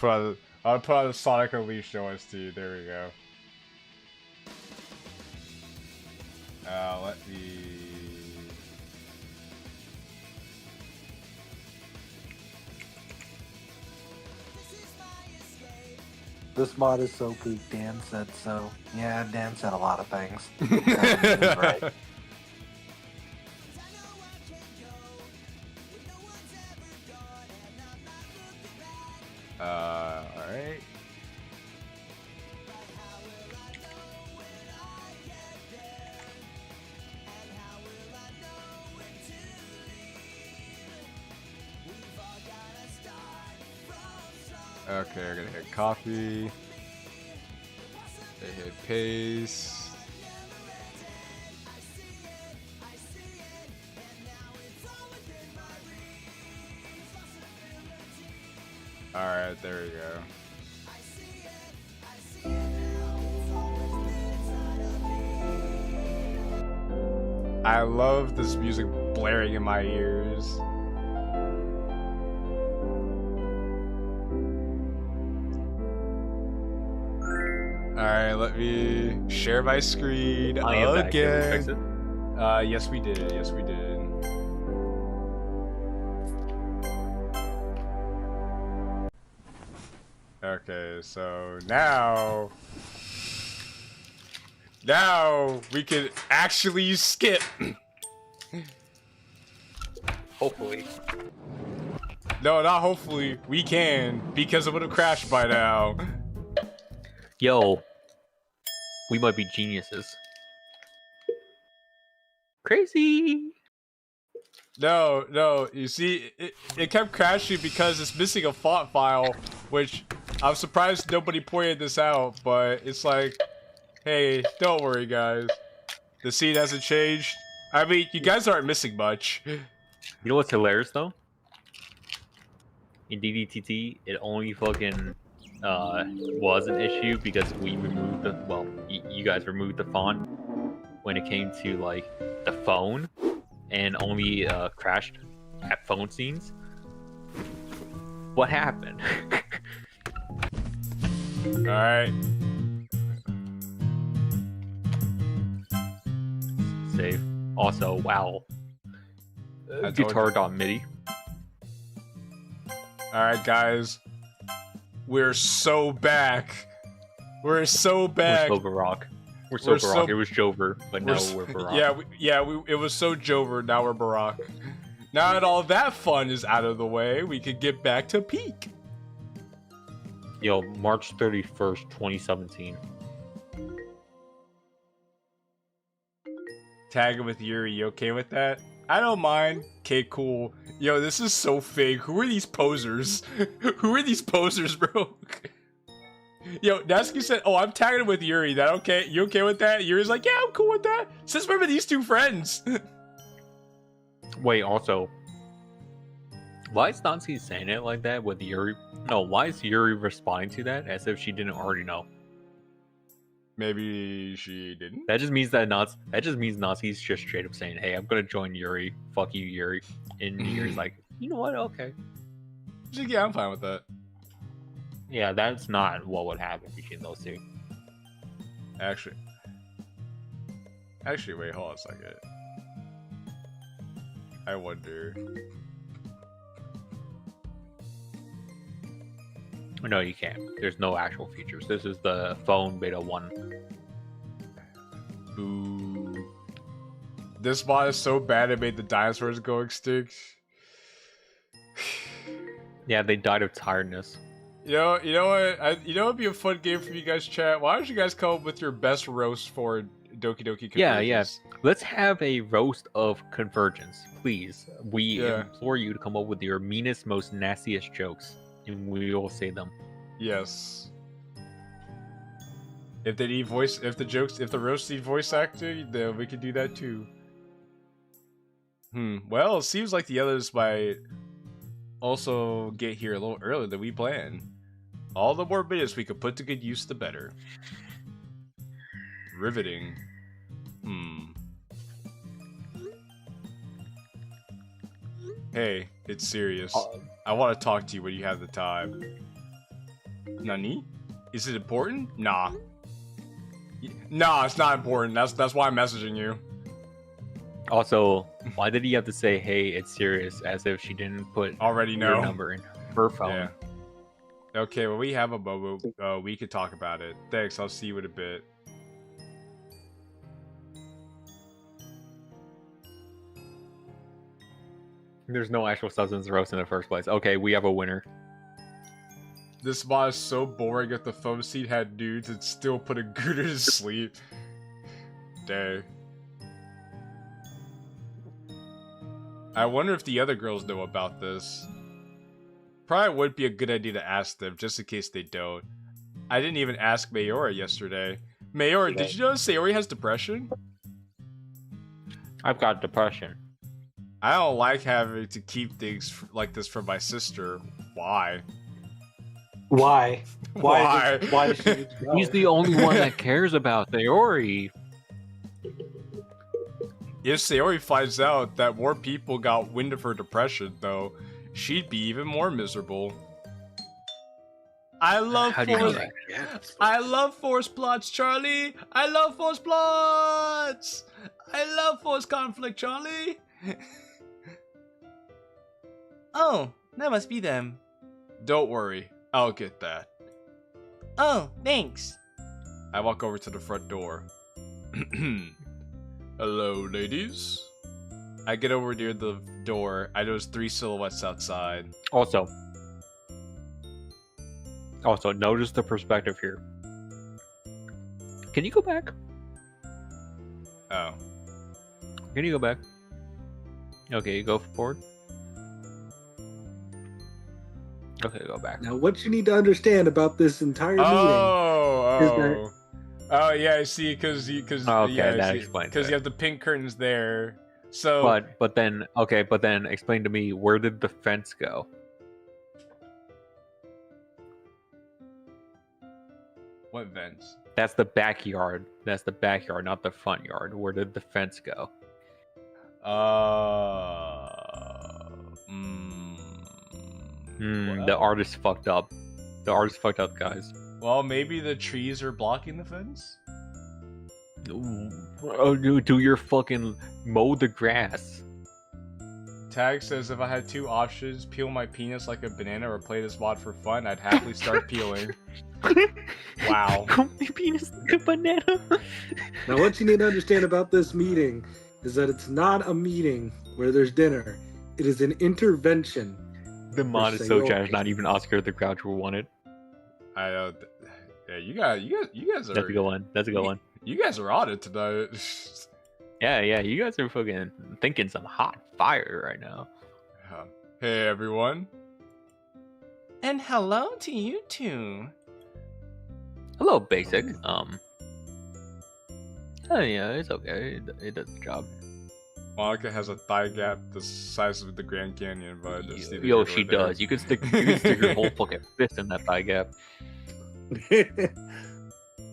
Speaker 3: I'll put on the Sonic Unleashed OST. There we go. Let me...
Speaker 6: This mod is so peak, Dan said so. Yeah, Dan said a lot of things. Right.
Speaker 3: Alright. Okay, we're gonna hit copy. Hit paste. Alright, there we go. I love this music blaring in my ears. Alright, let me share my screen again. Yes we did. Yes we did. Okay, so now we can actually skip.
Speaker 2: Hopefully.
Speaker 3: No, not hopefully. We can, because it would have crashed by now.
Speaker 2: Yo, we might be geniuses. Crazy.
Speaker 3: No, you see, it kept crashing because it's missing a font file, which I'm surprised nobody pointed this out, but it's like, hey, don't worry guys. The scene hasn't changed. I mean, you guys aren't missing much.
Speaker 2: You know what's hilarious though? In DDTT, it only fucking was an issue because we removed the, well, you guys removed the font when it came to like the phone, and only crashed at phone scenes. What happened?
Speaker 3: Alright.
Speaker 2: Save. Also, wow. Guitar.midi.
Speaker 3: Alright, guys. We're so back. We're so back.
Speaker 2: We're so Baroque. We're so Baroque. It was Jover, but now we're Baroque.
Speaker 3: It was so Jover, now we're Baroque. Now that all that fun is out of the way, we can get back to peak.
Speaker 2: Yo, March 31st, 2017.
Speaker 3: Tagging with Yuri, you okay with that? I don't mind. Okay, cool. Yo, this is so fake. Who are these posers? Who are these posers, bro? Yo, Natsuki said, oh, I'm tagging with Yuri. That okay? You okay with that? Yuri's like, yeah, I'm cool with that. Since when were these two friends?
Speaker 2: Wait, also, why is Natsuki saying it like that with Yuri? No, why is Yuri responding to that as if she didn't already know?
Speaker 3: Maybe she didn't.
Speaker 2: That just means Natsuki's just straight up saying, "Hey, I'm gonna join Yuri. Fuck you, Yuri." And Yuri's like, "You know what? Okay."
Speaker 3: She's like, yeah, I'm fine with that.
Speaker 2: Yeah, that's not what would happen between those two.
Speaker 3: Actually, wait, hold on a second. I wonder.
Speaker 2: No, you can't. There's no actual features. This is the phone beta 1.
Speaker 3: Boo. This mod is so bad it made the dinosaurs go extinct.
Speaker 2: Yeah, they died of tiredness.
Speaker 3: You know what? You know what'd be a fun game for you guys, chat? Why don't you guys come up with your best roast for Doki Doki Convergence?
Speaker 2: Yeah. Let's have a roast of Convergence, please. We implore you to come up with your meanest, most nastiest jokes, and we will say them.
Speaker 3: Yes. If they need voice, if the roast need voice acting, then we can do that too. Well, it seems like the others might also get here a little earlier than we planned. All the more minutes we could put to good use, the better. Riveting. Hey, it's serious. I want to talk to you when you have the time. Nani? Is it important? Nah. Nah, it's not important. That's why I'm messaging you.
Speaker 2: Also, why did he have to say, "Hey, it's serious," as if she didn't put your number in her phone?
Speaker 3: Yeah. Okay, well, we have a moment. We could talk about it. Thanks. I'll see you in a bit.
Speaker 2: There's no actual substance roast in the first place. Okay, we have a winner.
Speaker 3: This mod is so boring. If the foam seat had dudes, it'd still put a Gooter to sleep. Dang. I wonder if the other girls know about this. Probably would be a good idea to ask them, just in case they don't. I didn't even ask Mayora yesterday. Mayora, did you know Sayori has depression?
Speaker 2: I've got depression.
Speaker 3: I don't like having to keep things like this from my sister. Why?
Speaker 6: Why?
Speaker 3: Why?
Speaker 6: Why does she need to know?
Speaker 2: He's the only one that cares about Sayori.
Speaker 3: If Sayori finds out that more people got wind of her depression, though, she'd be even more miserable. I love force plots, Charlie. I love force plots. I love force conflict, Charlie.
Speaker 5: Oh, that must be them.
Speaker 3: Don't worry, I'll get that.
Speaker 5: Oh, thanks.
Speaker 3: I walk over to the front door. Hello, ladies. I get over near the door. I notice 3 silhouettes outside.
Speaker 2: Also, notice the perspective here. Can you go back?
Speaker 3: Oh.
Speaker 2: Can you go back? Okay, go forward. Okay, go back.
Speaker 9: Now, what you need to understand about this entire meeting is that
Speaker 3: Oh yeah, I see. Because
Speaker 2: that explains
Speaker 3: because
Speaker 2: it.
Speaker 3: you have the pink curtains there. So,
Speaker 2: but then explain to me, where did the fence go?
Speaker 3: What vents?
Speaker 2: That's the backyard. That's the backyard, not the front yard. Where did the fence go? The artist fucked up. The artist fucked up, guys.
Speaker 3: Well, maybe the trees are blocking the fence.
Speaker 2: Oh, do your fucking mow the grass.
Speaker 3: Tag says if I had 2 options, peel my penis like a banana or play this mod for fun, I'd happily start peeling. Wow.
Speaker 2: My penis like a banana.
Speaker 9: Now, what you need to understand about this meeting is that it's not a meeting where there's dinner. It is an intervention.
Speaker 2: The mod is so trash. Not even Oscar the Groucho won it.
Speaker 3: I know. Yeah, you guys are.
Speaker 2: That's a good one. That's a good one.
Speaker 3: You guys are on it tonight.
Speaker 2: Yeah, you guys are fucking thinking some hot fire right now.
Speaker 3: Hey, everyone.
Speaker 5: And hello to you two.
Speaker 2: Hello, Basic. Oh yeah, it's okay. It does the job.
Speaker 3: Monika has a thigh gap the size of the Grand Canyon, but
Speaker 2: yo, she does. You can stick your whole fucking fist in that thigh gap.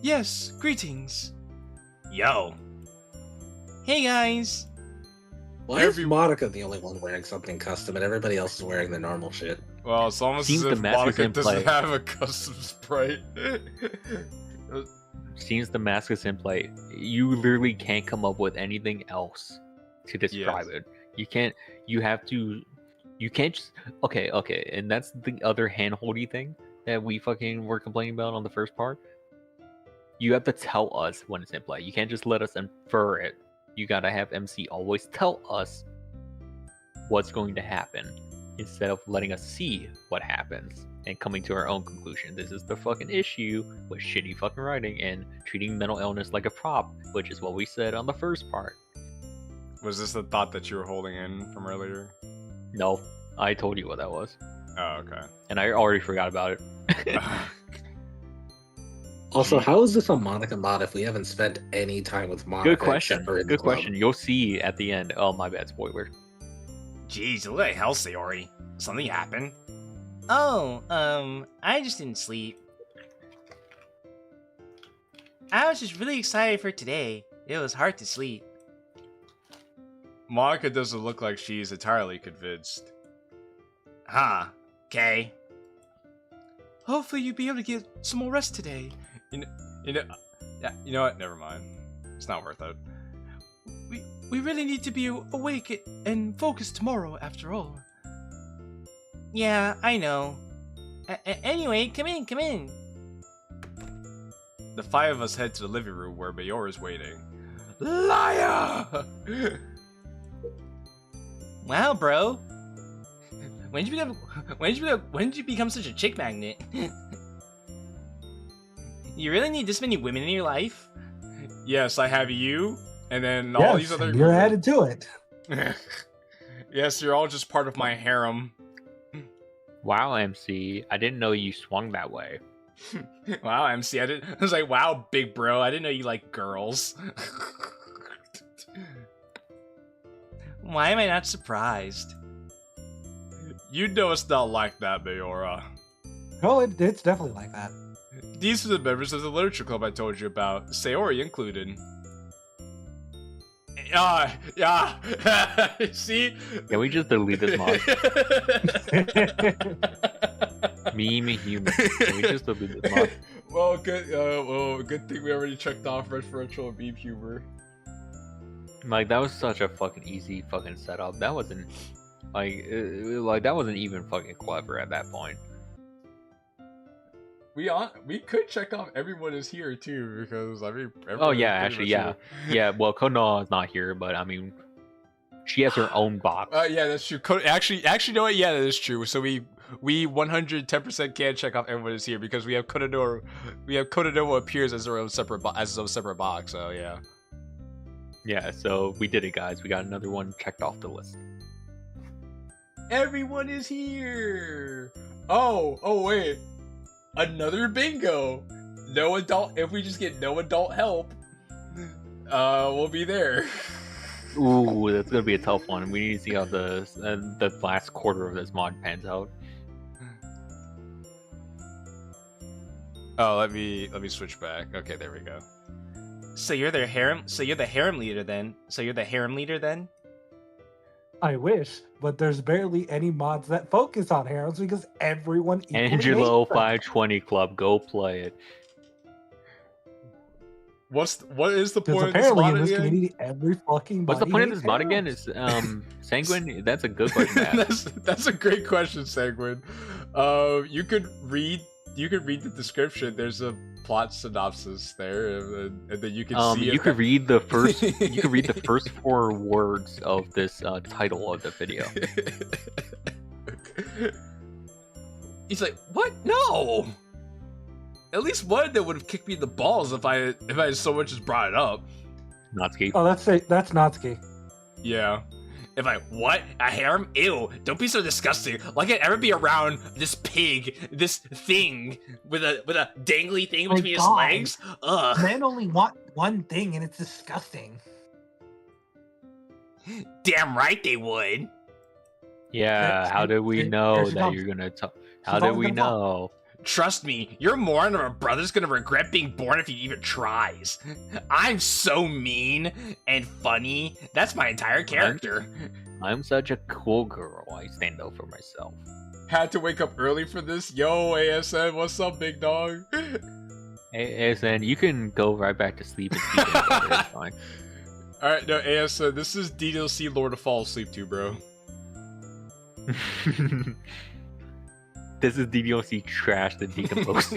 Speaker 5: Yes, greetings.
Speaker 3: Yo.
Speaker 5: Hey guys.
Speaker 6: Why is Monika the only one wearing something custom and everybody else is wearing the normal shit?
Speaker 3: Well, it's almost
Speaker 2: Seems
Speaker 3: as if
Speaker 2: the mask is
Speaker 3: Monika
Speaker 2: in
Speaker 3: doesn't
Speaker 2: play.
Speaker 3: have a custom sprite.
Speaker 2: Seems the mask is in play. You literally can't come up with anything else to describe it. You can't. You have to. You can't just. Okay. And that's the other hand-holdy thing. that we fucking were complaining about on the first part? You have to tell us when it's in play. You can't just let us infer it. You gotta have MC always tell us what's going to happen instead of letting us see what happens and coming to our own conclusion. This is the fucking issue with shitty fucking writing and treating mental illness like a prop, which is what we said on the first part.
Speaker 3: Was this the thought that you were holding in from earlier?
Speaker 2: No, I told you what that was.
Speaker 3: Oh, okay.
Speaker 2: And I already forgot about it.
Speaker 6: Also, how is this a Monika mod if we haven't spent any time with Monika?
Speaker 2: Good question.
Speaker 6: except for in the
Speaker 2: Good
Speaker 6: club?
Speaker 2: question. You'll see at the end. Oh, my bad. Spoiler.
Speaker 5: Jeez, what the hell, Sayori? Something happened? Oh, I just didn't sleep. I was just really excited for today. It was hard to sleep.
Speaker 3: Monika doesn't look like she's entirely convinced.
Speaker 5: Huh. Okay.
Speaker 1: Hopefully you'll be able to get some more rest today.
Speaker 3: You know what? Never mind. It's not worth it.
Speaker 1: We really need to be awake and focused tomorrow, after all.
Speaker 5: Yeah, I know. Anyway, come in.
Speaker 3: The five of us head to the living room where Mayor is waiting. Liar!
Speaker 5: Wow, bro. When did you become such a chick magnet? You really need this many women in your life?
Speaker 3: Yes, I have you, and then all these other.
Speaker 4: You're added to it.
Speaker 3: Yes, you're all just part of my harem.
Speaker 2: Wow, MC. I didn't know you swung that way.
Speaker 3: Wow, MC. I was like, wow, big bro. I didn't know you like girls.
Speaker 5: Why am I not surprised?
Speaker 3: You know it's not like that, Mayora.
Speaker 4: Oh, it's definitely like that.
Speaker 3: These are the members of the literature club I told you about, Sayori included. Yeah. See?
Speaker 2: Can we just delete this mod? Meme human. Can we just delete this mod?
Speaker 3: Well, good thing we already checked off referential meme humor.
Speaker 2: Like, that was such a fucking easy fucking setup. That wasn't like that wasn't even fucking clever at that point.
Speaker 3: We could check off everyone is here too, because I mean.
Speaker 2: Oh yeah, actually yeah, yeah. Well, Konoha is not here, but I mean, she has her own box.
Speaker 3: Yeah, that's true. Actually, you know what? Yeah, that is true. So we 110% can check off everyone is here because we have Konoha. Konoha appears as their own separate box. So yeah.
Speaker 2: Yeah, so we did it, guys. We got another one checked off the list.
Speaker 3: Everyone is here. Oh wait. Another bingo. No adult. If we just get no adult help, we'll be there.
Speaker 2: Ooh, that's gonna be a tough one. We need to see how the last quarter of this mod pans out.
Speaker 3: Oh, let me switch back. Okay, there we go.
Speaker 5: So you're the harem leader then?
Speaker 4: I wish, but there's barely any mods that focus on harems because everyone.
Speaker 2: Angelo 520 Club, go play it.
Speaker 3: What is the point of this
Speaker 4: apparently
Speaker 3: mod
Speaker 4: in this
Speaker 3: again?
Speaker 4: community, every fucking.
Speaker 2: What's the point of this mod again?
Speaker 4: harems.
Speaker 2: Is Sanguine? That's a good question.
Speaker 3: That's a great question, Sanguine. You could read the description. There's a plot synopsis there, and then you can see.
Speaker 2: You could read the first. You could read the first 4 words of this title of the video.
Speaker 3: He's like, what? No. At least one that would have kicked me in the balls if I so much as brought it up.
Speaker 2: Natsuki.
Speaker 4: Oh, that's Natsuki.
Speaker 3: Yeah.
Speaker 5: If I, what? A harem? Ew, don't be so disgusting. Like I'd ever be around this pig, this thing, with a dangly thing between his legs? Ugh.
Speaker 6: Men only want one thing and it's disgusting.
Speaker 5: Damn right they would.
Speaker 2: Yeah, how did we know that you're gonna talk? How did we know?
Speaker 5: Trust me, your moron of a brother's gonna regret being born if he even tries. I'm so mean and funny. That's my entire character.
Speaker 2: I'm such a cool girl. I stand up for myself.
Speaker 3: Had to wake up early for this. Yo, ASN, what's up, big dog?
Speaker 2: Hey, ASN, you can go right back to sleep and sleep. It's fine.
Speaker 3: Alright, no, ASN, this is DDLC Lord of Fall Asleep too, bro.
Speaker 2: This is DDLC trash and decomposed.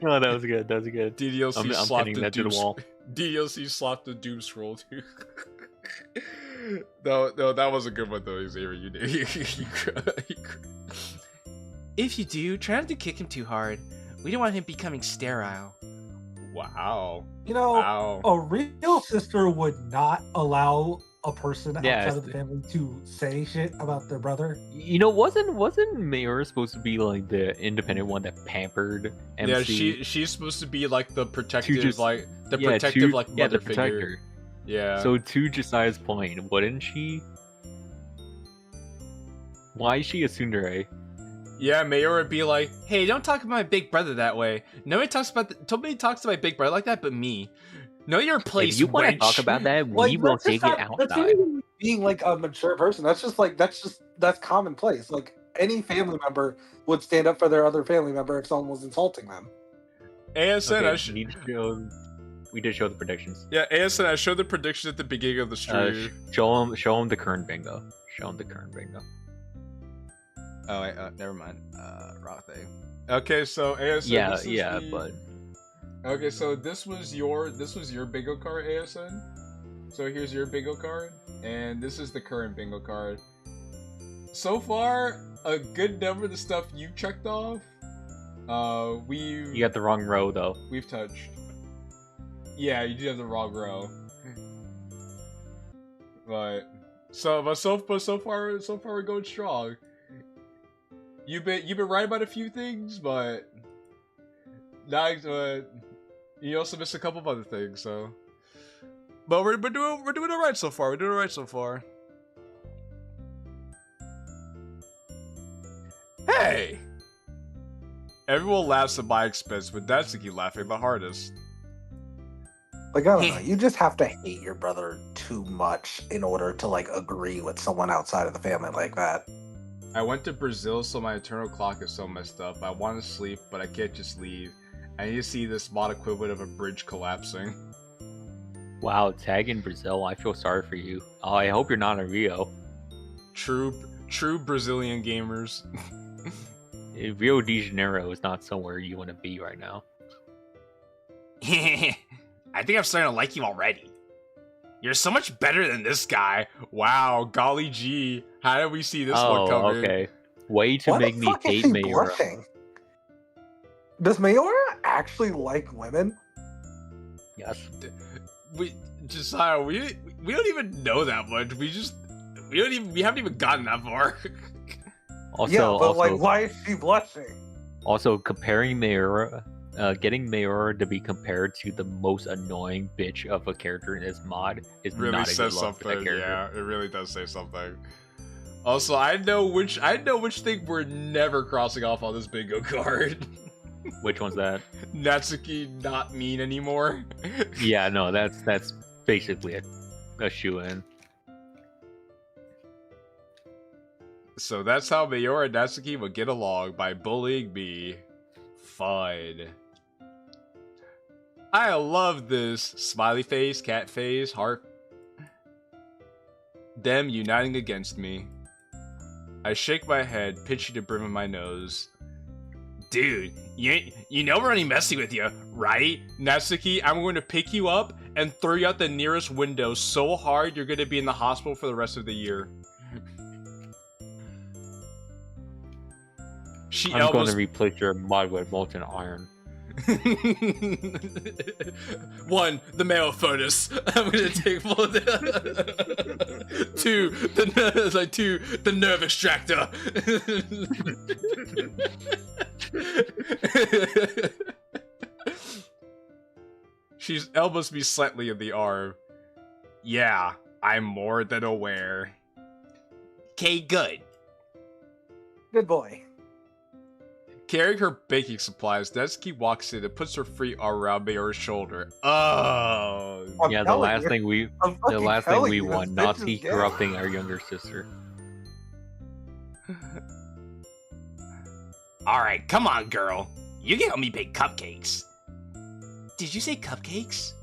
Speaker 2: Oh, that was good. That was good.
Speaker 3: DDLC
Speaker 2: I'm
Speaker 3: slapped
Speaker 2: pinning
Speaker 3: the
Speaker 2: that to the
Speaker 3: doom.
Speaker 2: wall.
Speaker 3: DDLC slapped the doom scroll too. No, that was a good one though, Xavier. You did.
Speaker 5: If you do, try not to kick him too hard. We don't want him becoming sterile.
Speaker 3: Wow.
Speaker 4: You know,
Speaker 3: Wow.
Speaker 4: a real sister would not allow a person
Speaker 2: Yeah,
Speaker 4: outside of the family to say shit about their brother.
Speaker 2: You know, wasn't Mayura supposed to be like the independent one that pampered MC?
Speaker 3: Yeah, she's supposed to be like the protective,
Speaker 2: just-
Speaker 3: like the
Speaker 2: Yeah,
Speaker 3: protective,
Speaker 2: to-
Speaker 3: like
Speaker 2: yeah,
Speaker 3: mother
Speaker 2: the
Speaker 3: figure.
Speaker 2: protector.
Speaker 3: Yeah.
Speaker 2: So to Josiah's point, wouldn't she? Why is she a tsundere?
Speaker 3: Yeah, Mayor would be like,
Speaker 5: Hey, don't talk about my big brother that way. Nobody talks to my big brother like that but me. Know your place,
Speaker 2: If you want to
Speaker 5: wench.
Speaker 2: talk about that, we
Speaker 6: Like,
Speaker 2: will
Speaker 6: that's just
Speaker 2: take it
Speaker 6: not- that's not
Speaker 2: outside.
Speaker 6: even being like a mature person. That's commonplace. Like any family member would stand up for their other family member if someone was insulting them.
Speaker 3: ASN,
Speaker 2: Okay, we did show the predictions.
Speaker 3: yeah, ASN, I showed the prediction at the beginning of the stream.
Speaker 2: Show him the current bingo. Show him the current bingo.
Speaker 3: Oh, wait, never mind. Wrong thing. Okay, so ASN.
Speaker 2: Yeah,
Speaker 3: this is
Speaker 2: yeah,
Speaker 3: the-
Speaker 2: but
Speaker 3: Okay, so this was your bingo card, ASN. So here's your bingo card, and this is the current bingo card. So far, a good number of the stuff you checked off.
Speaker 2: you got the wrong row though.
Speaker 3: We've touched. Yeah, you do have the wrong row. But so far we're going strong. You've been right about a few things, but you also missed a couple of other things. So, but we're doing alright so far. We're doing alright so far. Hey, everyone laughs at my expense, but Datsuki laughing the hardest.
Speaker 6: Like, I don't know. You just have to hate your brother too much in order to, like, agree with someone outside of the family like that.
Speaker 3: I went to Brazil, so my internal clock is so messed up. I want to sleep, but I can't just leave. I need to see this mod equivalent of a bridge collapsing.
Speaker 2: Wow, tag in Brazil. I feel sorry for you. Oh, I hope you're not in Rio.
Speaker 3: True Brazilian gamers.
Speaker 2: Rio de Janeiro is not somewhere you want to be right now.
Speaker 5: I think I'm starting to like you already. You're so much better than this guy.
Speaker 3: Wow, golly gee. How did we see this one coming?
Speaker 2: Okay. Way to
Speaker 6: Why
Speaker 2: make
Speaker 6: the
Speaker 2: me
Speaker 6: fuck is
Speaker 2: hate
Speaker 6: she
Speaker 2: Mayura.
Speaker 6: blushing? Does Mayura actually like women?
Speaker 2: Yes.
Speaker 3: Josiah, we don't even know that much. We haven't even gotten that far.
Speaker 2: Also,
Speaker 6: yeah, but like, why is she blushing?
Speaker 2: Also, comparing Mayura, getting Mayura to be compared to the most annoying bitch of a character in this mod is
Speaker 3: Really
Speaker 2: not a good
Speaker 3: says
Speaker 2: look for that
Speaker 3: something.
Speaker 2: character.
Speaker 3: Yeah, it really does say something. Also, I know which thing we're never crossing off on this bingo card.
Speaker 2: Which one's that?
Speaker 3: Natsuki not mean anymore.
Speaker 2: Yeah, no, that's basically a shoe-in.
Speaker 3: So that's how Mayura and Natsuki would get along, by bullying me. Fun. I love this. Smiley face, cat face, heart. Them uniting against me. I shake my head, pitching the brim of my nose. Dude, you know we're only messing with you, right? Natsuki, I'm going to pick you up and throw you out the nearest window so hard you're going to be in the hospital for the rest of the year.
Speaker 2: I'm going to replace your mod with molten iron.
Speaker 3: 1, the male furnace. I'm gonna take 2, the nerve extractor. She's elbows me slightly in the arm. Yeah, I'm more than aware.
Speaker 5: Okay, good.
Speaker 6: Good boy.
Speaker 3: Carrying her baking supplies, Natsuki walks in and puts her free arm around Mayura's shoulder. Oh,
Speaker 2: Yeah, the last thing we
Speaker 6: I'm fucking
Speaker 2: won,
Speaker 6: telling you, this
Speaker 2: Nazi
Speaker 6: bitch is gay.
Speaker 2: corrupting our younger sister.
Speaker 5: Alright, come on, girl. You can help me bake cupcakes. Did you say cupcakes?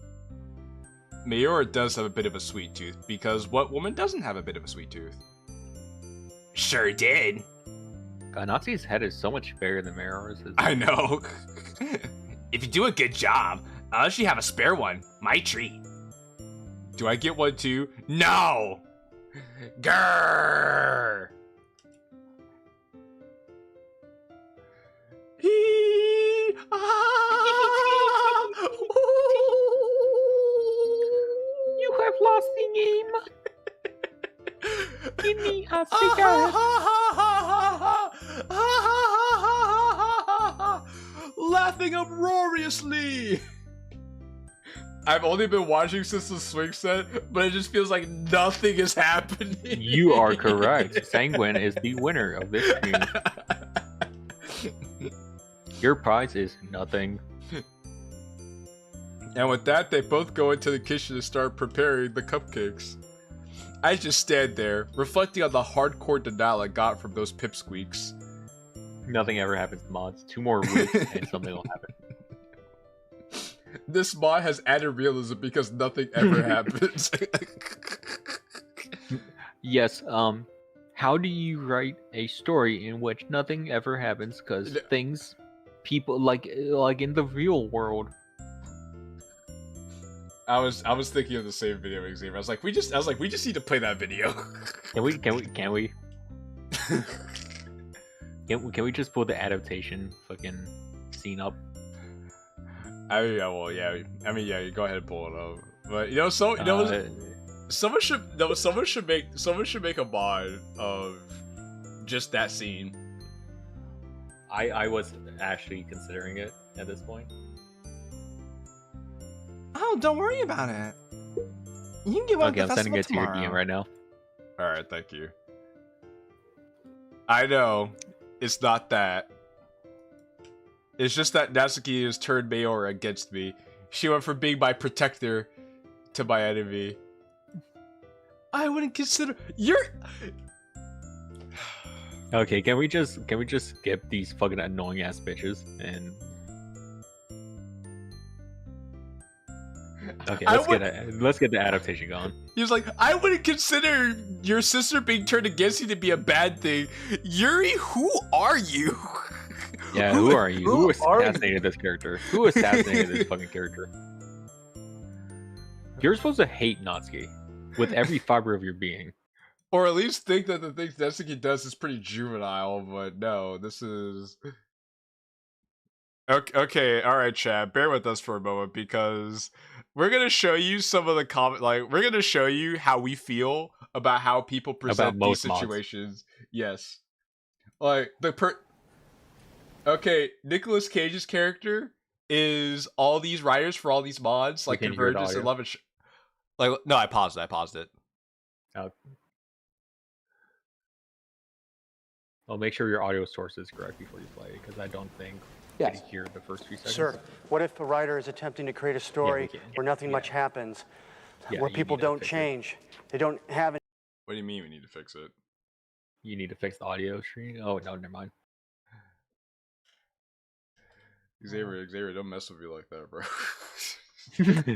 Speaker 3: Mayora does have a bit of a sweet tooth, because what woman doesn't have a bit of a sweet tooth?
Speaker 5: Sure did.
Speaker 2: Natsuki's head is so much bigger than Mayora's.
Speaker 5: I know. If you do a good job, I'll actually have a spare one. My treat.
Speaker 3: Do I get one too?
Speaker 5: No! Grrr!
Speaker 2: You have lost the game. Give me a cigarette.
Speaker 3: Laughing uproariously. I've only been watching since the swing set, but it just feels like nothing is happening.
Speaker 2: You are correct. Sanguine is the winner of this stream. Your prize is nothing.
Speaker 3: And with that, they both go into the kitchen to start preparing the cupcakes. I just stand there, reflecting on the hardcore denial I got from those pipsqueaks.
Speaker 2: Nothing ever happens to mods. 2 more weeks and something will happen.
Speaker 3: This mod has added realism because nothing ever happens.
Speaker 2: Yes, how do you write a story in which nothing ever happens? Because things, people, like in the real world.
Speaker 3: I was thinking of the same video example. I was like, we just need to play that video.
Speaker 2: Can we? Can we just pull the adaptation fucking scene up?
Speaker 3: I mean, yeah, go ahead and pull it up. But someone should make a mod of just that scene.
Speaker 2: I was actually considering it at this point.
Speaker 5: Oh, don't worry about it. You can get one.
Speaker 2: Okay, I'm sending it to your DM right now.
Speaker 3: All right, thank you. I know it's not that. It's just that Natsuki has turned Mayora against me. She went from being my protector to my enemy. I wouldn't consider you're.
Speaker 2: Okay, can we just skip these fucking annoying ass bitches and? Okay, let's get the adaptation going.
Speaker 3: He was like, I wouldn't consider your sister being turned against you to be a bad thing. Yuri, who are you?
Speaker 2: Yeah, who are you? Who assassinated this character? Who assassinated this fucking character? You're supposed to hate Natsuki with every fiber of your being.
Speaker 3: Or at least think that the things Natsuki does is pretty juvenile, but no, this is... Okay, alright, Chad, bear with us for a moment, because we're gonna show you some of the we're gonna show you how we feel about how people present these situations. Mods. Yes. Like, okay, Nicolas Cage's character is all these writers for all these mods, like Convergence and Love and no, I paused it.
Speaker 2: Oh. Well, make sure your audio source is correct before you play, because I don't think you can hear the first few seconds.
Speaker 11: Sir, what if a writer is attempting to create a story where nothing much happens, where people don't change, they don't have any...
Speaker 3: What do you mean we need to fix it?
Speaker 2: You need to fix the audio stream? Oh, no, never mind.
Speaker 3: Xavier, don't mess with me like that, bro.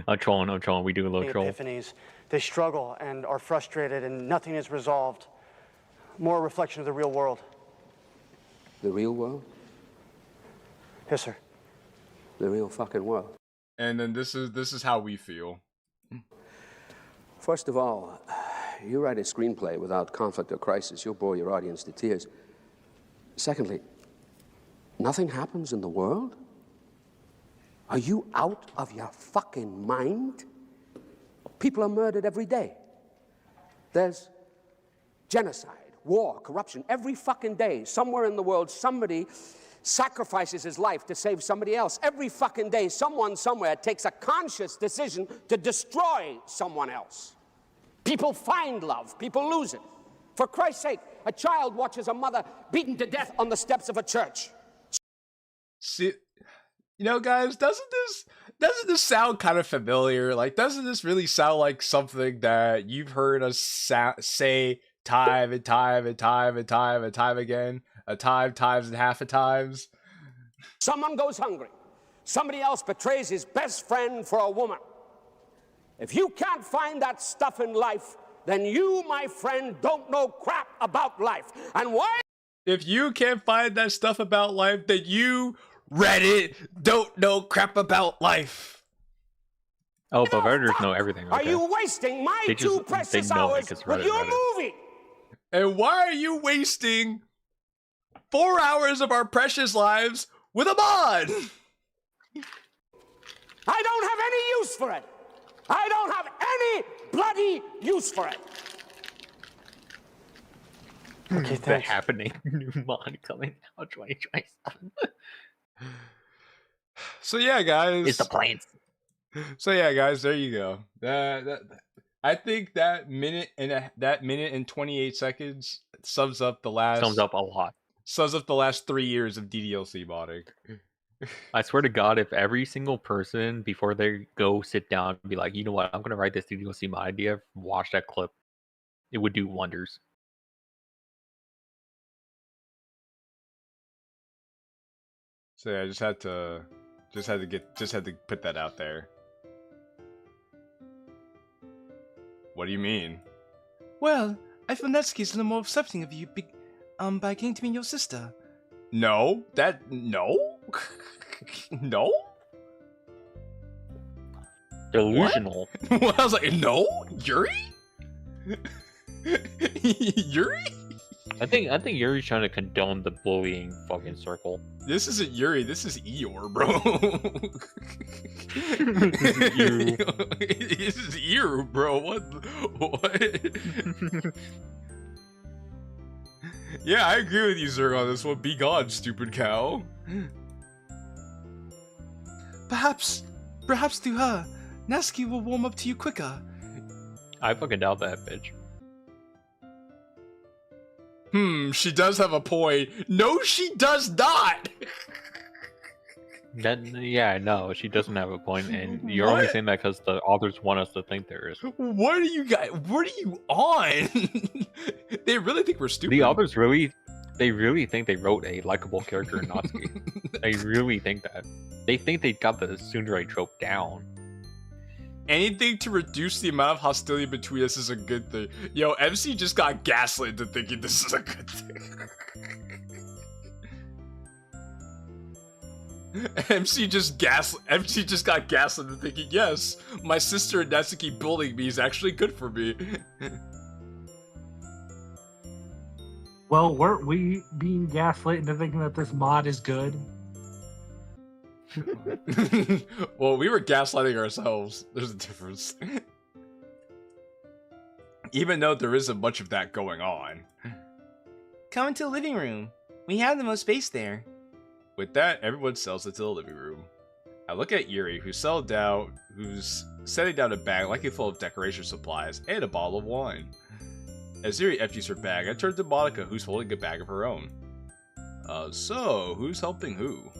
Speaker 2: I'm trolling. We do a little troll.
Speaker 11: Epiphanies. They struggle and are frustrated and nothing is resolved. More a reflection of the real world.
Speaker 12: The real world?
Speaker 11: Yes, sir.
Speaker 12: The real fucking world.
Speaker 3: And then this is how we feel.
Speaker 12: First of all, you write a screenplay without conflict or crisis, you'll bore your audience to tears. Secondly, nothing happens in the world? Are you out of your fucking mind? People are murdered every day. There's genocide, war, corruption. Every fucking day, somewhere in the world, somebody sacrifices his life to save somebody else. Every fucking day, someone somewhere takes a conscious decision to destroy someone else. People find love, people lose it. For Christ's sake, a child watches a mother beaten to death on the steps of a church.
Speaker 3: See, you know, guys, doesn't this sound kind of familiar? Like, doesn't this really sound like something that you've heard us say time and time again a time, times and half a times.
Speaker 12: Someone goes hungry. Somebody else betrays his best friend for a woman. If you can't find that stuff in life, then you, my friend, don't know crap about life. And why?
Speaker 3: If you can't find that stuff about life, then you, Reddit, don't know crap about life.
Speaker 2: Oh, but Redditors know everything. Okay?
Speaker 12: Are you wasting my two precious hours with your movie?
Speaker 3: And why are you wasting 4 hours of our precious lives with a mod?
Speaker 12: I don't have any use for it. I don't have any bloody use for it.
Speaker 2: Okay, the happening new mod coming out 2027.
Speaker 3: So yeah, guys.
Speaker 2: It's the planes.
Speaker 3: So yeah, guys, there you go. I think that minute and 28 seconds sums up a lot. Sums up the last 3 years of DDLC modding.
Speaker 2: I swear to God, if every single person before they go sit down and be like, you know what, I'm gonna write this DDLC mod idea, watch that clip, it would do wonders.
Speaker 3: So yeah, I just had to put that out there. What do you mean?
Speaker 1: Well, I feel Natsuki's a little more accepting of you by getting to meet your sister.
Speaker 3: No? No? No?
Speaker 2: Delusional.
Speaker 3: What? I was like, no? Yuri? Yuri?
Speaker 2: I think Yuri's trying to condone the bullying fucking circle.
Speaker 3: This isn't Yuri, this is Eeyore, bro. This is Eeyore, bro. What? Yeah, I agree with you, Zerg, on this one. Be gone, stupid cow.
Speaker 1: Perhaps through her, Natsuki will warm up to you quicker.
Speaker 2: I fucking doubt that, bitch.
Speaker 3: She does have a point. No, she does not.
Speaker 2: Yeah, no, she doesn't have a point, and you're only saying that because the authors want us to think there is.
Speaker 3: What are you guys? What are you on? They really think we're stupid.
Speaker 2: The authors they really think they wrote a likable character in Natsuki. They really think that. They think they got the tsundere trope down.
Speaker 3: Anything to reduce the amount of hostility between us is a good thing. Yo, MC just got gaslit into thinking this is a good thing. MC just got gaslit into thinking, yes, my sister and Natsuki bullying me is actually good for me.
Speaker 9: Well, weren't we being gaslit into thinking that this mod is good?
Speaker 3: Well, we were gaslighting ourselves. There's a difference. Even though there isn't much of that going on.
Speaker 1: Come into the living room. We have the most space there.
Speaker 3: With that, everyone settles into the living room. I look at Yuri, who's setting down a bag likely full of decoration supplies and a bottle of wine. As Yuri empties her bag, I turn to Monika, who's holding a bag of her own. So, who's helping who?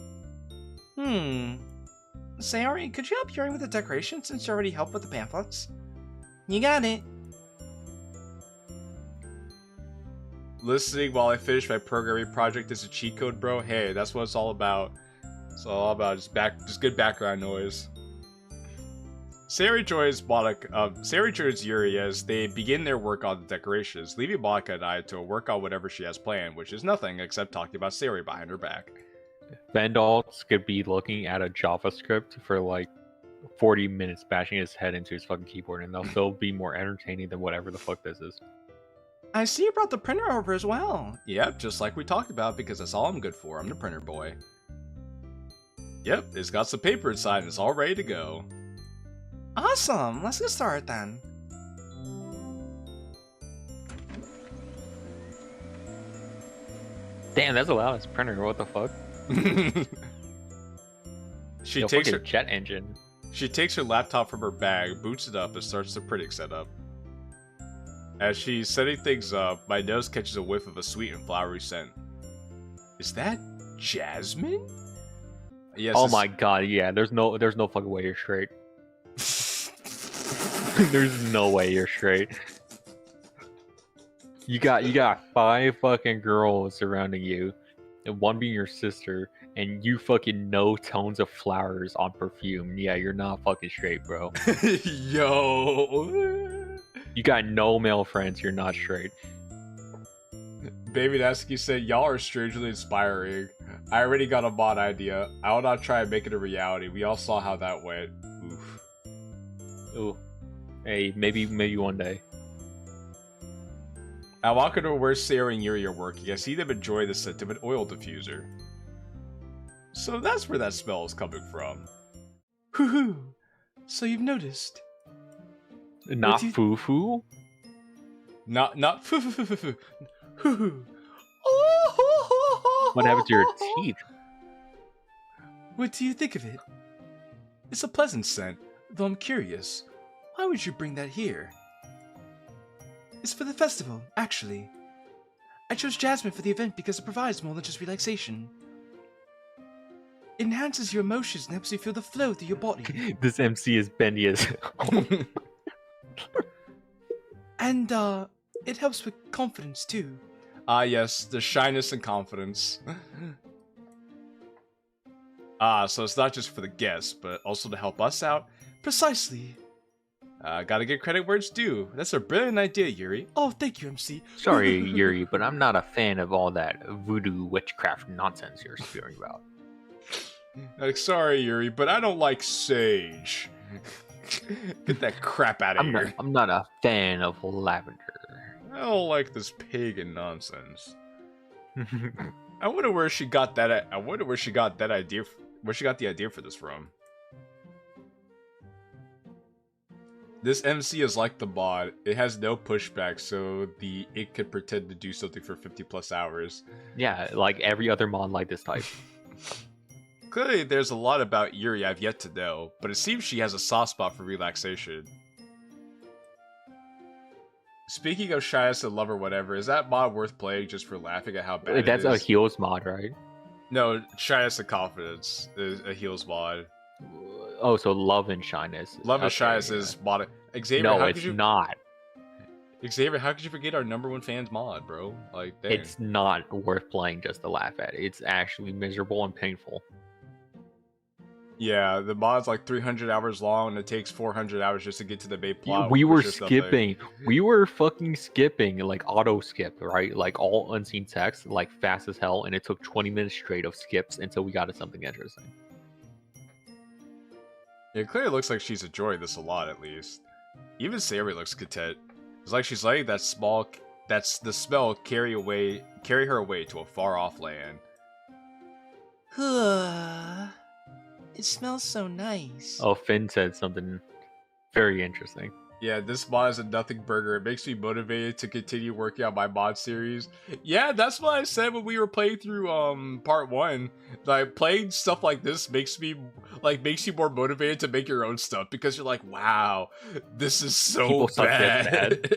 Speaker 1: Sayori, could you help Yuri with the decoration since you already helped with the pamphlets? You got it.
Speaker 3: Listening while I finish my programming project is a cheat code, bro. Hey, that's what it's all about. It's all about just good background noise. Sayori joins Yuri as they begin their work on the decorations, leaving Monika and I to work on whatever she has planned, which is nothing except talking about Sayori behind her back.
Speaker 2: Vandals could be looking at a JavaScript for like 40 minutes, bashing his head into his fucking keyboard, and they'll still be more entertaining than whatever the fuck this is.
Speaker 1: I see you brought the printer over as well.
Speaker 3: Yep, just like we talked about, because that's all I'm good for. I'm the printer boy. Yep, it's got some paper inside and it's all ready to go.
Speaker 1: Awesome, let's get started then.
Speaker 2: Damn, that's the loudest printer. What the fuck?
Speaker 3: She takes her
Speaker 2: jet engine.
Speaker 3: She takes her laptop from her bag, boots it up, and starts the printing setup. As she's setting things up, my nose catches a whiff of a sweet and flowery scent. Is that jasmine? Yes.
Speaker 2: Oh my god, yeah. There's no fucking way you're straight. There's no way you're straight. You got 5 fucking girls surrounding you, and one being your sister, and you fucking know tones of flowers on perfume. Yeah, you're not fucking straight, bro.
Speaker 3: Yo.
Speaker 2: You got no male friends. You're not straight.
Speaker 3: Baby Nasky said, y'all are strangely inspiring. I already got a mod idea. I will not try and make it a reality. We all saw how that went. Oof.
Speaker 2: Ooh. Hey, maybe one day.
Speaker 3: I walk into where Sayori and Yuri are working. I see them enjoy the scent of an oil diffuser. So that's where that smell is coming from.
Speaker 1: Hoo-hoo. So you've noticed.
Speaker 2: Not foo-foo?
Speaker 3: Not foo-foo-foo-foo. Hoo-hoo.
Speaker 2: What happened to your teeth?
Speaker 1: What do you think of it? It's a pleasant scent, though I'm curious. Why would you bring that here? It's for the festival, actually. I chose jasmine for the event because it provides more than just relaxation. It enhances your emotions and helps you feel the flow through your body.
Speaker 2: This MC is bendy as hell.
Speaker 1: And, it helps with confidence, too.
Speaker 3: Ah, yes, the shyness and confidence. So it's not just for the guests, but also to help us out.
Speaker 1: Precisely.
Speaker 3: Gotta get credit where it's due. That's a brilliant idea, Yuri.
Speaker 1: Oh, thank you, MC.
Speaker 2: Sorry, Yuri, but I'm not a fan of all that voodoo witchcraft nonsense you're spewing about.
Speaker 3: Like, sorry, Yuri, but I don't like sage. Get that crap out of here.
Speaker 2: I'm not a fan of lavender.
Speaker 3: I don't like this pagan nonsense. I wonder where she got that. I wonder where she got that idea. Where she got the idea for this from. This MC is like the mod. It has no pushback, so it could pretend to do something for 50+ hours.
Speaker 2: Yeah, like every other mod like this type.
Speaker 3: Clearly, there's a lot about Yuri I've yet to know, but it seems she has a soft spot for relaxation. Speaking of shyness and love or whatever, is that mod worth playing just for laughing at how bad it is?
Speaker 2: That's a heals mod, right?
Speaker 3: No, shyness and confidence is a heals mod.
Speaker 2: Oh, so love and shyness.
Speaker 3: Love and shyness is mod. Xavier,
Speaker 2: no,
Speaker 3: how
Speaker 2: it's
Speaker 3: could you...
Speaker 2: not.
Speaker 3: Xavier, how could you forget our #1 fans mod, bro? Like, dang.
Speaker 2: It's not worth playing just to laugh at. It's actually miserable and painful.
Speaker 3: Yeah, the mod's like 300 hours long, and it takes 400 hours just to get to the main plot.
Speaker 2: We were skipping. We were fucking skipping, like auto skip, right? Like all unseen text, like fast as hell, and it took 20 minutes straight of skips until we got to something interesting.
Speaker 3: It clearly looks like she's enjoying this a lot, at least. Even Sayori looks content. It's like she's letting the smell carry her away to a far-off land.
Speaker 1: It smells so nice.
Speaker 2: Oh, Finn said something very interesting.
Speaker 3: Yeah, this mod is a nothing burger. It makes me motivated to continue working on my mod series. Yeah, that's what I said when we were playing through part 1. Like, playing stuff like this makes you more motivated to make your own stuff, because you're like, wow, this is so
Speaker 2: People suck
Speaker 3: bad.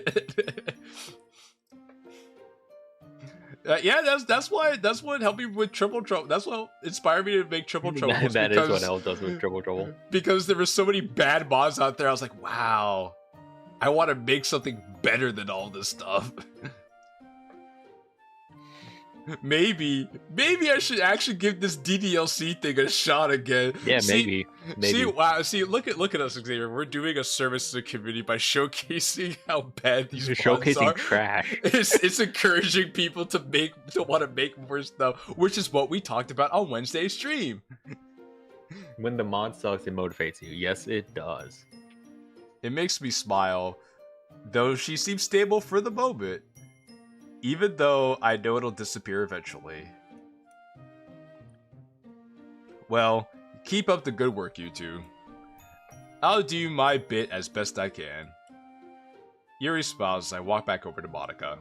Speaker 3: Yeah, that's what helped me with Triple Trouble. That's what inspired me to make Triple Trouble.
Speaker 2: That is what helped us with Triple Trouble.
Speaker 3: Because there were so many bad mods out there, I was like, wow, I want to make something better than all this stuff. Maybe I should actually give this DDLC thing a shot again.
Speaker 2: Yeah, maybe.
Speaker 3: See, look at us, Xavier. We're doing a service to the community by showcasing how bad these mods
Speaker 2: showcasing
Speaker 3: are.
Speaker 2: Trash.
Speaker 3: It's encouraging people to want to make more stuff, which is what we talked about on Wednesday's stream.
Speaker 2: When the mod sucks, it motivates you. Yes, it does.
Speaker 3: It makes me smile, though she seems stable for the moment. Even though I know it'll disappear eventually. Well, keep up the good work, you two. I'll do my bit as best I can. Yuri smiles as I walk back over to Monika.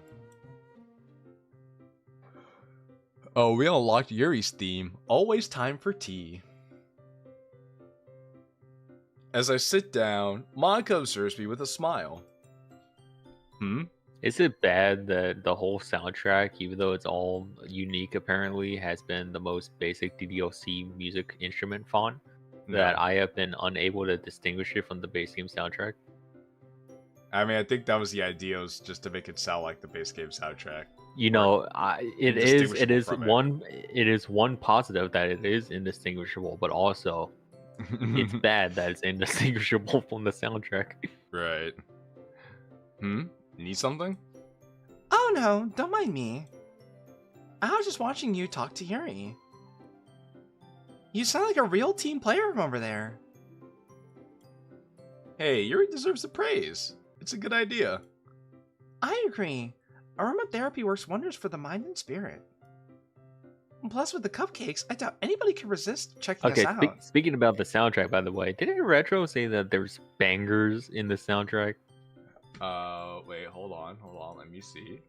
Speaker 3: Oh, we unlocked Yuri's theme. Always time for tea. As I sit down, Monika observes me with a smile.
Speaker 2: Is it bad that the whole soundtrack, even though it's all unique apparently, has been the most basic DDLC music instrument font, that I have been unable to distinguish it from the base game soundtrack?
Speaker 3: I mean, I think that was the idea, was just to make it sound like the base game soundtrack.
Speaker 2: You know, it is
Speaker 3: from
Speaker 2: one positive that it is indistinguishable, but also it's bad that it's indistinguishable from the soundtrack.
Speaker 3: Right. Need something?
Speaker 5: Oh no, don't mind me. I was just watching you talk to Yuri. You sound like a real team player from over there.
Speaker 3: Hey, Yuri deserves the praise. It's a good idea.
Speaker 5: I agree. Aromatherapy works wonders for the mind and spirit. And plus, with the cupcakes, I doubt anybody can resist checking
Speaker 2: Okay,
Speaker 5: this out.
Speaker 2: speaking about the soundtrack, by the way, didn't Retro say that there's bangers in the soundtrack?
Speaker 3: Wait, hold on, let me see.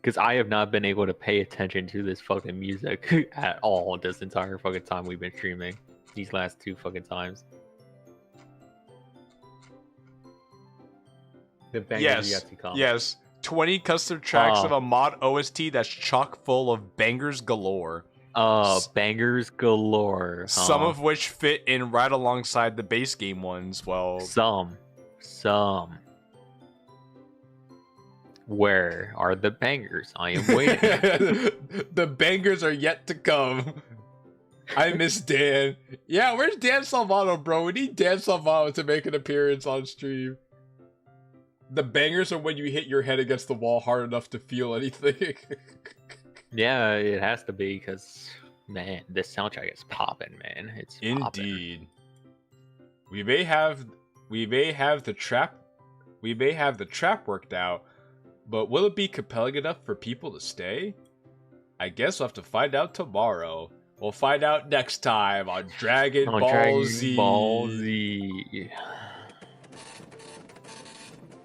Speaker 2: Because I have not been able to pay attention to this fucking music at all this entire fucking time we've been streaming. These last 2 fucking times. The bangers yet to come.
Speaker 3: Yes. 20 custom tracks of a mod OST that's chock full of bangers galore.
Speaker 2: Bangers galore.
Speaker 3: Some of which fit in right alongside the base game ones. Well,
Speaker 2: some. Where are the bangers? I am waiting.
Speaker 3: The bangers are yet to come. I miss Dan. Yeah, where's Dan Salvato, bro? We need Dan Salvato to make an appearance on stream. The bangers are when you hit your head against the wall hard enough to feel anything.
Speaker 2: Yeah, it has to be, because, man, this soundtrack is popping, man. It's
Speaker 3: indeed. Poppin'. We may have the trap worked out, but will it be compelling enough for people to stay? I guess we'll have to find out tomorrow. We'll find out next time on Dragon Ball Z.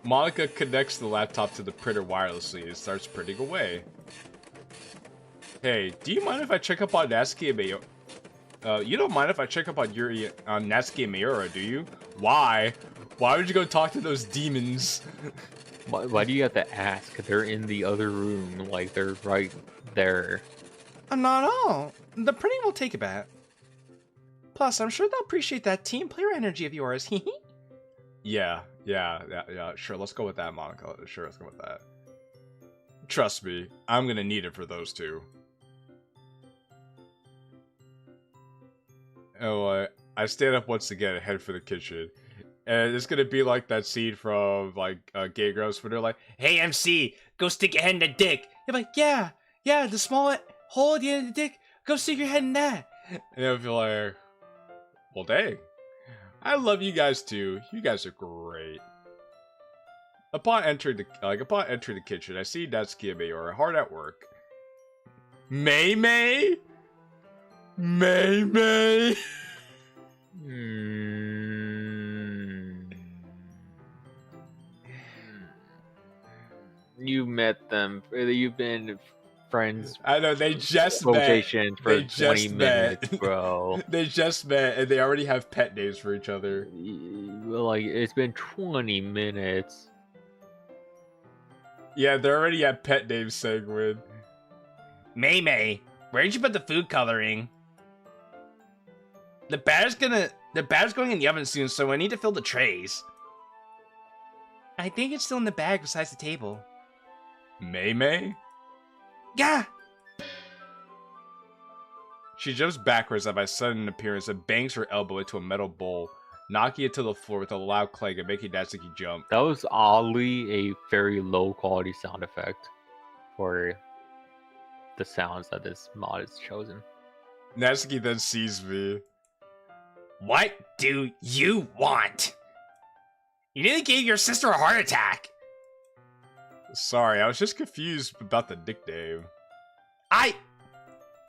Speaker 3: Monika connects the laptop to the printer wirelessly and starts printing away. Hey, do you mind if I check up on Natsuki and Mayura? You don't mind if I check up on Yuri, on Natsuki and Mayura, do you? Why? Why would you go talk to those demons?
Speaker 2: Why do you have to ask? They're in the other room, like they're right there.
Speaker 5: Not all. The printing will take a bit. Plus, I'm sure they'll appreciate that team player energy of yours.
Speaker 3: Yeah. Sure, let's go with that, Monika. Sure, let's go with that. Trust me, I'm gonna need it for those two. Oh, I stand up once again and head for the kitchen. And it's gonna be like that scene from, like, Gay Girls, where they're like, "Hey, MC, go stick your head in the dick."
Speaker 5: You're like, yeah, the small hole at the end of the dick, go stick your head in that.
Speaker 3: And I'll be like, well, dang. I love you guys too. You guys are great. Upon entering the kitchen, I see Natsuki and Mayura hard at work. May?
Speaker 2: You met them. You've been friends.
Speaker 3: I know, they just met.
Speaker 2: For 20 minutes, bro.
Speaker 3: They just met, and they already have pet names for each other.
Speaker 2: Like, it's been 20 minutes.
Speaker 3: Yeah, they already have pet names, Sanguine.
Speaker 5: May, where'd you put the food coloring? The batter's going in the oven soon, so I need to fill the trays. I think it's still in the bag beside the table.
Speaker 3: May?
Speaker 5: Yeah!
Speaker 3: She jumps backwards at my sudden appearance and bangs her elbow into a metal bowl, knocking it to the floor with a loud clang and making Natsuki jump.
Speaker 2: That was oddly a very low quality sound effect for the sounds that this mod has chosen.
Speaker 3: Natsuki then sees me.
Speaker 5: What do you want? You nearly gave your sister a heart attack.
Speaker 3: Sorry, I was just confused about the nickname.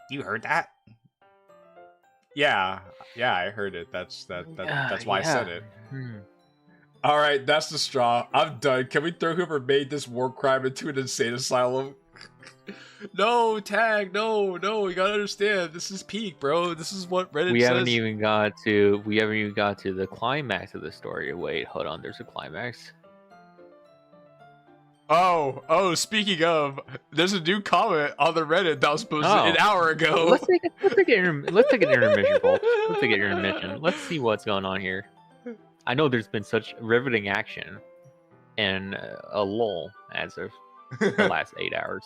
Speaker 5: You heard that?
Speaker 3: Yeah, I heard it. That's why I said it. Alright, that's the straw. I'm done. Can we throw whoever made this war crime into an insane asylum? No, Tag, no, you gotta understand. This is peak, bro. This is what Reddit says.
Speaker 2: We haven't even got to the climax of the story. Wait, hold on, there's a climax.
Speaker 3: Oh, speaking of, there's a new comment on the Reddit that was posted an hour ago.
Speaker 2: Let's take an intermission, folks. Let's take an intermission. Let's see what's going on here. I know there's been such riveting action and a lull as of the last 8 hours.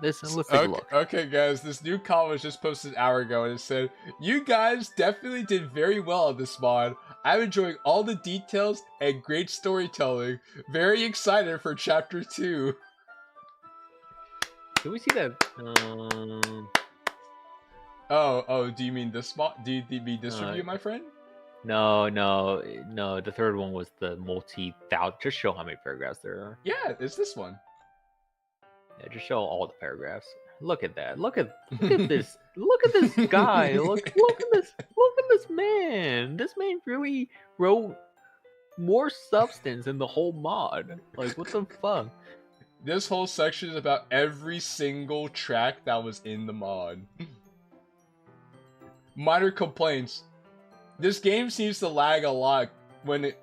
Speaker 2: Let's take a look.
Speaker 3: Okay, guys, this new comment was just posted an hour ago, and it said, "You guys definitely did very well on this mod. I'm enjoying all the details and great storytelling. Very excited for Chapter 2.
Speaker 2: Can we see that?
Speaker 3: Oh, do you mean this mod? Do you mean this review, my friend?
Speaker 2: No. The third one was the multi-thousand. Just show how many paragraphs there are.
Speaker 3: Yeah, it's this one.
Speaker 2: Yeah, just show all the paragraphs. Look at that. Look at this. Look at this guy. Look at this man. This man really wrote more substance in the whole mod. Like, what the fuck?
Speaker 3: This whole section is about every single track that was in the mod. Minor complaints. This game seems to lag a lot when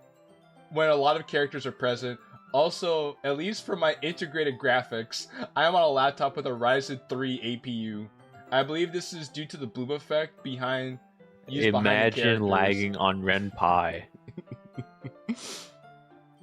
Speaker 3: a lot of characters are present. Also, at least for my integrated graphics, I am on a laptop with a Ryzen 3 APU. I believe this is due to the bloom effect behind
Speaker 2: Imagine lagging on RenPy.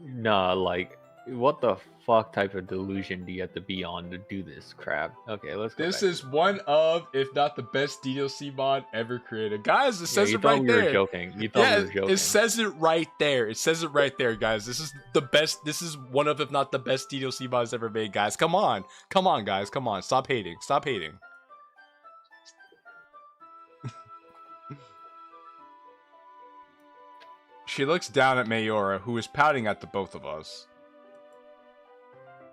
Speaker 2: Nah, like, what the fuck type of delusion do you have to be on to do this crap? Okay, let's go.
Speaker 3: This is one of, if not the best DDLC mod ever created. Guys, it says
Speaker 2: you
Speaker 3: it right there.
Speaker 2: You thought we were joking. You thought we were joking.
Speaker 3: It says it right there. It says it right there, guys. This is the best. This is one of, if not the best DDLC mods ever made, guys. Come on. Come on, guys. Come on. Stop hating. Stop hating. She looks down at Mayora, who is pouting at the both of us.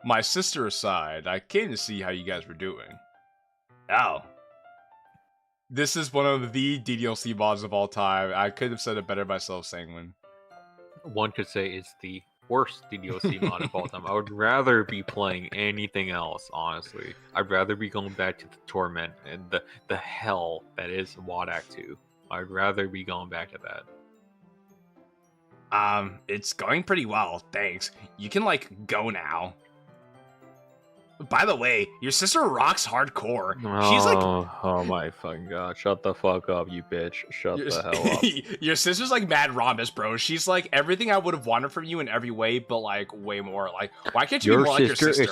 Speaker 3: My sister aside, I came to see how you guys were doing. Oh. This is one of the DDLC mods of all time. I could have said it better myself, Sanguine.
Speaker 2: One could say it's the worst DDLC mod of all time. I would rather be playing anything else, honestly. I'd rather be going back to the torment and the hell that is WAD Act 2. I'd rather be going back to that.
Speaker 3: It's going pretty well, thanks. You can, like, go now. By the way, your sister rocks hardcore. She's like...
Speaker 2: Oh my fucking god. Shut the fuck up, you bitch. Shut the hell up.
Speaker 3: Your sister's like mad rhombus, bro. She's like everything I would have wanted from you in every way, but like way more. Like, why can't you be more like your sister?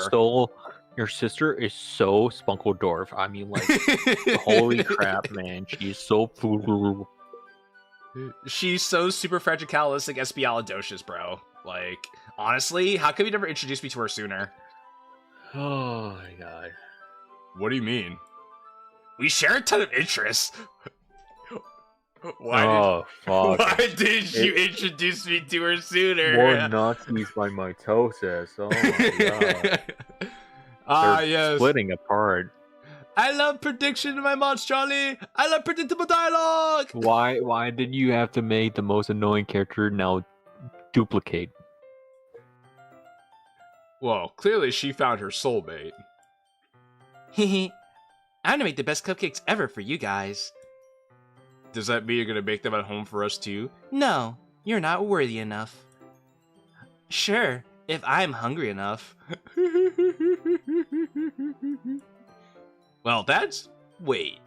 Speaker 2: Your sister is so Spunkledorf. I mean, like, holy crap, man. She's so...
Speaker 3: She's so super fragicalistic espialidocious, bro. Like, honestly, how come you never introduced me to her sooner?
Speaker 2: Oh my god.
Speaker 3: What do you mean? We share a ton of interests.
Speaker 2: Fuck.
Speaker 3: Why did you introduce me to her sooner?
Speaker 2: More Nazis by mitosis. Oh my god. They're
Speaker 3: yes.
Speaker 2: splitting apart.
Speaker 3: I love prediction in my mods, Charlie. I love predictable dialogue.
Speaker 2: Why did you have to make the most annoying character now duplicate?
Speaker 3: Well, clearly she found her soulmate.
Speaker 5: Hehe. I'm gonna make the best cupcakes ever for you guys.
Speaker 3: Does that mean you're gonna make them at home for us too?
Speaker 5: No, you're not worthy enough. Sure, if I'm hungry enough.
Speaker 3: Well, that's... Wait.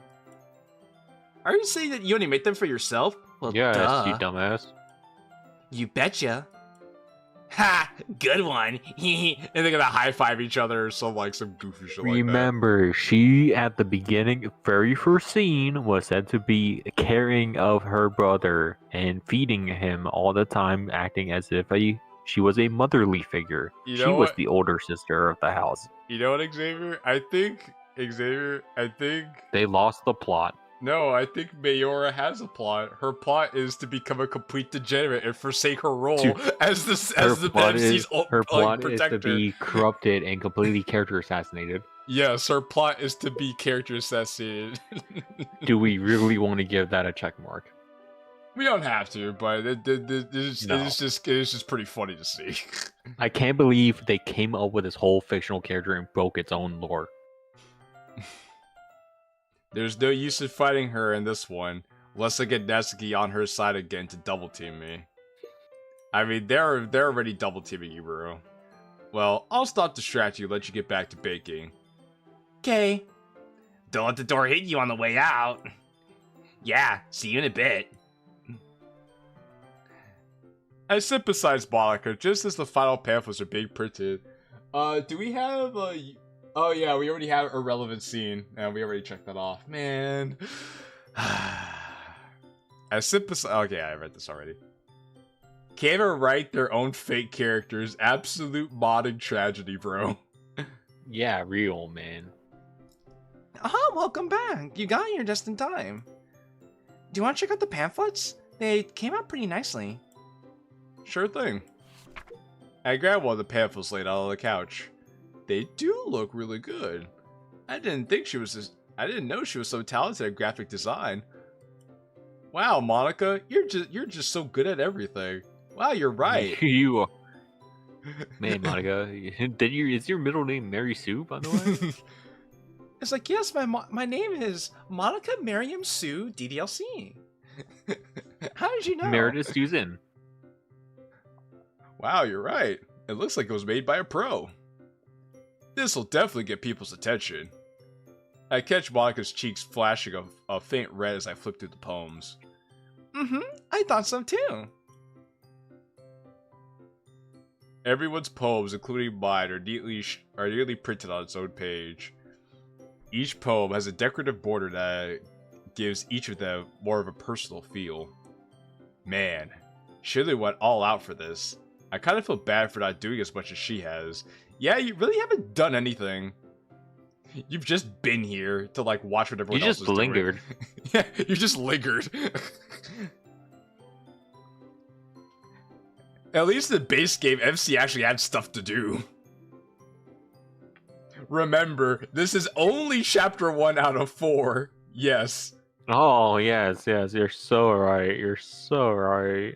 Speaker 3: Are you saying that you only make them for yourself?
Speaker 5: Well,
Speaker 2: yes,
Speaker 5: duh.
Speaker 2: you dumbass.
Speaker 5: You betcha.
Speaker 3: Ha! Good one! And they're gonna high-five each other or some goofy shit like that.
Speaker 2: Remember, she, at the beginning, very first scene, was said to be caring of her brother and feeding him all the time, acting as if she was a motherly figure. She was the older sister of the house.
Speaker 3: You know what, Xavier? I think...
Speaker 2: They lost the plot.
Speaker 3: No, I think Mayora has a plot. Her plot is to become a complete degenerate and forsake her role as the MC's
Speaker 2: her plot
Speaker 3: protector.
Speaker 2: Is to be corrupted and completely character assassinated.
Speaker 3: Yes, her plot is to be character assassinated.
Speaker 2: Do we really want to give that a check mark?
Speaker 3: We don't have to, but it is just pretty funny to see.
Speaker 2: I can't believe they came up with this whole fictional character and broke its own lore.
Speaker 3: There's no use in fighting her in this one, unless I get Natsuki on her side again to double team me. I mean, they're already double teaming you, bro. Well, I'll stop distracting you and let you get back to baking.
Speaker 5: Okay.
Speaker 3: Don't let the door hit you on the way out. Yeah, see you in a bit. I sympathize, Monika, just as the final pamphlets are being printed. Do we have a... Oh yeah, we already have a relevant scene, and we already checked that off. Man. I sympathize... Okay, I read this already. Can't even write their own fake characters. Absolute modding tragedy, bro.
Speaker 2: Yeah, real, man.
Speaker 5: Welcome back. You got here just in time. Do you want to check out the pamphlets? They came out pretty nicely.
Speaker 3: Sure thing. I grabbed one of the pamphlets laid out on the couch. They do look really good. I didn't know she was so talented at graphic design. Wow, Monika, you're just so good at everything. Wow, you're right.
Speaker 2: You are. Man, Monika, is your middle name Mary Sue, by the way?
Speaker 5: It's like, yes, my name is Monika Miriam Sue DDLC. How did you know?
Speaker 2: Meredith Susan.
Speaker 3: Wow, you're right. It looks like it was made by a pro. This'll definitely get people's attention. I catch Monika's cheeks flashing a faint red as I flip through the poems.
Speaker 5: I thought so too.
Speaker 3: Everyone's poems, including mine, are neatly printed on its own page. Each poem has a decorative border that gives each of them more of a personal feel. Man, she really went all out for this. I kind of feel bad for not doing as much as she has. Yeah, you really haven't done anything. You've just been here to like watch what everyone else is doing. You just lingered. Yeah, you just lingered. At least in the base game, MC actually had stuff to do. Remember, this is only chapter 1 out of 4. Yes.
Speaker 2: Oh, yes. You're so right. You're so right.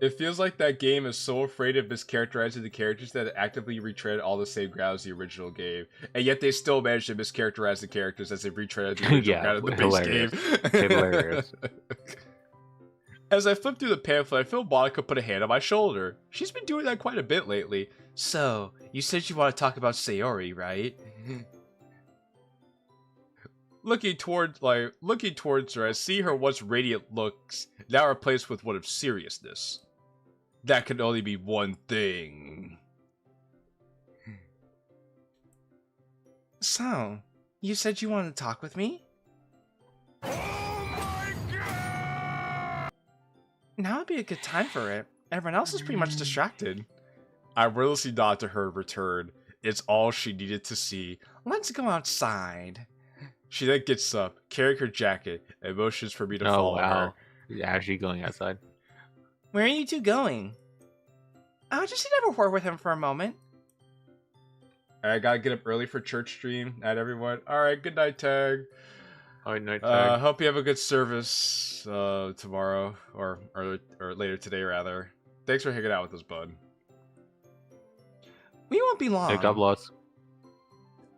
Speaker 3: It feels like that game is so afraid of mischaracterizing the characters that it actively retread all the same ground as the original game. And yet they still manage to mischaracterize the characters as they retreaded the original ground of the base game.
Speaker 2: Hilarious.
Speaker 3: As I flip through the pamphlet, I feel Monika put a hand on my shoulder. She's been doing that quite a bit lately. So, you said you want to talk about Sayori, right? Looking towards her, I see her once radiant looks now replaced with one of seriousness. That can only be one thing.
Speaker 5: So, you said you wanted to talk with me? Now would be a good time for it. Everyone else is pretty much distracted.
Speaker 3: I wordlessly nod to her in return. It's all she needed to see.
Speaker 5: Let's go outside.
Speaker 3: She then gets up, carrying her jacket, and motions for me to follow her.
Speaker 2: She's actually going outside.
Speaker 5: Where are you two going? I'll just have a word with him for a moment.
Speaker 3: I gotta get up early for church stream. Night, everyone. Alright, good night, Tag.
Speaker 2: Alright, night, Tag.
Speaker 3: Hope you have a good service tomorrow, or later today, rather. Thanks for hanging out with us, bud.
Speaker 5: We won't be long.
Speaker 2: Hey, God bless.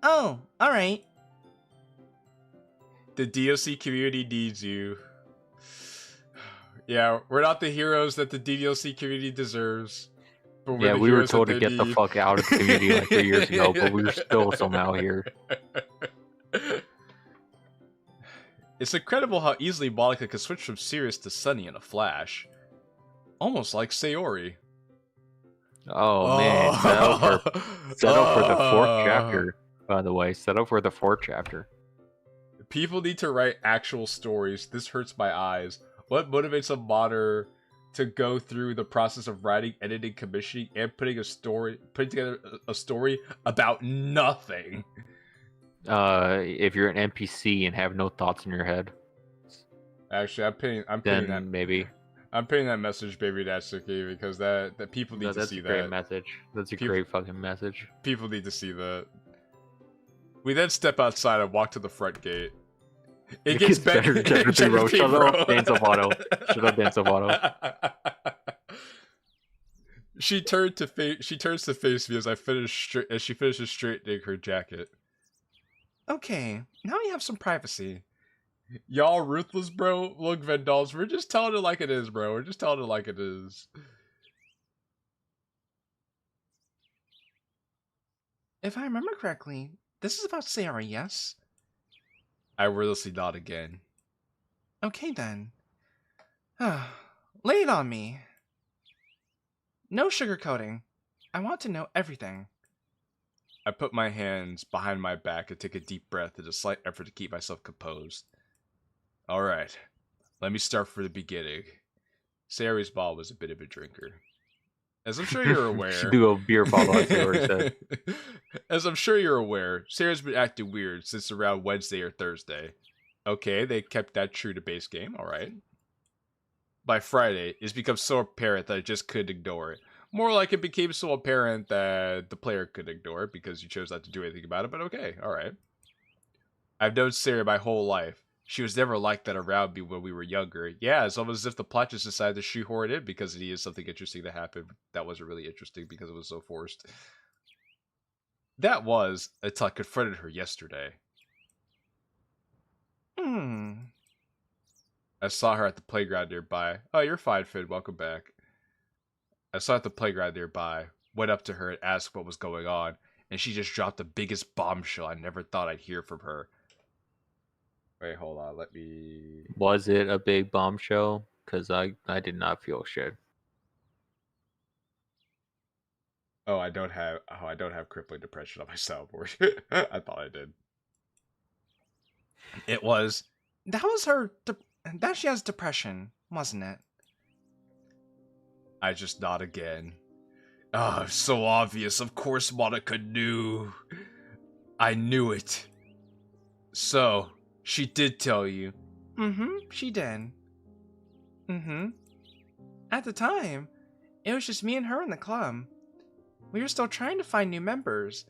Speaker 5: Oh, alright.
Speaker 3: The DLC community needs you. Yeah, we're not the heroes that the DDLC community deserves. But
Speaker 2: Yeah, we were told to get the fuck out of the community like 3 years ago, but we were still somehow here.
Speaker 3: It's incredible how easily Monika can switch from serious to sunny in a flash. Almost like Sayori.
Speaker 2: Oh man, set up for the 4th chapter, by the way. Set up for the 4th chapter.
Speaker 3: People need to write actual stories. This hurts my eyes. What motivates a modder to go through the process of writing, editing, commissioning, and putting together a story about nothing?
Speaker 2: If you're an NPC and have no thoughts in your head.
Speaker 3: Actually, I'm putting that message, baby, that's okay, because that people need to see that.
Speaker 2: That's a great message. That's a great fucking message.
Speaker 3: People need to see that. We then step outside and walk to the front gate. It gets better.
Speaker 2: Shut up, Dan Salvato.
Speaker 3: She turns to face me as she finishes straightening her jacket.
Speaker 5: Okay, now we have some privacy.
Speaker 3: Y'all ruthless, bro. Look, Vendals, we're just telling it like it is, bro. We're just telling it like it is.
Speaker 5: If I remember correctly, this is about Sayori, yes?
Speaker 3: I wordlessly nod again.
Speaker 5: Okay then. Lay it on me. No sugarcoating. I want to know everything.
Speaker 3: I put my hands behind my back and take a deep breath in a slight effort to keep myself composed. Alright, let me start from the beginning. Sayori's mom was a bit of a drinker. As I'm sure you're aware...
Speaker 2: Should do a beer bottle, as Sayori said.
Speaker 3: As I'm sure you're aware, Sayori's been acting weird since around Wednesday or Thursday. Okay, they kept that true to base game, alright. By Friday, it's become so apparent that I just couldn't ignore it. More like it became so apparent that the player could ignore it because you chose not to do anything about it, but okay, alright. I've known Sayori my whole life. She was never like that around me when we were younger. Yeah, it's almost as if the plot just decided to shoehorn it in because it needed something interesting to happen that wasn't really interesting because it was so forced. That was until I confronted her yesterday. I saw her at the playground nearby. Oh, you're fine, Finn. Welcome back. I saw her at the playground nearby, went up to her and asked what was going on, and she just dropped the biggest bombshell I never thought I'd hear from her. Wait, hold on. Let me...
Speaker 2: Was it a big bombshell? Because I did not feel shit.
Speaker 3: Oh, I don't have crippling depression on my soundboard. I thought I did. It was...
Speaker 5: That was her... That she has depression, wasn't it?
Speaker 3: I just nod again. Oh, so obvious. Of course Monika knew. I knew it. So, she did tell you.
Speaker 5: She did. At the time, it was just me and her in the club. We were still trying to find new members.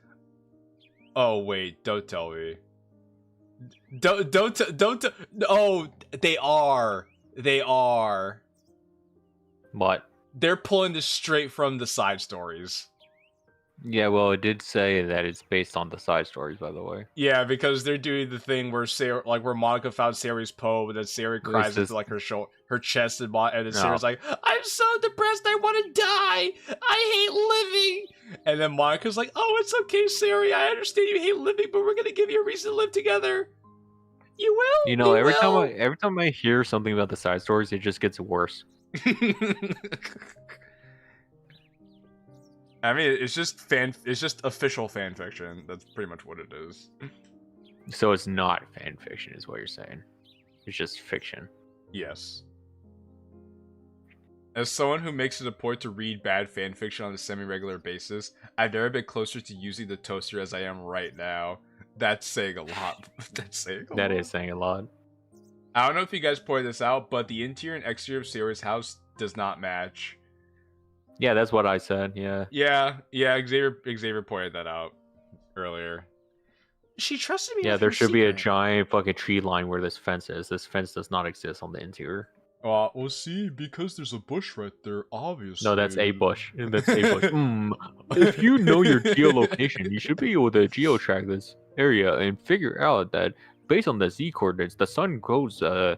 Speaker 3: Oh, wait, don't tell me. Don't. Oh, they are. They are.
Speaker 2: What?
Speaker 3: They're pulling this straight from the side stories.
Speaker 2: Yeah, well, it did say that it's based on the side stories, by the way.
Speaker 3: Yeah, because they're doing the thing where where Monika found Sayori's poem, and then Sayori cries into like her chest, and then Sayori's like, "I'm so depressed, I want to die. I hate living." And then Monika's like, "Oh, it's okay, Sayori. I understand you hate living, but we're gonna give you a reason to live together. You will."
Speaker 2: You know, every time I hear something about the side stories, it just gets worse.
Speaker 3: I mean, it's just official fan fiction. That's pretty much what it is.
Speaker 2: So it's not fan fiction, is what you're saying. It's just fiction.
Speaker 3: Yes. As someone who makes it a point to read bad fan fiction on a semi-regular basis, I've never been closer to using the toaster as I am right now. That's saying a lot.
Speaker 2: That is saying a lot.
Speaker 3: I don't know if you guys pointed this out, but the interior and exterior of Sayori's house does not match.
Speaker 2: Yeah, that's what I said, yeah.
Speaker 3: Yeah, Xavier pointed that out earlier.
Speaker 5: She trusted me.
Speaker 2: Yeah, there should be a giant fucking tree line where this fence is. This fence does not exist on the interior.
Speaker 3: Well, see, because there's a bush right there, obviously.
Speaker 2: No, that's a bush. That's a bush. If you know your geolocation, you should be able to geo-track this area and figure out that based on the Z coordinates, the sun goes, the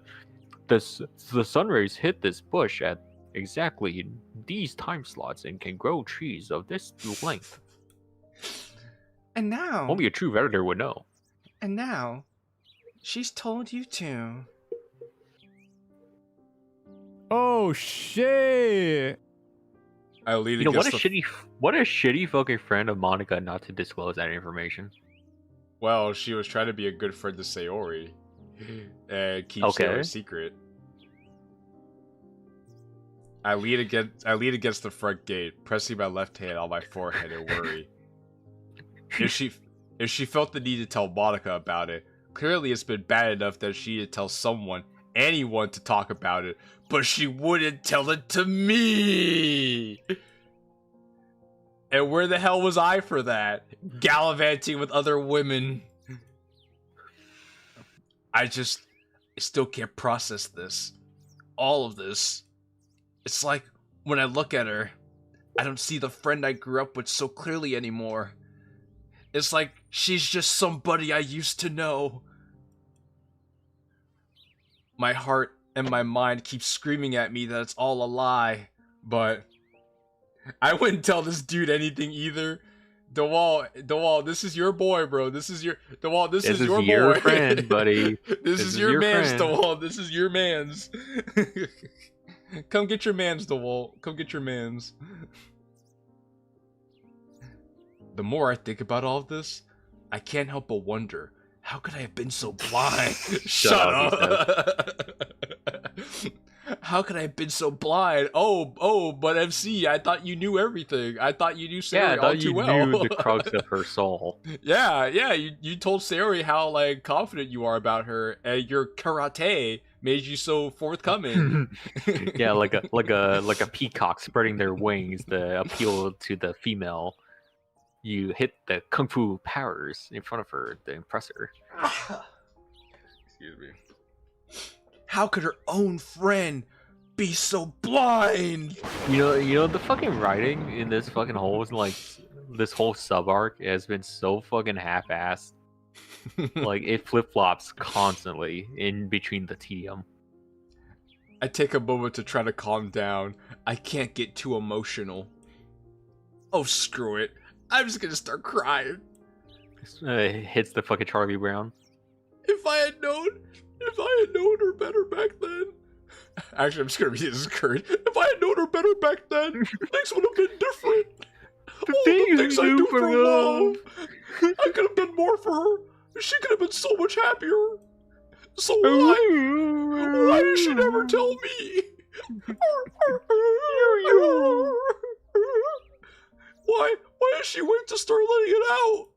Speaker 2: sun rays hit this bush at exactly these time slots and can grow trees of this length.
Speaker 5: And now...
Speaker 2: Only a true Redditor would know.
Speaker 5: And now, she's told you too.
Speaker 1: Oh, shit!
Speaker 2: You know, what a shitty fucking friend of Monika not to disclose that information.
Speaker 3: Well, she was trying to be a good friend to Sayori. And keep Sayori's secret. I lean against the front gate, pressing my left hand on my forehead in worry. If she felt the need to tell Monika about it, clearly it's been bad enough that she needed to tell someone, anyone, to talk about it, but she wouldn't tell it to me! And where the hell was I for that? Gallivanting with other women. I still can't process this. All of this. It's like, when I look at her, I don't see the friend I grew up with so clearly anymore. It's like she's just somebody I used to know. My heart and my mind keep screaming at me that it's all a lie, but I wouldn't tell this dude anything either. DeWall, this is your boy, bro. This is your boy.
Speaker 2: Friend, buddy.
Speaker 3: This is your man's, DeWall. This is your man's. Come get your mans, DeWalt. Come get your mans. The more I think about all of this, I can't help but wonder, how could I have been so blind? Shut up. How could I have been so blind? Oh, but MC, I thought you knew everything. I thought you knew Sayori all too well.
Speaker 2: Yeah, I thought you knew the crux of her soul.
Speaker 3: Yeah, you told Sayori how like confident you are about her, and your karate made you so forthcoming.
Speaker 2: Yeah, like a peacock spreading their wings to appeal to the female. You hit the kung fu powers in front of her to impress her.
Speaker 3: Excuse me. How could her own friend be so blind?
Speaker 2: You know the fucking writing in this fucking whole is like this whole sub arc has been so fucking half-assed. Like it flip-flops constantly in between the tedium.
Speaker 3: I take a moment to try to calm down. I can't get too emotional. Oh, screw it. I'm just gonna start crying.
Speaker 2: Hits the fucking Charlie Brown.
Speaker 3: If I had known her better back then. Actually, I'm just gonna be this courage. If I had known her better back then, things would have been different.
Speaker 2: The things I do for love.
Speaker 3: I could have done more for her. She could have been so much happier. So why did she never tell me? Why did she wait to start letting it out?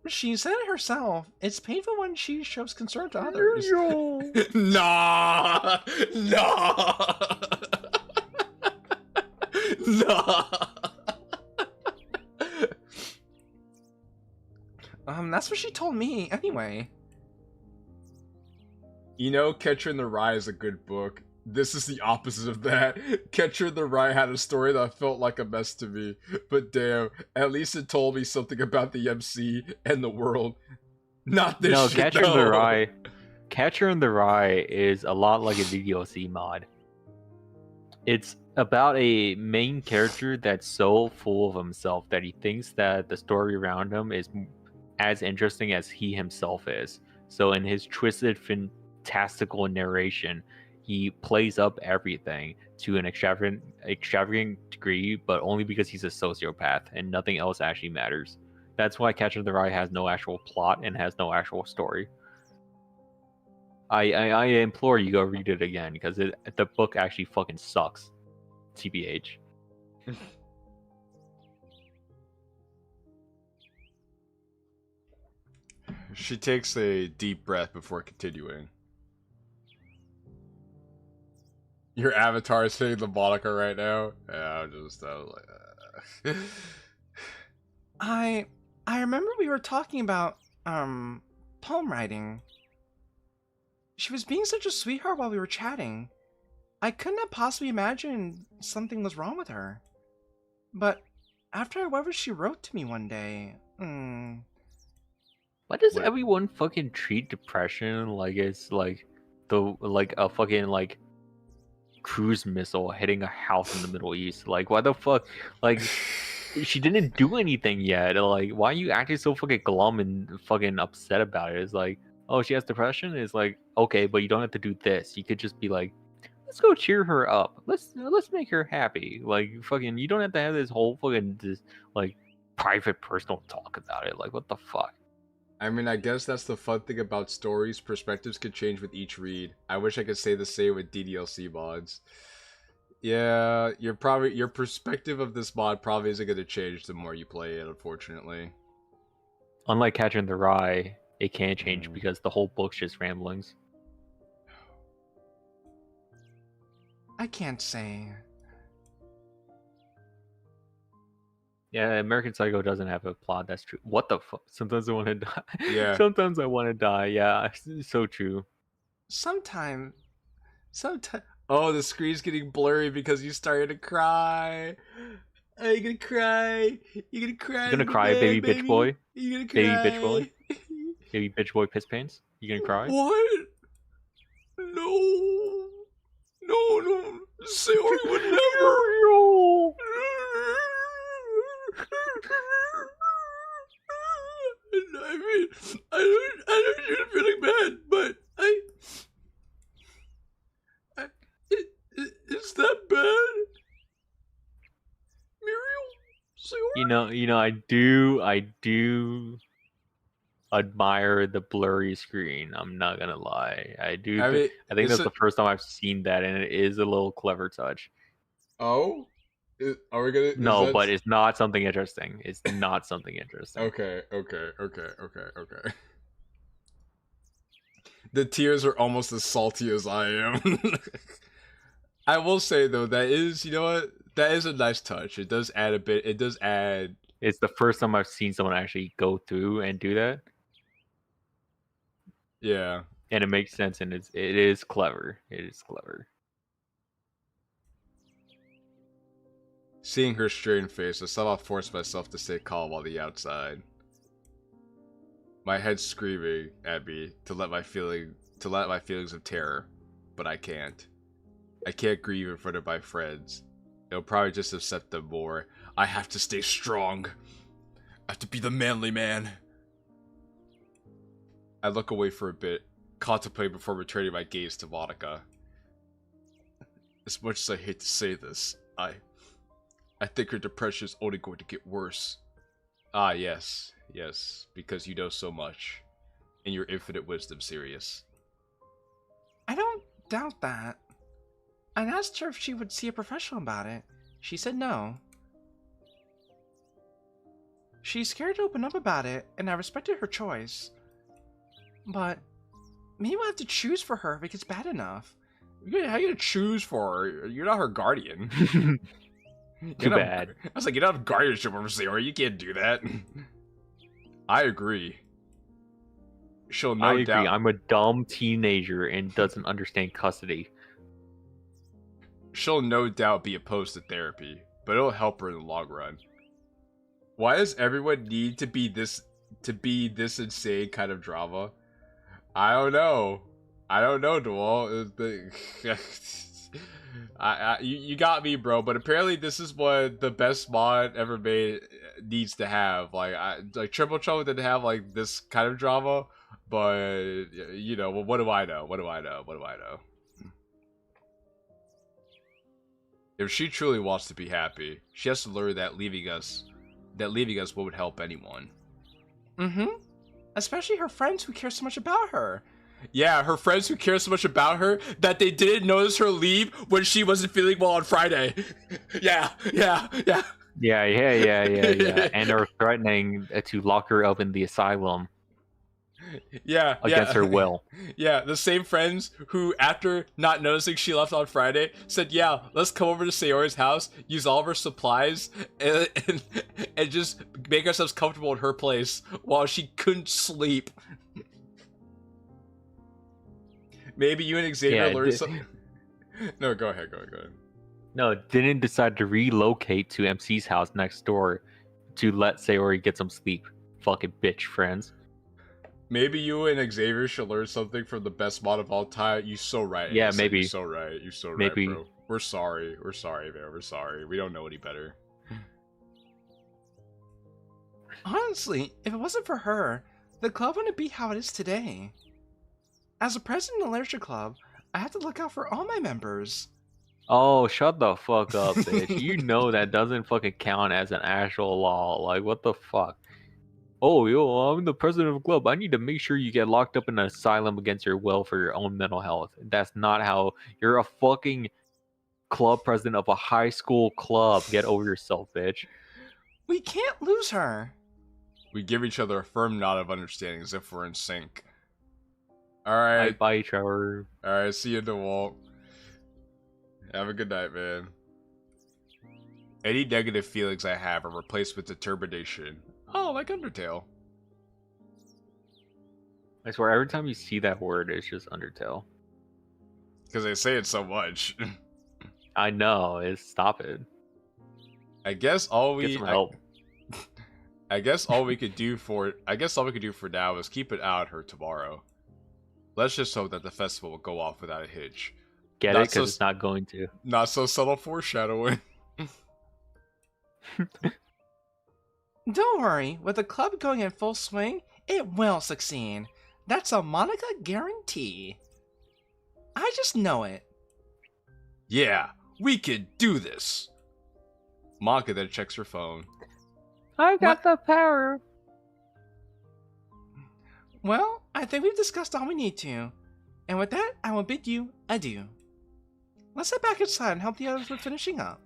Speaker 5: She said it herself. It's painful when she shows concern to others.
Speaker 3: Nah.
Speaker 5: That's what she told me anyway.
Speaker 3: You know, Catcher in the Rye is a good book. This is the opposite of that. Catcher in the Rye had a story that felt like a mess to me. But damn, at least it told me something about the MC and the world. Not this shit,
Speaker 2: Catcher in the Rye. Catcher in the Rye is a lot like a DDLC mod. It's about a main character that's so full of himself that he thinks that the story around him is as interesting as he himself is. So in his twisted, fantastical narration, he plays up everything to an extravagant degree, but only because he's a sociopath and nothing else actually matters. That's why Catcher in the Rye has no actual plot and has no actual story. I implore you go read it again because the book actually fucking sucks. TBH.
Speaker 3: She takes a deep breath before continuing. Your avatar is hitting the Monika right now. Yeah, I was like,
Speaker 5: I remember we were talking about poem writing. She was being such a sweetheart while we were chatting. I couldn't have possibly imagined something was wrong with her. But after I read what she wrote to me one day,
Speaker 2: Why does everyone fucking treat depression like it's like a fucking like cruise missile hitting a house in the Middle East? Like, why the fuck? Like, she didn't do anything yet. Like, why are you acting so fucking glum and fucking upset about it? It's like, oh, she has depression. It's like, okay, but you don't have to do this. You could just be like, let's go cheer her up. Let's make her happy. Like, fucking, you don't have to have this whole fucking this like private personal talk about it. Like, what the fuck?
Speaker 3: I mean, I guess that's the fun thing about stories. Perspectives could change with each read. I wish I could say the same with DDLC mods. Yeah, your perspective of this mod probably isn't going to change the more you play it, unfortunately.
Speaker 2: Unlike Catcher in the Rye, it can't change because the whole book's just ramblings.
Speaker 5: I can't say.
Speaker 2: Yeah, American Psycho doesn't have a plot. That's true. What the fuck? Sometimes I want to die.
Speaker 3: Yeah.
Speaker 2: Sometimes I want to die. Yeah, so true.
Speaker 5: Sometimes.
Speaker 3: Oh, the screen's getting blurry because you started to cry. Are you gonna cry? You gonna cry?
Speaker 2: You gonna cry, baby bitch boy?
Speaker 3: You gonna cry?
Speaker 2: Baby bitch boy? Baby bitch boy piss pants? You gonna cry?
Speaker 3: What? No. No. Sayori would never. I mean, I don't feel feeling bad, but that bad? Muriel? Sayori?
Speaker 2: I do admire the blurry screen. I'm not gonna lie. I think that's the first time I've seen that, and it is a little clever touch.
Speaker 3: Oh? Are we gonna...
Speaker 2: No, but it's not something interesting. It's not something interesting.
Speaker 3: Okay. The tears are almost as salty as I am. I will say, though, that is, you know what? That is a nice touch. It does add a bit. It does add...
Speaker 2: It's the first time I've seen someone actually go through and do that.
Speaker 3: Yeah.
Speaker 2: And it makes sense, and it is clever. It is clever.
Speaker 3: Seeing her strained face, I somehow forced myself to stay calm on the outside. My head screaming at me to let my feelings of terror, but I can't. I can't grieve in front of my friends. It'll probably just upset them more. I have to stay strong. I have to be the manly man. I look away for a bit, contemplate before returning my gaze to Monika. As much as I hate to say this, I think her depression is only going to get worse. Ah, yes, because you know so much. In your infinite wisdom, Sirius.
Speaker 5: I don't doubt that. I asked her if she would see a professional about it. She said no. She's scared to open up about it, and I respected her choice. But maybe we'll have to choose for her if it gets bad enough.
Speaker 3: How are you gonna choose for her? You're not her guardian.
Speaker 2: Too bad.
Speaker 3: I was like, you don't have guardianship over Sayori. You can't do that. I agree. She'll no doubt.
Speaker 2: I'm a dumb teenager and doesn't understand custody.
Speaker 3: She'll no doubt be opposed to therapy, but it'll help her in the long run. Why does everyone need to be this insane kind of drama? I don't know, Dual. You got me, bro. But apparently, this is what the best mod ever made needs to have. Like Triple Trouble didn't have like this kind of drama, but you know, well, what do I know? If she truly wants to be happy, she has to learn that leaving us won't help anyone.
Speaker 5: Especially her friends who care so much about her.
Speaker 3: Yeah, her friends who care so much about her that they didn't notice her leave when she wasn't feeling well on Friday. Yeah.
Speaker 2: And they're threatening to lock her up in the asylum. Against her will.
Speaker 3: Yeah, the same friends who, after not noticing she left on Friday, said, yeah, let's come over to Sayori's house, use all of her supplies, and just make ourselves comfortable in her place while she couldn't sleep. Maybe you and Xavier learned something. No, go ahead.
Speaker 2: No, didn't decide to relocate to MC's house next door to let Sayori get some sleep. Fucking bitch, friends.
Speaker 3: Maybe you and Xavier should learn something from the best mod of all time. You're so right.
Speaker 2: Yeah, maybe.
Speaker 3: You're so right.
Speaker 2: Maybe.
Speaker 3: Bro. We're sorry, man. We're sorry. We don't know any better.
Speaker 5: Honestly, if it wasn't for her, the club wouldn't be how it is today. As a president of the Literature Club, I have to look out for all my members.
Speaker 2: Oh, shut the fuck up, bitch. You know that doesn't fucking count as an actual law. Like, what the fuck? Oh, yo, I'm the president of the club. I need to make sure you get locked up in an asylum against your will for your own mental health. That's not how... You're a fucking club president of a high school club. Get over yourself, bitch.
Speaker 5: We can't lose her.
Speaker 3: We give each other a firm nod of understanding as if we're in sync. Alright.
Speaker 2: Bye, Trevor.
Speaker 3: Alright, see you in the wall. Have a good night, man. Any negative feelings I have are replaced with determination. Oh, like Undertale.
Speaker 2: I swear, every time you see that word, it's just Undertale.
Speaker 3: Because they say it so much.
Speaker 2: I know. Stop it.
Speaker 3: I guess all we...
Speaker 2: Get some help.
Speaker 3: I guess all we could do for now is keep it out of her tomorrow. Let's just hope that the festival will go off without a hitch.
Speaker 2: Get it? Because it's not going to.
Speaker 3: Not so subtle foreshadowing.
Speaker 5: Don't worry, with the club going in full swing, it will succeed. That's a Monika guarantee. I just know it.
Speaker 3: Yeah, We could do this. Monika then checks her phone.
Speaker 8: I got the power.
Speaker 5: Well, I think we've discussed all we need to. And with that, I will bid you adieu. Let's head back inside and help the others with finishing up.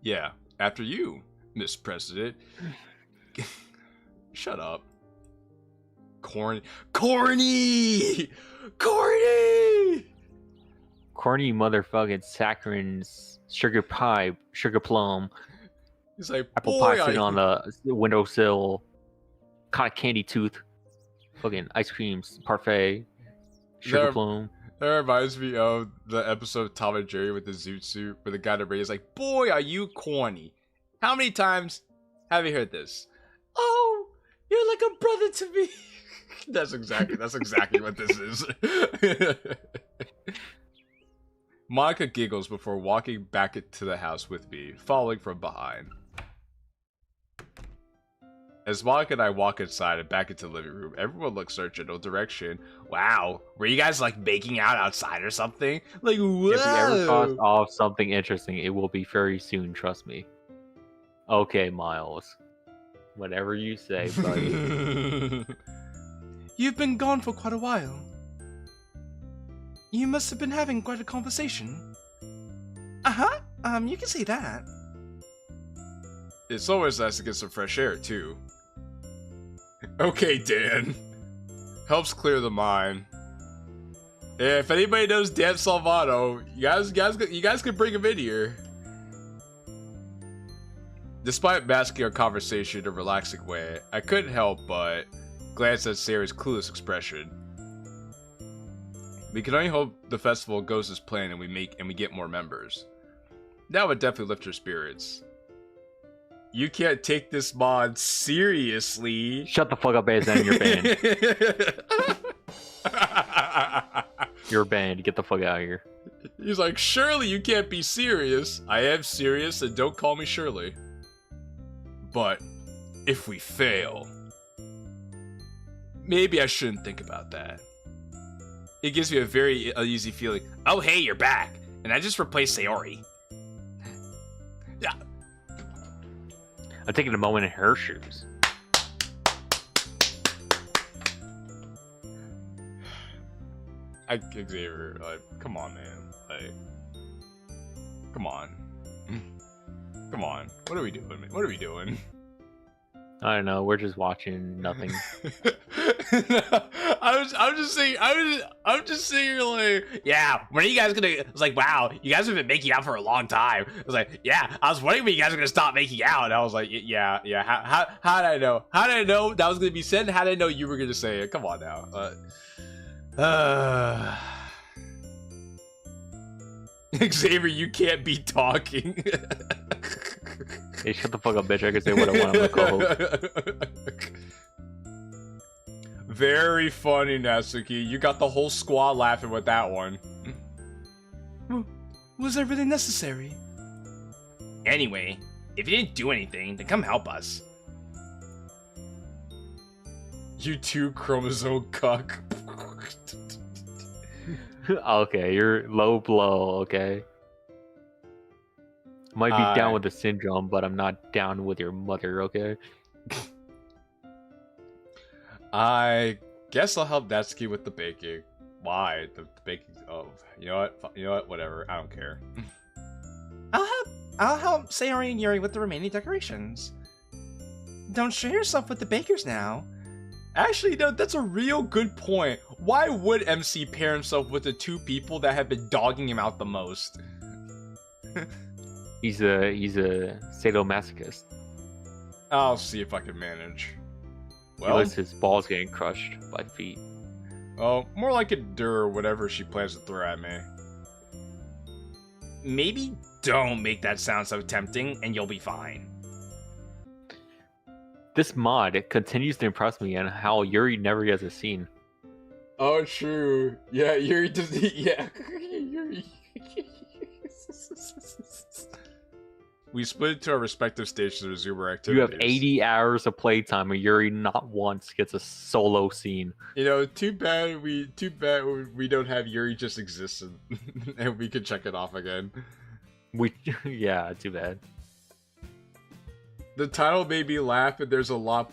Speaker 3: Yeah, after you, Miss President. Shut up. Corny. Corny
Speaker 2: motherfucking saccharin's sugar pie, sugar plum.
Speaker 3: He's like,
Speaker 2: apple pie sitting on the windowsill, cotton candy tooth, fucking ice creams, parfait, sugar plum.
Speaker 3: That reminds me of the episode of Tom and Jerry with the zoot suit, where the guy that is like, boy, are you corny. How many times have you heard this? Oh, you're like a brother to me. That's exactly what this is. Monika giggles before walking back into the house with me, following from behind. As Monika and I walk inside and back into the living room, everyone looks our general direction. Wow, were you guys like making out outside or something? Like, whoa!
Speaker 2: If we ever cross off something interesting, it will be very soon, trust me. Okay, Miles. Whatever you say, buddy.
Speaker 5: You've been gone for quite a while. You must have been having quite a conversation. Uh-huh, you can say that.
Speaker 3: It's always nice to get some fresh air, too. Okay, Dan. Helps clear the mind. If anybody knows Dan Salvato, you guys can bring him in here. Despite masking our conversation in a relaxing way, I couldn't help but glance at Sayori's clueless expression. We can only hope the festival goes as planned and we get more members. That would definitely lift her spirits. You can't take this mod seriously.
Speaker 2: Shut the fuck up, ASN, you're banned. You're banned, get the fuck out of here.
Speaker 3: He's like, surely you can't be serious. I am serious, and don't call me Shirley. But if we fail, maybe I shouldn't think about that. It gives me a very uneasy feeling. Oh, hey, you're back. And I just replaced Sayori. Yeah.
Speaker 2: I'm taking a moment in her shoes.
Speaker 3: Xavier, like, come on, man. Like, come on. Come on. What are we doing, man? What are we doing?
Speaker 2: I don't know. We're just watching nothing.
Speaker 3: I'm just saying like, yeah, when are you guys gonna? It's like, wow, you guys have been making out for a long time. I was like, yeah, I was wondering when you guys were gonna stop making out. And I was like, yeah. How did I know? How did I know that was gonna be said? How did I know you were gonna say it? Come on now. Xavier, you can't be talking.
Speaker 2: Hey, shut the fuck up, bitch. I can say what I want on the co-host.
Speaker 3: Very funny, Natsuki. You got the whole squad laughing with that one.
Speaker 5: Was that really necessary?
Speaker 3: Anyway, if you didn't do anything, then come help us. You two chromosome cuck.
Speaker 2: Okay, you're low blow, okay? Might be down with the syndrome, but I'm not down with your mother, okay?
Speaker 3: I guess I'll help Natsuki with the baking. Why? The baking. Oh, you know what? Whatever. I don't care.
Speaker 5: I'll help Sayori and Yuri with the remaining decorations. Don't share yourself with the bakers now.
Speaker 3: Actually, no, that's a real good point. Why would MC pair himself with the two people that have been dogging him out the most?
Speaker 2: He's a sadomasochist.
Speaker 3: I'll see if I can manage.
Speaker 2: Well, he likes his balls getting crushed by feet.
Speaker 3: Oh, more like endure whatever she plans to throw at me. Maybe don't make that sound so tempting, and you'll be fine.
Speaker 2: This mod continues to impress me on how Yuri never gets a scene.
Speaker 3: Oh, true. Yeah, Yuri does. Yeah, Yuri. We split into our respective stations to resume our activities.
Speaker 2: You have 80 hours of playtime, and Yuri not once gets a solo scene.
Speaker 3: You know, too bad we don't have Yuri just existing, and we can check it off again.
Speaker 2: Yeah, too bad.
Speaker 3: The title made me laugh, and there's a lot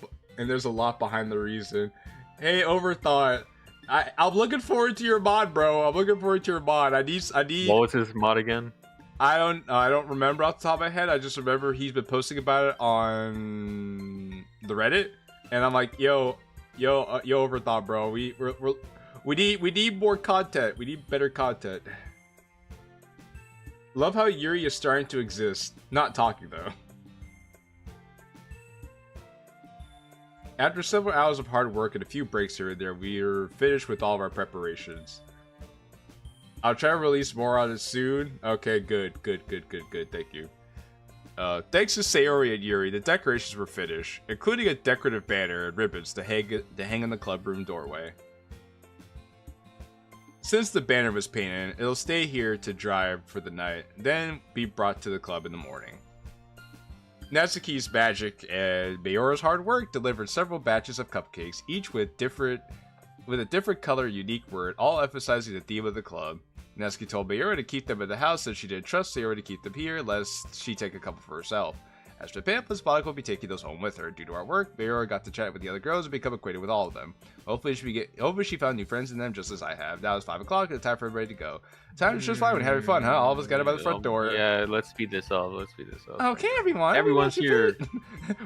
Speaker 3: behind the reason. Hey, Overthought, I'm looking forward to your mod, bro. I'm looking forward to your mod. I need.
Speaker 2: What was his mod again?
Speaker 3: I don't remember off the top of my head. I just remember he's been posting about it on the Reddit, and I'm like, yo, Overthought, bro. We need more content. We need better content. Love how Yuri is starting to exist. Not talking though. After several hours of hard work and a few breaks here and there, we're finished with all of our preparations. I'll try to release more on it soon. Okay, good. Thank you. Thanks to Sayori and Yuri, the decorations were finished, including a decorative banner and ribbons to hang in the club room doorway. Since the banner was painted, it'll stay here to dry for the night, then be brought to the club in the morning. Natsuki's magic and Mayora's hard work delivered several batches of cupcakes, each with a different color, unique word, all emphasizing the theme of the club. Natsuki told Mayora to keep them in the house since she didn't trust Sayori to keep them here, lest she take a couple for herself. As for the pamphlets, Monika will be taking those home with her. Due to our work, Mayora got to chat with the other girls and become acquainted with all of them. Hopefully she found new friends in them just as I have. Now it's 5 o'clock and it's time for everybody to go. Time to just fly when having fun, huh? All of us got it by the front door.
Speaker 2: Yeah, let's speed this up.
Speaker 3: Okay, everyone.
Speaker 2: Everyone's here.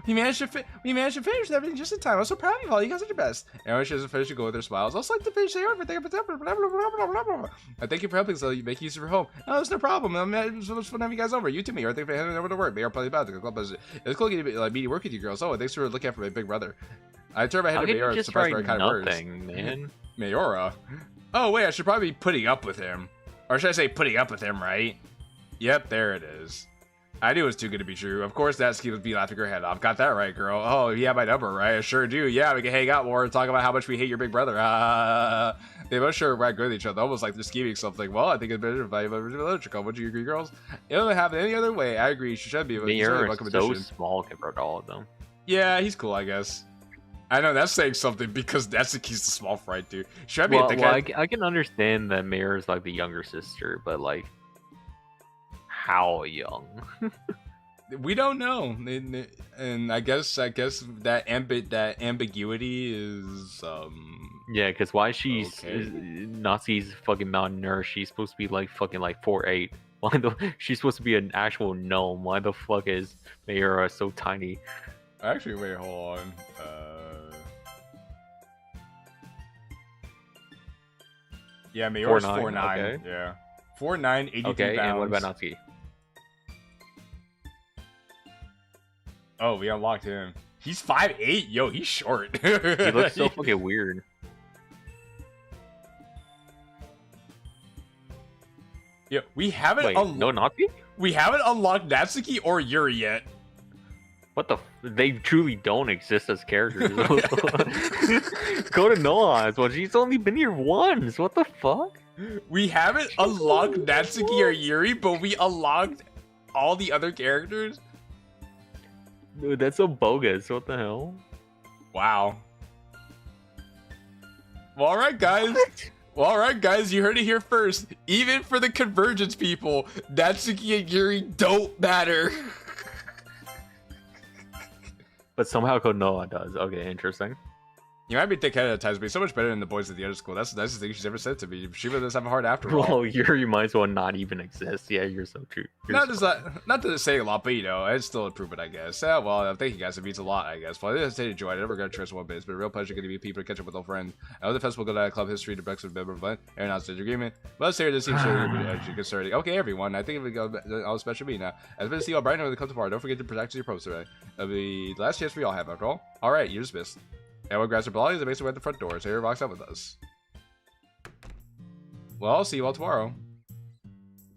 Speaker 3: We managed to finish everything just in time. I'm so proud of you all. You guys are the best. Everyone should have finished to go with their smiles. Also like to finish the everything. I thank you for helping so you make use of your home. No, there's no problem. It was fun having you guys over. You too, Mayora. Thank you for heading over to work. Mayora probably about the club. It's cool getting like meeting work with you girls. Oh, thanks for looking after my big brother. I turned my head to Mayora, surprised by her kind words.
Speaker 2: Man.
Speaker 3: Mayora. Oh wait, I should probably be putting up with him. Or should I say putting up with him, right? Yep, there it is. I knew it was too good to be true. Of course, Natsuki would be laughing her head off. Got that right, girl. Oh, you have my number, right? I sure do. Yeah, we can hang out more and talk about how much we hate your big brother. They both sure were good with each other, almost like they're scheming something. Well, I think it's better if I have a literature club. Would you agree, girls? It doesn't happen any other way. I agree. She should be.
Speaker 2: Mayora is so small compared to all of them.
Speaker 3: Yeah, he's cool, I guess. I know that's saying something because Natsuki's the small fright dude. Should I be a dickhead?
Speaker 2: I can understand that Mayora like the younger sister, but like, how young?
Speaker 3: We don't know, and I guess that ambiguity is
Speaker 2: yeah, because why she's Natsuki's fucking malnourished? She's supposed to be like fucking like 4'8". She's supposed to be an actual gnome. Why the fuck is Mayora so tiny?
Speaker 3: Actually, wait, hold on. Yeah, Mayora's 4'9". Okay. Yeah, 4'9", 82 pounds.
Speaker 2: Okay, and what about Natsuki?
Speaker 3: Oh, we unlocked him. He's 5'8". Yo, he's short.
Speaker 2: He looks so fucking weird.
Speaker 3: Yeah, we haven't.
Speaker 2: No Natsuki?
Speaker 3: We haven't unlocked Natsuki or Yuri yet.
Speaker 2: What the? They truly don't exist as characters. Go to Noah's. Well, she's only been here once. What the fuck?
Speaker 3: We haven't unlocked Natsuki or Yuri, but we unlocked all the other characters.
Speaker 2: Dude, that's so bogus. What the hell?
Speaker 3: Wow. Well, all right, guys. Well, all right, guys. You heard it here first. Even for the Convergence people, Natsuki and Yuri don't matter.
Speaker 2: But somehow Konoha does. Okay, interesting.
Speaker 3: You might be thick-headed at times, but he's so much better than the boys at the other school. That's the nicest thing she's ever said to me. She does have a heart after all.
Speaker 2: Well, Yuri might as well not even exist. Yeah, you're so true.
Speaker 3: Not to say a lot, but you know, it's still an improvement, I guess. Well, thank you guys. It means a lot, I guess. Well, I didn't enjoy it. I never got to trust one bit. It's been a real pleasure getting to meet people and catch up with old friends. I know the festival go down club history to breakfast with member event. Aaron announced the agreement. But let's hear this seems concerning. Okay, everyone. I think if we go all special me now. As been to see all bright when they come to far. Don't forget to protect your post today. It'll be the last chance we all have after all. All right, you're dismissed. Everyone grabs their belongings and makes their way at the front door. So here walks out with us. Well, I'll see you all tomorrow.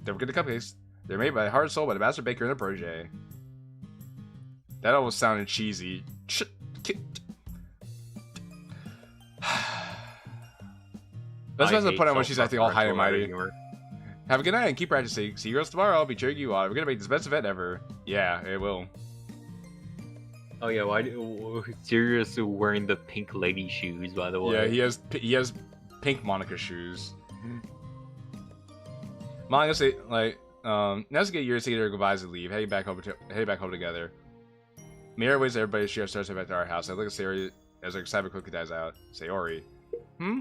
Speaker 3: Don't forget the cupcakes. They're made by Heart Soul by the master baker and the protege. That almost sounded cheesy. That's the point when she's acting all high and mighty. Have a good night and keep practicing. See you girls tomorrow. I'll be cheering you on. We're gonna make this best event ever. Yeah, it will.
Speaker 2: Oh yeah, why? Sirius wearing the pink lady shoes, by the way.
Speaker 3: Yeah, he has pink Monika shoes. Monika say like Let's get yours together, goodbyes and leave. Heading back home together. Mira waits everybody she starts heading back to our house. I look at Sayori as her excitement quickly dies out. Sayori.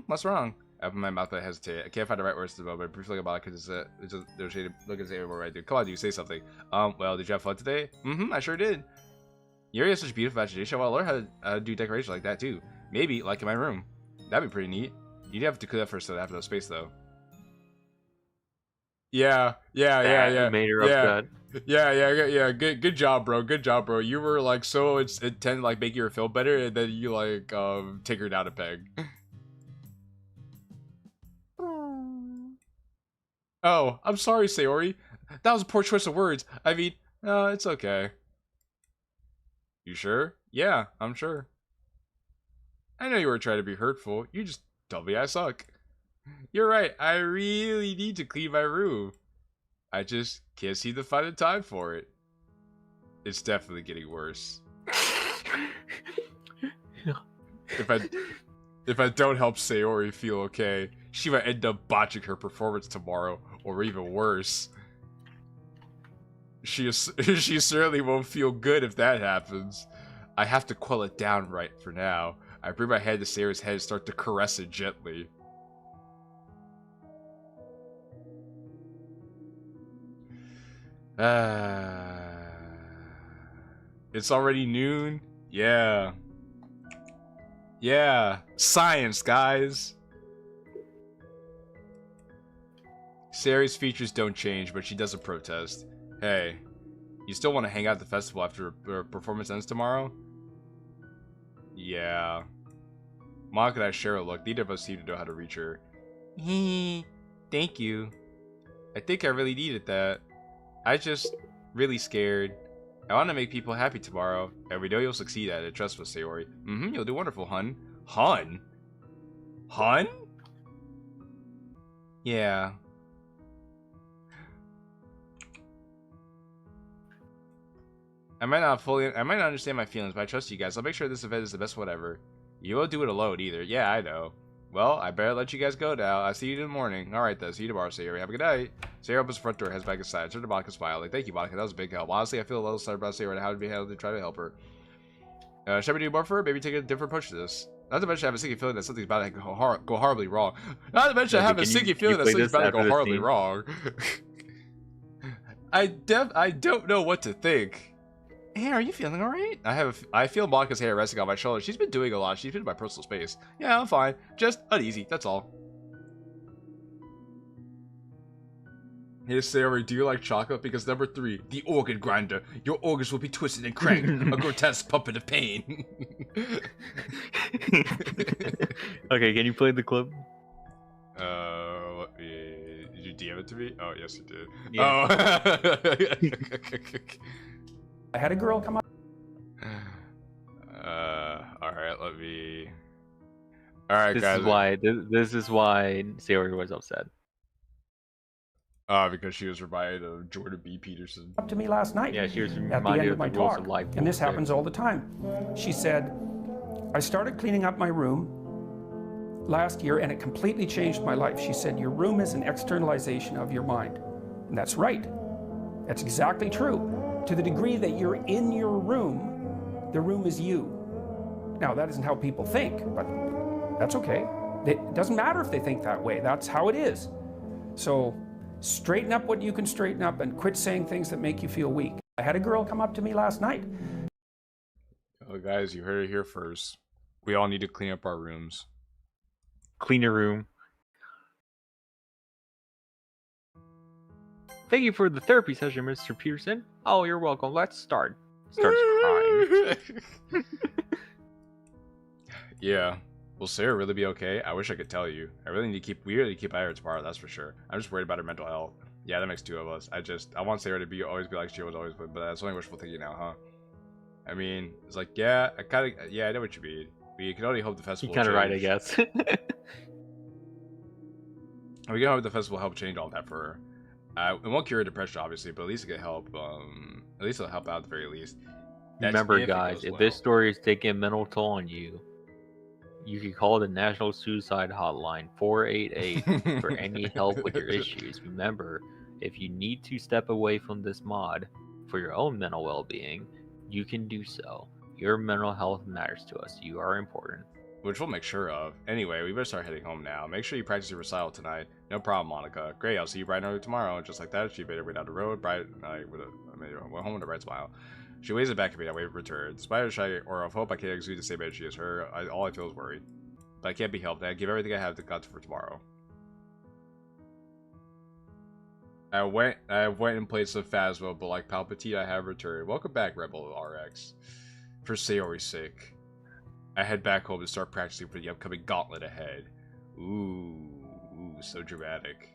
Speaker 3: What's wrong? I open my mouth but I hesitate. I can't find the right words to the moment. Briefly about it because it's a shady look at Sayori what I do. Come on, dude, say something. Well, did you have fun today? I sure did. Yuri has such a beautiful imagination. I want to learn how to do decoration like that too. Maybe, like in my room. That'd be pretty neat. You'd have to clear that first so I have no space though. Yeah.
Speaker 2: Made her upset.
Speaker 3: Yeah. Good job, bro. Good job, bro. You were like so intent to like make her feel better, and then you like take her down a peg. Oh, I'm sorry, Sayori. That was a poor choice of words. I mean, it's okay. You sure? Yeah, I'm sure. I know you were trying to be hurtful. You just told me I suck. You're right. I really need to clean my room. I just can't see the fun and time for it. It's definitely getting worse. If I don't help Sayori feel okay, she might end up botching her performance tomorrow, or even worse. She certainly won't feel good if that happens. I have to quell it down right for now. I bring my head to Sayori's head and start to caress it gently. It's already noon? Yeah. Yeah. Science, guys. Sayori's features don't change, but she doesn't protest. Hey, you still want to hang out at the festival after her performance ends tomorrow? Yeah. Monika and I share a look. Neither of us seem to know how to reach her. Thank you. I think I really needed that. I just really scared. I want to make people happy tomorrow, and we know you'll succeed at it. Trust us, Sayori. You'll do wonderful, hun. Hun? Hun? Yeah. I might not understand my feelings, but I trust you guys. I'll make sure this event is the best one ever. You won't do it alone either. Yeah, I know. Well, I better let you guys go now. I'll see you in the morning. Alright then, see you tomorrow, Sayori. Have a good night. Sayori opens the front door, heads back inside. Turn to Monika, smiling. Thank you, Monika. That was a big help. Honestly, I feel a little sorry about Sayori and how to be handled to try to help her. Should we do more for her? Maybe take a different approach to this. Not to mention I have a sinking feeling that something's about to go horribly wrong. Not to mention I have a sinking feeling that something's about to go horribly wrong. I don't know what to think. Hey, are you feeling alright? I feel Monika's hair resting on my shoulder. She's been doing a lot. She's been in my personal space. Yeah, I'm fine. Just uneasy, that's all. Hey, Sayori, do you like chocolate? Because number 3, the organ grinder. Your organs will be twisted and cranked. A grotesque puppet of pain.
Speaker 2: Okay, can you play the clip?
Speaker 3: Let me... Did you DM it to me? Oh, yes, you did.
Speaker 13: Yeah.
Speaker 3: Oh.
Speaker 13: I had a girl come up.
Speaker 3: Alright, let me... Alright, guys.
Speaker 2: This is why Sayori was upset.
Speaker 3: Because she was reminded of Jordan B. Peterson.
Speaker 13: Up to me last night.
Speaker 2: Yeah, she was
Speaker 13: at the
Speaker 2: reminded
Speaker 13: end
Speaker 2: of
Speaker 13: my
Speaker 2: the rules
Speaker 13: talk.
Speaker 2: of life.
Speaker 13: And this happens all the time. She said, I started cleaning up my room last year and it completely changed my life. She said, your room is an externalization of your mind. And that's right. That's exactly true. To the degree that you're in your room, the room is you. Now, that isn't how people think, but that's okay. It doesn't matter if they think that way. That's how it is. So straighten up what you can straighten up and quit saying things that make you feel weak. I had a girl come up to me last night.
Speaker 3: Oh, guys, you heard it here first. We all need to clean up our rooms.
Speaker 2: Clean your room. Thank you for the therapy session, Mr. Peterson. Oh, you're welcome. Let's start. Starts crying.
Speaker 3: Yeah. Will Sarah really be okay? I wish I could tell you. We really need to keep eye on her tomorrow, that's for sure. I'm just worried about her mental health. Yeah, that makes 2 of us. I want Sarah to always be like she was always, but that's only wishful thinking now, huh? I mean, it's like, yeah, I know what you mean. We can only hope the festival
Speaker 2: You're kind of right, I guess.
Speaker 3: We can hope the festival will help change all that for her. It won't cure depression, obviously, but at least it can help. At least it'll help out at the very least.
Speaker 2: Remember, guys, if this story is taking a mental toll on you, you can call the National Suicide Hotline 488 for any help with your issues. Remember, If you need to step away from this mod for your own mental well-being, you can do so. Your mental health matters to us. You are important.
Speaker 3: Which we'll make sure of. Anyway, we better start heading home now. Make sure you practice your recital tonight. No problem, Monica. Great, I'll see you bright and early tomorrow. Just like that, she made her way down the road, bright, went home with a bright smile. She waves it back at me, I wave return. Despite her shy or of hope I can't exude the same energy as her, all I feel is worried. But I can't be helped, and I give everything I have to God for tomorrow. I went and played some Phasma, but like Palpatine, I have returned. Welcome back, Rebel RX. For Sayori's sake. I head back home to start practicing for the upcoming gauntlet ahead. Ooh, so dramatic.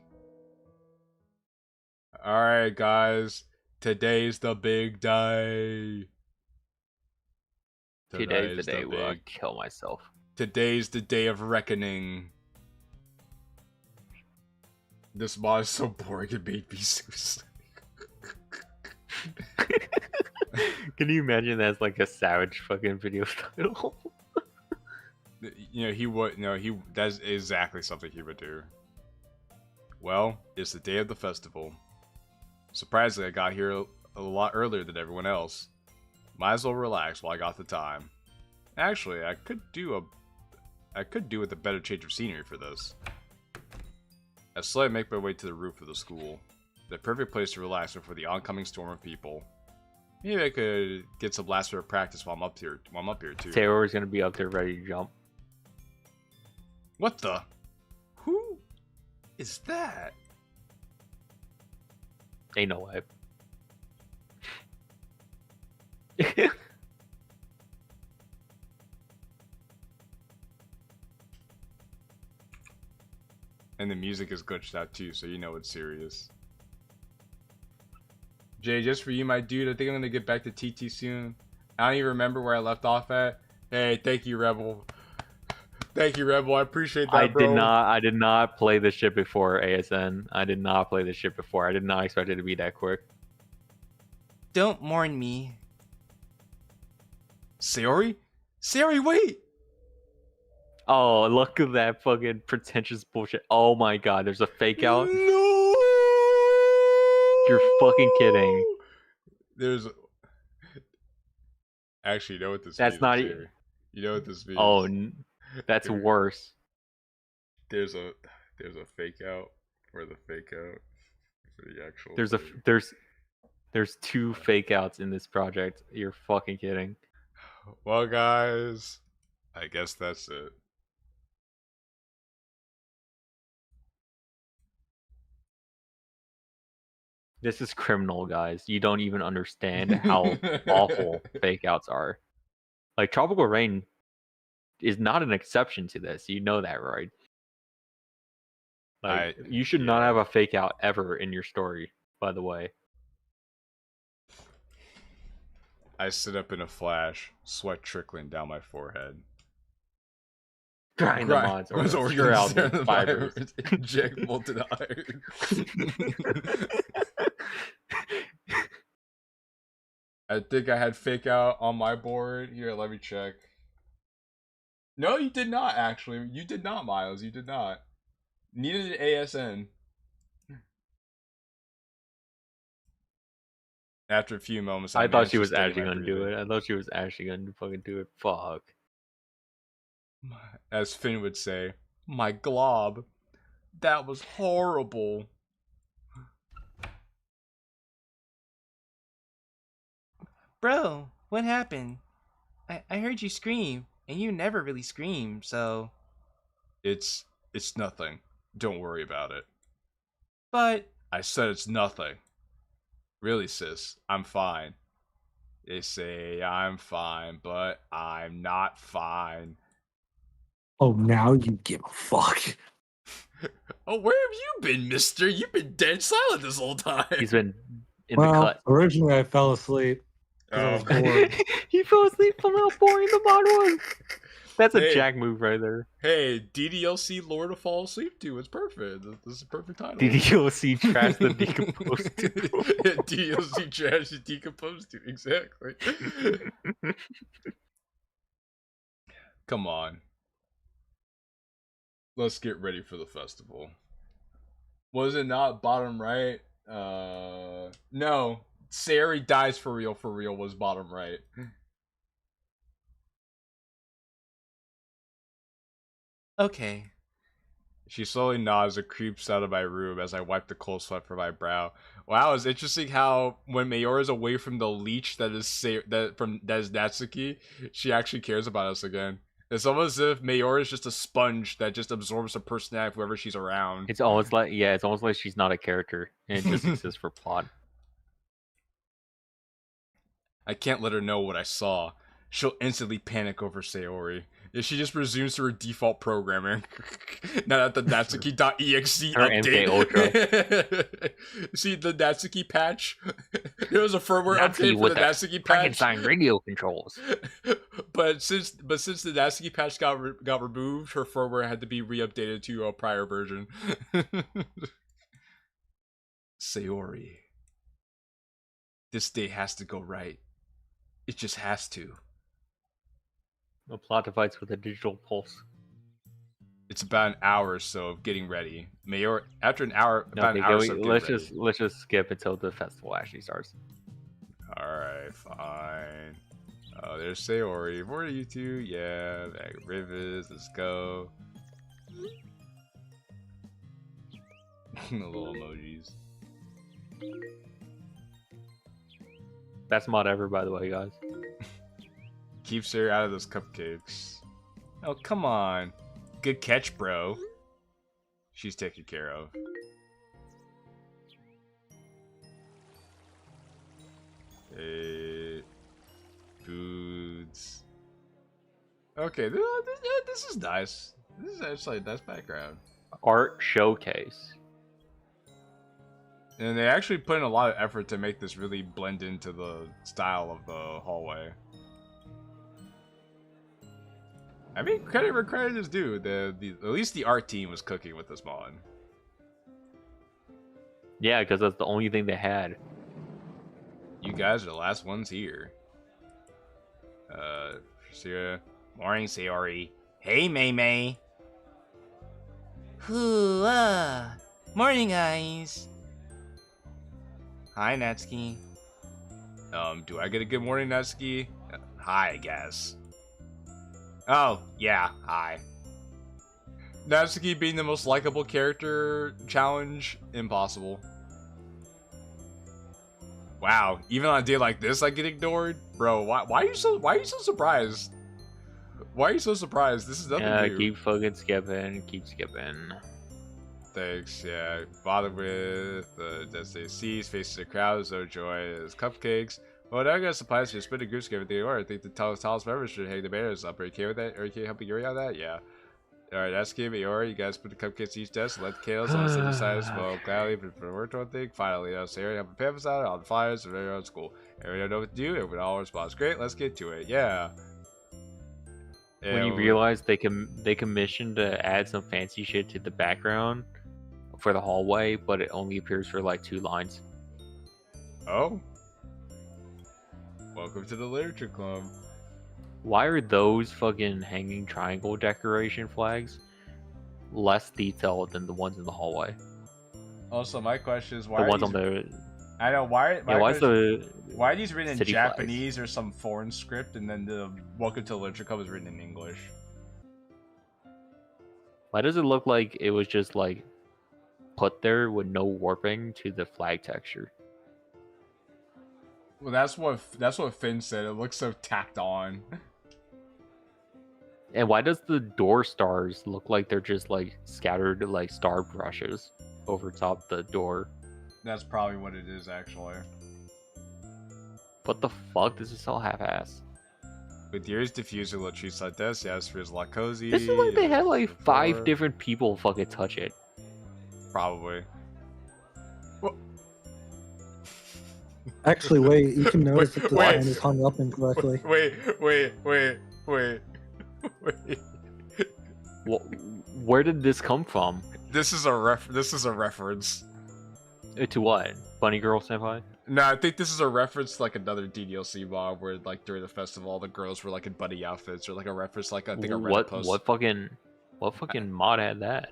Speaker 3: Alright, guys. Today's the big day.
Speaker 2: Today's the day where I kill myself.
Speaker 3: Today's the day of reckoning. This mod is so boring, it made me so sad.
Speaker 2: Can you imagine that's like a Savage fucking video title?
Speaker 3: You know, he would. No, that's exactly something he would do. Well, it's the day of the festival. Surprisingly, I got here a lot earlier than everyone else. Might as well relax while I got the time. Actually, I could do with a better change of scenery for this. I slowly make my way to the roof of the school. The perfect place to relax before the oncoming storm of people. Maybe I could get some last minute practice while I'm up here. Too.
Speaker 2: Sayori's gonna be up there ready to jump.
Speaker 3: What the? Who is that?
Speaker 2: Ain't no way.
Speaker 3: And the music is glitched out too, so you know it's serious. Jay, just for you, my dude, I think I'm gonna get back to TT soon. I don't even remember where I left off at. Hey, thank you, Rebel. Thank you, Rebel. I appreciate that, bro.
Speaker 2: I did not play this shit before, ASN. I did not play this shit before. I did not expect it to be that quick.
Speaker 5: Don't mourn me.
Speaker 3: Sayori? Sayori, wait!
Speaker 2: Oh, look at that fucking pretentious bullshit. Oh my god, there's a fake out.
Speaker 3: No!
Speaker 2: You're fucking kidding.
Speaker 3: There's... Actually, you know what this
Speaker 2: That's
Speaker 3: means
Speaker 2: not
Speaker 3: here. You know what this means.
Speaker 2: Oh, that's worse.
Speaker 3: There's a fake out for the fake out for the actual.
Speaker 2: There's two fake outs in this project. You're fucking kidding.
Speaker 3: Well, guys, I guess that's it.
Speaker 2: This is criminal, guys. You don't even understand how awful fake outs are. Like Tropical Rain is not an exception to this. You know that, right? Like, you should not have a fake out ever in your story, by the way.
Speaker 3: I sit up in a flash, sweat trickling down my forehead.
Speaker 2: Grind the mods or you're out the fibers.
Speaker 3: Inject molten iron. I think I had fake out on my board. Here, let me check. No, you did not, actually. You did not, Miles. You did not. Neither did ASN. After a few moments,
Speaker 2: I thought she was actually gonna do it. I thought she was actually gonna fucking do it. Fuck.
Speaker 3: As Finn would say, my glob. That was horrible.
Speaker 5: Bro, what happened? I heard you scream, and you never really scream, so...
Speaker 3: It's nothing. Don't worry about it.
Speaker 5: But...
Speaker 3: I said it's nothing. Really, sis, I'm fine. They say I'm fine, but I'm not fine.
Speaker 9: Oh, now you give a fuck.
Speaker 3: Oh, where have you been, mister? You've been dead silent this whole time.
Speaker 2: He's been in the cut.
Speaker 9: Originally I fell asleep. I was bored.
Speaker 2: He fell asleep from how boring the mod was. That's a Jack move right there.
Speaker 3: Hey, DDLC lore to fall asleep to. It's perfect. This is a perfect title.
Speaker 2: DDLC trash the decomposed to.
Speaker 3: DDLC trash the decomposed to. Exactly. Come on. Let's get ready for the festival. Was it not bottom right? No. Sayori dies for real was bottom right.
Speaker 5: Okay.
Speaker 3: She slowly nods and creeps out of my room as I wipe the cold sweat from my brow. Wow, it's interesting how when Mayora's away from the leech that is Natsuki, she actually cares about us again. It's almost as if Mayora is just a sponge that just absorbs the personality of whoever she's around.
Speaker 2: It's almost like it's almost like she's not a character and it just exists for plot.
Speaker 3: I can't let her know what I saw. She'll instantly panic over Sayori. If she just resumes to her default programming. Now that the Natsuki.exe update. See the Natsuki patch? There was a firmware update for the Natsuki patch.
Speaker 2: Frankenstein radio controls.
Speaker 3: But since the Natsuki patch got removed, her firmware had to be re-updated to a prior version. Sayori. This day has to go right. It just has to.
Speaker 2: A plot device with a digital pulse.
Speaker 3: It's about an hour or so of getting ready. After an hour,
Speaker 2: let's just skip until the festival actually starts.
Speaker 3: Alright, fine. Oh, there's Sayori. What are you two? Yeah, bag of rivers. Let's go. The little emojis.
Speaker 2: Best mod ever, by the way, guys.
Speaker 3: Keeps her out of those cupcakes. Oh, come on. Good catch, bro. She's taken care of. Foods. Okay, this is nice. This is actually a nice background.
Speaker 2: Art showcase.
Speaker 3: And they actually put in a lot of effort to make this really blend into the style of the hallway. I mean, credit where credit is due. At least the art team was cooking with this mod.
Speaker 2: Yeah, because that's the only thing they had.
Speaker 3: You guys are the last ones here. Morning, Sayori. Hey, May May.
Speaker 5: Morning, guys.
Speaker 3: Hi, Natsuki. Do I get a good morning, Natsuki? Hi, I guess. Oh, yeah, hi. Natsuki being the most likable character challenge, impossible. Wow, even on a day like this I get ignored? Bro, why are you so surprised? Why are you so surprised? This is nothing new.
Speaker 2: Keep fucking skipping, keep skipping.
Speaker 3: Thanks, yeah. Bothered with SACs, faces the crowd, so joy is cupcakes. Well, now I got supplies for split a groups give everything or I think the tallest members should hang the banners up. Are you okay with that? Are you okay helping Yuri on that? Yeah. Alright, that's game Yuri. You guys put the cupcakes each desk and let the chaos on the city sides. Well, gladly for the work one thing. Finally, Sayori have a pamphlets out on the flyers and very on school. Everyone know what to do, everyone all responds. Great, let's get to it. Yeah.
Speaker 2: When you realize they commissioned to add some fancy shit to the background for the hallway, but it only appears for like 2 lines.
Speaker 3: Oh. Welcome to the Literature Club.
Speaker 2: Why are those fucking hanging triangle decoration flags less detailed than the ones in the hallway?
Speaker 3: Also, my question is why
Speaker 2: the
Speaker 3: are
Speaker 2: ones
Speaker 3: these...
Speaker 2: on the...
Speaker 3: I know, why are these written in
Speaker 2: city
Speaker 3: Japanese
Speaker 2: flags?
Speaker 3: or some foreign script, and then the Welcome to the Literature Club is written in English?
Speaker 2: Why does it look like it was just like put there with no warping to the flag texture?
Speaker 3: Well, that's what Finn said. It looks so tacked on.
Speaker 2: And why does the door stars look like they're just like scattered like star brushes over top the door?
Speaker 3: That's probably what it is, actually.
Speaker 2: What the fuck? This is all half-ass.
Speaker 3: With yours diffusing Latrice like this, yes, for his La Cozy.
Speaker 2: This is like they had like 5 different people fucking touch it.
Speaker 3: Probably.
Speaker 14: Actually, wait, you can notice that the line is hung up incorrectly.
Speaker 3: Wait.
Speaker 2: Well, where did this come from?
Speaker 3: This is a reference.
Speaker 2: To what? Bunny Girl Senpai?
Speaker 3: No, I think this is a reference to like another DDLC mod where like during the festival all the girls were like in bunny outfits, or like a reference like I think a Reddit post.
Speaker 2: What fucking mod had that?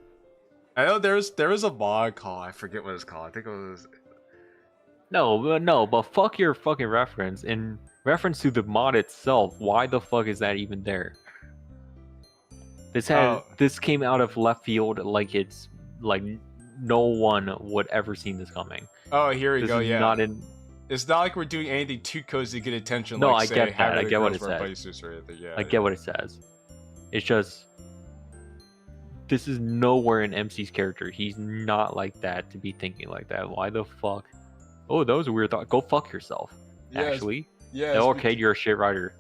Speaker 3: I know there was a mod called, I forget what it's called. I think it was
Speaker 2: No, but fuck your fucking reference. In reference to the mod itself, why the fuck is that even there? This came out of left field, like it's like no one would ever seen this coming.
Speaker 3: Oh, here we go.
Speaker 2: Is
Speaker 3: Yeah.
Speaker 2: not in.
Speaker 3: It's not like we're doing anything too cozy to get attention.
Speaker 2: No,
Speaker 3: like,
Speaker 2: I
Speaker 3: say,
Speaker 2: get that. I get what it
Speaker 3: wear
Speaker 2: says.
Speaker 3: bodysuits or anything. Yeah.
Speaker 2: I get what it says. It's just this is nowhere in MC's character. He's not like that to be thinking like that. Why the fuck? Oh, that was a weird thought. Go fuck yourself. Actually.
Speaker 3: Yeah.
Speaker 2: Okay, you're a shit writer.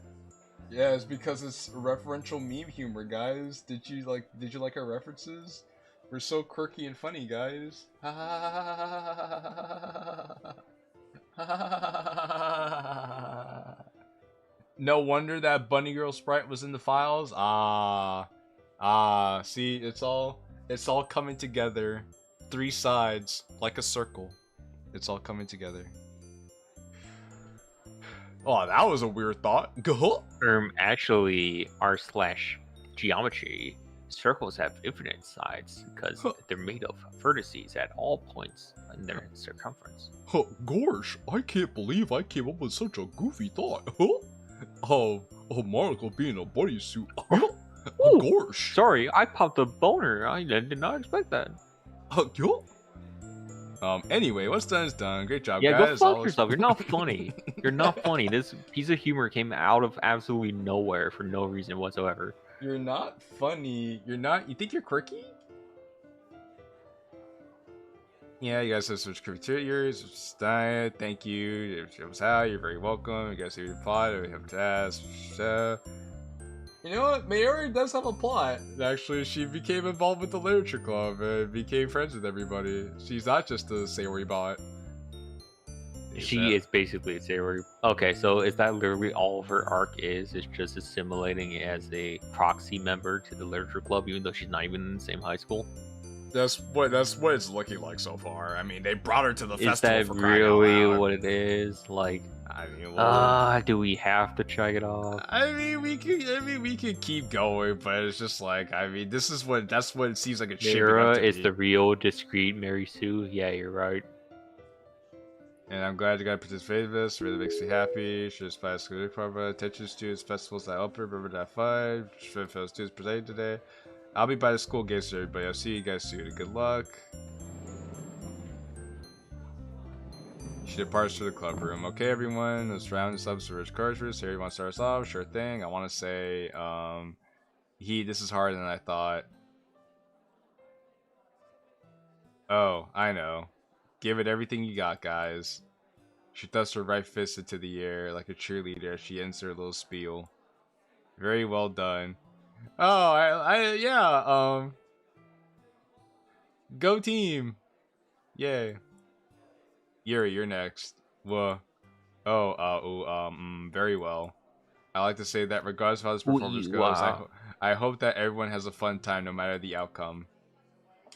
Speaker 3: Yeah, it's because it's referential meme humor, guys. Did you like our references? We're so quirky and funny, guys. No wonder that bunny girl sprite was in the files. See, it's all coming together. 3 sides, like a circle. It's all coming together. Oh, that was a weird thought.
Speaker 2: Actually, r/geometry circles have infinite sides because they're made of vertices at all points in their circumference.
Speaker 3: Gosh, I can't believe I came up with such a goofy thought. Oh, Monica being a bodysuit. Gosh.
Speaker 2: Sorry, I popped a boner. I did not expect that.
Speaker 3: Anyway, what's done is done. Great job,
Speaker 2: yeah,
Speaker 3: guys.
Speaker 2: go fuck yourself. You're not funny. You're not funny. This piece of humor came out of absolutely nowhere for no reason whatsoever.
Speaker 3: You're not funny. You're not. You think you're quirky? Yeah, you guys have switched criterias. Diet. Thank you. It was how. You're very welcome. You guys have your plot. We have to ask. You know what? Mayori does have a plot. Actually, she became involved with the literature club and became friends with everybody. She's not just a Sayori bot.
Speaker 2: She is basically a Sayori. Okay, so is that literally all of her arc is? It's just assimilating as a proxy member to the literature club, even though she's not even in the same high school?
Speaker 3: That's what it's looking like so far. I mean, they brought her to the festival.
Speaker 2: Is that
Speaker 3: for crying out
Speaker 2: really
Speaker 3: loud.
Speaker 2: what it is? Like,
Speaker 3: I mean,
Speaker 2: do we have to check it off?
Speaker 3: I mean, we could keep going, but it's just like, I mean, that's what it seems like it's shaping up
Speaker 2: Mira
Speaker 3: to
Speaker 2: is
Speaker 3: be.
Speaker 2: the real discreet Mary Sue. Yeah, you're right.
Speaker 3: And I'm glad you got to participate in this. It really makes me happy. Should aspire to school program. Attention students, festivals that help her. Remember that 5. Should for students presenting today. I'll be by the school gates for everybody. I'll see you guys soon. Good luck. You should depart to the club room. Okay, everyone. Let's round this up to Rich Cartridge. Here, you want to start us off? Sure thing. I want to say, this is harder than I thought. Oh, I know. Give it everything you got, guys. She thrusts her right fist into the air like a cheerleader as she ends her little spiel. Very well done. Oh, yeah, go team. Yay. Yuri, you're next. Whoa. Very well. I like to say that regardless of how this performance goes, I hope that everyone has a fun time no matter the outcome.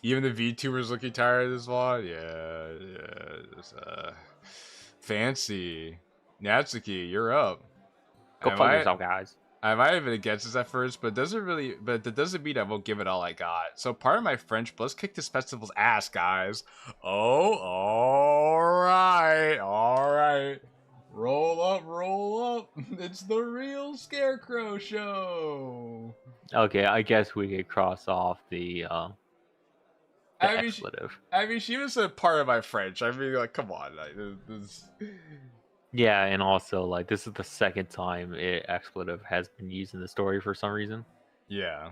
Speaker 3: Even the VTubers looking tired of this VOD? Yeah. Fancy. Natsuki, you're up.
Speaker 2: Go fuck yourself, guys.
Speaker 3: I might have been against this at first, but that doesn't mean I won't give it all I got. So pardon my French, but let's kick this festival's ass, guys. Oh, alright. Roll up. It's the real Scarecrow show.
Speaker 2: Okay, I guess we could cross off the expletive.
Speaker 3: I mean, she was a part of my French. I mean, like, come on.
Speaker 2: Yeah, and also, like, this is the second time expletive has been used in the story for some reason.
Speaker 3: Yeah.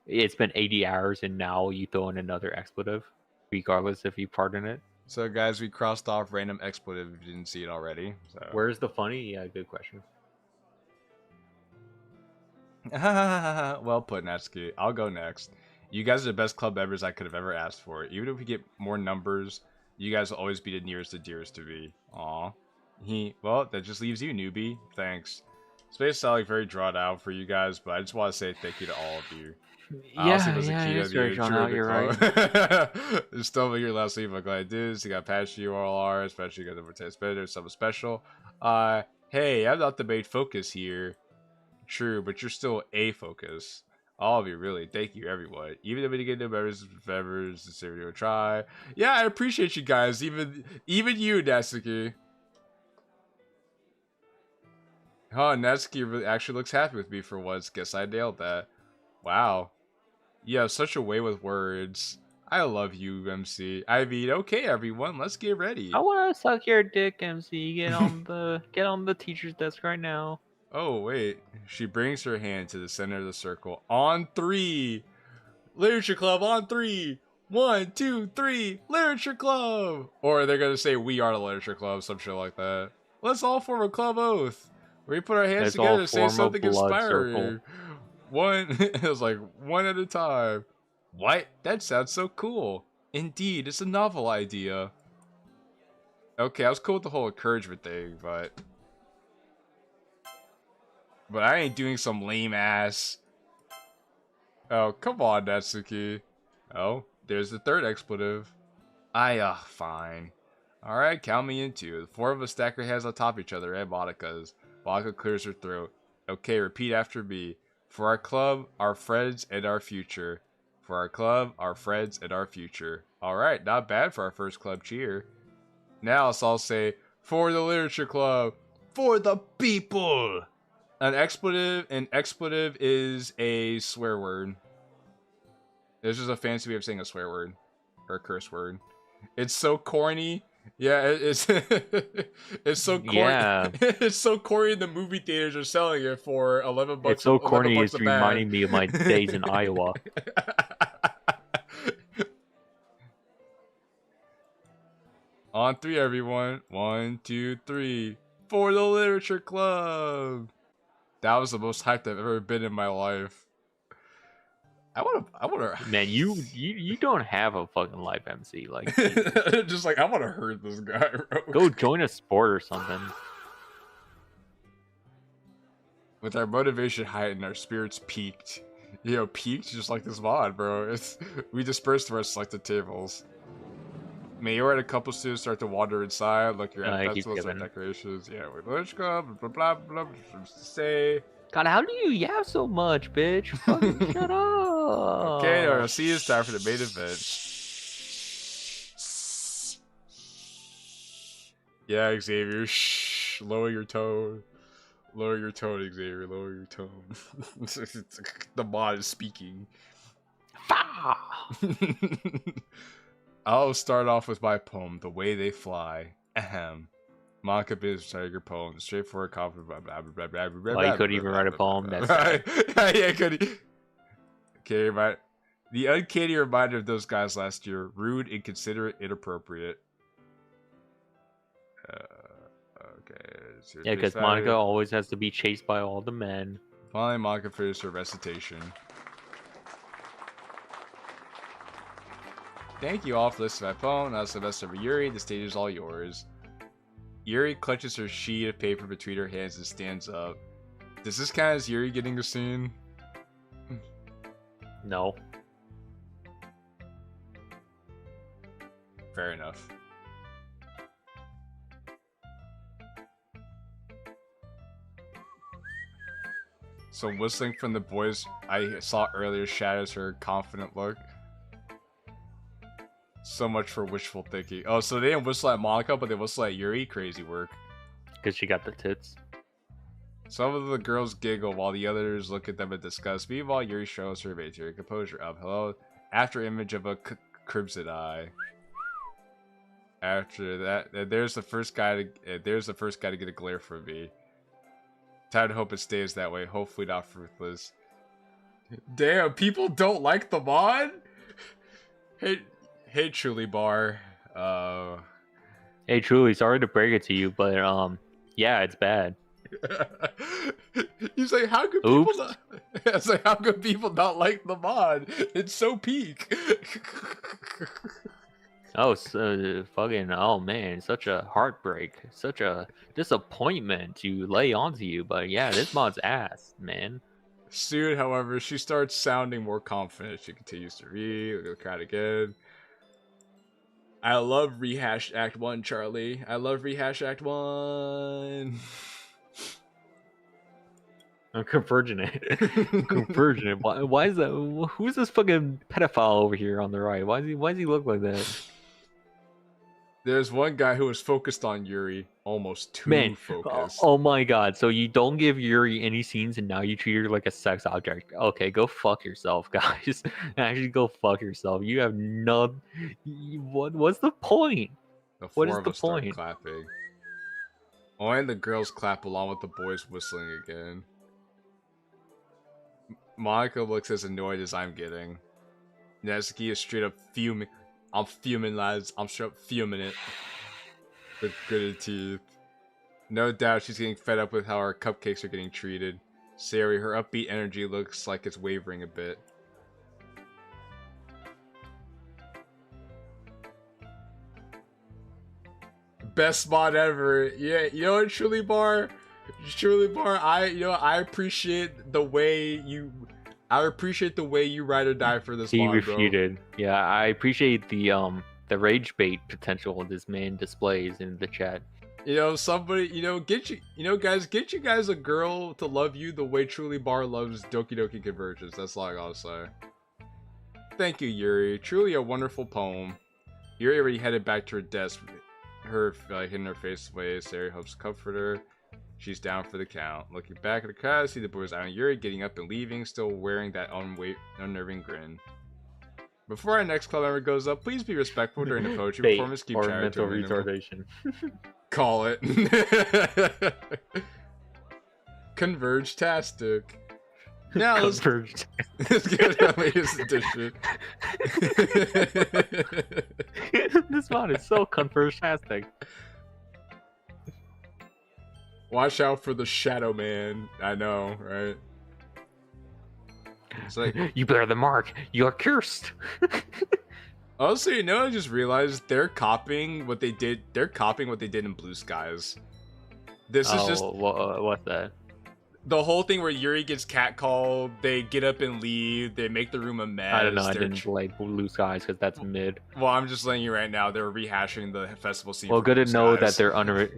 Speaker 2: It's been 80 hours, and now you throw in another expletive, regardless if you pardon it.
Speaker 3: So, guys, we crossed off random expletive if you didn't see it already. So.
Speaker 2: Where's the funny? Yeah, good question.
Speaker 3: Well put, Natsuki. I'll go next. You guys are the best club members I could have ever asked for. Even if we get more numbers, you guys will always be the nearest and dearest to me. Aw. Well, that just leaves you, newbie. Thanks. Space sound like very drawn out for you guys, but I just want to say thank you to all of you.
Speaker 2: You're right.
Speaker 3: It's still your last leave. I'm glad I did. See how passionate you all are, especially because of taste better, something special. Hey, I'm not the main focus here. True, but you're still a focus. All of you, really. Thank you, everyone. Even if we didn't get no members, sincerely will try. Yeah, I appreciate you guys. Even you, Natsuki. Oh, Natsuki really actually looks happy with me for once. Guess I nailed that. Wow. You have such a way with words. I love you, MC. I mean, okay, everyone, let's get ready.
Speaker 2: I want to suck your dick, MC. Get on the teacher's desk right now.
Speaker 3: Oh, wait. She brings her hand to the center of the circle. On 3. Literature Club on 3. 1, 2, 3. Literature Club. Or they're going to say, we are the Literature Club, some shit like that. Let's all form a club oath. We put our hands together to say something inspiring. It was like one at a time. What? That sounds so cool. Indeed, it's a novel idea. Okay, I was cool with the whole encouragement thing, but I ain't doing some lame ass. Oh, come on, Natsuki. Oh, there's the third expletive. Fine. Alright, count me in two. The 4 of us stack our heads on top of each other and Monika's. Monika clears her throat. Okay, repeat after me. For our club, our friends, and our future. For our club, our friends, and our future. Alright, not bad for our first club cheer. Now let's all say, for the Literature Club, for the people! An expletive is a swear word. It's just a fancy way of saying a swear word. Or a curse word. It's so corny. Yeah, it's it's so corny.
Speaker 2: Yeah.
Speaker 3: It's so corny. The movie theaters are selling it for $11.
Speaker 2: It's so corny. It's reminding me of my days in Iowa.
Speaker 3: On 3, everyone. 1, 2, 3. For the Literature Club. That was the most hyped I've ever been in my life. I wanna.
Speaker 2: Man, you don't have a fucking life, MC. Like,
Speaker 3: just like I want to hurt this guy, bro.
Speaker 2: Go join a sport or something.
Speaker 3: With our motivation heightened, our spirits peaked. Peaked just like this mod, bro. We dispersed to our selected tables. Mayor and a couple students start to wander inside, looking at festivals and decorations. Yeah, we're Literature Club, blah blah blah blah. Say.
Speaker 2: God, how do you yap so much, bitch? Fucking shut up.
Speaker 3: Okay, our see it's time for the main event. Yeah, Xavier, shh. Lower your tone. Lower your tone, Xavier. Lower your tone. The mod is speaking. I'll start off with my poem, The Way They Fly. Ahem. Monika Biz Tiger poem, straightforward, confident.
Speaker 2: You couldn't even write a poem. That's
Speaker 3: yeah, could. Okay, right. The uncanny reminder of those guys last year: rude, inconsiderate, inappropriate. Okay.
Speaker 2: Yeah, because Monika always has to be chased by all the men.
Speaker 3: Finally, Monika finished her recitation. Thank you all for listening to my poem. Now it's the best of Yuri. The stage is all yours. Yuri clutches her sheet of paper between her hands and stands up. Does this count as Yuri getting a scene?
Speaker 2: No.
Speaker 3: Fair enough. Some whistling from the boys I saw earlier shadows her confident look. So much for wishful thinking. Oh, so they didn't whistle at Monika, but they whistle at Yuri? Crazy work.
Speaker 2: Because she got the tits.
Speaker 3: Some of the girls giggle while the others look at them in disgust. Meanwhile, Yuri shows her maintain composure up. Hello. After image of a crimson eye. After that, there's the first guy to get a glare from me. Time to hope it stays that way. Hopefully not ruthless. Damn, people don't like the mod? Hey, Truly Bar.
Speaker 2: Hey, Truly, sorry to break it to you, but yeah, it's bad.
Speaker 3: He's like, how could people not? It's like, how could people not like the mod? It's so peak.
Speaker 2: Oh, so fucking, oh man, such a heartbreak, such a disappointment to lay onto you. But yeah, this mod's ass, man.
Speaker 3: Soon, however, she starts sounding more confident. She continues to read. We'll try it again. I love Rehash Act 1, Charlie. I love Rehash Act 1.
Speaker 2: I'm convergent. Convergent. Why is that? Who's this fucking pedophile over here on the right? Why does he look like that?
Speaker 3: There's one guy who was focused on Yuri, almost too focused.
Speaker 2: Oh my god, so you don't give Yuri any scenes and now you treat her like a sex object. Okay, go fuck yourself, guys. Actually, go fuck yourself. You have no... What's the point? What is the point?
Speaker 3: Clapping. Only the girls clap along with the boys whistling again. Monika looks as annoyed as I'm getting. Natsuki is straight up fuming. I'm fuming, lads. I'm straight up fuming it. With gritted teeth. No doubt she's getting fed up with how our cupcakes are getting treated. Sayori, her upbeat energy looks like it's wavering a bit. Best mod ever. Yeah, you know what, Truly Bar? I appreciate the way you ride or die for this mod,
Speaker 2: He refuted. Yeah, I appreciate the rage bait potential this man displays in the chat.
Speaker 3: You know, somebody, get you guys a girl to love you the way Truly Bar loves Doki Doki Convergence. That's all I gotta say. Thank you, Yuri. Truly a wonderful poem. Yuri already headed back to her desk, her hitting her face away. Sayori helps comfort her. She's down for the count. Looking back at the crowd, I see the boys eyeing Yuri getting up and leaving, still wearing that unnerving grin. Before our next club member goes up, please be respectful during the poetry performance. Keep charity to a minimum.
Speaker 2: Retardation.
Speaker 3: Call it. Converge-tastic. Now let's get our latest edition.
Speaker 2: This mod is so converge-tastic.
Speaker 3: Watch out for the Shadow Man. I know, right? It's like,
Speaker 2: you bear the mark. You're cursed.
Speaker 3: Also, I just realized they're copying what they did. They're copying what they did in Blue Skies. This is just
Speaker 2: what's that?
Speaker 3: The whole thing where Yuri gets catcalled, they get up and leave, they make the room a mess.
Speaker 2: I don't know. I didn't play Blue Skies because that's mid.
Speaker 3: Well, I'm just letting you right now. They're rehashing the festival scene.
Speaker 2: Well, good to know that they're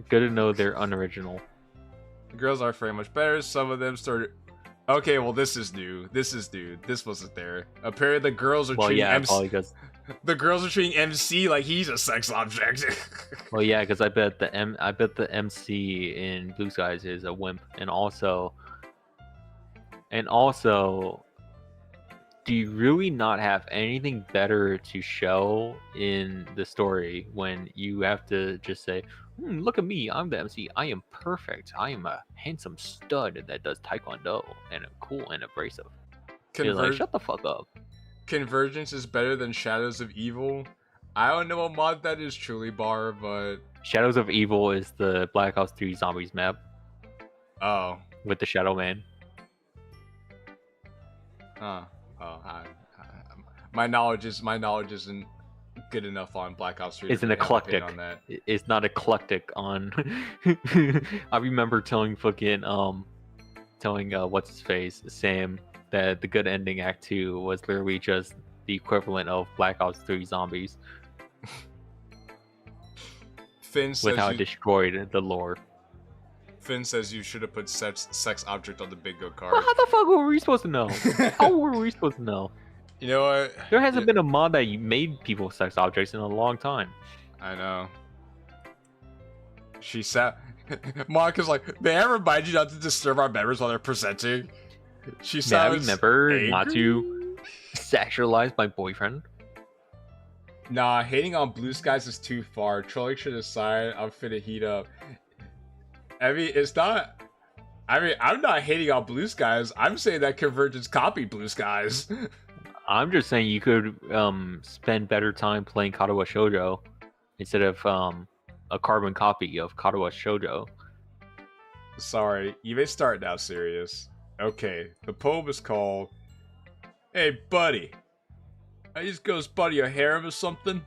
Speaker 2: good to know they're unoriginal.
Speaker 3: The girls are very much better. Some of them started. Okay, well, this is new. This wasn't there. Apparently, the girls are treating MC. The girls are treating MC like he's a sex object.
Speaker 2: Well, yeah, because I bet the MC in Blue Skies is a wimp, and also, do you really not have anything better to show in the story when you have to just say, look at me, I'm the MC, I am perfect, I am a handsome stud that does taekwondo and I'm cool and abrasive. Like, shut the fuck up.
Speaker 3: Convergence is better than Shadows of Evil. I don't know what mod that is, Truly Bar, but
Speaker 2: Shadows of Evil is the Black Ops 3 Zombies map.
Speaker 3: Oh.
Speaker 2: With the Shadow Man.
Speaker 3: Huh. Oh, my knowledge isn't good enough on Black Ops 3.
Speaker 2: It's an eclectic. On that. It's not eclectic on. I remember telling fucking what's his face, Sam, that the good ending Act 2 was literally just the equivalent of Black Ops 3 Zombies.
Speaker 3: Finn says
Speaker 2: with how it destroyed the lore.
Speaker 3: Finn says you should have put sex object on the bingo card.
Speaker 2: Well, how the fuck were we supposed to know? How were we supposed to know?
Speaker 3: You know what?
Speaker 2: There hasn't been a mod that made people sex objects in a long time.
Speaker 3: I know. She sat. Monika's like, may I remind you not to disturb our members while they're presenting? She sounds.
Speaker 2: May I remember
Speaker 3: angry?
Speaker 2: Not to sexualize my boyfriend?
Speaker 3: Nah, hating on Blue Skies is too far. Trolling should decide. I'm finna heat up. I mean, it's not. I mean, I'm not hating on Blue Skies. I'm saying that Convergence copied Blue Skies.
Speaker 2: I'm just saying you could spend better time playing Katawa Shoujo instead of a carbon copy of Katawa Shoujo.
Speaker 3: Sorry, you may start now, Sirius. Okay, the poem is called Hey Buddy. I just goes buddy a harem or something.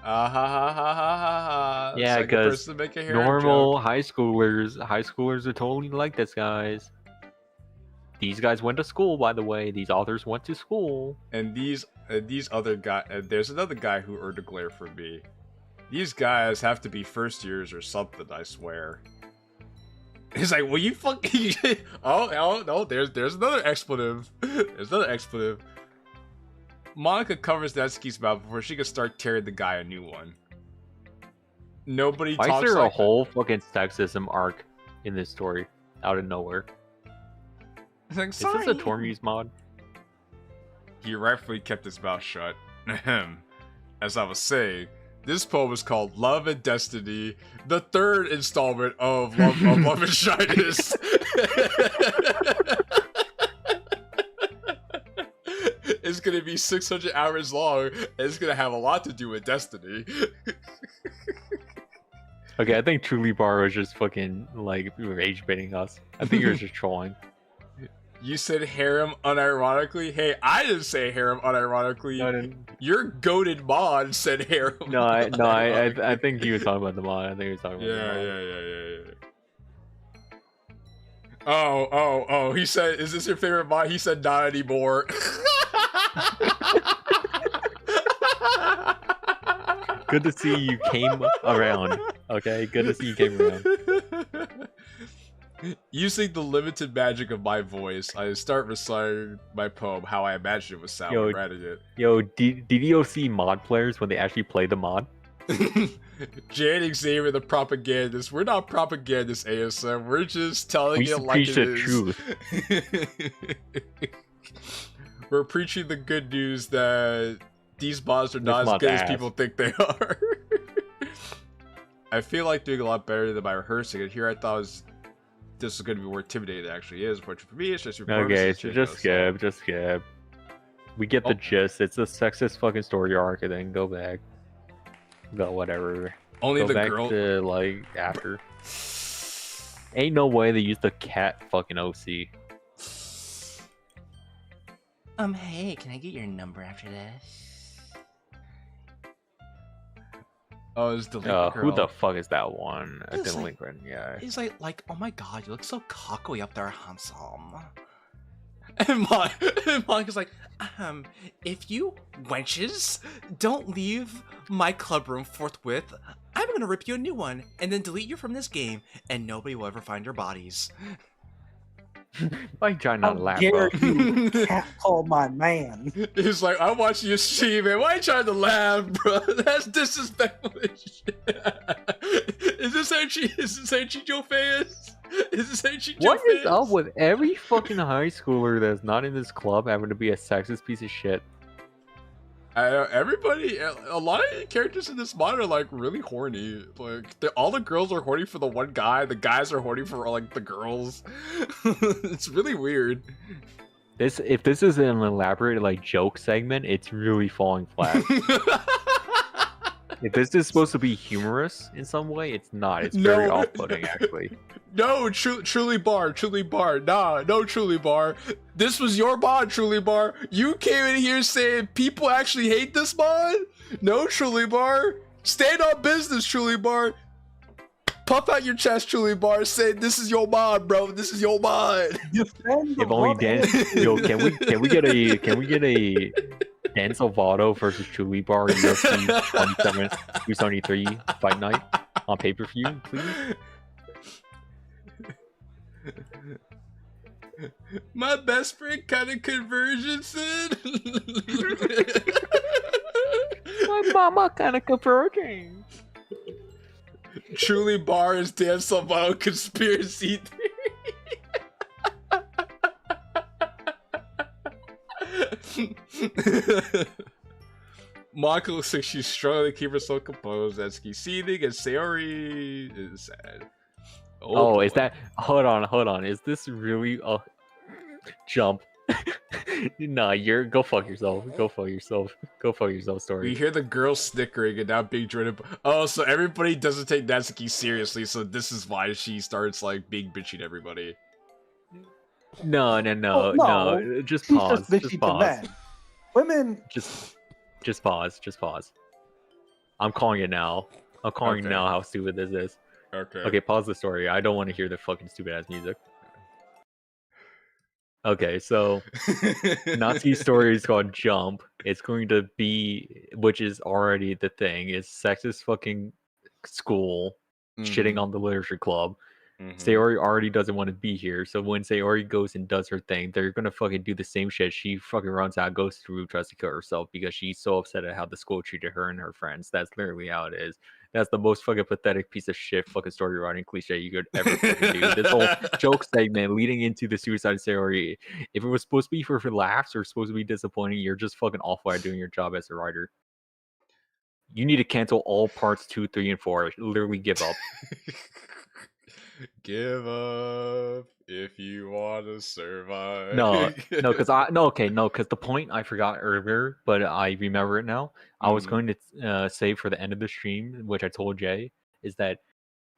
Speaker 3: Ha ha ha ha ha.
Speaker 2: Yeah, because normal high schoolers are totally like this, guys. These guys went to school, by the way. These authors went to school.
Speaker 3: And these other guys, there's another guy who earned a glare from me. These guys have to be first years or something, I swear. He's like, well, you fucking. Oh no, there's another expletive. There's another expletive. Monika covers Natsuki's mouth before she can start tearing the guy a new one. Nobody
Speaker 2: Why
Speaker 3: talks
Speaker 2: is there
Speaker 3: like
Speaker 2: a whole fucking sexism arc in this story out of nowhere?
Speaker 3: like,
Speaker 2: Is this a Tormuse mod?
Speaker 3: He rightfully kept his mouth shut. As I was saying, this poem is called Love and Destiny, the third installment of Love and Shyness. It's gonna be 600 hours long, and it's gonna have a lot to do with Destiny.
Speaker 2: Okay, I think Truly Bar was just fucking, like, rage baiting us. I think you're just trolling.
Speaker 3: You said harem unironically? Hey, I didn't say harem unironically.
Speaker 2: No.
Speaker 3: Your goated mod said harem.
Speaker 2: I think he was talking about the mod. I think he was talking about the mod.
Speaker 3: Yeah. Oh. He said, is this your favorite mod? He said, not anymore.
Speaker 2: Good to see you came around. Okay, good to see you came around.
Speaker 3: Using the limited magic of my voice, I start reciting my poem how I imagine it would sound when writing it.
Speaker 2: Yo, DDLC mod players, when they actually play the mod.
Speaker 3: Jane and Xavier, the propagandists. We're not propagandists, ASM. We're just telling it like it is.
Speaker 2: Truth.
Speaker 3: We're preaching the good news that these mods are not as good as people think they are. I feel like doing a lot better than my rehearsing, and here I thought this was going to be more intimidating than it actually is. But for me, it's just your
Speaker 2: okay, so just skip. We get the gist. It's a sexist fucking story arc, and then go back. Go whatever.
Speaker 3: Only
Speaker 2: go
Speaker 3: the
Speaker 2: back
Speaker 3: girl
Speaker 2: to like after. Ain't no way they used the cat fucking OC.
Speaker 5: Hey, can I get your number after this?
Speaker 3: Oh, it's the girl.
Speaker 2: Who the fuck is that one? I
Speaker 5: It's
Speaker 2: didn't
Speaker 5: like-
Speaker 2: link right. Yeah.
Speaker 5: He's like, oh my god, you look so cocky up there, handsome. And Monika's like, if you wenches don't leave my club room forthwith, I'm gonna rip you a new one and then delete you from this game, and nobody will ever find your bodies.
Speaker 2: Why you trying not to laugh,
Speaker 6: Dare
Speaker 2: bro?
Speaker 6: you catcall my man?
Speaker 3: He's like, I'm watching your stream, man. Why you trying to laugh, bro? That's disrespectful as shit. Is this actually Joe fans? Is this actually Joe
Speaker 2: What
Speaker 3: fans?
Speaker 2: is up with every fucking high schooler that's not in this club having to be a sexist piece of shit?
Speaker 3: I know everybody, a lot of the characters in this mod are like really horny. Like all the girls are horny for the one guy. The guys are horny for like the girls. It's really weird.
Speaker 2: If this is an elaborate like joke segment, it's really falling flat. If this is supposed to be humorous in some way, it's not. It's very off-putting, actually.
Speaker 3: No, Truly Bar. Nah, no Truly Bar. This was your mod, Truly Bar. You came in here saying people actually hate this mod? No, Truly Bar. Stand on business, Truly Bar. Puff out your chest, Truly Bar. Say this is your mod, bro. This is your mod.
Speaker 2: If only Dan. Yo, can we get a Dan Salvato versus Truly Bar UFC 27 273 fight night on pay-per-view, please?
Speaker 3: My best friend kind of convergence.
Speaker 2: My mama kind of converging.
Speaker 3: Truly Bar is Dan Salvato conspiracy theory. Monika looks like she's struggling to keep herself composed. Natsuki seething and Sayori is sad.
Speaker 2: Oh, is that? Hold on. Is this really a jump? Nah, go fuck yourself. Go fuck yourself, story.
Speaker 3: We hear the girl snickering and now being driven. Oh, so everybody doesn't take Natsuki seriously, so this is why she starts like being bitchy to everybody.
Speaker 2: No. Just
Speaker 6: She's
Speaker 2: pause.
Speaker 6: just bitchy to men. Women.
Speaker 2: Just pause. I'm calling it now. I'm calling now how stupid this is. Okay, pause the story. I don't want to hear the fucking stupid ass music. Okay, so Natsuki's story is called Jump. It's going to be, which is already the thing, is sexist fucking school shitting on the literature club. Sayori already doesn't want to be here, so when Sayori goes and does her thing, they're gonna fucking do the same shit. She fucking runs out, goes through, tries to kill herself because she's so upset at how the school treated her and her friends. That's literally how it is. That's the most fucking pathetic piece of shit fucking story writing cliche you could ever fucking do. This whole joke segment leading into the suicide of Sayori. If it was supposed to be for laughs or supposed to be disappointing, you're just fucking awful at doing your job as a writer. You need to cancel all parts 2, 3, and 4. Literally give up.
Speaker 3: Give up if you want to survive.
Speaker 2: Because the point I forgot earlier, but I remember it now. I was going to say for the end of the stream, which I told Jay, is that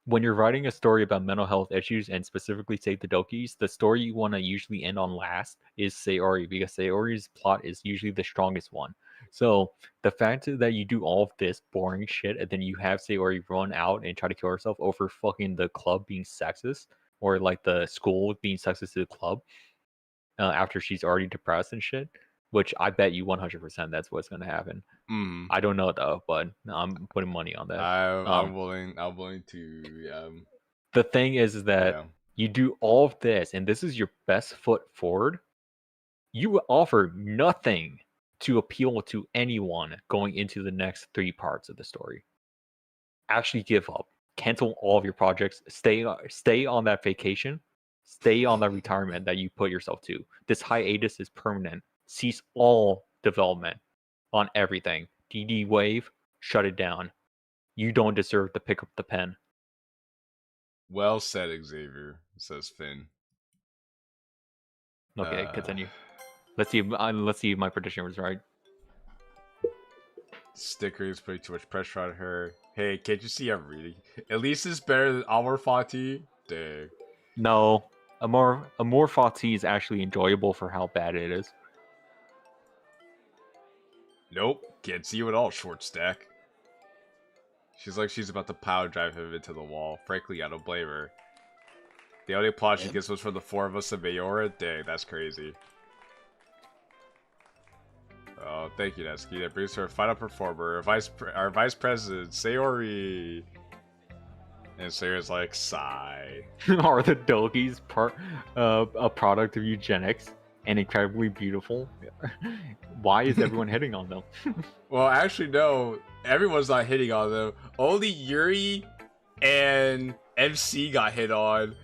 Speaker 2: when you're writing a story about mental health issues and specifically Save the Dokis, the story you want to usually end on last is Sayori, because Sayori's plot is usually the strongest one. So the fact that you do all of this boring shit and then you have Sayori run out and try to kill herself over fucking the club being sexist, or like the school being sexist to the club, after she's already depressed and shit, which I bet you 100% that's what's going to happen. I don't know though, but I'm putting money on that.
Speaker 3: I'm willing to.
Speaker 2: The thing is that you do all of this, and this is your best foot forward. You offer nothing to appeal to anyone going into the next 3 parts of the story. Actually give up. Cancel all of your projects. Stay on that vacation. Stay on that retirement that you put yourself to. This hiatus is permanent. Cease all development on everything. DD Wave, shut it down. You don't deserve to pick up the pen.
Speaker 3: Well said, Xavier, says Finn.
Speaker 2: Okay, continue. Let's see if my prediction was right.
Speaker 3: Stickers putting too much pressure on her. Hey, can't you see I'm reading? At least it's better than Amor Fati. Dang.
Speaker 2: No, Amor Fati is actually enjoyable for how bad it is.
Speaker 3: Nope, can't see you at all, short stack. She's like she's about to power drive him into the wall. Frankly, I don't blame her. The only plot she gets was for the 4 of us and Mayora? Dang, that's crazy. Oh, thank you, Nesky. That brings her final performer, our vice president, Sayori. And Sayori's like, sigh.
Speaker 2: Are the Dokis a product of eugenics and incredibly beautiful? Why is everyone hitting on them?
Speaker 3: Well, actually, no. Everyone's not hitting on them. Only Yuri and MC got hit on.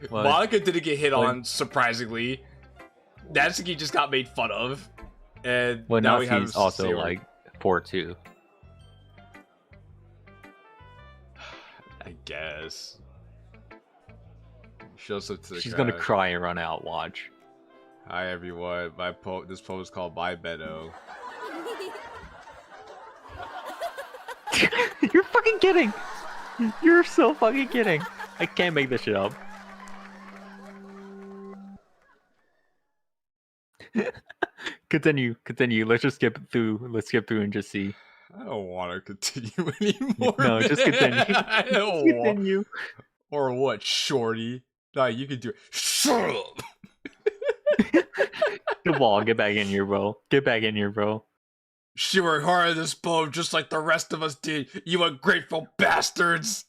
Speaker 2: What?
Speaker 3: Monika didn't get hit on, surprisingly. Natsuki just got made fun of. And now we have
Speaker 2: also
Speaker 3: Sayori.
Speaker 2: like 4-2.
Speaker 3: I guess. Shows up to the
Speaker 2: She's
Speaker 3: crowd.
Speaker 2: gonna cry and run out. Watch.
Speaker 3: Hi everyone. This poem is called My Meadow.
Speaker 2: You're fucking kidding. You're so fucking kidding. I can't make this shit up. Continue. Let's just skip through. Let's skip through and just see.
Speaker 3: I don't want to continue anymore.
Speaker 2: No, just continue.
Speaker 3: I don't
Speaker 2: Just continue.
Speaker 3: Or what, shorty? Nah, you can do it. Shut up.
Speaker 2: Come on, get back in here, bro. Get back in here, bro.
Speaker 3: She worked hard on this poem just like the rest of us did, you ungrateful bastards!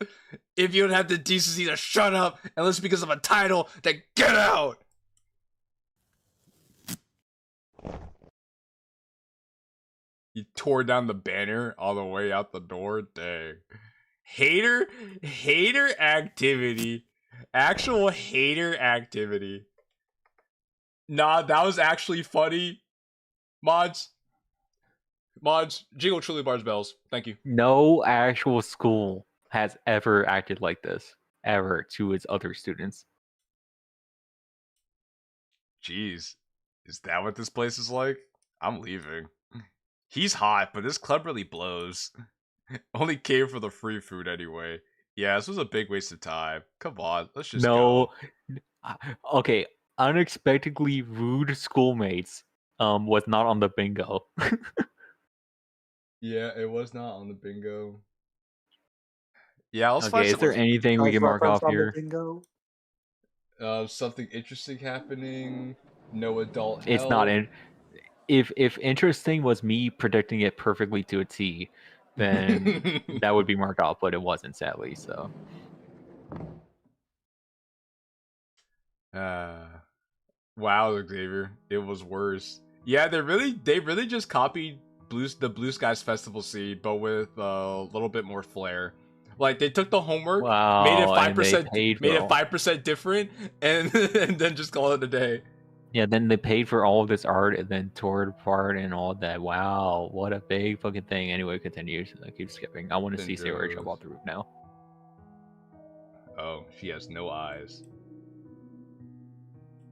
Speaker 3: If you don't have the decency to shut up, unless because of a title, then get out! He tore down the banner all the way out the door, dang. Hater activity. Actual hater activity. Nah, that was actually funny. Mods, jingle truly bars bells. Thank you.
Speaker 2: No actual school has ever acted like this, ever, to its other students.
Speaker 3: Jeez. Is that what this place is like? I'm leaving. He's hot, but this club really blows. Only came for the free food anyway. Yeah, this was a big waste of time. Come on, let's just go.
Speaker 2: Okay, unexpectedly rude schoolmates was not on the bingo.
Speaker 3: Yeah, it was not on the bingo. Yeah, let's find
Speaker 2: Okay, is there anything we can mark off here?
Speaker 14: Bingo.
Speaker 3: Something interesting happening. No adult
Speaker 2: It's
Speaker 3: help.
Speaker 2: not in. If interesting was me predicting it perfectly to a T, then that would be marked off, but it wasn't, sadly. So
Speaker 3: Wow, Xavier, it was worse. Yeah, they really just copied the Blue Skies Festival scene, but with a little bit more flair. Like they took the homework, made it
Speaker 2: Wow, and they paid
Speaker 3: made
Speaker 2: for
Speaker 3: it
Speaker 2: all.
Speaker 3: 5% different, and and then just call it a day.
Speaker 2: Yeah, then they paid for all of this art and then tore it apart and all that. Wow, what a big fucking thing. Anyway, continues. I keep skipping. I want to see Sayori jump off the roof now.
Speaker 3: Oh, she has no eyes.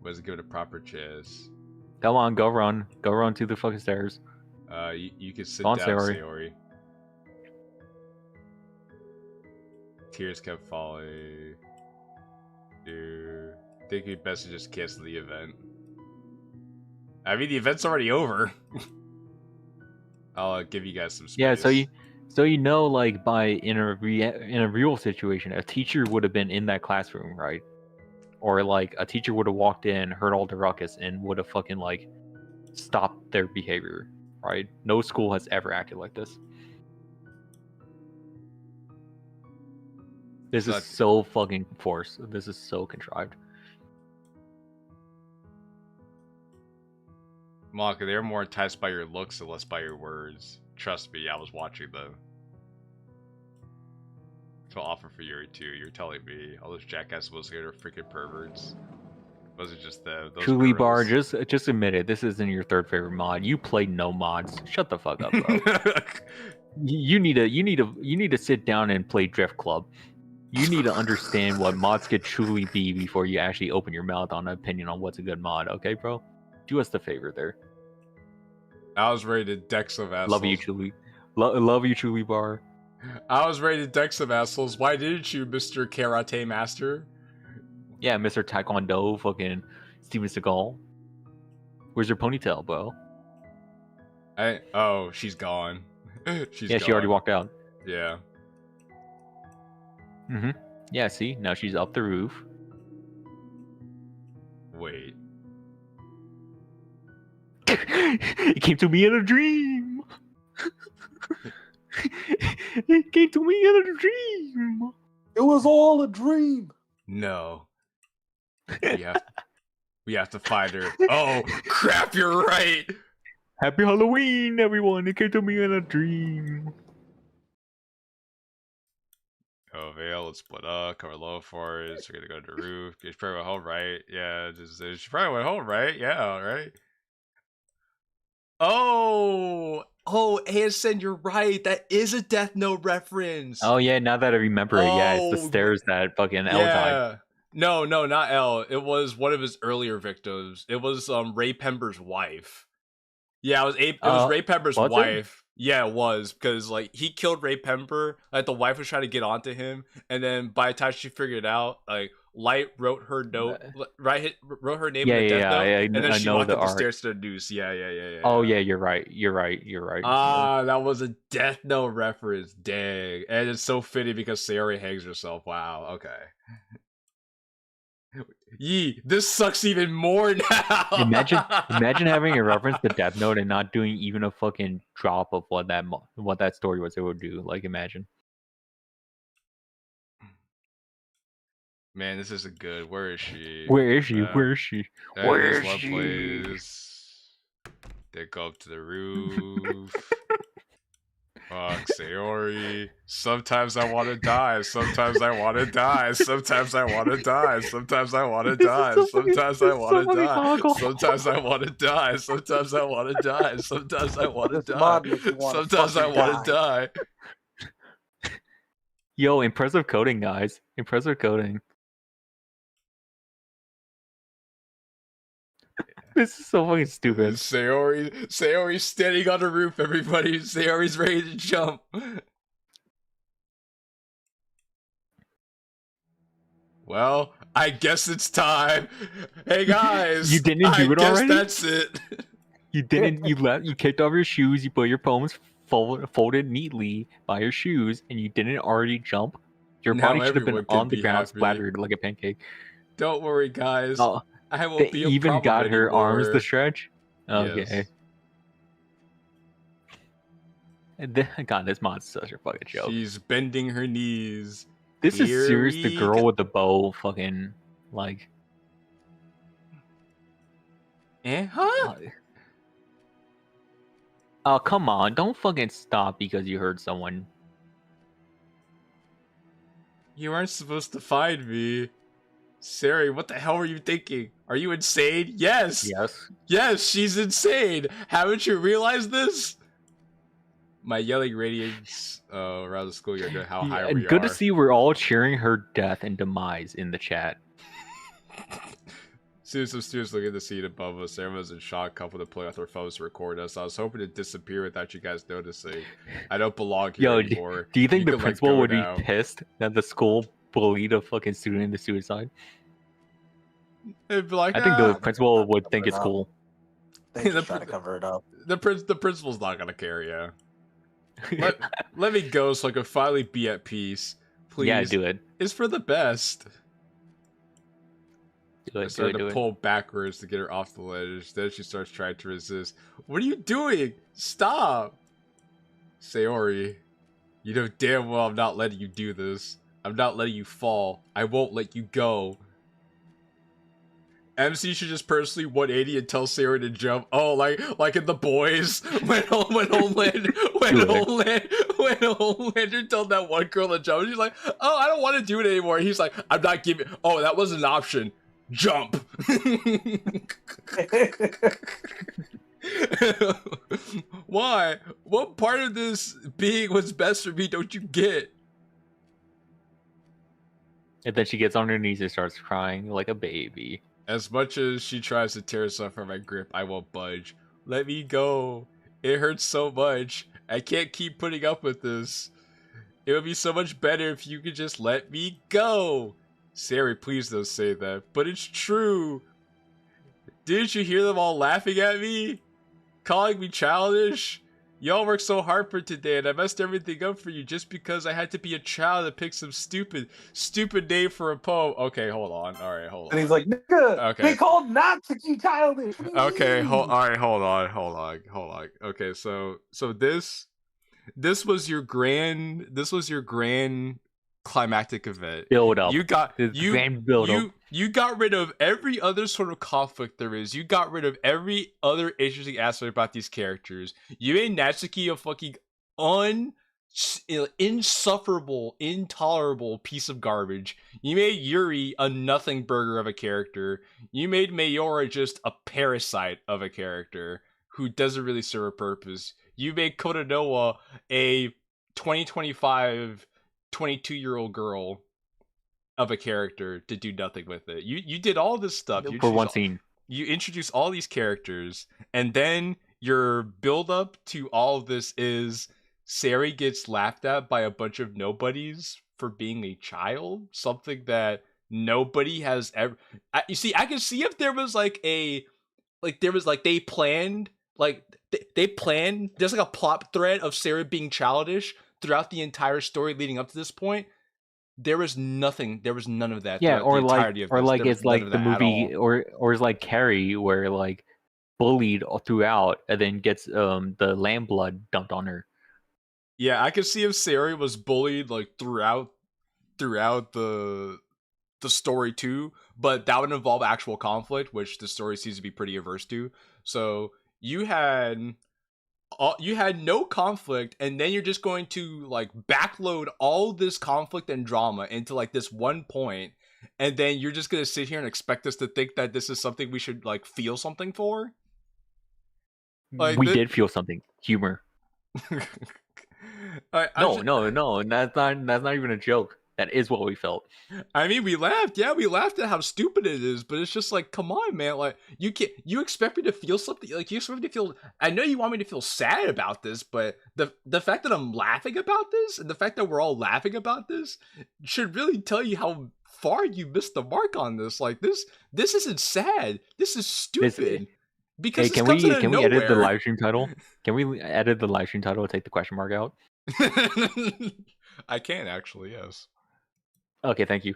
Speaker 3: Wasn't given a proper chance.
Speaker 2: Come on, go run. Go run to the fucking stairs.
Speaker 3: You can sit
Speaker 2: Go on,
Speaker 3: down,
Speaker 2: Sayori.
Speaker 3: Sayori. Tears kept falling. Dude, I think we best to just cancel the event. I mean, the event's already over. I'll give you guys some space.
Speaker 2: Yeah, so you know, like in a real situation, a teacher would have been in that classroom, right? Or like a teacher would have walked in, heard all the ruckus, and would have fucking like stopped their behavior, right? No school has ever acted like this. This is so fucking forced. This is so contrived.
Speaker 3: Monika, they're more enticed by your looks and less by your words. Trust me, I was watching them. To offer for Yuri too. You're telling me all those jackasses was here are freaking perverts. Was it just them? Those
Speaker 2: Truly, Bar,
Speaker 3: girls?
Speaker 2: just admit it. This isn't your third favorite mod. You play no mods. Shut the fuck up, bro. you need to sit down and play Drift Club. You need to understand what mods could truly be before you actually open your mouth on an opinion on what's a good mod. Okay, bro? Do us the favor there.
Speaker 3: I was ready to deck some assholes.
Speaker 2: Love you, truly. Love you, truly, Bar.
Speaker 3: I was ready to deck some assholes. Why didn't you, Mr. Karate Master?
Speaker 2: Yeah, Mr. Taekwondo, fucking Steven Seagal. Where's your ponytail, bro?
Speaker 3: Oh, she's gone. She's
Speaker 2: yeah,
Speaker 3: gone.
Speaker 2: she already walked out.
Speaker 3: Yeah.
Speaker 2: Mm-hmm. Yeah, see? Now she's up the roof.
Speaker 3: Wait.
Speaker 2: It came to me in a dream. It came to me in a dream.
Speaker 6: It was all a dream.
Speaker 3: No. We have to find her. Oh, crap, you're right.
Speaker 2: Happy Halloween, everyone. It came to me in a dream.
Speaker 3: Oh, Vale, let's split up, cover low forest. We're gonna go to the roof. She probably went home, right? Yeah, she probably went home, right? Yeah, right? Oh, ASN, you're right. That is a Death Note reference.
Speaker 2: Oh, yeah, now that I remember it, yeah, it's the stairs that fucking L died.
Speaker 3: No, not L. It was one of his earlier victims. It was Ray Pember's wife. Yeah, it was Ray Pember's wife. Yeah, it was, because like he killed Ray Pember. Like the wife was trying to get onto him, and then by the time she figured it out, like Light wrote her note, wrote her name in the death note, and then she walked up the stairs to the noose. Yeah.
Speaker 2: Oh yeah, you're right.
Speaker 3: Ah, that was a Death Note reference. Dang, and it's so fitting because Sayori hangs herself. Wow. Okay. Yee, this sucks even more now.
Speaker 2: Imagine having a reference to Death Note and not doing even a fucking drop of what that story was. It would do. Like, imagine.
Speaker 3: Man, this isn't good. Where is she?
Speaker 2: Where is she? Where is she?
Speaker 3: Where is she? Place. They go up to the roof. Fuck, Sayori. Sometimes I want to die. Sometimes I want to die. Sometimes I want to die. Sometimes I want to die. Sometimes I want to die. Sometimes I want to die. Sometimes I want to die. Sometimes I want to die. Sometimes I want to die.
Speaker 2: Yo, impressive coding, guys. Impressive coding. This is so fucking stupid.
Speaker 3: Sayori's standing on the roof, everybody. Sayori's ready to jump. Well, I guess it's time. Hey guys,
Speaker 2: you didn't do it already?
Speaker 3: That's it.
Speaker 2: You didn't. You kicked off your shoes. You put your palms folded neatly by your shoes, and you didn't already jump. Your body should have been on the ground, splattered like a pancake.
Speaker 3: Don't worry, guys. I will
Speaker 2: they
Speaker 3: be a
Speaker 2: even got
Speaker 3: problem
Speaker 2: her
Speaker 3: anymore.
Speaker 2: arms to stretch. Okay.
Speaker 3: Yes.
Speaker 2: God, this mod's such a fucking joke.
Speaker 3: She's bending her knees.
Speaker 2: This is serious. The girl with the bow, fucking like.
Speaker 5: Huh?
Speaker 2: Oh, come on. Don't fucking stop because you heard someone.
Speaker 3: You aren't supposed to find me. Sayori, what the hell were you thinking? Are you insane? Yes!
Speaker 2: Yes.
Speaker 3: Yes, she's insane! Haven't you realized this? My yelling radiates around the schoolyard know how high we
Speaker 2: Good
Speaker 3: are.
Speaker 2: to see we're all cheering her death and demise in the chat.
Speaker 3: Soon some students look at the scene above us. Everyone's in shock, coupled to play with their phones to record us. I was hoping to disappear without you guys noticing. I don't belong here
Speaker 2: Yo,
Speaker 3: anymore.
Speaker 2: do you think the
Speaker 3: can let
Speaker 2: principal
Speaker 3: go
Speaker 2: would
Speaker 3: now.
Speaker 2: be pissed that the school bullied a fucking student into suicide?
Speaker 3: They'd be like,
Speaker 2: I think the principal would think it's cool.
Speaker 6: They just try to cover it up.
Speaker 3: The principal's not gonna care, yeah. Let me go so I can finally be at peace. Please.
Speaker 2: Yeah, do it.
Speaker 3: It's for the best.
Speaker 2: Do it,
Speaker 3: I started
Speaker 2: do
Speaker 3: to
Speaker 2: it.
Speaker 3: pull backwards to get her off the ledge. Then she starts trying to resist. What are you doing? Stop! Sayori, you know damn well I'm not letting you do this. I'm not letting you fall. I won't let you go. MC should just personally 180 and tell Sayori to jump. Oh, like in The Boys, when Homelander told that one girl to jump, she's like, "Oh, I don't want to do it anymore." He's like, "I'm not giving." Oh, that was an option. Jump. Why? What part of this being what's best for me don't you get?
Speaker 2: And then she gets on her knees and starts crying like a baby.
Speaker 3: As much as she tries to tear herself from my grip, I won't budge. Let me go. It hurts so much. I can't keep putting up with this. It would be so much better if you could just let me go. Sayori, please don't say that. But it's true. Didn't you hear them all laughing at me? Calling me childish? Y'all worked so hard for today, and I messed everything up for you just because I had to be a child and pick some stupid name for a poem. Okay, hold on. All right, hold on.
Speaker 6: And he's like, nigga,
Speaker 3: Okay.
Speaker 6: they called not to be childish. What do you
Speaker 3: Okay,
Speaker 6: mean?
Speaker 3: all right, hold on. Okay, so this was your grand climactic event.
Speaker 2: Build up.
Speaker 3: You got
Speaker 2: Grand build up.
Speaker 3: You got rid of every other sort of conflict there is. You got rid of every other interesting aspect about these characters. You made Natsuki a fucking insufferable, intolerable piece of garbage. You made Yuri a nothing burger of a character. You made Mayora just a parasite of a character who doesn't really serve a purpose. You made Kotonoa a 2025 22-year-old girl of a character to do nothing with it. You did all this stuff.
Speaker 2: For one scene.
Speaker 3: You introduced all these characters, and then your build-up to all of this is Sayori gets laughed at by a bunch of nobodies for being a child, something that nobody has ever. You see, I can see if there was they planned there's like a plot thread of Sayori being childish throughout the entire story leading up to this point. There was none of that.
Speaker 2: Yeah, or
Speaker 3: the
Speaker 2: like,
Speaker 3: entirety of
Speaker 2: or
Speaker 3: this.
Speaker 2: like
Speaker 3: There was
Speaker 2: it's like
Speaker 3: none of
Speaker 2: the
Speaker 3: that at
Speaker 2: movie,
Speaker 3: all.
Speaker 2: or it's like Carrie, where like bullied throughout, and then gets the lamb blood dumped on her.
Speaker 3: Yeah, I could see if Sayori was bullied like throughout the story too, but that would involve actual conflict, which the story seems to be pretty averse to. So you had no conflict, and then you're just going to like backload all this conflict and drama into like this one point, and then you're just gonna sit here and expect us to think that this is something we should like feel something for. Like
Speaker 2: We did feel something. Humor. No, that's not even a joke. That is what we felt.
Speaker 3: I mean, we laughed. Yeah, we laughed at how stupid it is, but it's just like, come on, man. Like, you expect me to feel something? Like, you expect me to feel? I know you want me to feel sad about this, but the fact that I'm laughing about this, and the fact that we're all laughing about this, should really tell you how far you missed the mark on this. Like, this isn't sad. This is stupid. Because
Speaker 2: Hey, can we edit the live stream title? Can we edit the live stream title and take the question mark out?
Speaker 3: I can actually, yes.
Speaker 2: Okay, thank you.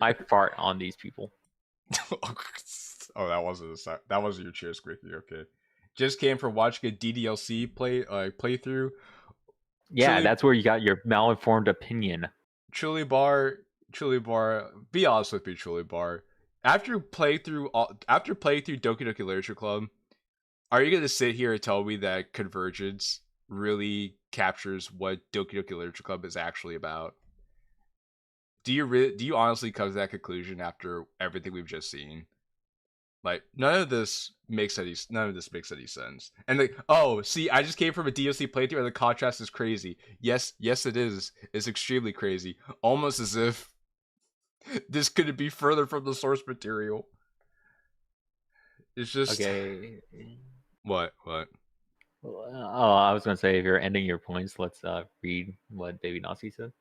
Speaker 2: I fart on these people.
Speaker 3: Oh, that wasn't your cheer squeaky. Okay, just came from watching a DDLC playthrough.
Speaker 2: Yeah, that's where you got your malinformed opinion.
Speaker 3: Truly bar Truly Bar, be honest with me, Truly Bar. After playing through Doki Doki Literature Club, are you gonna sit here and tell me that Convergence really captures what Doki Doki Literature Club is actually about? Do you honestly come to that conclusion after everything we've just seen? Like, none of this makes any sense. And like, oh, see, I just came from a DLC playthrough and the contrast is crazy. Yes, it is. It's extremely crazy. Almost as if this couldn't be further from the source material. It's just
Speaker 2: okay.
Speaker 3: What?
Speaker 2: Oh, I was gonna say, if you're ending your points, let's read what Baby Nazi said.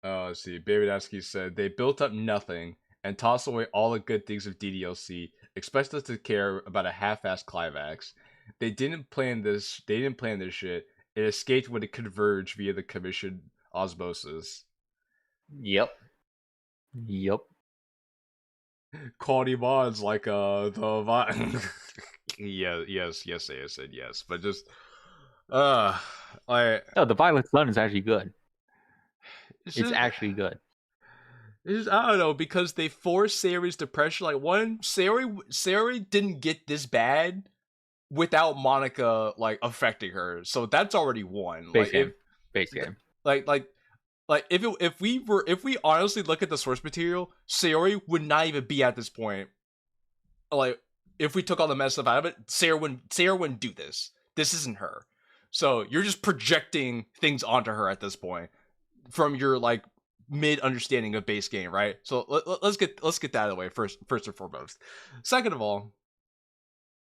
Speaker 3: Let's see. Baby Nazi said they built up nothing and tossed away all the good things of DDLC. Expect us to care about a half-assed climax. They didn't plan this shit. It escaped when it converged via the commission osmosis.
Speaker 2: Yep.
Speaker 3: Quality mods like the yes, I said yes, but just
Speaker 2: no, the Violet Sun is actually good. It's actually good.
Speaker 3: I don't know, because they forced Sayori's depression. Like, one, Sayori didn't get this bad without Monika like affecting her, so that's already one.
Speaker 2: Base game.
Speaker 3: Like if we honestly look at the source material, Sayori would not even be at this point. Like, if we took all the mess stuff out of it, Sayori wouldn't do this. This isn't her. So you're just projecting things onto her at this point from your like mid understanding of base game, right? So let's get that out of the way first and foremost. Second of all,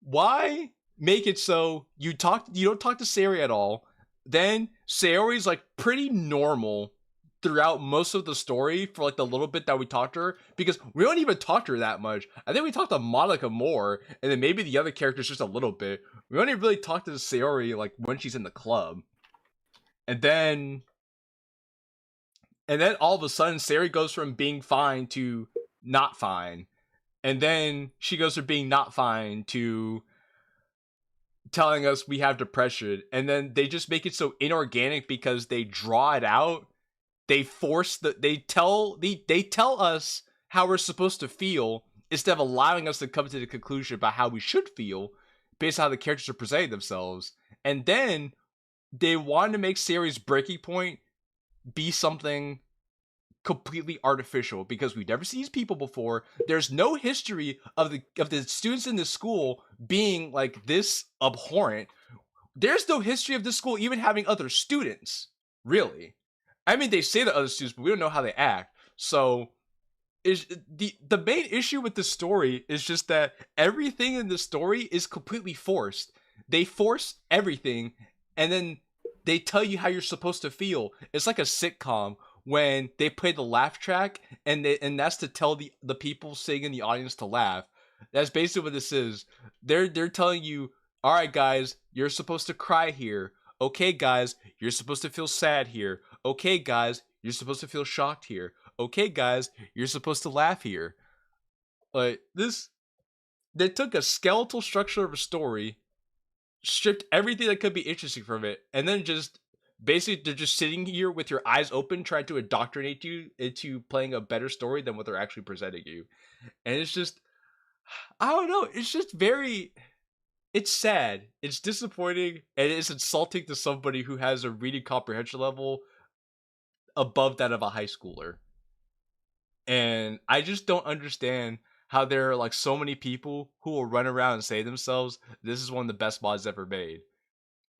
Speaker 3: why make it so you don't talk to Sayori at all? Then Sayori's like pretty normal throughout most of the story for like the little bit that we talked to her, because we don't even talk to her that much. I think we talked to Monika more, and then maybe the other characters just a little bit. We only really talk to Sayori like when she's in the club, and then all of a sudden Sayori goes from being fine to not fine, and then she goes from being not fine to telling us we have depression, and then they just make it so inorganic because they draw it out. They tell us how we're supposed to feel instead of allowing us to come to the conclusion about how we should feel based on how the characters are presenting themselves. And then they wanted to make Sayori's breaking point be something completely artificial, because we've never seen these people before. There's no history of the students in this school being like this abhorrent. There's no history of this school even having other students, really. I mean, they say that other students, but we don't know how they act. So, is the main issue with this story is just that everything in the story is completely forced. They force everything, and then they tell you how you're supposed to feel. It's like a sitcom when they play the laugh track, and that's to tell the people sitting in the audience to laugh. That's basically what this is. They're telling you, all right, guys, you're supposed to cry here. Okay, guys, you're supposed to feel sad here. Okay, guys, you're supposed to feel shocked here. Okay, guys, you're supposed to laugh here. Like, they took a skeletal structure of a story, stripped everything that could be interesting from it, and then just basically they're just sitting here with your eyes open trying to indoctrinate you into playing a better story than what they're actually presenting you. And it's just, I don't know, it's just very... It's sad, it's disappointing, and it's insulting to somebody who has a reading comprehension level above that of a high schooler. And I just don't understand how there are like so many people who will run around and say to themselves, this is one of the best mods ever made.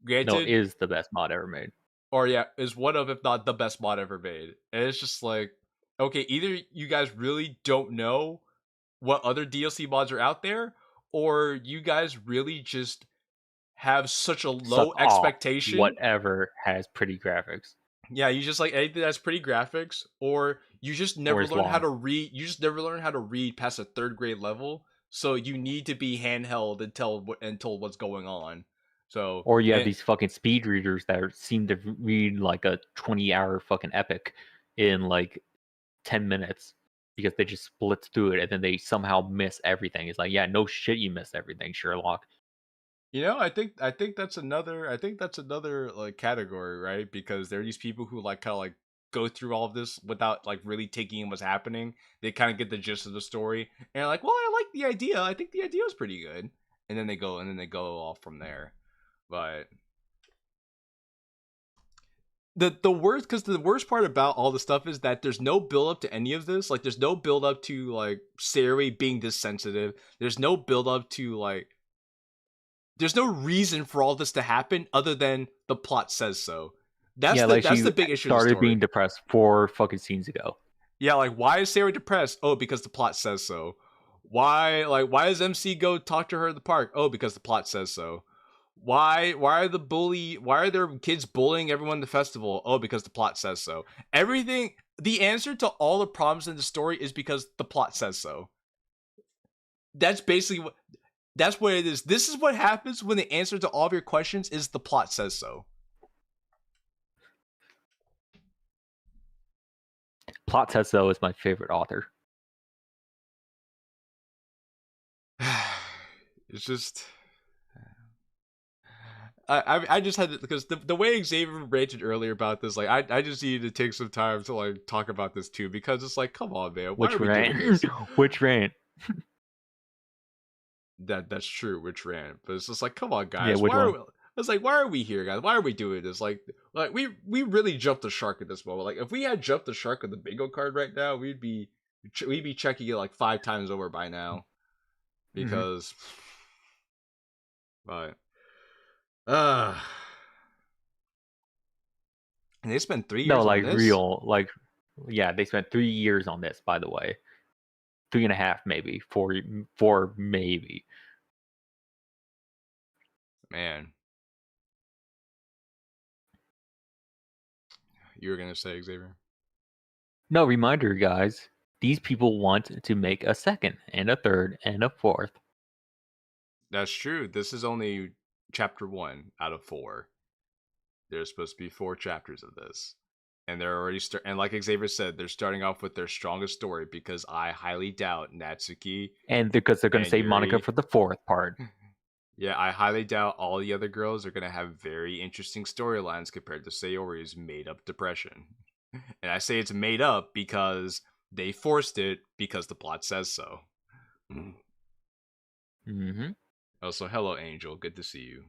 Speaker 3: Granted,
Speaker 2: no, it is the best mod ever made.
Speaker 3: Or yeah, is one of, if not the best mod ever made. And it's just like, okay, either you guys really don't know what other DLC mods are out there, or you guys really just have such a low expectation.
Speaker 2: Whatever has pretty graphics.
Speaker 3: Yeah, you just like anything that's pretty graphics, or you just never learn how to read. You just never learn how to read past a 3rd grade level, so you need to be handheld until what's going on. So,
Speaker 2: or you have these fucking speed readers that seem to read like a 20-hour fucking epic in like 10 minutes. Because they just split through it and then they somehow miss everything. It's like, yeah, no shit, you missed everything, Sherlock.
Speaker 3: You know, I think that's another like category, right? Because there are these people who like kind of like go through all of this without like really taking in what's happening. They kind of get the gist of the story and they're like, well, I like the idea. I think the idea is pretty good. And then they go off from there. But the worst part about all the stuff is that there's no build up to any of this. Like there's no build up to like Sayori being this sensitive. There's no build up to like there's no reason for all this to happen other than the plot says so. That's the big issue.
Speaker 2: Started being depressed 4 fucking scenes ago.
Speaker 3: Yeah, like why is Sayori depressed? Oh, because the plot says so. Why does MC go talk to her at the park? Oh, because the plot says so. Why are there kids bullying everyone in the festival? Oh, because the plot says so. Everything, the answer to all the problems in the story is because the plot says so. That's basically what it is. This is what happens when the answer to all of your questions is the plot says so.
Speaker 2: Plot says so is my favorite author.
Speaker 3: It's just I just had to, because the way Xavier ranted earlier about this, like I just needed to take some time to like talk about this too, because it's like, come on, man, why are we doing this?
Speaker 2: Which rant?
Speaker 3: That's true, which rant? But it's just like, come on, guys, why are we here, guys? Why are we doing this? Like we really jumped the shark at this moment. Like if we had jumped the shark on the bingo card right now, we'd be checking it like 5 times over by now, because but. And they spent 3 years on this?
Speaker 2: Yeah, they spent 3 years on this, by the way. 3.5 maybe. 4 maybe.
Speaker 3: Man. You were gonna say, Xavier?
Speaker 2: No, reminder, guys. These people want to make a 2nd and a 3rd and a 4th.
Speaker 3: That's true. This is only chapter 1 out of 4. There's supposed to be 4 chapters of this, and they're already and like Xavier said, they're starting off with their strongest story, because I highly doubt Natsuki,
Speaker 2: and because they're going to save Monika for the 4th part.
Speaker 3: Yeah, I highly doubt all the other girls are going to have very interesting storylines compared to Sayori's made-up depression. And I say it's made up because they forced it because the plot says so.
Speaker 2: Mm-hmm.
Speaker 3: Also, hello, Angel. Good to see you.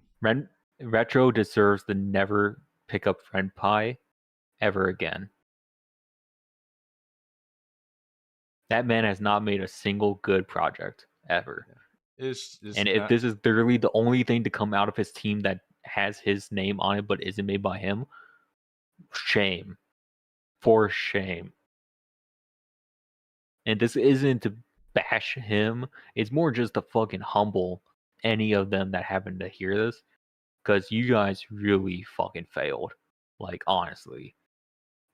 Speaker 2: Retro deserves to never pick up Friend Pie ever again. That man has not made a single good project ever. This is literally the only thing to come out of his team that has his name on it but isn't made by him, shame. For shame. And this isn't to bash him. It's more just to fucking humble any of them that happen to hear this, because you guys really fucking failed. Like, honestly,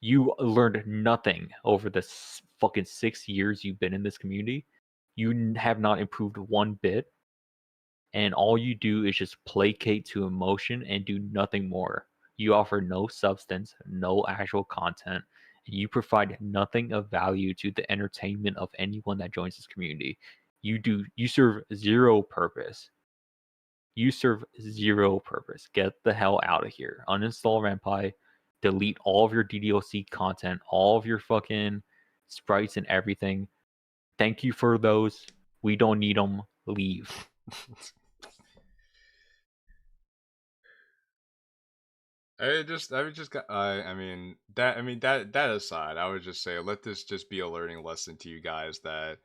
Speaker 2: you learned nothing over the fucking 6 years you've been in this community. You have not improved one bit, and all you do is just placate to emotion and do nothing more. You offer no substance, no actual content, and you provide nothing of value to the entertainment of anyone that joins this community. You serve zero purpose. You serve zero purpose. Get the hell out of here. Uninstall Renpai. Delete all of your DDLC content, all of your fucking sprites and everything. Thank you for those. We don't need them. Leave.
Speaker 3: That aside, I would just say, let this just be a learning lesson to you guys, that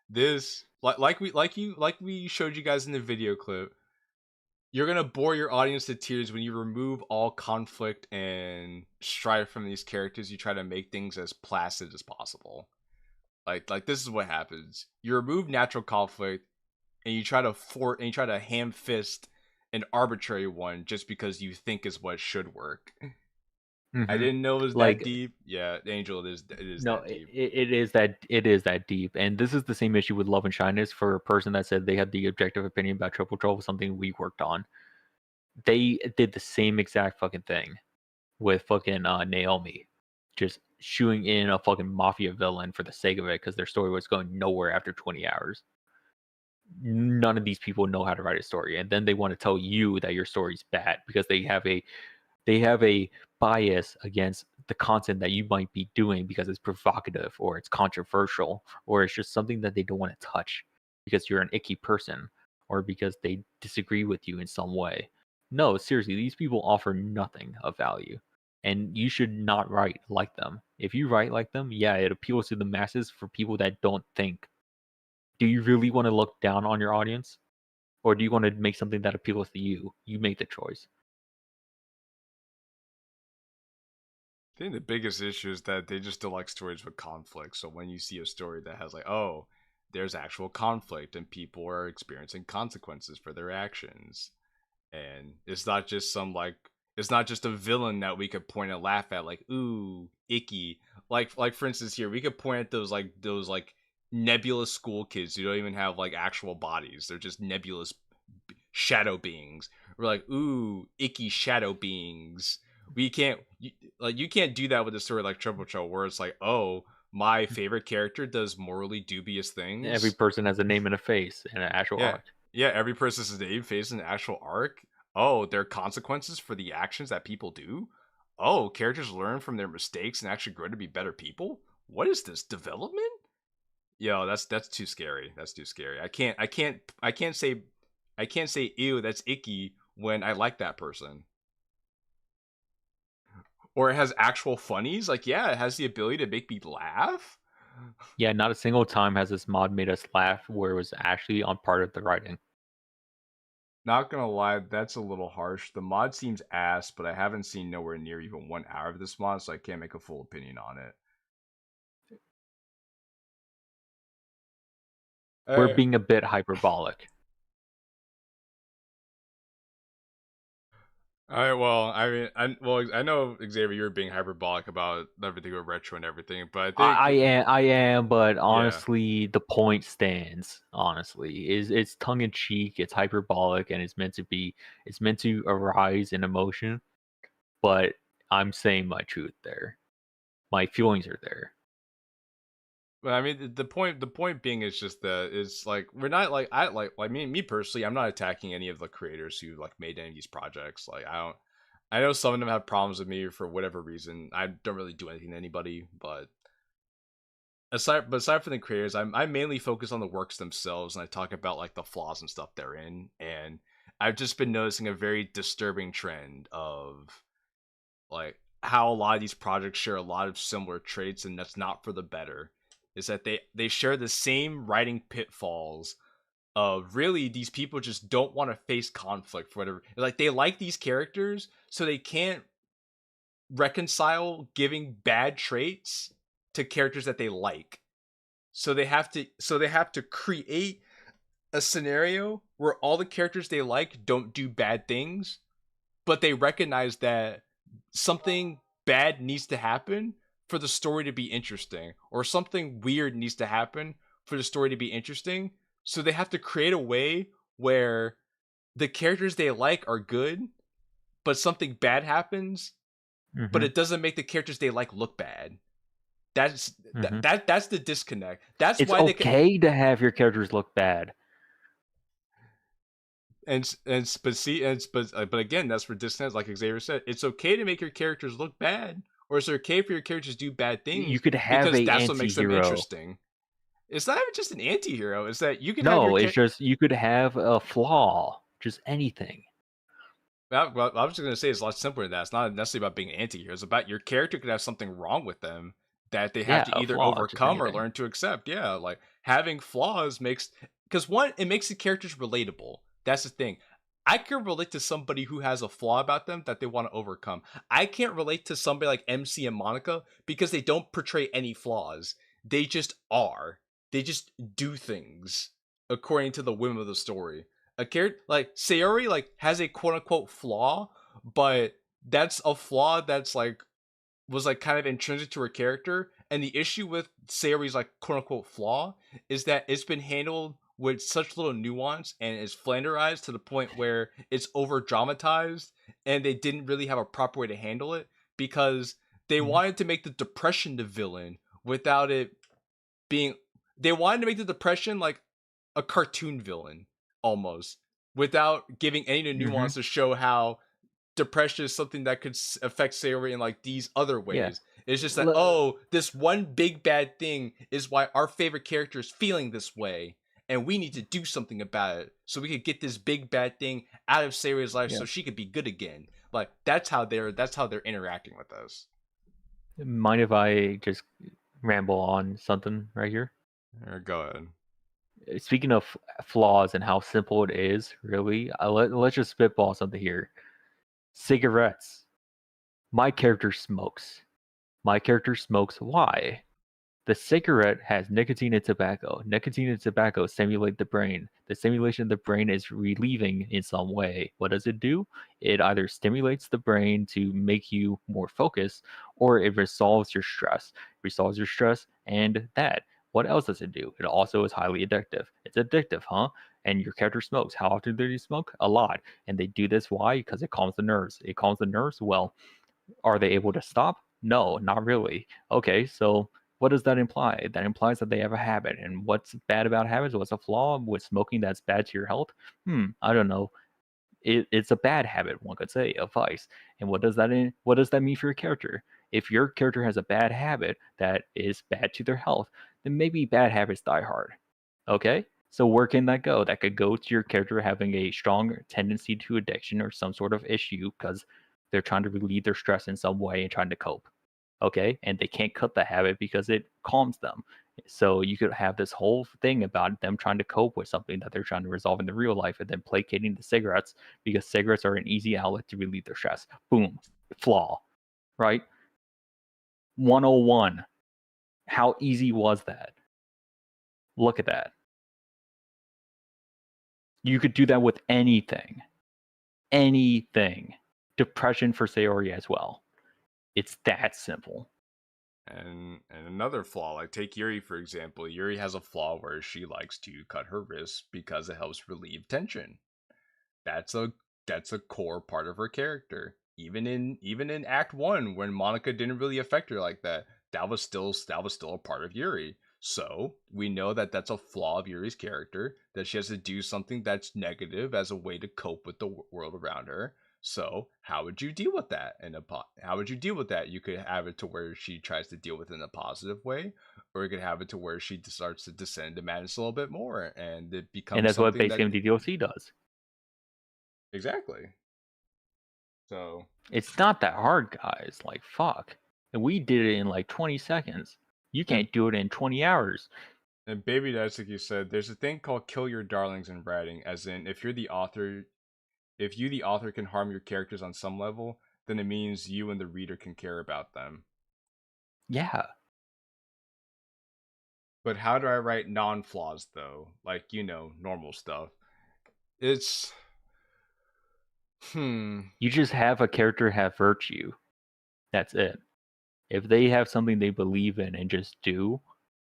Speaker 3: this, like we showed you guys in the video clip, you're gonna bore your audience to tears when you remove all conflict and strife from these characters. You try to make things as placid as possible. Like this is what happens. You remove natural conflict, and you try to ham fist an arbitrary one just because you think is what should work. Mm-hmm. I didn't know it was that deep. Yeah, Angel, it is
Speaker 2: no,
Speaker 3: that deep.
Speaker 2: It is that deep. And this is the same issue with Love and Shyness for a person that said they had the objective opinion about Triple Trouble, something we worked on. They did the same exact fucking thing with fucking Naomi. Just shooing in a fucking mafia villain for the sake of it because their story was going nowhere after 20 hours. None of these people know how to write a story, and then they want to tell you that your story's bad because they have a bias against the content that you might be doing because it's provocative or it's controversial or it's just something that they don't want to touch because you're an icky person or because they disagree with you in some way. No, seriously, these people offer nothing of value. And you should not write like them. If you write like them, yeah, it appeals to the masses for people that don't think. Do you really want to look down on your audience? Or do you want to make something that appeals to you? You make the choice.
Speaker 3: I think the biggest issue is that they just don't like stories with conflict. So when you see a story that has like, oh, there's actual conflict and people are experiencing consequences for their actions, and it's not just some like, it's not just a villain that we could point and laugh at, like, ooh, icky. Like for instance here, we could point at those nebulous school kids who don't even have like actual bodies. They're just nebulous shadow beings. We're like, ooh, icky shadow beings. You can't do that with a story like Triple Trouble, where it's like, oh, my favorite character does morally dubious things.
Speaker 2: Every person has a name and a face and an actual arc.
Speaker 3: Yeah, every person has a name, face, and an actual arc. Oh, there are consequences for the actions that people do. Oh, characters learn from their mistakes and actually grow to be better people. What is this development? Yo, that's too scary. That's too scary. I can't say ew, that's icky when I like that person. Or it has actual funnies. Like, yeah, it has the ability to make me laugh.
Speaker 2: Yeah, not a single time has this mod made us laugh where it was actually on part of the writing.
Speaker 3: Not gonna lie, that's a little harsh. The mod seems ass, but I haven't seen nowhere near even 1 hour of this mod, so I can't make a full opinion on it.
Speaker 2: We're being a bit hyperbolic.
Speaker 3: Alright, well, I know, Xavier, you're being hyperbolic about everything with retro and everything, but I think
Speaker 2: I am, but honestly, the point stands. Honestly, it's tongue in cheek, it's hyperbolic, and it's meant to arise in emotion. But I'm saying my truth there. My feelings are there.
Speaker 3: But I mean, the point being is just that it's like we're not like me personally, I'm not attacking any of the creators who like made any of these projects. Like I know some of them have problems with me for whatever reason. I don't really do anything to anybody, but aside from the creators, I mainly focus on the works themselves, and I talk about like the flaws and stuff they're in. And I've just been noticing a very disturbing trend of like how a lot of these projects share a lot of similar traits, and that's not for the better. Is that they share the same writing pitfalls of really these people just don't want to face conflict for whatever. Like they like these characters, so they can't reconcile giving bad traits to characters that they like. So they have to create a scenario where all the characters they like don't do bad things, but they recognize that something bad needs to happen for the story to be interesting, or something weird needs to happen for the story to be interesting. So they have to create a way where the characters they like are good, but something bad happens, but it doesn't make the characters they like look bad. That's that's the disconnect. That's
Speaker 2: it's
Speaker 3: why
Speaker 2: okay to have your characters look bad.
Speaker 3: But again, that's for disconnect. Like Xavier said, it's okay to make your characters look bad. Or is it okay for your characters to do bad things?
Speaker 2: You could have
Speaker 3: because
Speaker 2: a
Speaker 3: that's what makes them
Speaker 2: anti-hero.
Speaker 3: interesting. It's not even just an anti-hero. It's that you can
Speaker 2: it's just you could have a flaw. Just anything.
Speaker 3: Well, I was just going to say it's a lot simpler than that. It's not necessarily about being an anti-hero. It's about your character could have something wrong with them that they have to either overcome or learn to accept. Yeah, like having flaws makes... Because one, it makes the characters relatable. That's the thing. I can relate to somebody who has a flaw about them that they want to overcome. I can't relate to somebody like MC and Monika because they don't portray any flaws. They just are. They just do things according to the whim of the story. A character like Sayori like has a quote unquote flaw, but that's a flaw that's like was like kind of intrinsic to her character. And the issue with Sayori's like quote unquote flaw is that it's been handled with such little nuance and is flanderized to the point where it's over dramatized, and they didn't really have a proper way to handle it because they wanted to make the depression the villain without it being... They wanted to make the depression like a cartoon villain almost, without giving any nuance to show how depression is something that could affect Sayori in like these other ways.
Speaker 2: Yeah.
Speaker 3: It's just that this one big bad thing is why our favorite character is feeling this way, and we need to do something about it so we could get this big bad thing out of Sayori's life so she could be good again. Like that's how they're interacting with us.
Speaker 2: Mind if I just ramble on something right here?
Speaker 3: Go ahead.
Speaker 2: Speaking of flaws and how simple it is, really, let's just spitball something here. Cigarettes. My character smokes. Why? The cigarette has nicotine and tobacco. Nicotine and tobacco stimulate the brain. The stimulation of the brain is relieving in some way. What does it do? It either stimulates the brain to make you more focused, or it resolves your stress. And that. What else does it do? It also is highly addictive. It's addictive, huh? And your character smokes. How often do they smoke? A lot. And they do this, why? Because it calms the nerves. Well, are they able to stop? No, not really. Okay, so what does that imply? That implies that they have a habit. And what's bad about habits? What's a flaw with smoking that's bad to your health? I don't know. It's a bad habit, one could say, a vice. And what does that mean for your character? If your character has a bad habit that is bad to their health, then maybe bad habits die hard. Okay? So where can that go? That could go to your character having a strong tendency to addiction or some sort of issue because they're trying to relieve their stress in some way and trying to cope. Okay? And they can't cut the habit because it calms them. So you could have this whole thing about them trying to cope with something that they're trying to resolve in the real life and then placating the cigarettes because cigarettes are an easy outlet to relieve their stress. Boom. Flaw. Right? 101. How easy was that? Look at that. You could do that with anything. Anything. Depression for Sayori as well. It's that simple.
Speaker 3: And another flaw, like take Yuri for example. Yuri has a flaw where she likes to cut her wrists because it helps relieve tension. That's a core part of her character. Even in Act 1, when Monika didn't really affect her like that, that was still a part of Yuri. So we know that that's a flaw of Yuri's character, that she has to do something that's negative as a way to cope with the world around her. So how would you deal with that? How would you deal with that? You could have it to where she tries to deal with it in a positive way, or you could have it to where she starts to descend into madness a little bit more, and it becomes.
Speaker 2: And that's what base game DDLC does.
Speaker 3: Exactly. So
Speaker 2: it's not that hard, guys. Like fuck, and we did it in like 20 seconds. You can't do it in 20 hours.
Speaker 3: And Baby Daisuke said, "There's a thing called kill your darlings in writing, as in if you the author can harm your characters on some level, then it means you and the reader can care about them."
Speaker 2: Yeah.
Speaker 3: But how do I write non-flaws though? Like, normal stuff. It's
Speaker 2: You just have a character have virtue. That's it. If they have something they believe in and just do,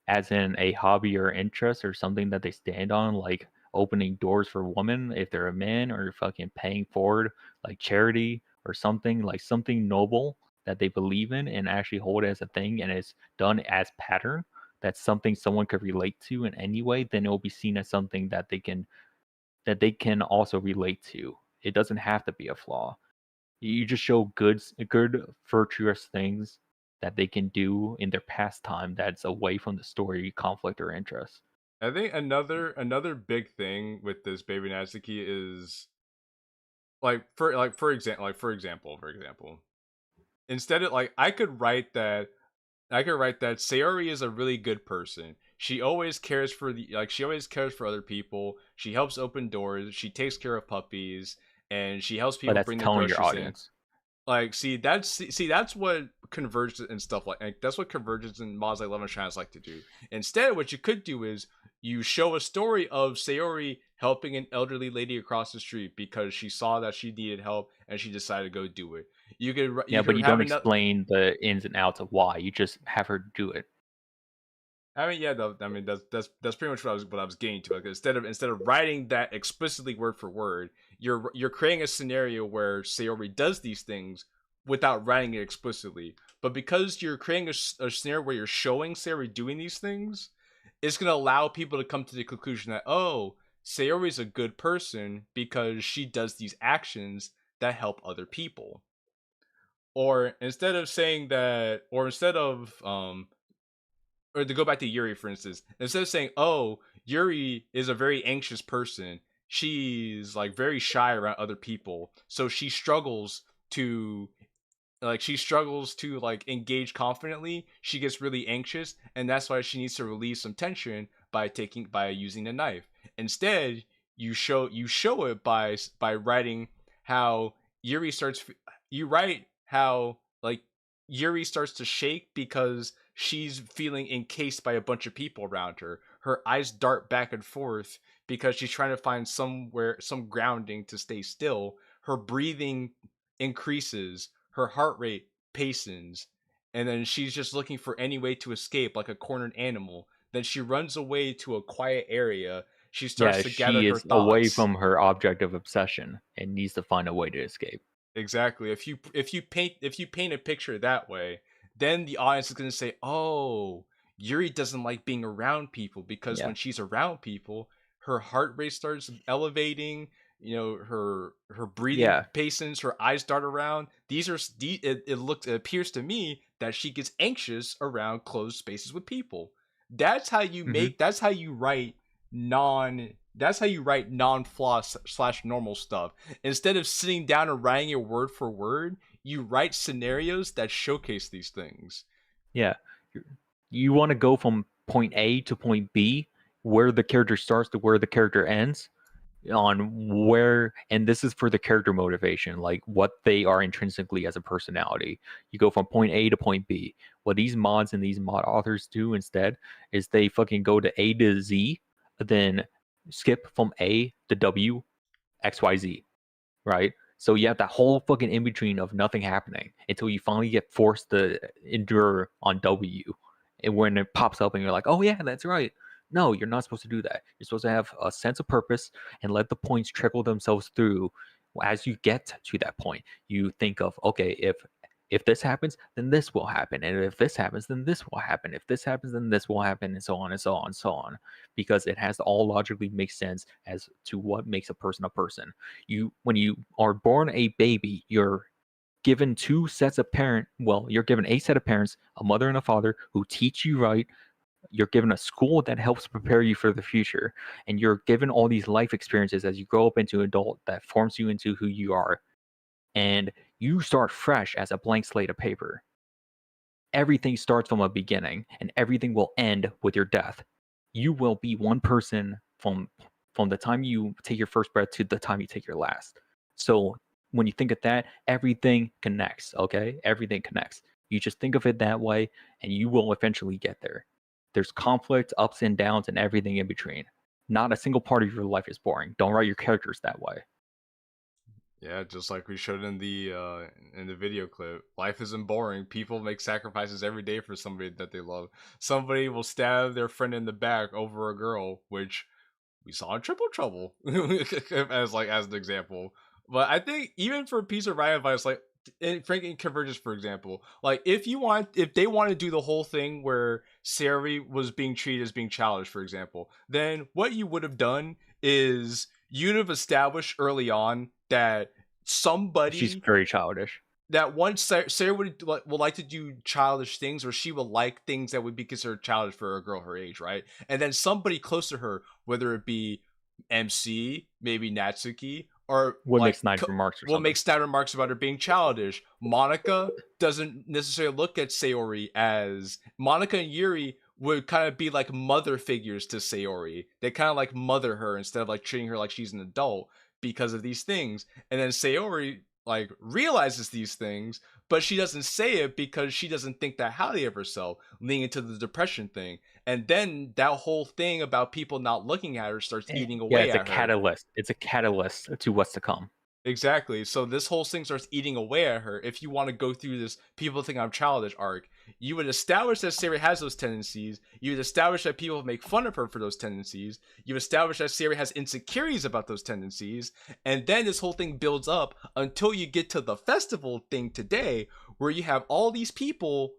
Speaker 2: as in a hobby or interest or something that they stand on, like opening doors for women if they're a man, or fucking paying forward like charity or something, like something noble that they believe in and actually hold it as a thing and it's done as pattern, that's something someone could relate to in any way, then it will be seen as something that they can also relate to. It doesn't have to be a flaw. You just show good virtuous things that they can do in their pastime that's away from the story, conflict, or interest.
Speaker 3: I think another big thing with this Baby Natsuki is for example, instead of I could write that Sayori is a really good person. She always cares for other people. She helps open doors. She takes care of puppies, and she helps people bring their groceries in. That's what Convergence and stuff like that's what Convergence and Mods like Love and Shines like to do. Instead, what you could do is you show a story of Sayori helping an elderly lady across the street because she saw that she needed help and she decided to go do it.
Speaker 2: But you don't explain the ins and outs of why. You just have her do it.
Speaker 3: I mean, yeah, that's pretty much what I was getting to. Like, instead of writing that explicitly word for word, you're creating a scenario where Sayori does these things without writing it explicitly. But because you're creating a scenario where you're showing Sayori doing these things, it's gonna allow people to come to the conclusion that Sayori's a good person because she does these actions that help other people. Or instead of saying that, or to go back to Yuri, for instance, instead of saying, oh, Yuri is a very anxious person, she's like very shy around other people, so she struggles to like engage confidently. She gets really anxious, and that's why she needs to release some tension by using a knife. Instead, you show it by writing how Yuri starts. You write how like Yuri starts to shake because she's feeling encased by a bunch of people around her. Her eyes dart back and forth because she's trying to find some grounding to stay still. Her breathing increases, her heart rate pacens, and then she's just looking for any way to escape like a cornered animal. Then she runs away to a quiet area. She starts to gather her thoughts.
Speaker 2: Away from her object of obsession and needs to find a way to escape.
Speaker 3: Exactly. If you paint a picture that way, then the audience is going to say, "Oh, Yuri doesn't like being around people because when she's around people, her heart rate starts elevating. You know, her breathing pacens, her eyes dart around. It appears to me that she gets anxious around closed spaces with people. That's how you make. That's how you write non-flaw / normal stuff. Instead of sitting down and writing it word for word, you write scenarios that showcase these things.
Speaker 2: Yeah. You want to go from point A to point B, where the character starts to where the character ends, and this is for the character motivation, like what they are intrinsically as a personality. You go from point A to point B. What these mods and these mod authors do instead is they fucking go to A to Z, then skip from A to W, XYZ, right? So you have that whole fucking in between of nothing happening until you finally get forced to endure on W. And when it pops up and you're like, oh yeah, that's right. No, you're not supposed to do that. You're supposed to have a sense of purpose and let the points trickle themselves through as you get to that point. You think of, okay, if this happens, then this will happen. And if this happens, then this will happen. If this happens, then this will happen, and so on and so on and so on. Because it has to all logically make sense as to what makes a person a person. When you are born a baby, you're given two sets of you're given a set of parents, a mother and a father, who teach you right. You're given a school that helps prepare you for the future, and you're given all these life experiences as you grow up into an adult that forms you into who you are, and you start fresh as a blank slate of paper. Everything starts from a beginning, and everything will end with your death. You will be one person from the time you take your first breath to the time you take your last. So when you think of that, everything connects, okay? Everything connects. You just think of it that way, and you will eventually get there. There's conflict, ups and downs, and everything in between. Not a single part of your life is boring. Don't write your characters that way.
Speaker 3: Yeah, just like we showed in the video clip, life isn't boring. People make sacrifices every day for somebody that they love. Somebody will stab their friend in the back over a girl, which we saw in Triple Trouble as an example. But I think even for a piece of writing advice, like in Convergence, for example, like if they want to do the whole thing where Sayori was being treated as being childish, for example, then what you would have done is you'd have established early on that she's
Speaker 2: very childish.
Speaker 3: That once Sarah would like to do childish things, or she would like things that would be considered childish for a girl her age, right? And then somebody close to her, whether it be MC, maybe Natsuki, or
Speaker 2: make snide remarks or
Speaker 3: will make snide remarks about her being childish. Monika doesn't necessarily look at Sayori as Monika and Yuri would kind of be like mother figures to Sayori. They kind of like mother her instead of like treating her like she's an adult because of these things. And then Sayori like realizes these things, but she doesn't say it because she doesn't think that highly of herself, leading into the depression thing. And then that whole thing about people not looking at her starts eating away at her.
Speaker 2: It's a catalyst to what's to come.
Speaker 3: Exactly. So this whole thing starts eating away at her. If you want to go through this people think I'm childish arc, you would establish that Sayori has those tendencies. You would establish that people make fun of her for those tendencies. You establish that Sayori has insecurities about those tendencies. And then this whole thing builds up until you get to the festival thing today, where you have all these people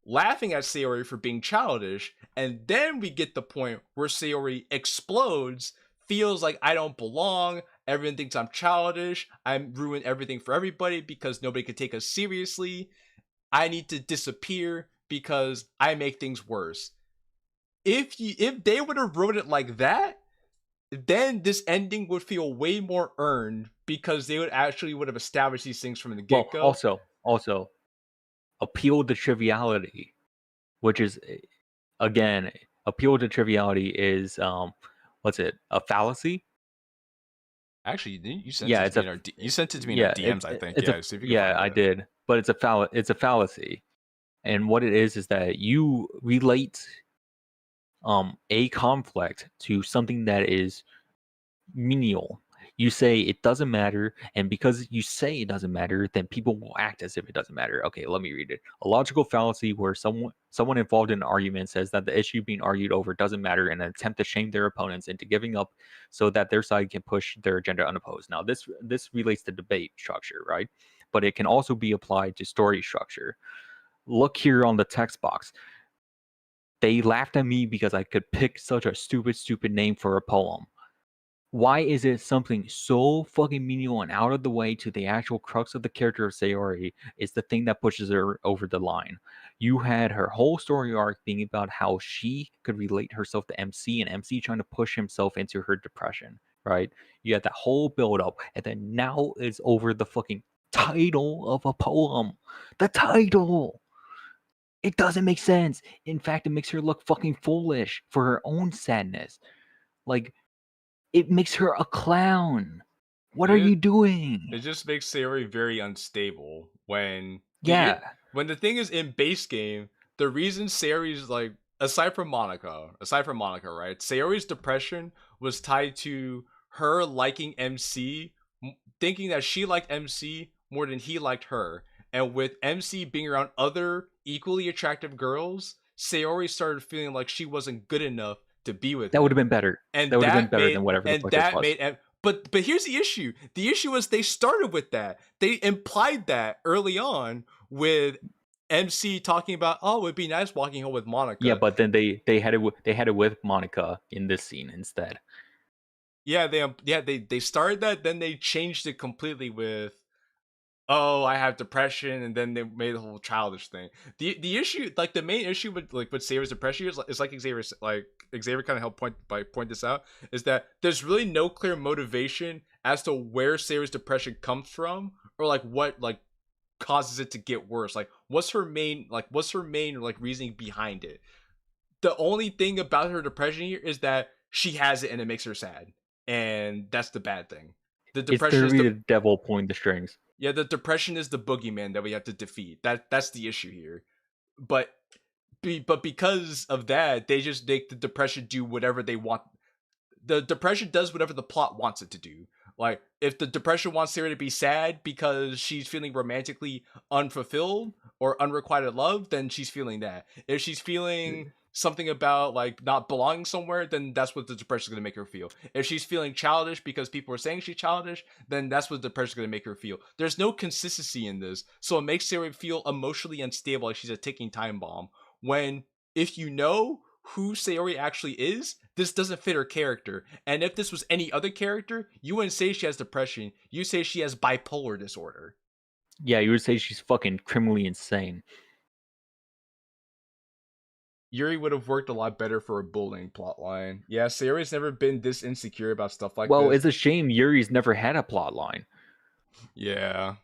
Speaker 3: laughing at Sayori for being childish. And then we get the point where Sayori explodes, feels like I don't belong. Everyone thinks I'm childish. I'm ruin everything for everybody because nobody can take us seriously. I need to disappear because I make things worse. If they would have wrote it like that, then this ending would feel way more earned because they would have established these things from the get-go.
Speaker 2: Well, also appeal to triviality, which is, again, appeal to triviality is what's it, a fallacy?
Speaker 3: Actually, you sent it to me. You sent it to me in our DMs, I think.
Speaker 2: I did, but it's a fallacy, and what it is that you relate a conflict to something that is menial. You say it doesn't matter, and because you say it doesn't matter, then people will act as if it doesn't matter. Okay, let me read it. A logical fallacy where someone involved in an argument says that the issue being argued over doesn't matter in an attempt to shame their opponents into giving up so that their side can push their agenda unopposed. Now, this relates to debate structure, right? But it can also be applied to story structure. Look here on the text box. They laughed at me because I could pick such a stupid name for a poem. Why is it something so fucking menial and out of the way to the actual crux of the character of Sayori is the thing that pushes her over the line? You had her whole story arc being about how she could relate herself to MC and MC trying to push himself into her depression, right? You had that whole build up, and then now it's over the fucking title of a poem. The title! It doesn't make sense. In fact, it makes her look fucking foolish for her own sadness. Like, it makes her a clown. What are you doing?
Speaker 3: It just makes Sayori very unstable when when the thing is in base game, the reason Sayori's like aside from Monika, right? Sayori's depression was tied to her liking MC, thinking that she liked MC more than he liked her. And with MC being around other equally attractive girls, Sayori started feeling like she wasn't good enough to be with
Speaker 2: that would have been better.
Speaker 3: And
Speaker 2: that would have been better than whatever the fuck this was.
Speaker 3: But here's the issue. The issue was they started with that. They implied that early on with MC talking about, oh, it'd be nice walking home with Monika.
Speaker 2: Yeah, but then they had it with Monika in this scene instead.
Speaker 3: Yeah, they started that, then they changed it completely with, oh, I have depression, and then they made the whole childish thing. The issue, like the main issue with Sayori's depression is like Xavier kind of helped point this out, is that there's really no clear motivation as to where Sayori's depression comes from, or like what like causes it to get worse. Like what's her main reasoning behind it? The only thing about her depression here is that she has it and it makes her sad, and that's the bad thing. The depression is the
Speaker 2: devil pulling the strings.
Speaker 3: Yeah, the depression is the boogeyman that we have to defeat. That's the issue here. But because of that, they just make the depression do whatever they want. The depression does whatever the plot wants it to do. Like, if the depression wants Sarah to be sad because she's feeling romantically unfulfilled or unrequited love, then she's feeling that. If she's feeling something about like not belonging somewhere, then that's what the depression is going to make her feel. If she's feeling childish because people are saying she's childish, then that's what the depression is going to make her feel. There's no consistency in this, so it makes Sarah feel emotionally unstable, like she's a ticking time bomb. When if you know who Sayori actually is, this doesn't fit her character. And if this was any other character, you wouldn't say she has depression. You say she has bipolar disorder.
Speaker 2: Yeah, you would say she's fucking criminally insane.
Speaker 3: Yuri would have worked a lot better for a bullying plotline. Yeah, Sayori's never been this insecure about stuff like this.
Speaker 2: Well, it's a shame Yuri's never had a plotline.
Speaker 3: Yeah.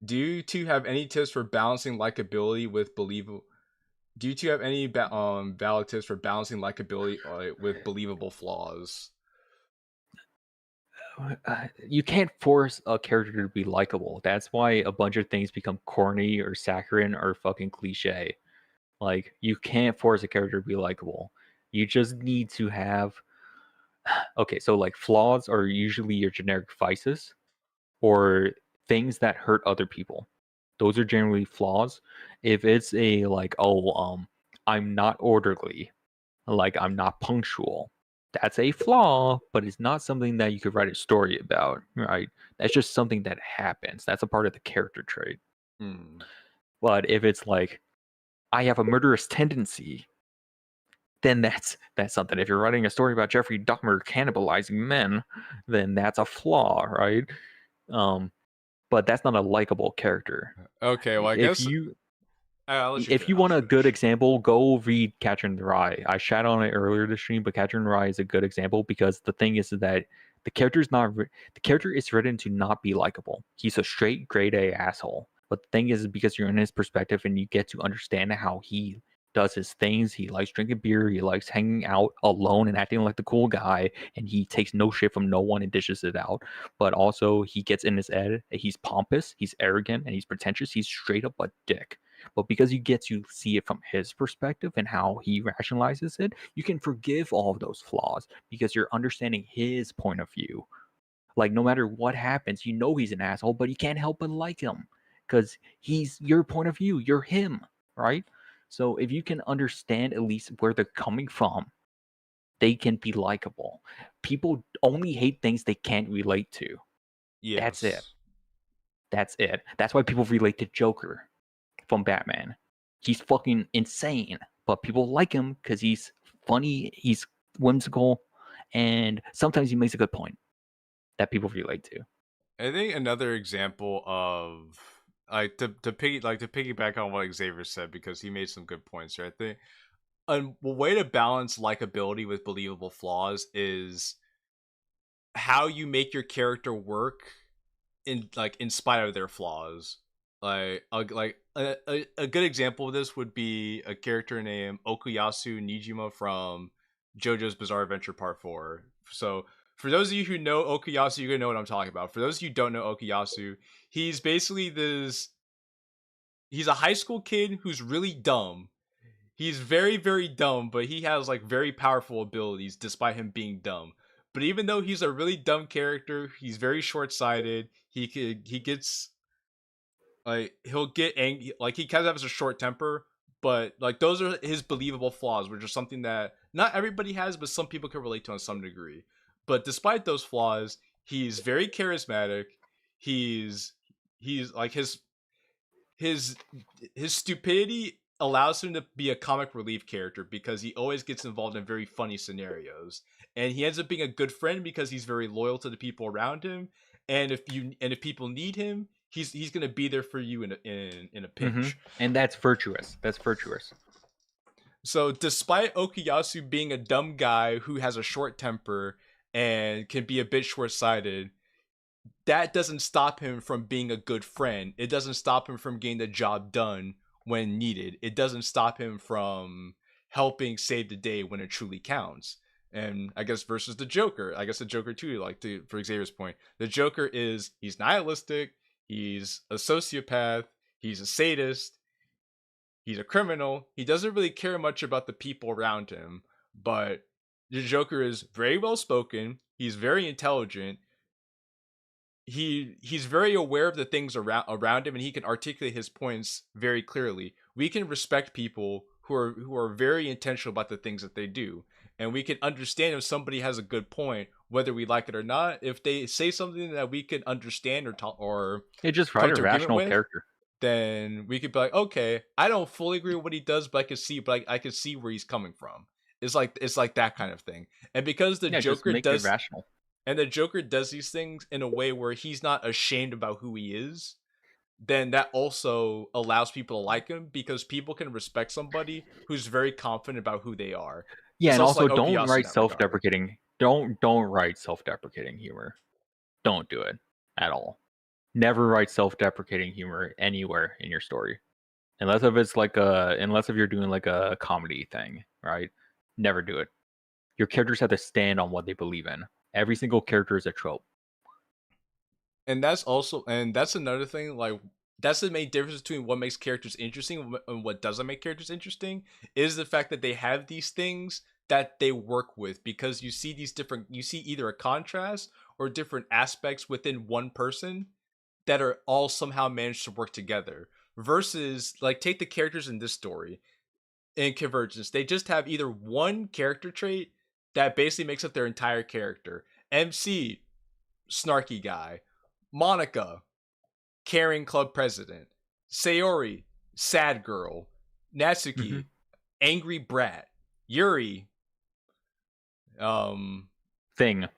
Speaker 3: Do you two have any tips for balancing likability with believable? Do you two have any valid tips for balancing likability with believable flaws?
Speaker 2: You can't force a character to be likable. That's why a bunch of things become corny or saccharine or fucking cliche. Like, you can't force a character to be likable. You just need to have... Okay, so like flaws are usually your generic vices or things that hurt other people. Those are generally flaws. If it's a like, I'm not orderly, like I'm not punctual, that's a flaw, but it's not something that you could write a story about, right? That's just something that happens. That's a part of the character trait. But if it's like, I have a murderous tendency, then that's something. If you're writing a story about Jeffrey Dahmer cannibalizing men, then that's a flaw, right? But that's not a likable character.
Speaker 3: Okay, well, I
Speaker 2: If
Speaker 3: guess
Speaker 2: you
Speaker 3: I'll let you
Speaker 2: if you
Speaker 3: finish.
Speaker 2: want a good example, go read Catcher in the Rye. I shat on it earlier this stream, but Catcher in the Rye is a good example because the thing is that the character is written to not be likable. He's a straight grade A asshole. But the thing is because you're in his perspective and you get to understand how he does his things. He likes drinking beer. He likes hanging out alone and acting like the cool guy. And he takes no shit from no one and dishes it out. But also he gets in his head. He's pompous. He's arrogant and he's pretentious. He's straight up a dick. But because you get to see it from his perspective and how he rationalizes it, you can forgive all of those flaws because you're understanding his point of view. Like, no matter what happens, you know he's an asshole, but you can't help but like him because he's your point of view. You're him, right? So if you can understand at least where they're coming from, they can be likable. People only hate things they can't relate to.
Speaker 3: Yes.
Speaker 2: That's it. That's it. That's why people relate to Joker from Batman. He's fucking insane, but people like him because he's funny, he's whimsical, and sometimes he makes a good point that people relate to.
Speaker 3: I think another example of like to piggyback on what Xavier said because he made some good points here. I think a way to balance likability with believable flaws is how you make your character work in spite of their flaws. A good example of this would be a character named Okuyasu Nijima from JoJo's Bizarre Adventure Part 4. So for those of you who know Okuyasu, you're gonna know what I'm talking about. For those of you who don't know Okuyasu, he's basically he's a high school kid who's really dumb. He's very, very dumb, but he has like very powerful abilities despite him being dumb. But even though he's a really dumb character, he's very short-sighted. He gets like he'll get angry, like he kind of has a short temper, but like those are his believable flaws, which are something that not everybody has, but some people can relate to on some degree. But despite those flaws, he's very charismatic. He's like his stupidity allows him to be a comic relief character because he always gets involved in very funny scenarios, and he ends up being a good friend because he's very loyal to the people around him. And if people need him, he's gonna be there for you in a pinch.
Speaker 2: And that's virtuous. That's virtuous.
Speaker 3: So despite Okuyasu being a dumb guy who has a short temper and can be a bit short-sighted, that doesn't stop him from being a good friend. It doesn't stop him from getting the job done when needed. It doesn't stop him from helping save the day when it truly counts. And I guess versus the Joker, I guess the Joker too, for Xavier's point, the Joker he's nihilistic, he's a sociopath, he's a sadist, he's a criminal. He doesn't really care much about the people around him, but the Joker is very well spoken, he's very intelligent, he's very aware of the things around him, and he can articulate his points very clearly. We can respect people who are very intentional about the things that they do, and we can understand if somebody has a good point, whether we like it or not. If they say something that we can understand or
Speaker 2: It just write a rational character,
Speaker 3: then we could be like, okay, I don't fully agree with what he does, but I can see where he's coming from. It's like that kind of thing. And because the Joker does
Speaker 2: rational.
Speaker 3: And the Joker does these things in a way where he's not ashamed about who he is, then that also allows people to like him because people can respect somebody who's very confident about who they are.
Speaker 2: Yeah, and also don't write self-deprecating. Don't write self-deprecating humor. Don't do it at all. Never write self-deprecating humor anywhere in your story, unless if you're doing like a comedy thing, right? Never do it. Your characters have to stand on what they believe in. Every single character is a trope.
Speaker 3: And that's another thing, like that's the main difference between what makes characters interesting and what doesn't make characters interesting, is the fact that they have these things that they work with, because you see either a contrast or different aspects within one person that are all somehow managed to work together. Versus, like, take the characters in this story in Convergence, they just have either one character trait that basically makes up their entire character. MC, snarky guy. Monika, caring club president. Sayori, sad girl. Natsuki, angry brat. Yuri,
Speaker 2: Thing.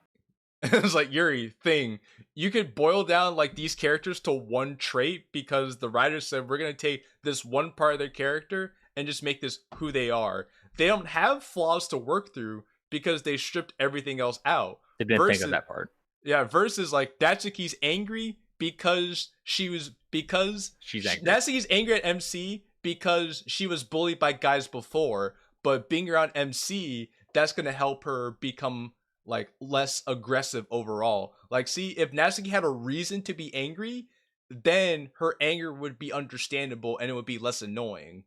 Speaker 3: it's like Yuri thing. You could boil down like these characters to one trait because the writers said we're gonna take this one part of their character and just make this who they are. They don't have flaws to work through because they stripped everything else out.
Speaker 2: They didn't think of that part.
Speaker 3: Yeah, versus like Natsuki's angry because she's angry. Natsuki's angry at MC because she was bullied by guys before, but being around MC, that's gonna help her become like less aggressive overall. Like, see, if Natsuki had a reason to be angry, then her anger would be understandable and it would be less annoying.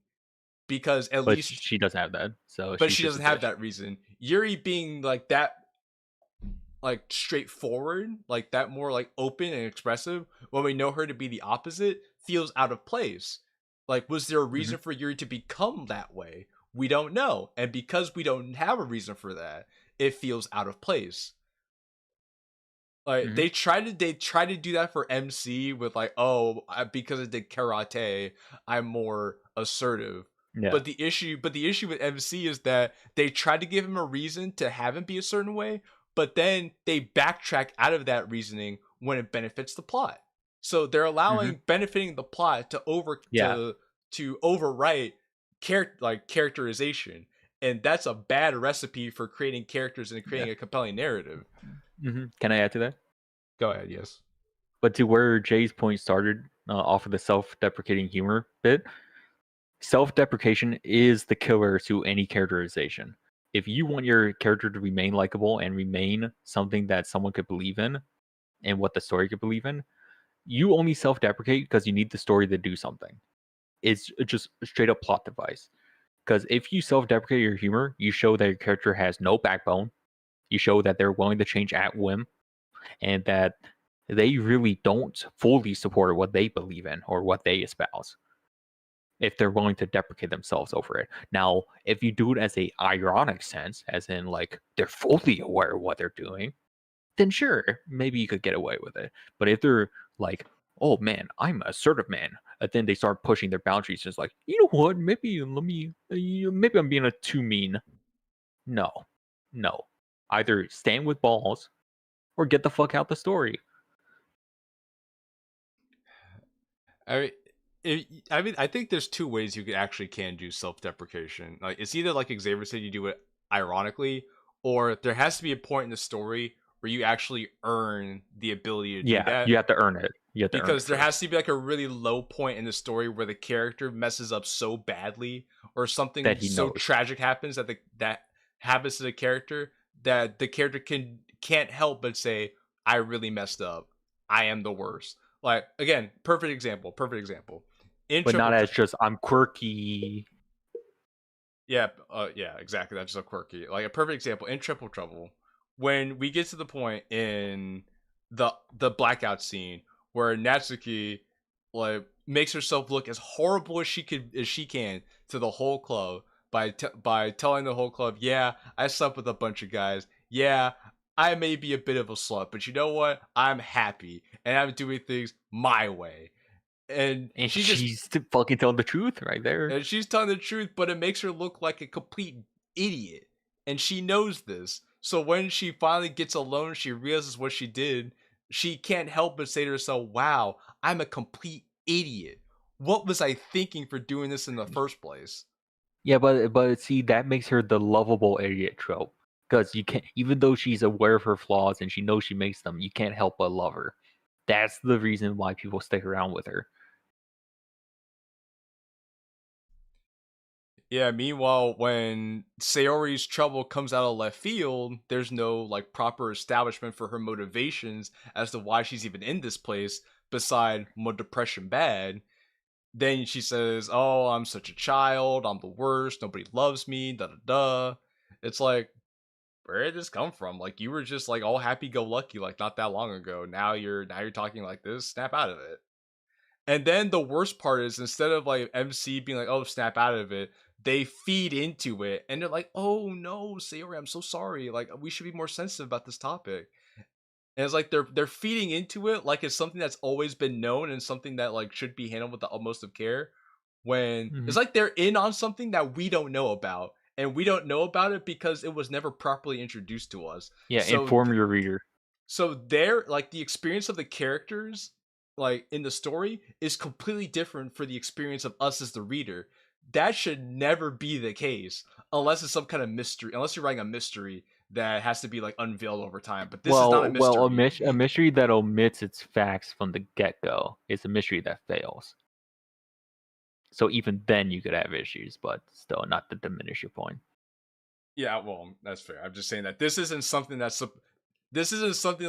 Speaker 3: Because at least
Speaker 2: she doesn't have that.
Speaker 3: But she doesn't have that reason. Yuri being like that, like straightforward, like that more like open and expressive, when we know her to be the opposite, feels out of place. Like, was there a reason for Yuri to become that way? We don't know. And because we don't have a reason for that, it feels out of place. Like they try to do that for MC with like, oh, because I did karate, I'm more assertive.
Speaker 2: Yeah.
Speaker 3: But the issue with MC is that they tried to give him a reason to have him be a certain way, but then they backtrack out of that reasoning when it benefits the plot. So they're allowing benefiting the plot to overwrite characterization. And that's a bad recipe for creating characters and creating a compelling narrative.
Speaker 2: Can I add to that?
Speaker 3: Go ahead, yes.
Speaker 2: But to where Jay's point started, off of the self-deprecating humor bit, self-deprecation is the killer to any characterization. If you want your character to remain likable and remain something that someone could believe in, and what the story could believe in, you only self-deprecate because you need the story to do something. It's just a straight-up plot device. Because if you self-deprecate your humor, you show that your character has no backbone. You show that they're willing to change at whim, and that they really don't fully support what they believe in or what they espouse. If they're willing to deprecate themselves over it. Now, if you do it as a ironic sense, as in like they're fully aware of what they're doing, then sure, maybe you could get away with it. But if they're like, oh man, I'm an assertive man, and then they start pushing their boundaries, just like, you know what, maybe I'm being too mean. No. Either stand with balls or get the fuck out the story.
Speaker 3: I think there's two ways you can do self-deprecation. Like, it's either like Xavier said, you do it ironically, or there has to be a point in the story where you actually earn the ability to do that.
Speaker 2: Yeah, you have to earn it.
Speaker 3: Because there has to be like a really low point in the story where the character messes up so badly, or something so tragic happens that happens to the character that the character can't help but say, I really messed up. I am the worst. Like, again, perfect example.
Speaker 2: But not as just, I'm quirky.
Speaker 3: Yeah, exactly. That's just a quirky. Like, a perfect example in Triple Trouble, when we get to the point in the blackout scene where Natsuki like makes herself look as horrible as she can to the whole club by telling the whole club, yeah, I slept with a bunch of guys. Yeah, I may be a bit of a slut, but you know what? I'm happy and I'm doing things my way. And she's
Speaker 2: fucking telling the truth right there.
Speaker 3: And she's telling the truth, but it makes her look like a complete idiot. And she knows this. So when she finally gets alone, she realizes what she did. She can't help but say to herself, wow, I'm a complete idiot. What was I thinking for doing this in the first place?
Speaker 2: Yeah, but see, that makes her the lovable idiot trope. Because you can't, even though she's aware of her flaws and she knows she makes them, you can't help but love her. That's the reason why people stick around with her.
Speaker 3: Yeah, meanwhile, when Sayori's trouble comes out of left field, there's no like proper establishment for her motivations as to why she's even in this place, beside more depression bad. Then she says, oh, I'm such a child, I'm the worst, nobody loves me, da-da-da. It's like, where did this come from? Like, you were just like all happy-go-lucky like not that long ago. Now you're talking like this, snap out of it. And then the worst part is, instead of like MC being like, oh, snap out of it, they feed into it and they're like, oh no, Sayori, I'm so sorry. Like, we should be more sensitive about this topic. And it's like they're feeding into it like it's something that's always been known and something that like should be handled with the utmost of care. When it's like they're in on something that we don't know about. and we don't know about it because it was never properly introduced to us.
Speaker 2: Yeah,
Speaker 3: So
Speaker 2: inform your reader.
Speaker 3: So their like the experience of the characters like in the story is completely different for the experience of us as the reader. That should never be the case unless it's some kind of mystery. Unless you're writing a mystery that has to be like unveiled over time. But this is not a mystery.
Speaker 2: A mystery that omits its facts from the get-go is a mystery that fails. So even then you could have issues, but still not to diminish your point.
Speaker 3: Yeah, well, that's fair. I'm just saying that this isn't something that's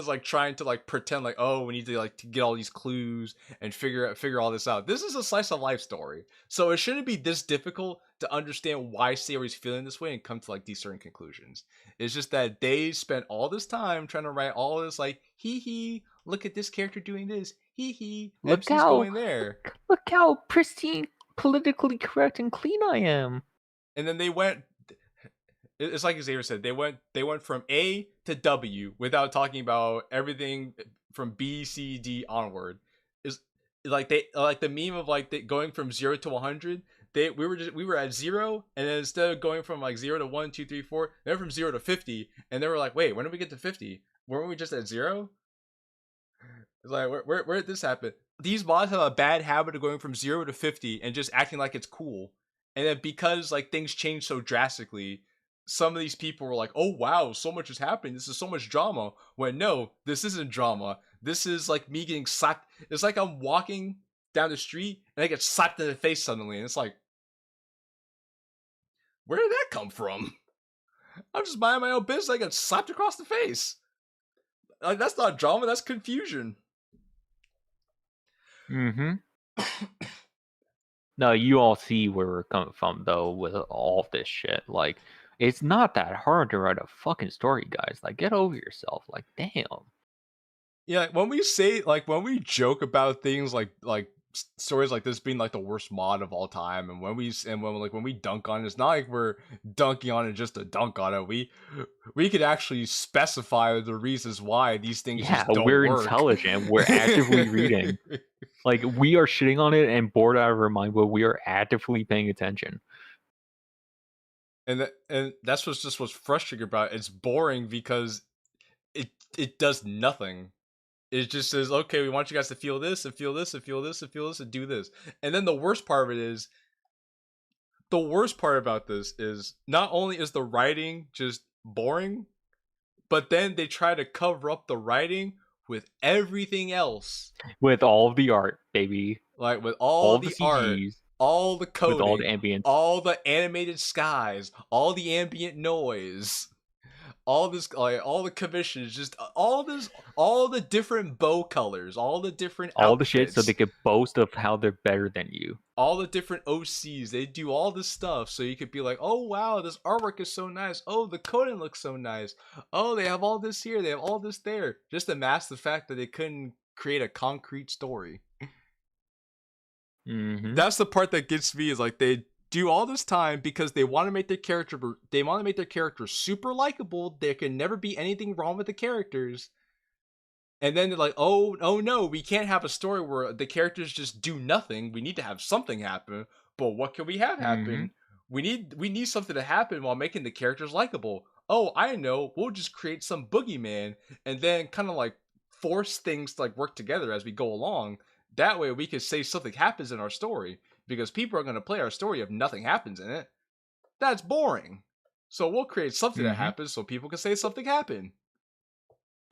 Speaker 3: like trying to like pretend like, oh, we need to like to get all these clues and figure all this out. This is a slice of life story, so it shouldn't be this difficult to understand why Sayori's feeling this way and come to like these certain conclusions. It's just that they spent all this time trying to write all this like, hee, look at this character doing this, hee, MC's going there.
Speaker 2: Look how pristine, politically correct, and clean I am.
Speaker 3: And then they went. It's like Xavier said, they went from A to W without talking about everything from B, C, D onward. Is like the meme of like going from 0 to 100. We were at 0, and then instead of going from like 0 to 1, 2, 3, 4, they went from 0 to 50, and they were like, wait, when did we get to 50? Weren't we just at 0? It's like where did this happen? These mods have a bad habit of going from 0 to 50 and just acting like it's cool, and then because like things change so drastically, some of these people were like, oh wow, so much is happening, this is so much drama. When no, this isn't drama. This is like me getting slapped. It's like I'm walking down the street and I get slapped in the face suddenly, and it's like, where did that come from? I'm just minding my own business, I get slapped across the face. Like, that's not drama, that's confusion.
Speaker 2: No, you all see where we're coming from though with all this shit. Like, it's not that hard to write a fucking story, guys. Like, get over yourself. Like, damn.
Speaker 3: Yeah, when we joke about things like stories like this being like the worst mod of all time, and when we dunk on it, it's not like we're dunking on it just to dunk on it. We could actually specify the reasons why these things just don't
Speaker 2: we're
Speaker 3: work.
Speaker 2: Intelligent. We're actively reading. Like, we are shitting on it and bored out of our mind, but we are actively paying attention.
Speaker 3: And that's what's frustrating about it. It's boring because it does nothing. It just says, okay, we want you guys to feel this and feel this and feel this and feel this and do this. And then the worst part about this is not only is the writing just boring, but then they try to cover up the writing with everything else.
Speaker 2: With all of the art, baby.
Speaker 3: Like, with all the art.
Speaker 2: CGs.
Speaker 3: All the coding,
Speaker 2: with all the ambient,
Speaker 3: all the animated skies, all the ambient noise, all this, like, all the commissions, just all the different bow colors, all the different
Speaker 2: all
Speaker 3: outfits,
Speaker 2: the shit, so they could boast of how they're better than you.
Speaker 3: All the different OCs, they do all this stuff, so you could be like, oh wow, this artwork is so nice. Oh, the coding looks so nice. Oh, they have all this here, they have all this there, just to mask the fact that they couldn't create a concrete story. That's the part that gets me, is like they do all this time because they want to make their character super likable. There can never be anything wrong with the characters. And then they're like, oh no, we can't have a story where the characters just do nothing. We need to have something happen. But what can we have happen? We need something to happen while making the characters likable. Oh, I know, we'll just create some boogeyman and then kind of like force things to like work together as we go along. That way we could say something happens in our story, because people are going to play our story if nothing happens in it. That's boring. So we'll create something that happens so people can say something happened.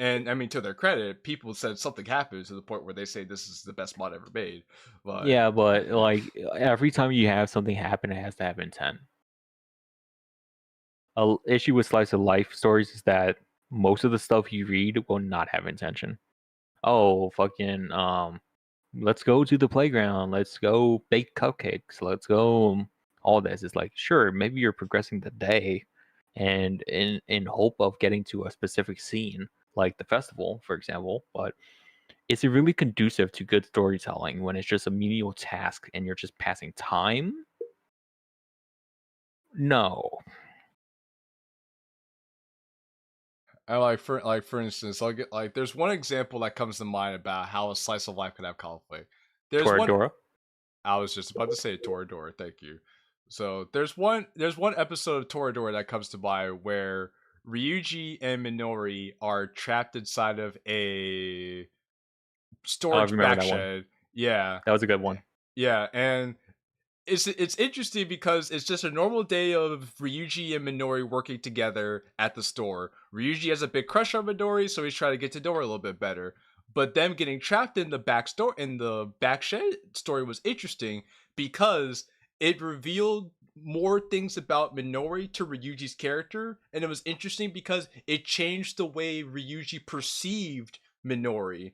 Speaker 3: And I mean, to their credit, people said something happened to the point where they say this is the best mod ever made. But
Speaker 2: yeah, but like every time you have something happen, it has to have intent. An issue with slice of life stories is that most of the stuff you read will not have intention. Oh, fucking let's go to the playground, let's go bake cupcakes, let's go all this. It's like, sure, maybe you're progressing the day and in hope of getting to a specific scene, like the festival, for example, but is it really conducive to good storytelling when it's just a menial task and you're just passing time? No.
Speaker 3: I for instance, I'll get like, there's one example that comes to mind about how a slice of life could have conflict. There's
Speaker 2: Toradora?
Speaker 3: I was just about to say Toradora, thank you. So there's one episode of Toradora that comes to mind where Ryuji and Minori are trapped inside of a storage back shed. Yeah,
Speaker 2: that was a good one.
Speaker 3: Yeah, and it's interesting because it's just a normal day of Ryuji and Minori working together at the store. Ryuji has a big crush on Minori, so he's trying to get to know her a little bit better. But them getting trapped in the back shed story was interesting because it revealed more things about Minori to Ryuji's character, and it was interesting because it changed the way Ryuji perceived Minori,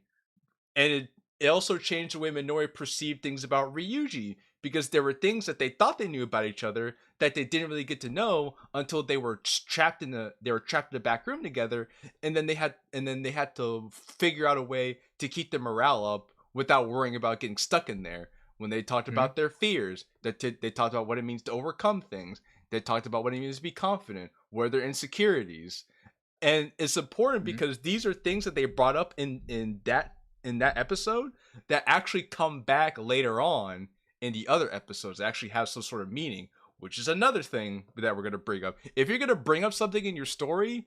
Speaker 3: and it also changed the way Minori perceived things about Ryuji, because there were things that they thought they knew about each other that they didn't really get to know until they were trapped in the back room together, and then they had to figure out a way to keep their morale up without worrying about getting stuck in there. When they talked about their fears, they talked about what it means to overcome things. They talked about what it means to be confident, what are their insecurities. And it's important because these are things that they brought up in that episode that actually come back later on in the other episodes that actually have some sort of meaning, which is another thing that we're going to bring up. If you're going to bring up something in your story,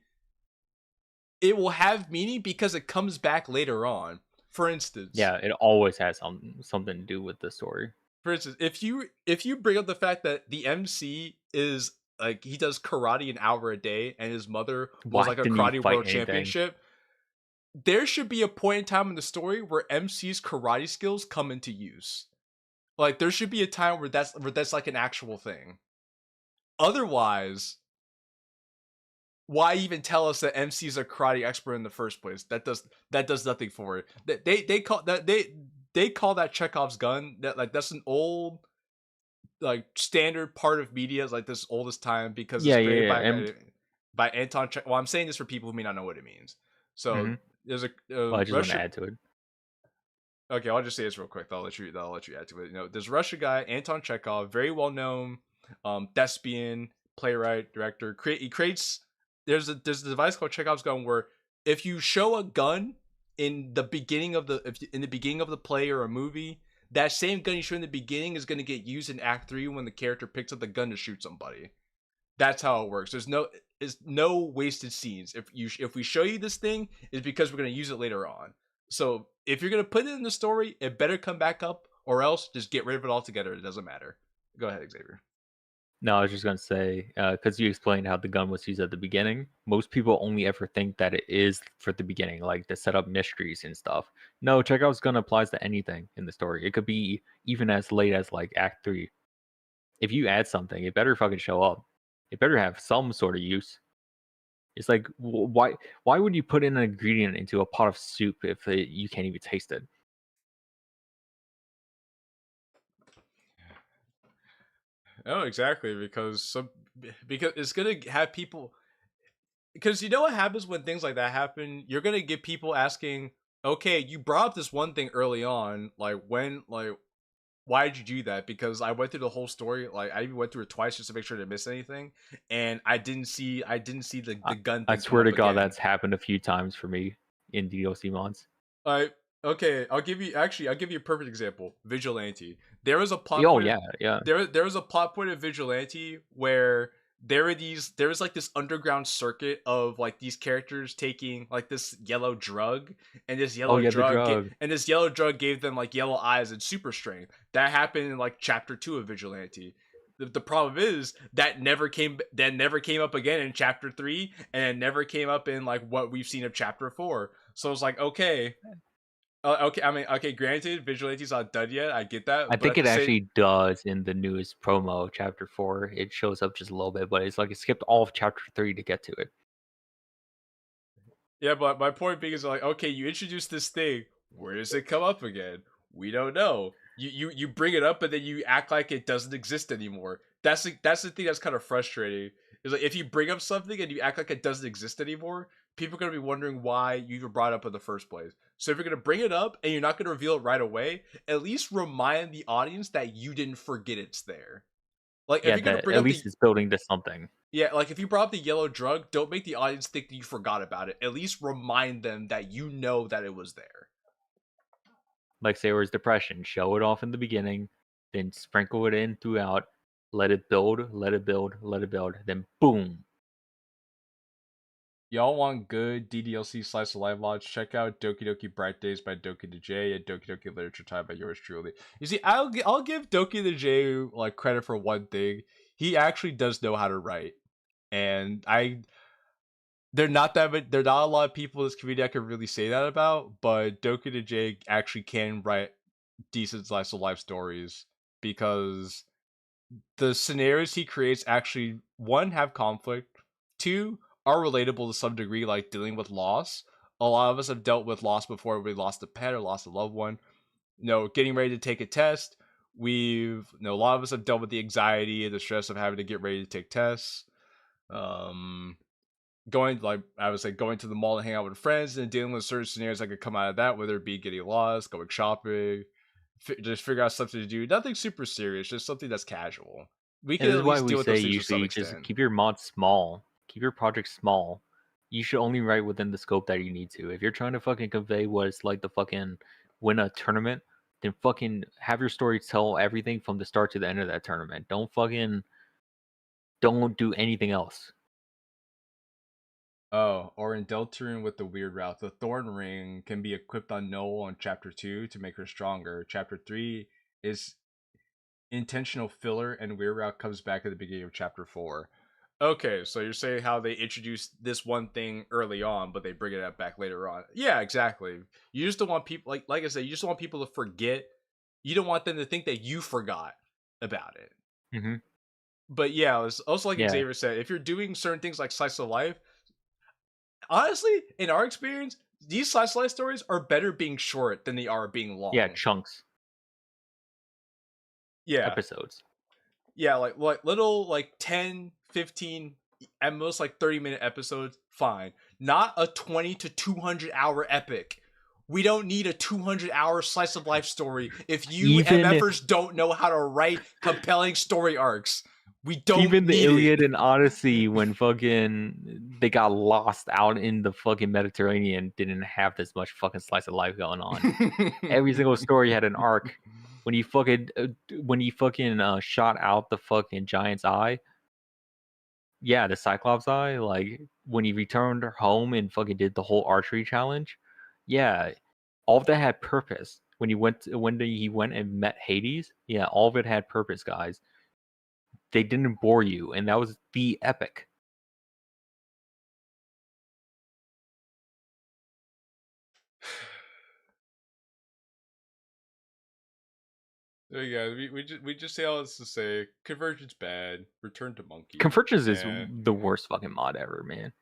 Speaker 3: it will have meaning because it comes back later on. For instance,
Speaker 2: yeah, it always has something to do with the story.
Speaker 3: For instance, if you bring up the fact that the MC is like, he does karate an hour a day and his mother was like a karate world championship, there should be a point in time in the story where MC's karate skills come into use. Like, there should be a time where that's like an actual thing. Otherwise, why even tell us that MC's a karate expert in the first place? That does nothing for it. They call that Chekhov's gun. That's an old, like, standard part of media, like this oldest time, because it's created by Anton Chekhov. Well, I'm saying this for people who may not know what it means. So there's a
Speaker 2: I just want to add to it.
Speaker 3: Okay, I'll just say this real quick. I'll let you add to it. There's a Russian guy, Anton Chekhov, very well known, thespian, playwright, director. He creates. There's a device called Chekhov's gun where if you show a gun in the beginning of the play or a movie, that same gun you show in the beginning is going to get used in Act 3 when the character picks up the gun to shoot somebody. That's how it works. There's no wasted scenes. If we show you this thing, it's because we're going to use it later on. So if you're going to put it in the story, it better come back up, or else just get rid of it altogether. It doesn't matter. Go ahead, Xavier.
Speaker 2: No, I was just going to say, because you explained how the gun was used at the beginning, most people only ever think that it is for the beginning, like to set up mysteries and stuff. No, Chekhov's gun applies to anything in the story. It could be even as late as like Act 3. If you add something, it better fucking show up. It better have some sort of use. It's like, why would you put in an ingredient into a pot of soup if you can't even taste it?
Speaker 3: Oh, exactly, because it's gonna have people. Because you know what happens when things like that happen? You're gonna get people asking, "Okay, you brought up this one thing early on, like why did you do that?" Because I went through the whole story, like I even went through it twice just to make sure I didn't miss anything, and I didn't see the gun.
Speaker 2: I swear to God, that's happened a few times for me in DLC mods.
Speaker 3: Okay, I'll give you a perfect example. Vigilante. There was a plot.
Speaker 2: Yeah.
Speaker 3: There was a plot point of Vigilante where there was like this underground circuit of like these characters taking like this yellow drug, and this yellow drug gave them like yellow eyes and super strength. That happened in like chapter 2 of Vigilante. The problem is that never came up again in chapter 3, and it never came up in like what we've seen of chapter 4. So it's like, okay. Granted, Vigilante's not done yet. I get that.
Speaker 2: I think it actually does in the newest promo, chapter 4. It shows up just a little bit, but it's like it skipped all of chapter 3 to get to it.
Speaker 3: Yeah, but my point being is like, okay, you introduce this thing. Where does it come up again? We don't know. You bring it up, but then you act like it doesn't exist anymore. That's the thing that's kind of frustrating. Is like, if you bring up something and you act like it doesn't exist anymore, people are going to be wondering why you even brought it up in the first place. So if you're going to bring it up and you're not going to reveal it right away, at least remind the audience that you didn't forget it's there. Like, if you're going to bring
Speaker 2: at least it's building to something.
Speaker 3: Yeah, like if you brought up the yellow drug, don't make the audience think that you forgot about it. At least remind them that you know that it was there.
Speaker 2: Like Sayori's depression, show it off in the beginning, then sprinkle it in throughout. let it build, let it build, let it build, then boom.
Speaker 3: Y'all want good DDLC slice of life mods? Check out Doki Doki Bright Days by Doki the J and Doki Doki Literature Time by yours truly. You see, I'll give Doki the J like credit for one thing. He actually does know how to write, and there are not a lot of people in this community I can really say that about. But Doki the J actually can write decent slice of life stories because the scenarios he creates actually, one, have conflict, two, are relatable to some degree, like dealing with loss. A lot of us have dealt with loss before. We lost a pet or lost a loved one. Getting ready to take a test. A lot of us have dealt with the anxiety and the stress of having to get ready to take tests. Going to the mall to hang out with friends and dealing with certain scenarios that could come out of that, whether it be getting lost, going shopping, just figure out something to do. Nothing super serious, just something that's casual. We can at least deal with those things to some extent.
Speaker 2: Just keep your mods small. Keep your project small. You should only write within the scope that you need to. If you're trying to fucking convey what it's like to fucking win a tournament, then fucking have your story tell everything from the start to the end of that tournament. Don't do anything else.
Speaker 3: Oh, or in Deltarune with the weird route, the Thorn Ring can be equipped on Noel on Chapter 2 to make her stronger. Chapter 3 is intentional filler, and weird route comes back at the beginning of Chapter 4. Okay, so you're saying how they introduced this one thing early on, but they bring it up back later on. Yeah, exactly. You just don't want people, like I said, you just want people to forget. You don't want them to think that you forgot about it.
Speaker 2: Mm-hmm.
Speaker 3: But yeah, it's also like Xavier said, if you're doing certain things like slice of life, honestly, in our experience, these slice of life stories are better being short than they are being long.
Speaker 2: Yeah, chunks.
Speaker 3: Yeah.
Speaker 2: Episodes.
Speaker 3: Yeah, like little 10, 15, at most 30-minute episodes, fine. Not a 20 to 200 hour epic. We don't need a 200-hour slice of life story if you MFers don't know how to write compelling story arcs. We don't
Speaker 2: even the
Speaker 3: need
Speaker 2: Iliad
Speaker 3: it.
Speaker 2: and Odyssey, when fucking they got lost out in the fucking Mediterranean, didn't have this much fucking slice of life going on. Every single story had an arc. When he fucking shot out the fucking giant's eye, yeah, the Cyclops eye, like when he returned home and fucking did the whole archery challenge, yeah, all of that had purpose. When he went and met Hades, yeah, all of it had purpose, guys. They didn't bore you, and that was the epic.
Speaker 3: There you go. We just say all this to say Convergence bad. Return to Monkey.
Speaker 2: Convergence is the worst fucking mod ever, man.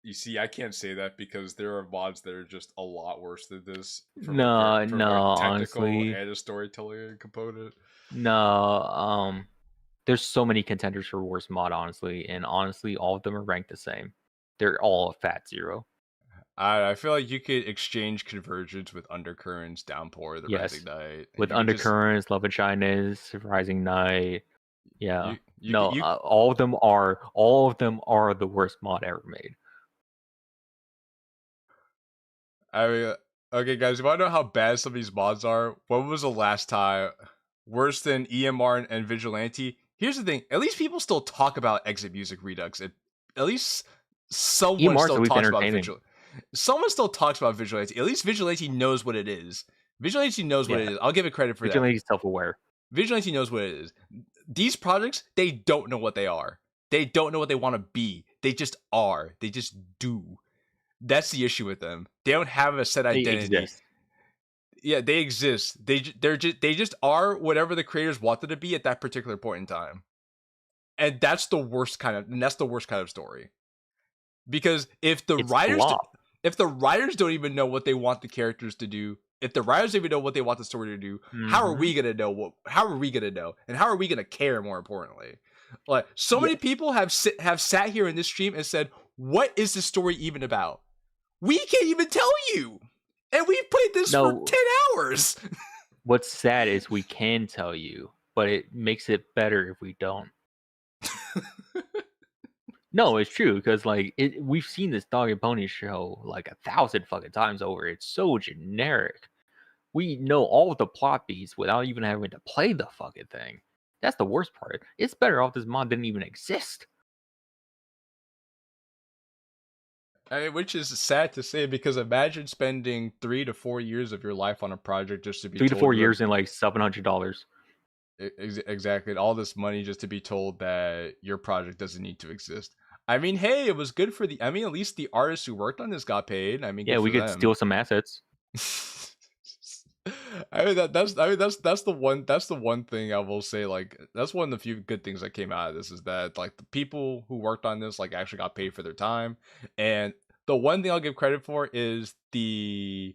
Speaker 3: You see, I can't say that because there are mods that are just a lot worse than this.
Speaker 2: From a technical honestly,
Speaker 3: and a storytelling component.
Speaker 2: No, there's so many contenders for worst mod, honestly, and honestly, all of them are ranked the same. They're all a fat 0.
Speaker 3: I feel like you could exchange Convergence with Undercurrents, Downpour, the Rising Knight.
Speaker 2: With Undercurrents, Love and Shyness, Rising Knight. Yeah. All of them are the worst mod ever made.
Speaker 3: I mean, okay, guys, you want to know how bad some of these mods are? When was the last time worse than EMR and Vigilante? Here's the thing: at least people still talk about Exit Music Redux. At least someone still talks about Vigilante. Someone still talks about Vigilante. At least Vigilante knows what it is. Vigilante knows what it is. I'll give it credit for that.
Speaker 2: Vigilante's self-aware.
Speaker 3: Vigilante knows what it is. These projects, they don't know what they are. They don't know what they want to be. They just are. They just do. That's the issue with them. They don't have a set identity.
Speaker 2: They exist.
Speaker 3: Yeah, they exist. They just are whatever the creators want them to be at that particular point in time. And that's the worst kind of story. Because if the writers don't even know what they want the characters to do, if the writers don't even know what they want the story to do, how are we gonna know? How are we gonna know? And how are we gonna care? More importantly, like many people have sat here in this stream and said, "What is the story even about?" We can't even tell you, and we've played this for 10 hours.
Speaker 2: What's sad is we can tell you, but it makes it better if we don't. No, it's true because we've seen this Dog and Pony show 1,000 fucking times over. It's so generic. We know all of the plot beats without even having to play the fucking thing. That's the worst part. It's better off this mod didn't even exist.
Speaker 3: Which is sad to say, because imagine spending 3 to 4 years of your life on a project just to be
Speaker 2: 3 to
Speaker 3: told
Speaker 2: 4 years and like $700.
Speaker 3: Exactly, and all this money just to be told that your project doesn't need to exist. I mean, hey, it was good for the. I mean, at least the artists who worked on this got paid. I mean,
Speaker 2: Yeah,
Speaker 3: good
Speaker 2: we
Speaker 3: for
Speaker 2: could
Speaker 3: them.
Speaker 2: steal some assets.
Speaker 3: I mean that's the one thing I will say, like that's one of the few good things that came out of this, is that like the people who worked on this like actually got paid for their time. And the one thing I'll give credit for is the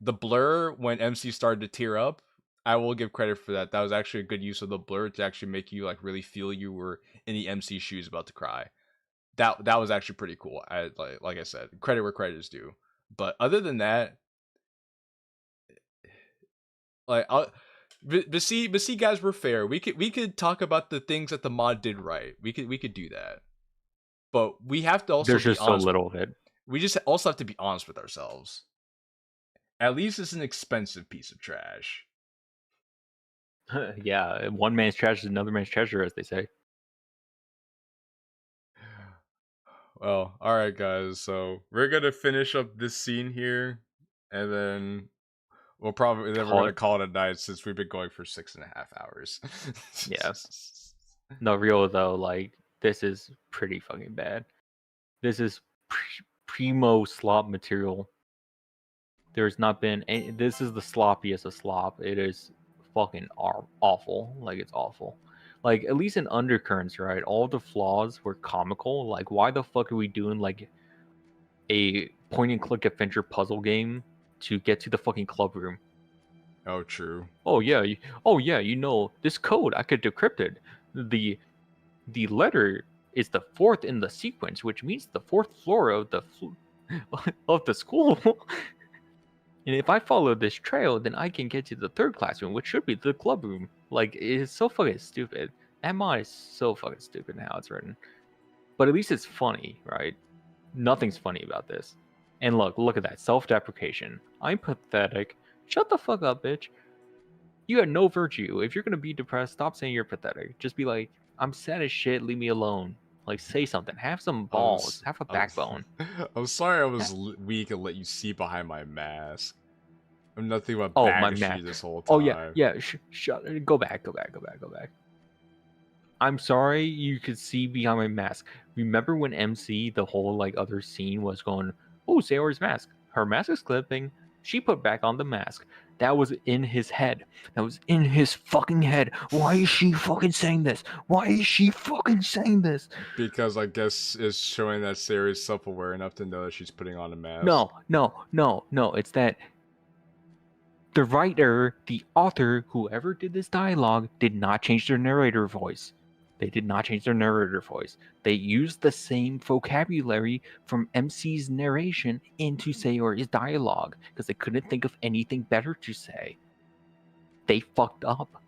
Speaker 3: blur when MC started to tear up. I will give credit for that. That was actually a good use of the blur to actually make you like really feel you were in the MC shoes about to cry. That was actually pretty cool. Like I said, credit where credit is due. But other than that, like but see guys, we're fair. We could talk about the things that the mod did right. We could do that. But we have to also
Speaker 2: There's
Speaker 3: be
Speaker 2: just so
Speaker 3: honest.
Speaker 2: little of it.
Speaker 3: We just also have to be honest with ourselves. At least it's an expensive piece of trash.
Speaker 2: Yeah, one man's trash is another man's treasure, as they say.
Speaker 3: Well, all right, guys. So we're gonna finish up this scene here, and then we're gonna call it a night, since we've been going for 6.5 hours.
Speaker 2: Yeah. No, real though, like this is pretty fucking bad. This is primo slop material. There's not been any. This is the sloppiest of slop. It is fucking awful. Like it's awful. Like at least in Undercurrents, right? All the flaws were comical. Like why the fuck are we doing like a point and click adventure puzzle game to get to the fucking club room?
Speaker 3: Oh, true.
Speaker 2: Oh yeah. You know this code. I could decrypt it. The letter is the fourth in the sequence, which means the fourth floor of the of the school. And if I follow this trail, then I can get to the third classroom, which should be the club room. Like, it's so fucking stupid. That mod is so fucking stupid in how it's written. But at least it's funny, right? Nothing's funny about this. And look at that. Self-deprecation. I'm pathetic. Shut the fuck up, bitch. You had no virtue. If you're gonna be depressed, stop saying you're pathetic. Just be like, I'm sad as shit, leave me alone. Like, say something. Have some balls. Have a backbone.
Speaker 3: I'm sorry I was weak and let you see behind my mask. I'm nothing but
Speaker 2: my
Speaker 3: bag
Speaker 2: mask.
Speaker 3: this whole time.
Speaker 2: Oh yeah. Shut. Go back. I'm sorry you could see behind my mask. Remember when MC, the whole like other scene was going, oh, Sayori's mask. Her mask is clipping. She put back on the mask. That was in his head. That was in his fucking head. Why is she fucking saying this? Why is she fucking saying this?
Speaker 3: Because I guess it's showing that Sayori's self-aware enough to know that she's putting on a mask.
Speaker 2: No. It's that the writer, the author, whoever did this dialogue, did not change their narrator voice. They did not change their narrator voice. They used the same vocabulary from MC's narration into Sayori's dialogue because they couldn't think of anything better to say. They fucked up.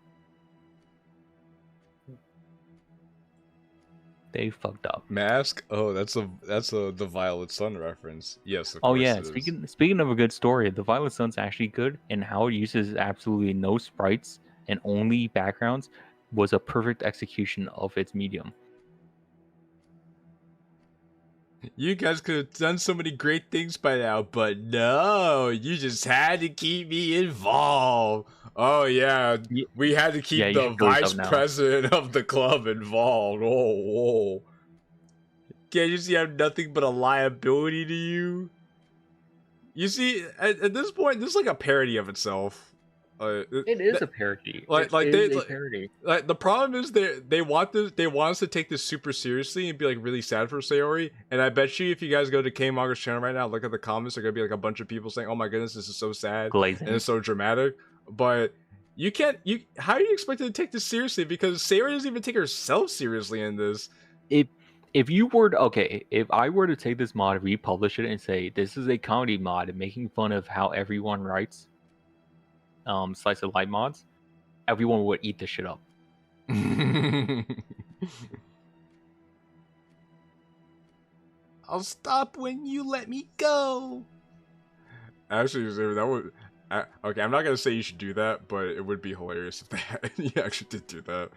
Speaker 2: They fucked up.
Speaker 3: Mask? Oh, that's the Violet Sun reference. Yes, of
Speaker 2: course. Oh yeah, speaking of a good story, the Violet Sun's actually good, and how it uses absolutely no sprites and only backgrounds was a perfect execution of its medium.
Speaker 3: You guys could have done so many great things by now, but no, you just had to keep me involved. Oh yeah, we had to keep the vice president of the club involved. Oh, can't you see I'm nothing but a liability to you? You see, at this point, this is like a parody of itself.
Speaker 2: It is a parody.
Speaker 3: Parody. Like the problem is they want us to take this super seriously and be like really sad for Sayori. And I bet you if you guys go to K-Manga's channel right now, look at the comments, there're gonna be like a bunch of people saying, "Oh my goodness, this is so sad and it's so dramatic." But you can't. How are you expected to take this seriously? Because Sayori doesn't even take herself seriously in this.
Speaker 2: If you were to, if I were to take this mod, republish it, and say this is a comedy mod and making fun of how everyone writes slice of life mods, everyone would eat this shit up.
Speaker 1: I'll stop when you let me go.
Speaker 3: Actually, Okay, I'm not gonna say you should do that, but it would be hilarious if you actually did do that.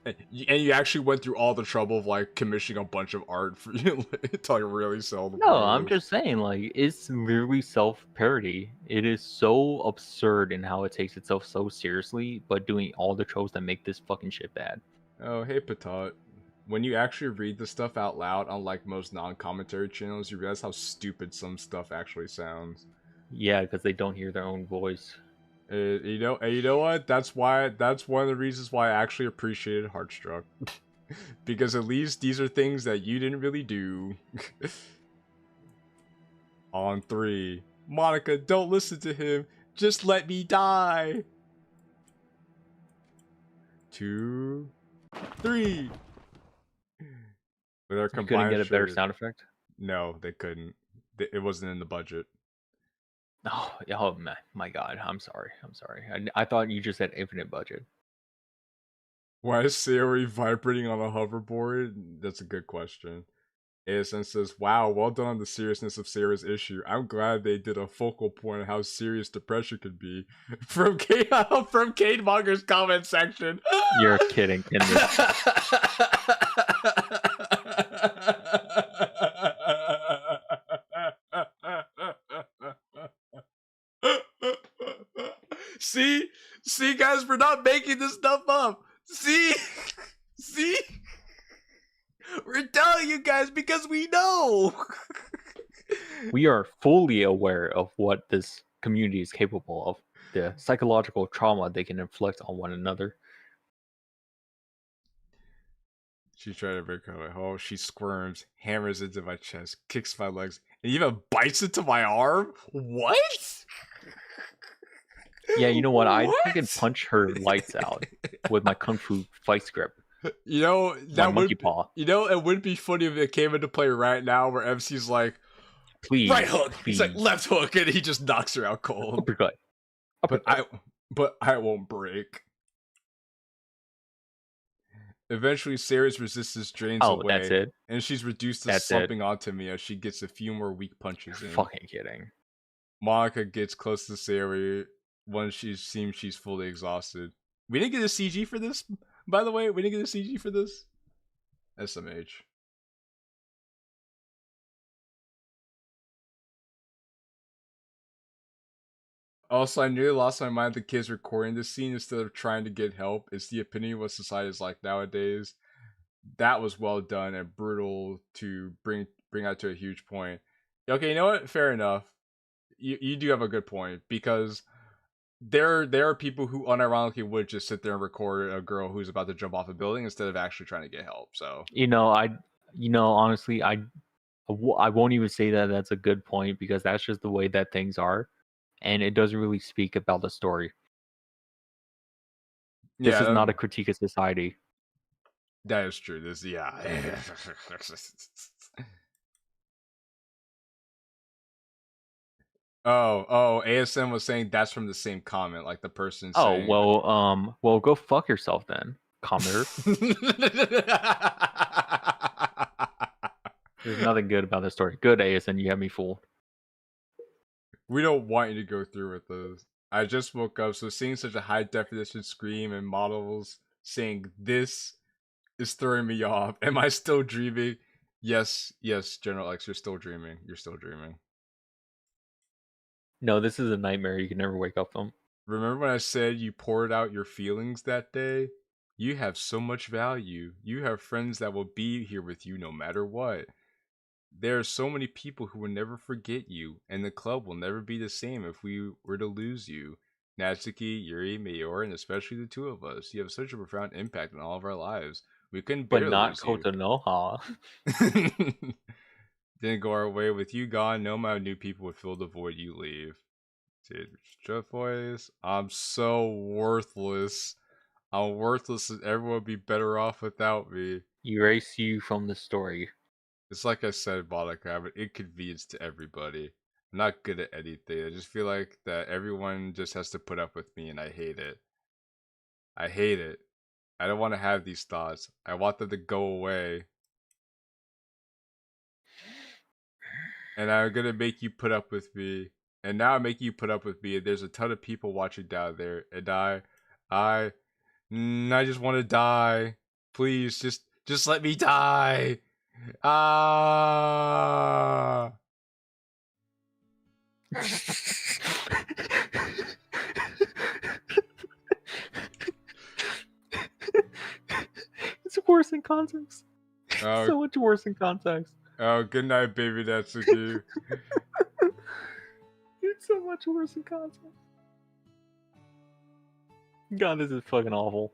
Speaker 3: And you actually went through all the trouble of like commissioning a bunch of art for you to like really sell the
Speaker 2: No, I'm
Speaker 3: playlist.
Speaker 2: just saying, like, it's really self-parody. It is so absurd in how it takes itself so seriously, but doing all the tropes that make this fucking shit bad.
Speaker 3: Oh, hey Patat. When you actually read the stuff out loud, unlike most non-commentary channels, you realize how stupid some stuff actually sounds.
Speaker 2: Yeah, because they don't hear their own voice.
Speaker 3: You know what? That's one of the reasons why I actually appreciated Heartstruck. Because at least these are things that you didn't really do. On 3. Monika, don't listen to him. Just let me die. 2, 3. With our
Speaker 2: You couldn't get a better
Speaker 3: shirt.
Speaker 2: sound effect?
Speaker 3: No, they couldn't. It wasn't in the budget.
Speaker 2: Oh my god, I'm sorry. I thought you just had infinite budget.
Speaker 3: Why is Sayori vibrating on a hoverboard? That's a good question. ASN says, wow, well done on the seriousness of Sarah's issue. I'm glad they did a focal point on how serious depression could be. From Kate Monger's comment section.
Speaker 2: You're kidding.
Speaker 3: See, guys, we're not making this stuff up. See, we're telling you guys because we know.
Speaker 2: We are fully aware of what this community is capable of, the psychological trauma they can inflict on one another.
Speaker 3: She tried to break her home. She squirms, hammers into my chest, kicks my legs, and even bites into my arm. What?
Speaker 2: Yeah, you know what? I can punch her lights out with my kung fu vice grip.
Speaker 3: You know that
Speaker 2: monkey paw.
Speaker 3: You know it would be funny if it came into play right now, where MC's like,
Speaker 2: "Please,
Speaker 3: right hook."
Speaker 2: please.
Speaker 3: He's like, "Left hook," and he just knocks her out cold.
Speaker 2: Uppercut.
Speaker 3: But I won't break. Eventually, Sarah's resistance drains away.
Speaker 2: That's it.
Speaker 3: And she's reduced to slumping onto me as she gets a few more weak punches in.
Speaker 2: Fucking kidding.
Speaker 3: Monika gets close to Sayori when she seems she's fully exhausted. We didn't get a CG for this, by the way. We didn't get a CG for this. SMH. Also, I nearly lost my mind at the kids recording this scene instead of trying to get help. It's the opinion of what society is like nowadays. That was well done and brutal to bring out to a huge point. Okay, you know what? Fair enough. You do have a good point, because there are people who unironically would just sit there and record a girl who's about to jump off a building instead of actually trying to get help. So
Speaker 2: honestly, I won't even say that that's a good point, because that's just the way that things are, and it doesn't really speak about the story. This is not a critique of society.
Speaker 3: That is true. Oh, ASM was saying that's from the same comment, like the person saying...
Speaker 2: well, go fuck yourself then, commenter. There's nothing good about this story. Good, ASN, you have me fooled.
Speaker 3: We don't want you to go through with this. I just woke up, so seeing such a high definition screen and models saying this is throwing me off. Am I still dreaming? Yes, General X, you're still dreaming. You're still dreaming.
Speaker 2: No, this is a nightmare you can never wake up from.
Speaker 3: Remember when I said you poured out your feelings that day? You have so much value. You have friends that will be here with you no matter what. There are so many people who will never forget you, and the club will never be the same if we were to lose you. Natsuki, Yuri, Mayor, and especially the two of us. You have such a profound impact on all of our lives. We couldn't bear
Speaker 2: But not
Speaker 3: lose you.
Speaker 2: Kotonoha.
Speaker 3: Didn't go our way. With you gone, no amount of new people would fill the void you leave. Dude, Strut Voice, I'm so worthless. I'm worthless, and everyone would be better off without me.
Speaker 2: Erase you from the story.
Speaker 3: It's like I said, Monika, I'm an inconvenience to everybody. I'm not good at anything. I just feel like that everyone just has to put up with me, and I hate it. I hate it. I don't want to have these thoughts. I want them to go away. And I'm gonna make you put up with me. And now I make you put up with me. And there's a ton of people watching down there, and I just want to die. Please, just let me die. Ah.
Speaker 2: It's worse in context.
Speaker 3: Oh.
Speaker 2: So much worse in context.
Speaker 3: Oh, good night, baby Natsuki.
Speaker 2: It's so much worse in context. God, this is fucking awful.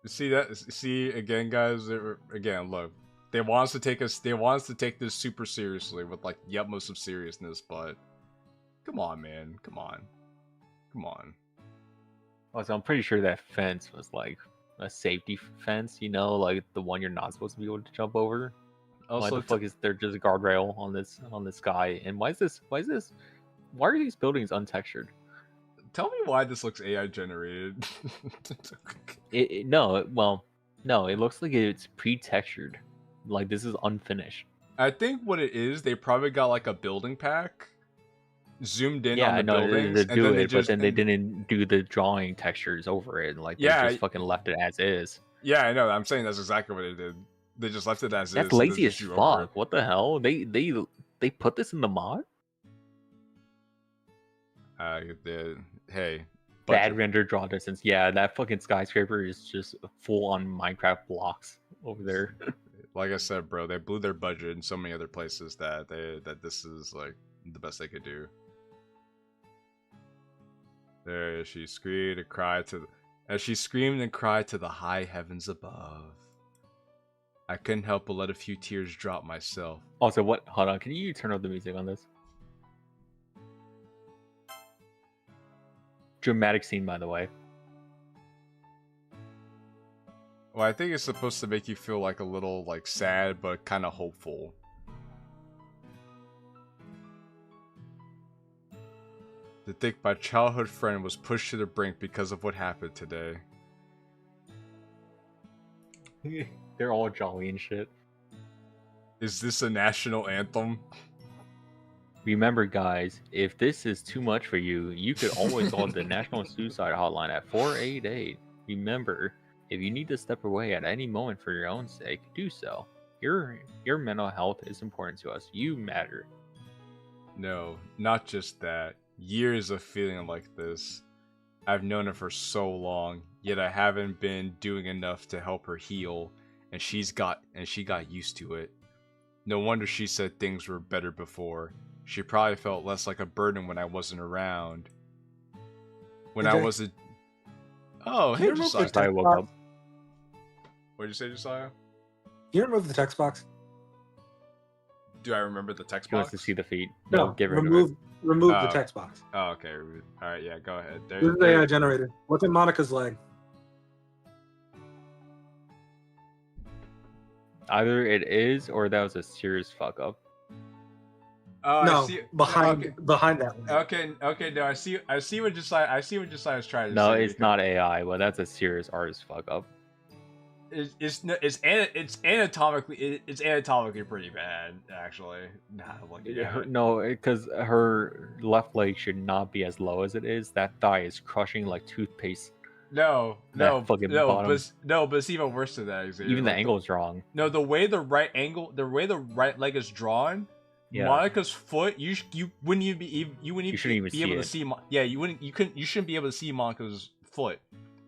Speaker 3: See that? See again, guys. Again, look. They want us to take us. They want us to take this super seriously with like the utmost of seriousness. But come on, man. Come on. Come on.
Speaker 2: Also, I'm pretty sure that fence was like a safety fence. You know, like the one you're not supposed to be able to jump over.
Speaker 3: Also,
Speaker 2: why the fuck is there just a guardrail on this sky? And why is this? Why are these buildings untextured?
Speaker 3: Tell me why this looks AI generated.
Speaker 2: No, it looks like it's pre-textured. Like this is unfinished.
Speaker 3: I think what it is, they probably got like a building pack, zoomed in on the buildings,
Speaker 2: and then but then they didn't do the drawing textures over it. Like they just fucking left it as is.
Speaker 3: Yeah, I know. I'm saying that's exactly what they did. They just left it as is.
Speaker 2: That's lazy as fuck. What the hell? They put this in the mod?
Speaker 3: Hey.
Speaker 2: Bad render draw distance. Yeah, that fucking skyscraper is just full on Minecraft blocks over there.
Speaker 3: Like I said, bro, they blew their budget in so many other places that this is like the best they could do. There, she screamed and cried as she screamed and cried to the high heavens above. I couldn't help but let a few tears drop myself.
Speaker 2: Also, what? Hold on, can you turn up the music on this? Dramatic scene, by the way.
Speaker 3: Well, I think it's supposed to make you feel like a little like sad, but kind of hopeful. To think my childhood friend was pushed to the brink because of what happened today.
Speaker 2: They're all jolly and shit.
Speaker 3: Is this a national anthem?
Speaker 2: Remember, guys, if this is too much for you, you could always call the National Suicide Hotline at 488. Remember, if you need to step away at any moment for your own sake, do so. Your mental health is important to us. You matter.
Speaker 3: No, not just that. Years of feeling like this. I've known her for so long, yet I haven't been doing enough to help her heal, and she got used to it. No wonder she said things were better before. She probably felt less like a burden when I wasn't around. When I wasn't. Oh, hey, Josiah.
Speaker 2: I woke up.
Speaker 3: What did you say, Josiah?
Speaker 6: You remove the text box.
Speaker 3: Do I remember the text
Speaker 2: He wants
Speaker 3: box?
Speaker 2: to see the feed.
Speaker 6: No,
Speaker 2: get rid of it.
Speaker 6: Remove the text box.
Speaker 3: Oh, okay. All right, yeah, go ahead.
Speaker 6: This is AI generated. What's in Monica's leg?
Speaker 2: Either it is, or that was a serious fuck up.
Speaker 6: No, behind that one.
Speaker 3: Okay. No, I see what Josiah's trying to say.
Speaker 2: No, it's not AI, but that's a serious artist fuck up.
Speaker 3: It's anatomically pretty bad, actually.
Speaker 2: No, because her left leg should not be as low as it is. That thigh is crushing like toothpaste.
Speaker 3: No, but it's even worse than that. Xavier.
Speaker 2: Even the angle is wrong.
Speaker 3: No, the way the right leg is drawn. Yeah. Monica's foot, you shouldn't even be able to see. Yeah, you shouldn't be able to see Monica's foot,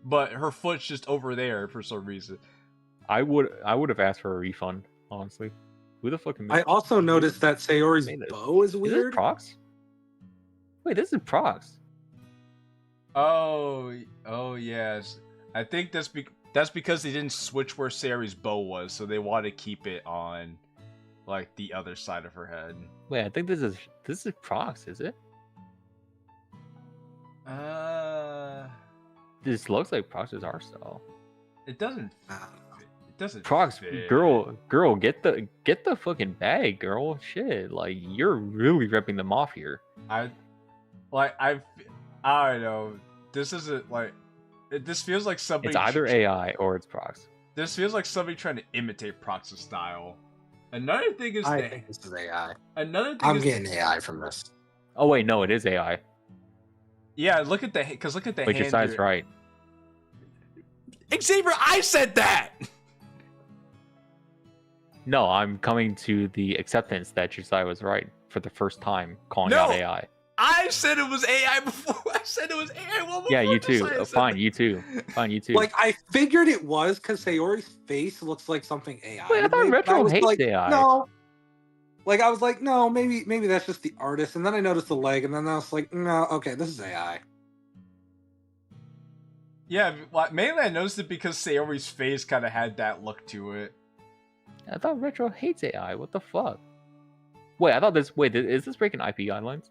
Speaker 3: but her foot's just over there for some reason.
Speaker 2: I would have asked for a refund, honestly. Who the fuck?
Speaker 6: I also noticed that Sayori's bow is weird.
Speaker 2: Is this Prox? Wait, this is Prox.
Speaker 3: Oh yes. I think that's because they didn't switch where Sayori's bow was, so they want to keep it on. Like the other side of her head.
Speaker 2: Wait, I think this is Prox, is it? This looks like Prox's art style.
Speaker 3: It doesn't.
Speaker 2: Prox,
Speaker 3: fit.
Speaker 2: girl, get the fucking bag, girl. Shit, like you're really ripping them off here.
Speaker 3: I don't know. This isn't like. This feels like somebody.
Speaker 2: It's either AI or it's Prox.
Speaker 3: This feels like somebody trying to imitate Prox's style. Another thing is
Speaker 6: I think this is AI.
Speaker 3: Another thing
Speaker 6: I'm
Speaker 3: is
Speaker 6: getting AI from this.
Speaker 2: Oh wait, no, it is AI.
Speaker 3: Yeah, look at the
Speaker 2: Wait,
Speaker 3: hand.
Speaker 2: Josiah's right.
Speaker 5: Xavier, I said that.
Speaker 2: No, I'm coming to the acceptance that Josiah was right for the first time, calling out AI.
Speaker 5: I said it was AI before. I said it was AI. Well,
Speaker 2: Yeah, you too.
Speaker 5: Josiah said
Speaker 2: Fine,
Speaker 5: that.
Speaker 2: you too. Fine, you too.
Speaker 6: Like, I figured it was because Sayori's face looks like something AI.
Speaker 2: Wait, I
Speaker 6: would
Speaker 2: thought
Speaker 6: make, but
Speaker 2: Retro
Speaker 6: I was
Speaker 2: hates
Speaker 6: like,
Speaker 2: AI.
Speaker 6: No. Like, I was like, no, maybe that's just the artist. And then I noticed the leg, and then I was like, no, okay, this is AI.
Speaker 3: Yeah, mainly I noticed it because Sayori's face kind of had that look to it.
Speaker 2: I thought Retro hates AI. What the fuck? Wait, I thought this. Wait, is this breaking IP guidelines?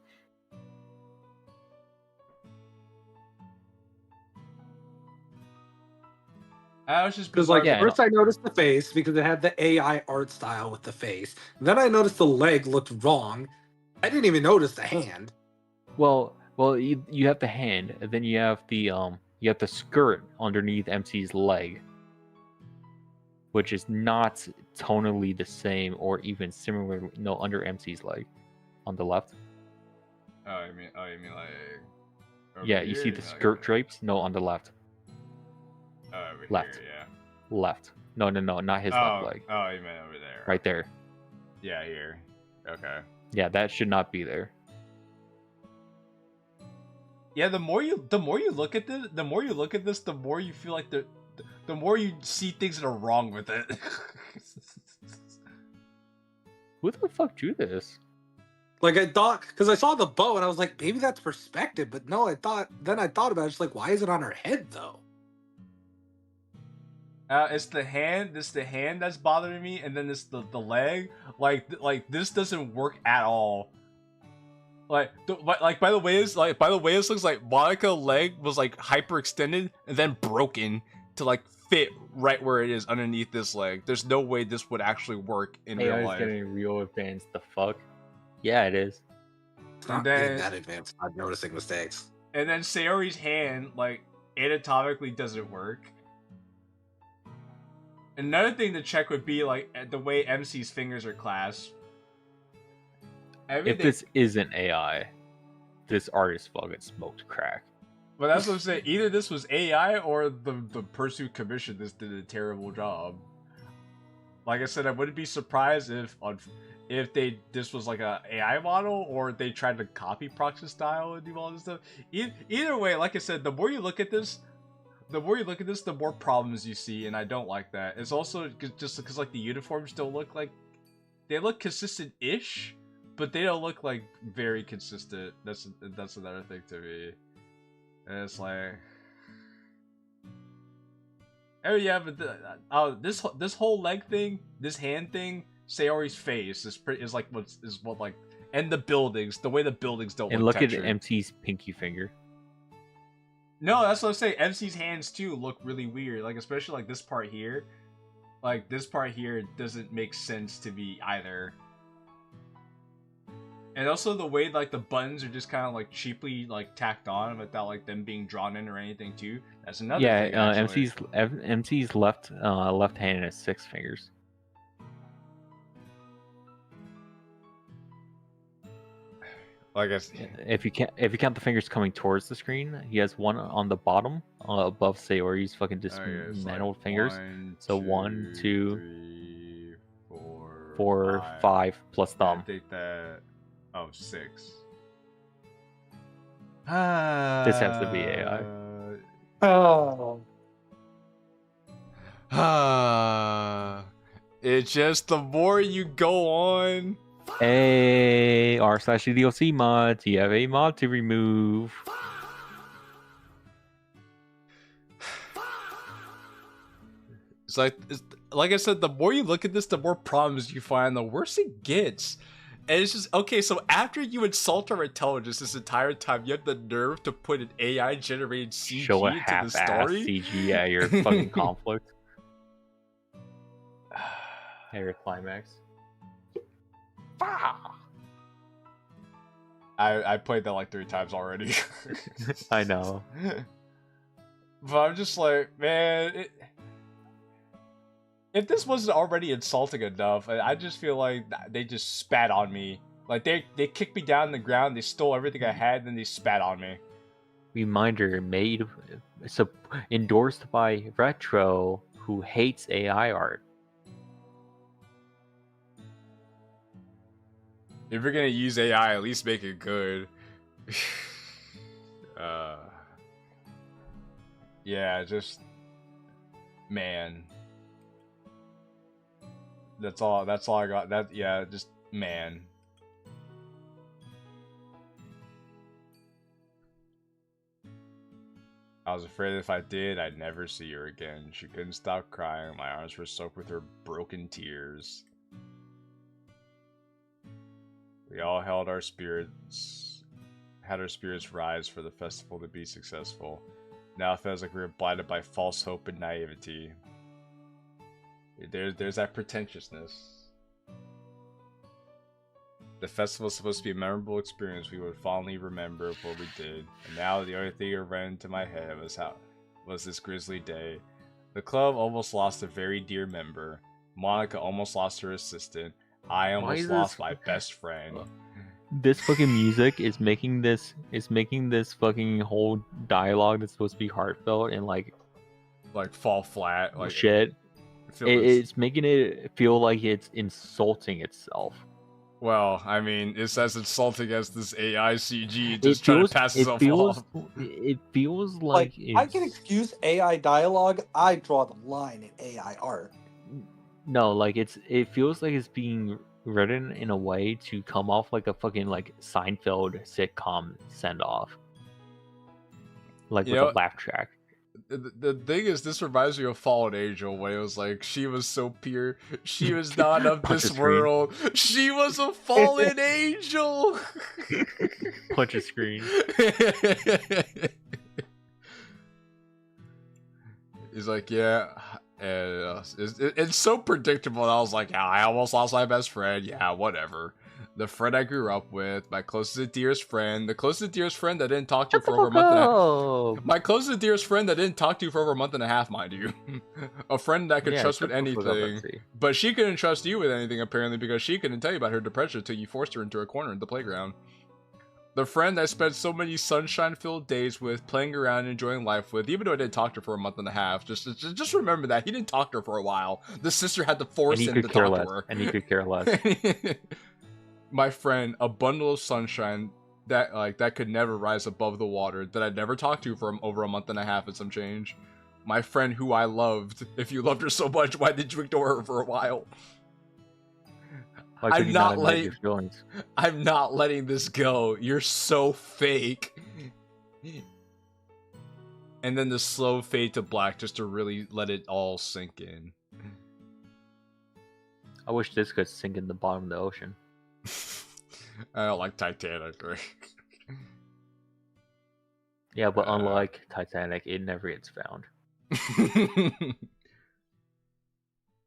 Speaker 3: I was just
Speaker 6: Because like first I noticed the face because it had the AI art style with the face. Then I noticed the leg looked wrong. I didn't even notice the hand.
Speaker 2: Well, you have the hand, and then you have the skirt underneath MC's leg, which is not tonally the same or even similar. No, under MC's leg, on the left.
Speaker 3: Oh, you mean like? Over
Speaker 2: Yeah, you
Speaker 3: here,
Speaker 2: see the skirt drapes? No, on the left.
Speaker 3: Over
Speaker 2: Left.
Speaker 3: here, yeah.
Speaker 2: Left. No, not his left leg.
Speaker 3: Oh, you meant over there.
Speaker 2: Right there.
Speaker 3: Yeah, here. Okay.
Speaker 2: Yeah, that should not be there.
Speaker 3: Yeah, the more you look at this, the more you feel like the more you see things that are wrong with it.
Speaker 2: Who the fuck drew this?
Speaker 6: Like I thought, because I saw the bow and I was like, maybe that's perspective, but no, I thought about it, just like, why is it on her head though?
Speaker 3: It's the hand. This the hand that's bothering me, and then this the leg. Like this doesn't work at all. By the way, this looks like Monika leg was like hyperextended and then broken to like fit right where it is underneath this leg. There's no way this would actually work in real life.
Speaker 2: Getting real advanced. The fuck? Yeah, it is.
Speaker 6: It's not being that advanced. I'm noticing mistakes.
Speaker 3: And then Sayori's hand, like, anatomically doesn't work. Another thing to check would be like the way MC's fingers are clasped.
Speaker 2: If this isn't AI, this artist fucking smoked crack.
Speaker 3: But that's what I'm saying. Either this was AI or the person who commissioned this did a terrible job. Like I said, I wouldn't be surprised if this was like a AI model or they tried to copy Prox's style and do all this stuff. Either way, like I said, the more you look at this, the more problems you see, and I don't like that. It's also just because like the uniforms don't look like they look consistent-ish, but they don't look like very consistent. That's another thing to me. And it's like, oh yeah, but this whole leg thing, this hand thing, Sayori's face is like what like, and the buildings, the way the buildings don't.
Speaker 2: And
Speaker 3: look
Speaker 2: at
Speaker 3: textured.
Speaker 2: MC's pinky finger.
Speaker 3: No, that's what I'm saying. MC's hands too look really weird. Like especially like this part here. Like this part here doesn't make sense to me either. And also the way like the buttons are just kind of like cheaply like tacked on without like them being drawn in or anything too. That's another thing.
Speaker 2: Yeah, MC's left hand has 6 fingers.
Speaker 3: I guess
Speaker 2: if you count the fingers coming towards the screen, he has one on the bottom above Sayori's fucking dismantled fingers. So 1, 2, 3, 4, 5 plus thumb.
Speaker 3: I think that 6.
Speaker 2: This has to be AI.
Speaker 3: It's just the more you go on.
Speaker 2: Hey, r/DDLC mods, you have a mod to remove.
Speaker 3: It's like I said, the more you look at this, the more problems you find, the worse it gets. And it's just, okay, so after you insult our intelligence this entire time, you have the nerve to put an AI-generated CG
Speaker 2: Show a
Speaker 3: into the
Speaker 2: half-ass
Speaker 3: story?
Speaker 2: CG at your fucking conflict. At your climax.
Speaker 3: I played that like 3 times already.
Speaker 2: I know.
Speaker 3: But I'm just like, man, If this wasn't already insulting enough, I just feel like they just spat on me. Like they kicked me down on the ground, they stole everything I had, and then they spat on me.
Speaker 2: Reminder made endorsed by Retro, who hates AI art.
Speaker 3: If you're gonna use AI, at least make it good. Yeah, just man. That's all I got. That yeah, just man. I was afraid if I did, I'd never see her again. She couldn't stop crying. My arms were soaked with her broken tears. We all held our spirits, had our spirits rise for the festival to be successful. Now it feels like we were blinded by false hope and naivety. There's that pretentiousness. The festival was supposed to be a memorable experience we would fondly remember of what we did, and now the only thing that ran into my head was this grisly day. The club almost lost a very dear member. Monika almost lost her assistant. I almost lost my best friend.
Speaker 2: This fucking music is making this fucking whole dialogue that's supposed to be heartfelt and like
Speaker 3: fall flat. Like
Speaker 2: shit. It's making it feel like it's insulting itself.
Speaker 3: Well, I mean, it's as insulting as this AI CG just trying to pass itself off.
Speaker 2: It feels like
Speaker 6: I can excuse AI dialogue. I draw the line in AI art.
Speaker 2: No, like it feels like it's being written in a way to come off like a fucking like Seinfeld sitcom send off. Like with a laugh track.
Speaker 3: The thing is, this reminds me of Fallen Angel, when it was like, she was so pure, she was not of this world, she was a fallen angel!
Speaker 2: Punch a screen.
Speaker 3: He's like, yeah, and it's so predictable, and I was like, yeah, I almost lost my best friend, yeah, whatever. The friend I grew up with, my closest and dearest friend, the closest and dearest friend that didn't talk to you for over a month and a half. My closest and dearest friend that didn't talk to you for over a month and a half, mind you. A friend that I could trust with anything. But she couldn't trust you with anything, apparently, because she couldn't tell you about her depression until you forced her into a corner in the playground. The friend I spent so many sunshine-filled days with, playing around and enjoying life with, even though I didn't talk to her for a month and a half. Just remember that. He didn't talk to her for a while. The sister had to force him to talk to her.
Speaker 2: And he could care less.
Speaker 3: My friend, a bundle of sunshine that could never rise above the water, that I'd never talked to for over a month and a half and some change. My friend who I loved. If you loved her so much, why did you ignore her for a while? I'm not letting this go. You're so fake. And then the slow fade to black just to really let it all sink in.
Speaker 2: I wish this could sink in the bottom of the ocean.
Speaker 3: I don't like Titanic. Right?
Speaker 2: Yeah, but unlike Titanic, it never gets found.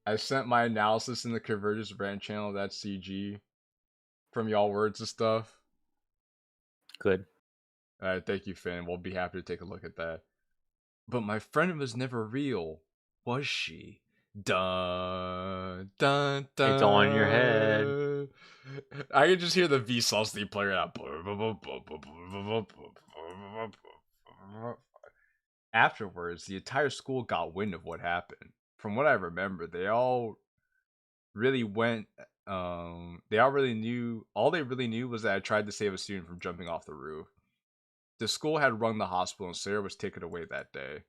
Speaker 3: I sent my analysis in the Convergence brand channel of that CG from y'all words and stuff.
Speaker 2: Good.
Speaker 3: Alright, thank you, Finn. We'll be happy to take a look at that. But my friend was never real, was she? Dun, dun, dun.
Speaker 2: It's all in your head.
Speaker 3: I can just hear the Vsauce theme playing out. Afterwards, the entire school got wind of what happened. From what I remember, they all really went. All they really knew was that I tried to save a student from jumping off the roof. The school had rung the hospital, and Sarah was taken away that day.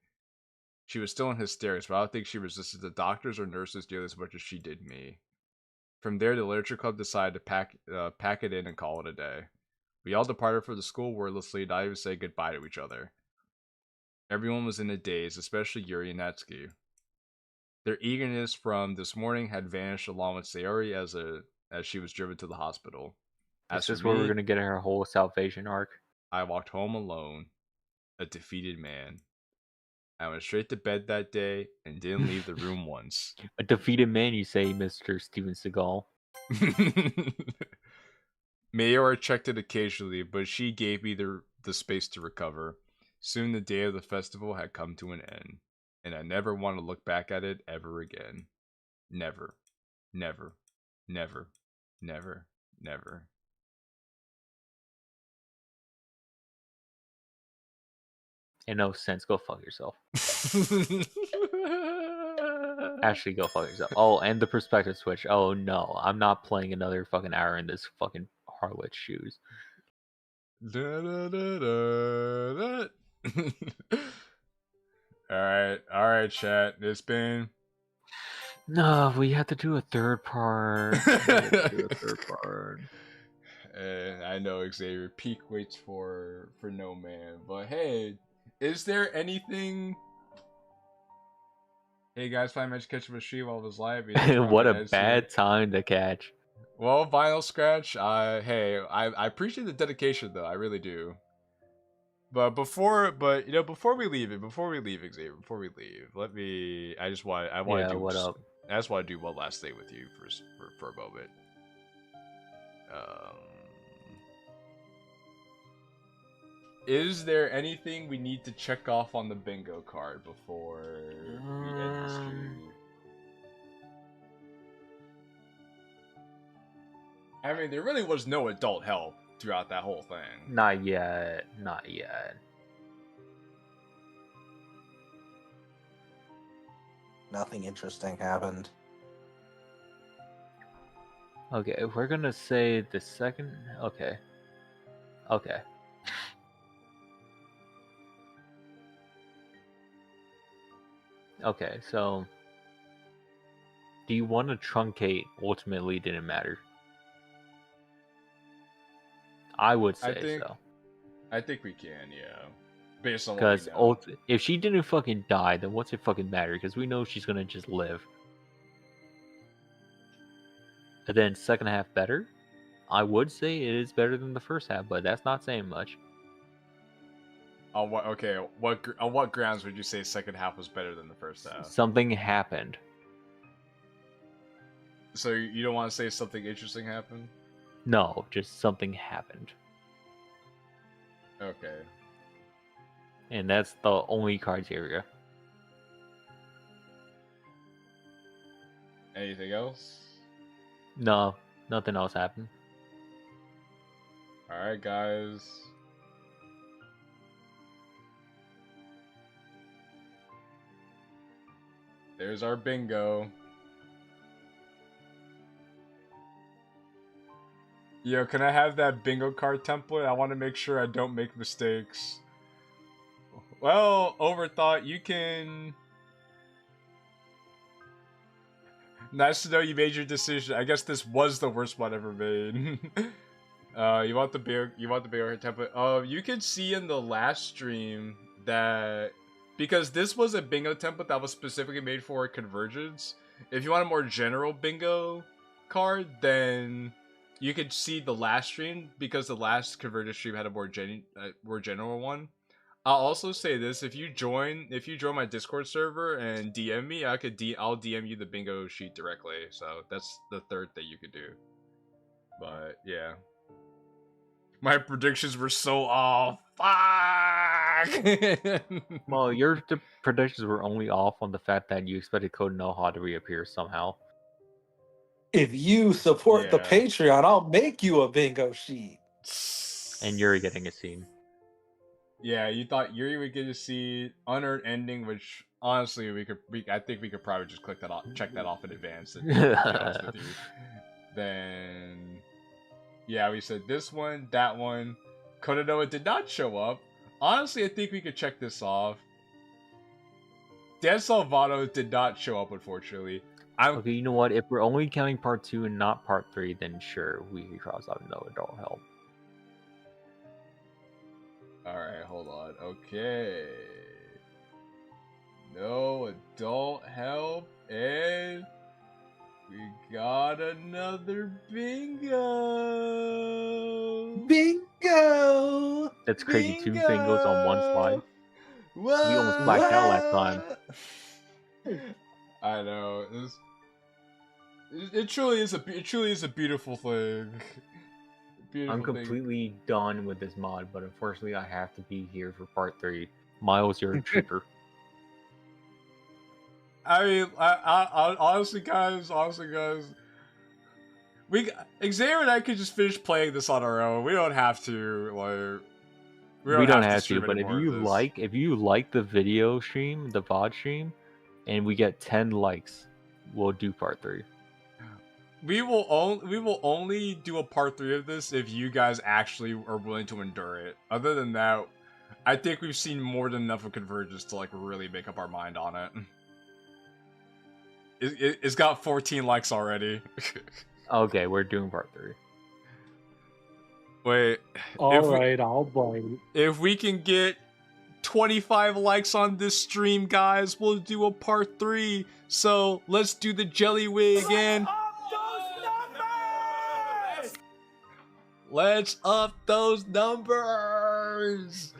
Speaker 3: She was still in hysterics, but I don't think she resisted the doctors or nurses nearly as much as she did me. From there, the literature club decided to pack it in and call it a day. We all departed for the school wordlessly, not even saying goodbye to each other. Everyone was in a daze, especially Yuri and Natsuki. Their eagerness from this morning had vanished along with Sayori as she was driven to the hospital.
Speaker 2: Is this where we're gonna get our whole salvation arc?
Speaker 3: I walked home alone, a defeated man. I went straight to bed that day and didn't leave the room once.
Speaker 2: A defeated man, you say, Mr. Steven Seagal.
Speaker 3: Mayora checked it occasionally, but she gave me the space to recover. Soon the day of the festival had come to an end, and I never want to look back at it ever again. Never. Never. Never. Never. Never.
Speaker 2: In no sense, go fuck yourself. Actually, go fuck yourself. Oh, and the perspective switch. Oh no, I'm not playing another fucking hour in this fucking harlot's shoes.
Speaker 3: Da, da, da, da, da. All right, chat. It's been.
Speaker 2: No, we have to do a third part.
Speaker 3: And I know Xavier Peak waits for no man, but hey, is there anything? Hey guys, finally managed to catch up a stream while it was live.
Speaker 2: What a bad time to catch.
Speaker 3: Well, Vinyl Scratch, hey, I appreciate the dedication though, I really do. But before we leave, Xavier, I just want to do one last thing with you for a moment. Is there anything we need to check off on the bingo card before we end the stream? I mean, there really was no adult help throughout that whole thing.
Speaker 2: Not yet. Not yet.
Speaker 6: Nothing interesting happened.
Speaker 2: Okay, we're gonna say the second. Okay. Okay. Okay, so do you want to truncate ultimately didn't matter? I would say so.
Speaker 3: I think we can, yeah. Based on
Speaker 2: because
Speaker 3: what we know.
Speaker 2: if she didn't fucking die, then what's it fucking matter? Because we know she's gonna just live. And then second half better? I would say it is better than the first half, but that's not saying much.
Speaker 3: On what grounds would you say second half was better than the first half?
Speaker 2: Something happened.
Speaker 3: So you don't want to say something interesting happened?
Speaker 2: No, just something happened.
Speaker 3: Okay.
Speaker 2: And that's the only criteria.
Speaker 3: Anything else?
Speaker 2: No, nothing else happened.
Speaker 3: Alright, guys. There's our bingo. Yo, can I have that bingo card template? I want to make sure I don't make mistakes. Well, Overthought, you can... Nice to know you made your decision. I guess this was the worst one ever made. You want the bingo template? You can see in the last stream that... Because this was a bingo template that was specifically made for Convergence. If you want a more general bingo card, then you could see the last stream, because the last Convergence stream had a more general one. I'll also say this: if you join my Discord server and DM me, I'll DM you the bingo sheet directly. So that's the third thing you could do. But yeah, my predictions were so off. Fuck.
Speaker 2: Well, your predictions were only off on the fact that you expected Code Noha to reappear somehow.
Speaker 6: If you support the Patreon, I'll make you a bingo sheet.
Speaker 2: And Yuri getting a scene.
Speaker 3: Yeah, you thought Yuri would get to see unearned ending, which honestly I think we could probably just click that off, check that off in advance. To be honest with you. Then, yeah, we said this one, that one. Kononoa did not show up. Honestly, I think we could check this off. Dan Salvato did not show up, unfortunately.
Speaker 2: Okay, you know what? If we're only counting part 2 and not part 3, then sure, we can cross out no adult help.
Speaker 3: Alright, hold on. Okay. No adult help, and we got another bingo!
Speaker 6: Bingo!
Speaker 2: That's crazy, 2 bingos on one slide. What? We almost blacked out last time.
Speaker 3: I know. It truly is a beautiful thing.
Speaker 2: I'm completely done with this mod, but unfortunately I have to be here for part 3. Miles, you're a trooper.
Speaker 3: I mean, I honestly, guys, Xavier and I could just finish playing this on our own. We don't have to, like,
Speaker 2: We don't have to,
Speaker 3: stream
Speaker 2: but
Speaker 3: any more of this.
Speaker 2: if you like the video stream, the VOD stream, and we get 10 likes, we'll do part 3.
Speaker 3: We will only do a part 3 of this if you guys actually are willing to endure it. Other than that, I think we've seen more than enough of Convergence to like really make up our mind on it. It's got 14 likes already.
Speaker 2: Okay, we're doing part 3.
Speaker 3: Wait.
Speaker 9: Alright, I'll bite.
Speaker 3: If we can get 25 likes on this stream, guys, we'll do a part 3. So let's do the jelly way again. Let's up those numbers.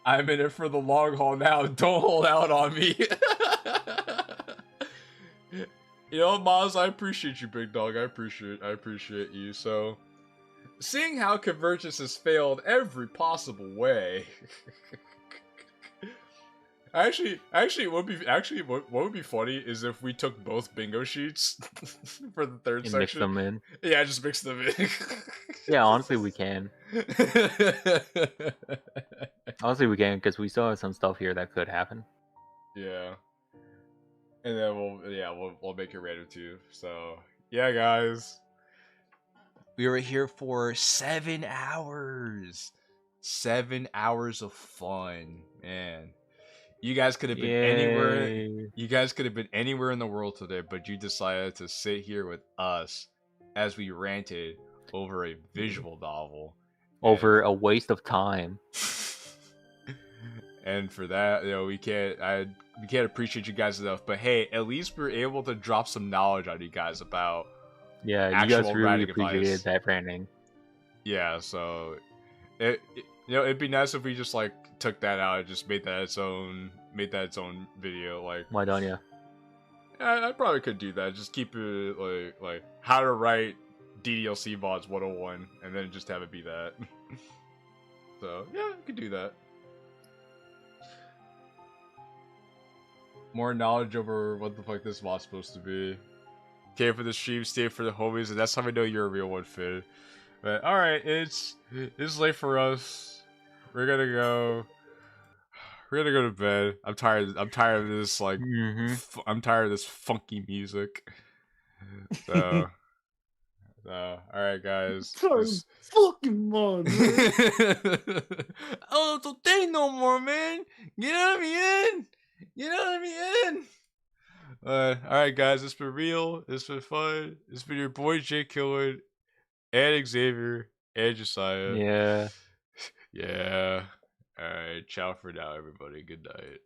Speaker 3: I'm in it for the long haul now. Don't hold out on me. You know, Maz, I appreciate you, big dog. I appreciate you. So, seeing how Convergence has failed every possible way. what would be funny is if we took both bingo sheets for the third section.
Speaker 2: Mix them in.
Speaker 3: Yeah, just mix them in.
Speaker 2: Yeah, honestly, we can. Honestly, we can, because we still have some stuff here that could happen.
Speaker 3: Yeah. And then we'll make it random too. So yeah, guys, we were here for 7 hours. 7 hours of fun, man. You guys could have been anywhere. You guys could have been anywhere in the world today, but you decided to sit here with us as we ranted over a visual novel.
Speaker 2: Over a waste of time.
Speaker 3: And for that, you know, we can't appreciate you guys enough. But hey, at least we were able to drop some knowledge on you guys about
Speaker 2: you guys really appreciated that branding.
Speaker 3: Yeah, so it'd be nice if we just like took that out and just made that its own video. Like,
Speaker 2: why don't you?
Speaker 3: Yeah, I probably could do that. Just keep it like how to write DDLC VODs 101, and then just have it be that. So yeah, I could do that. More knowledge over what the fuck this VOD's supposed to be. Came for the stream, stay for the homies, and that's how we know you're a real one, Finn. But alright, it's late for us. We're gonna go to bed. I'm tired of this like I'm tired of this funky music. So alright guys.
Speaker 9: Fucking man.
Speaker 3: Oh, don't think no more, man. Get out of me in. Get out of me in. Alright guys, it's been real. It's been fun. It's been your boy JQilin and Xavier and Josiah.
Speaker 2: Yeah.
Speaker 3: Yeah. Alright, ciao for now, everybody. Good night.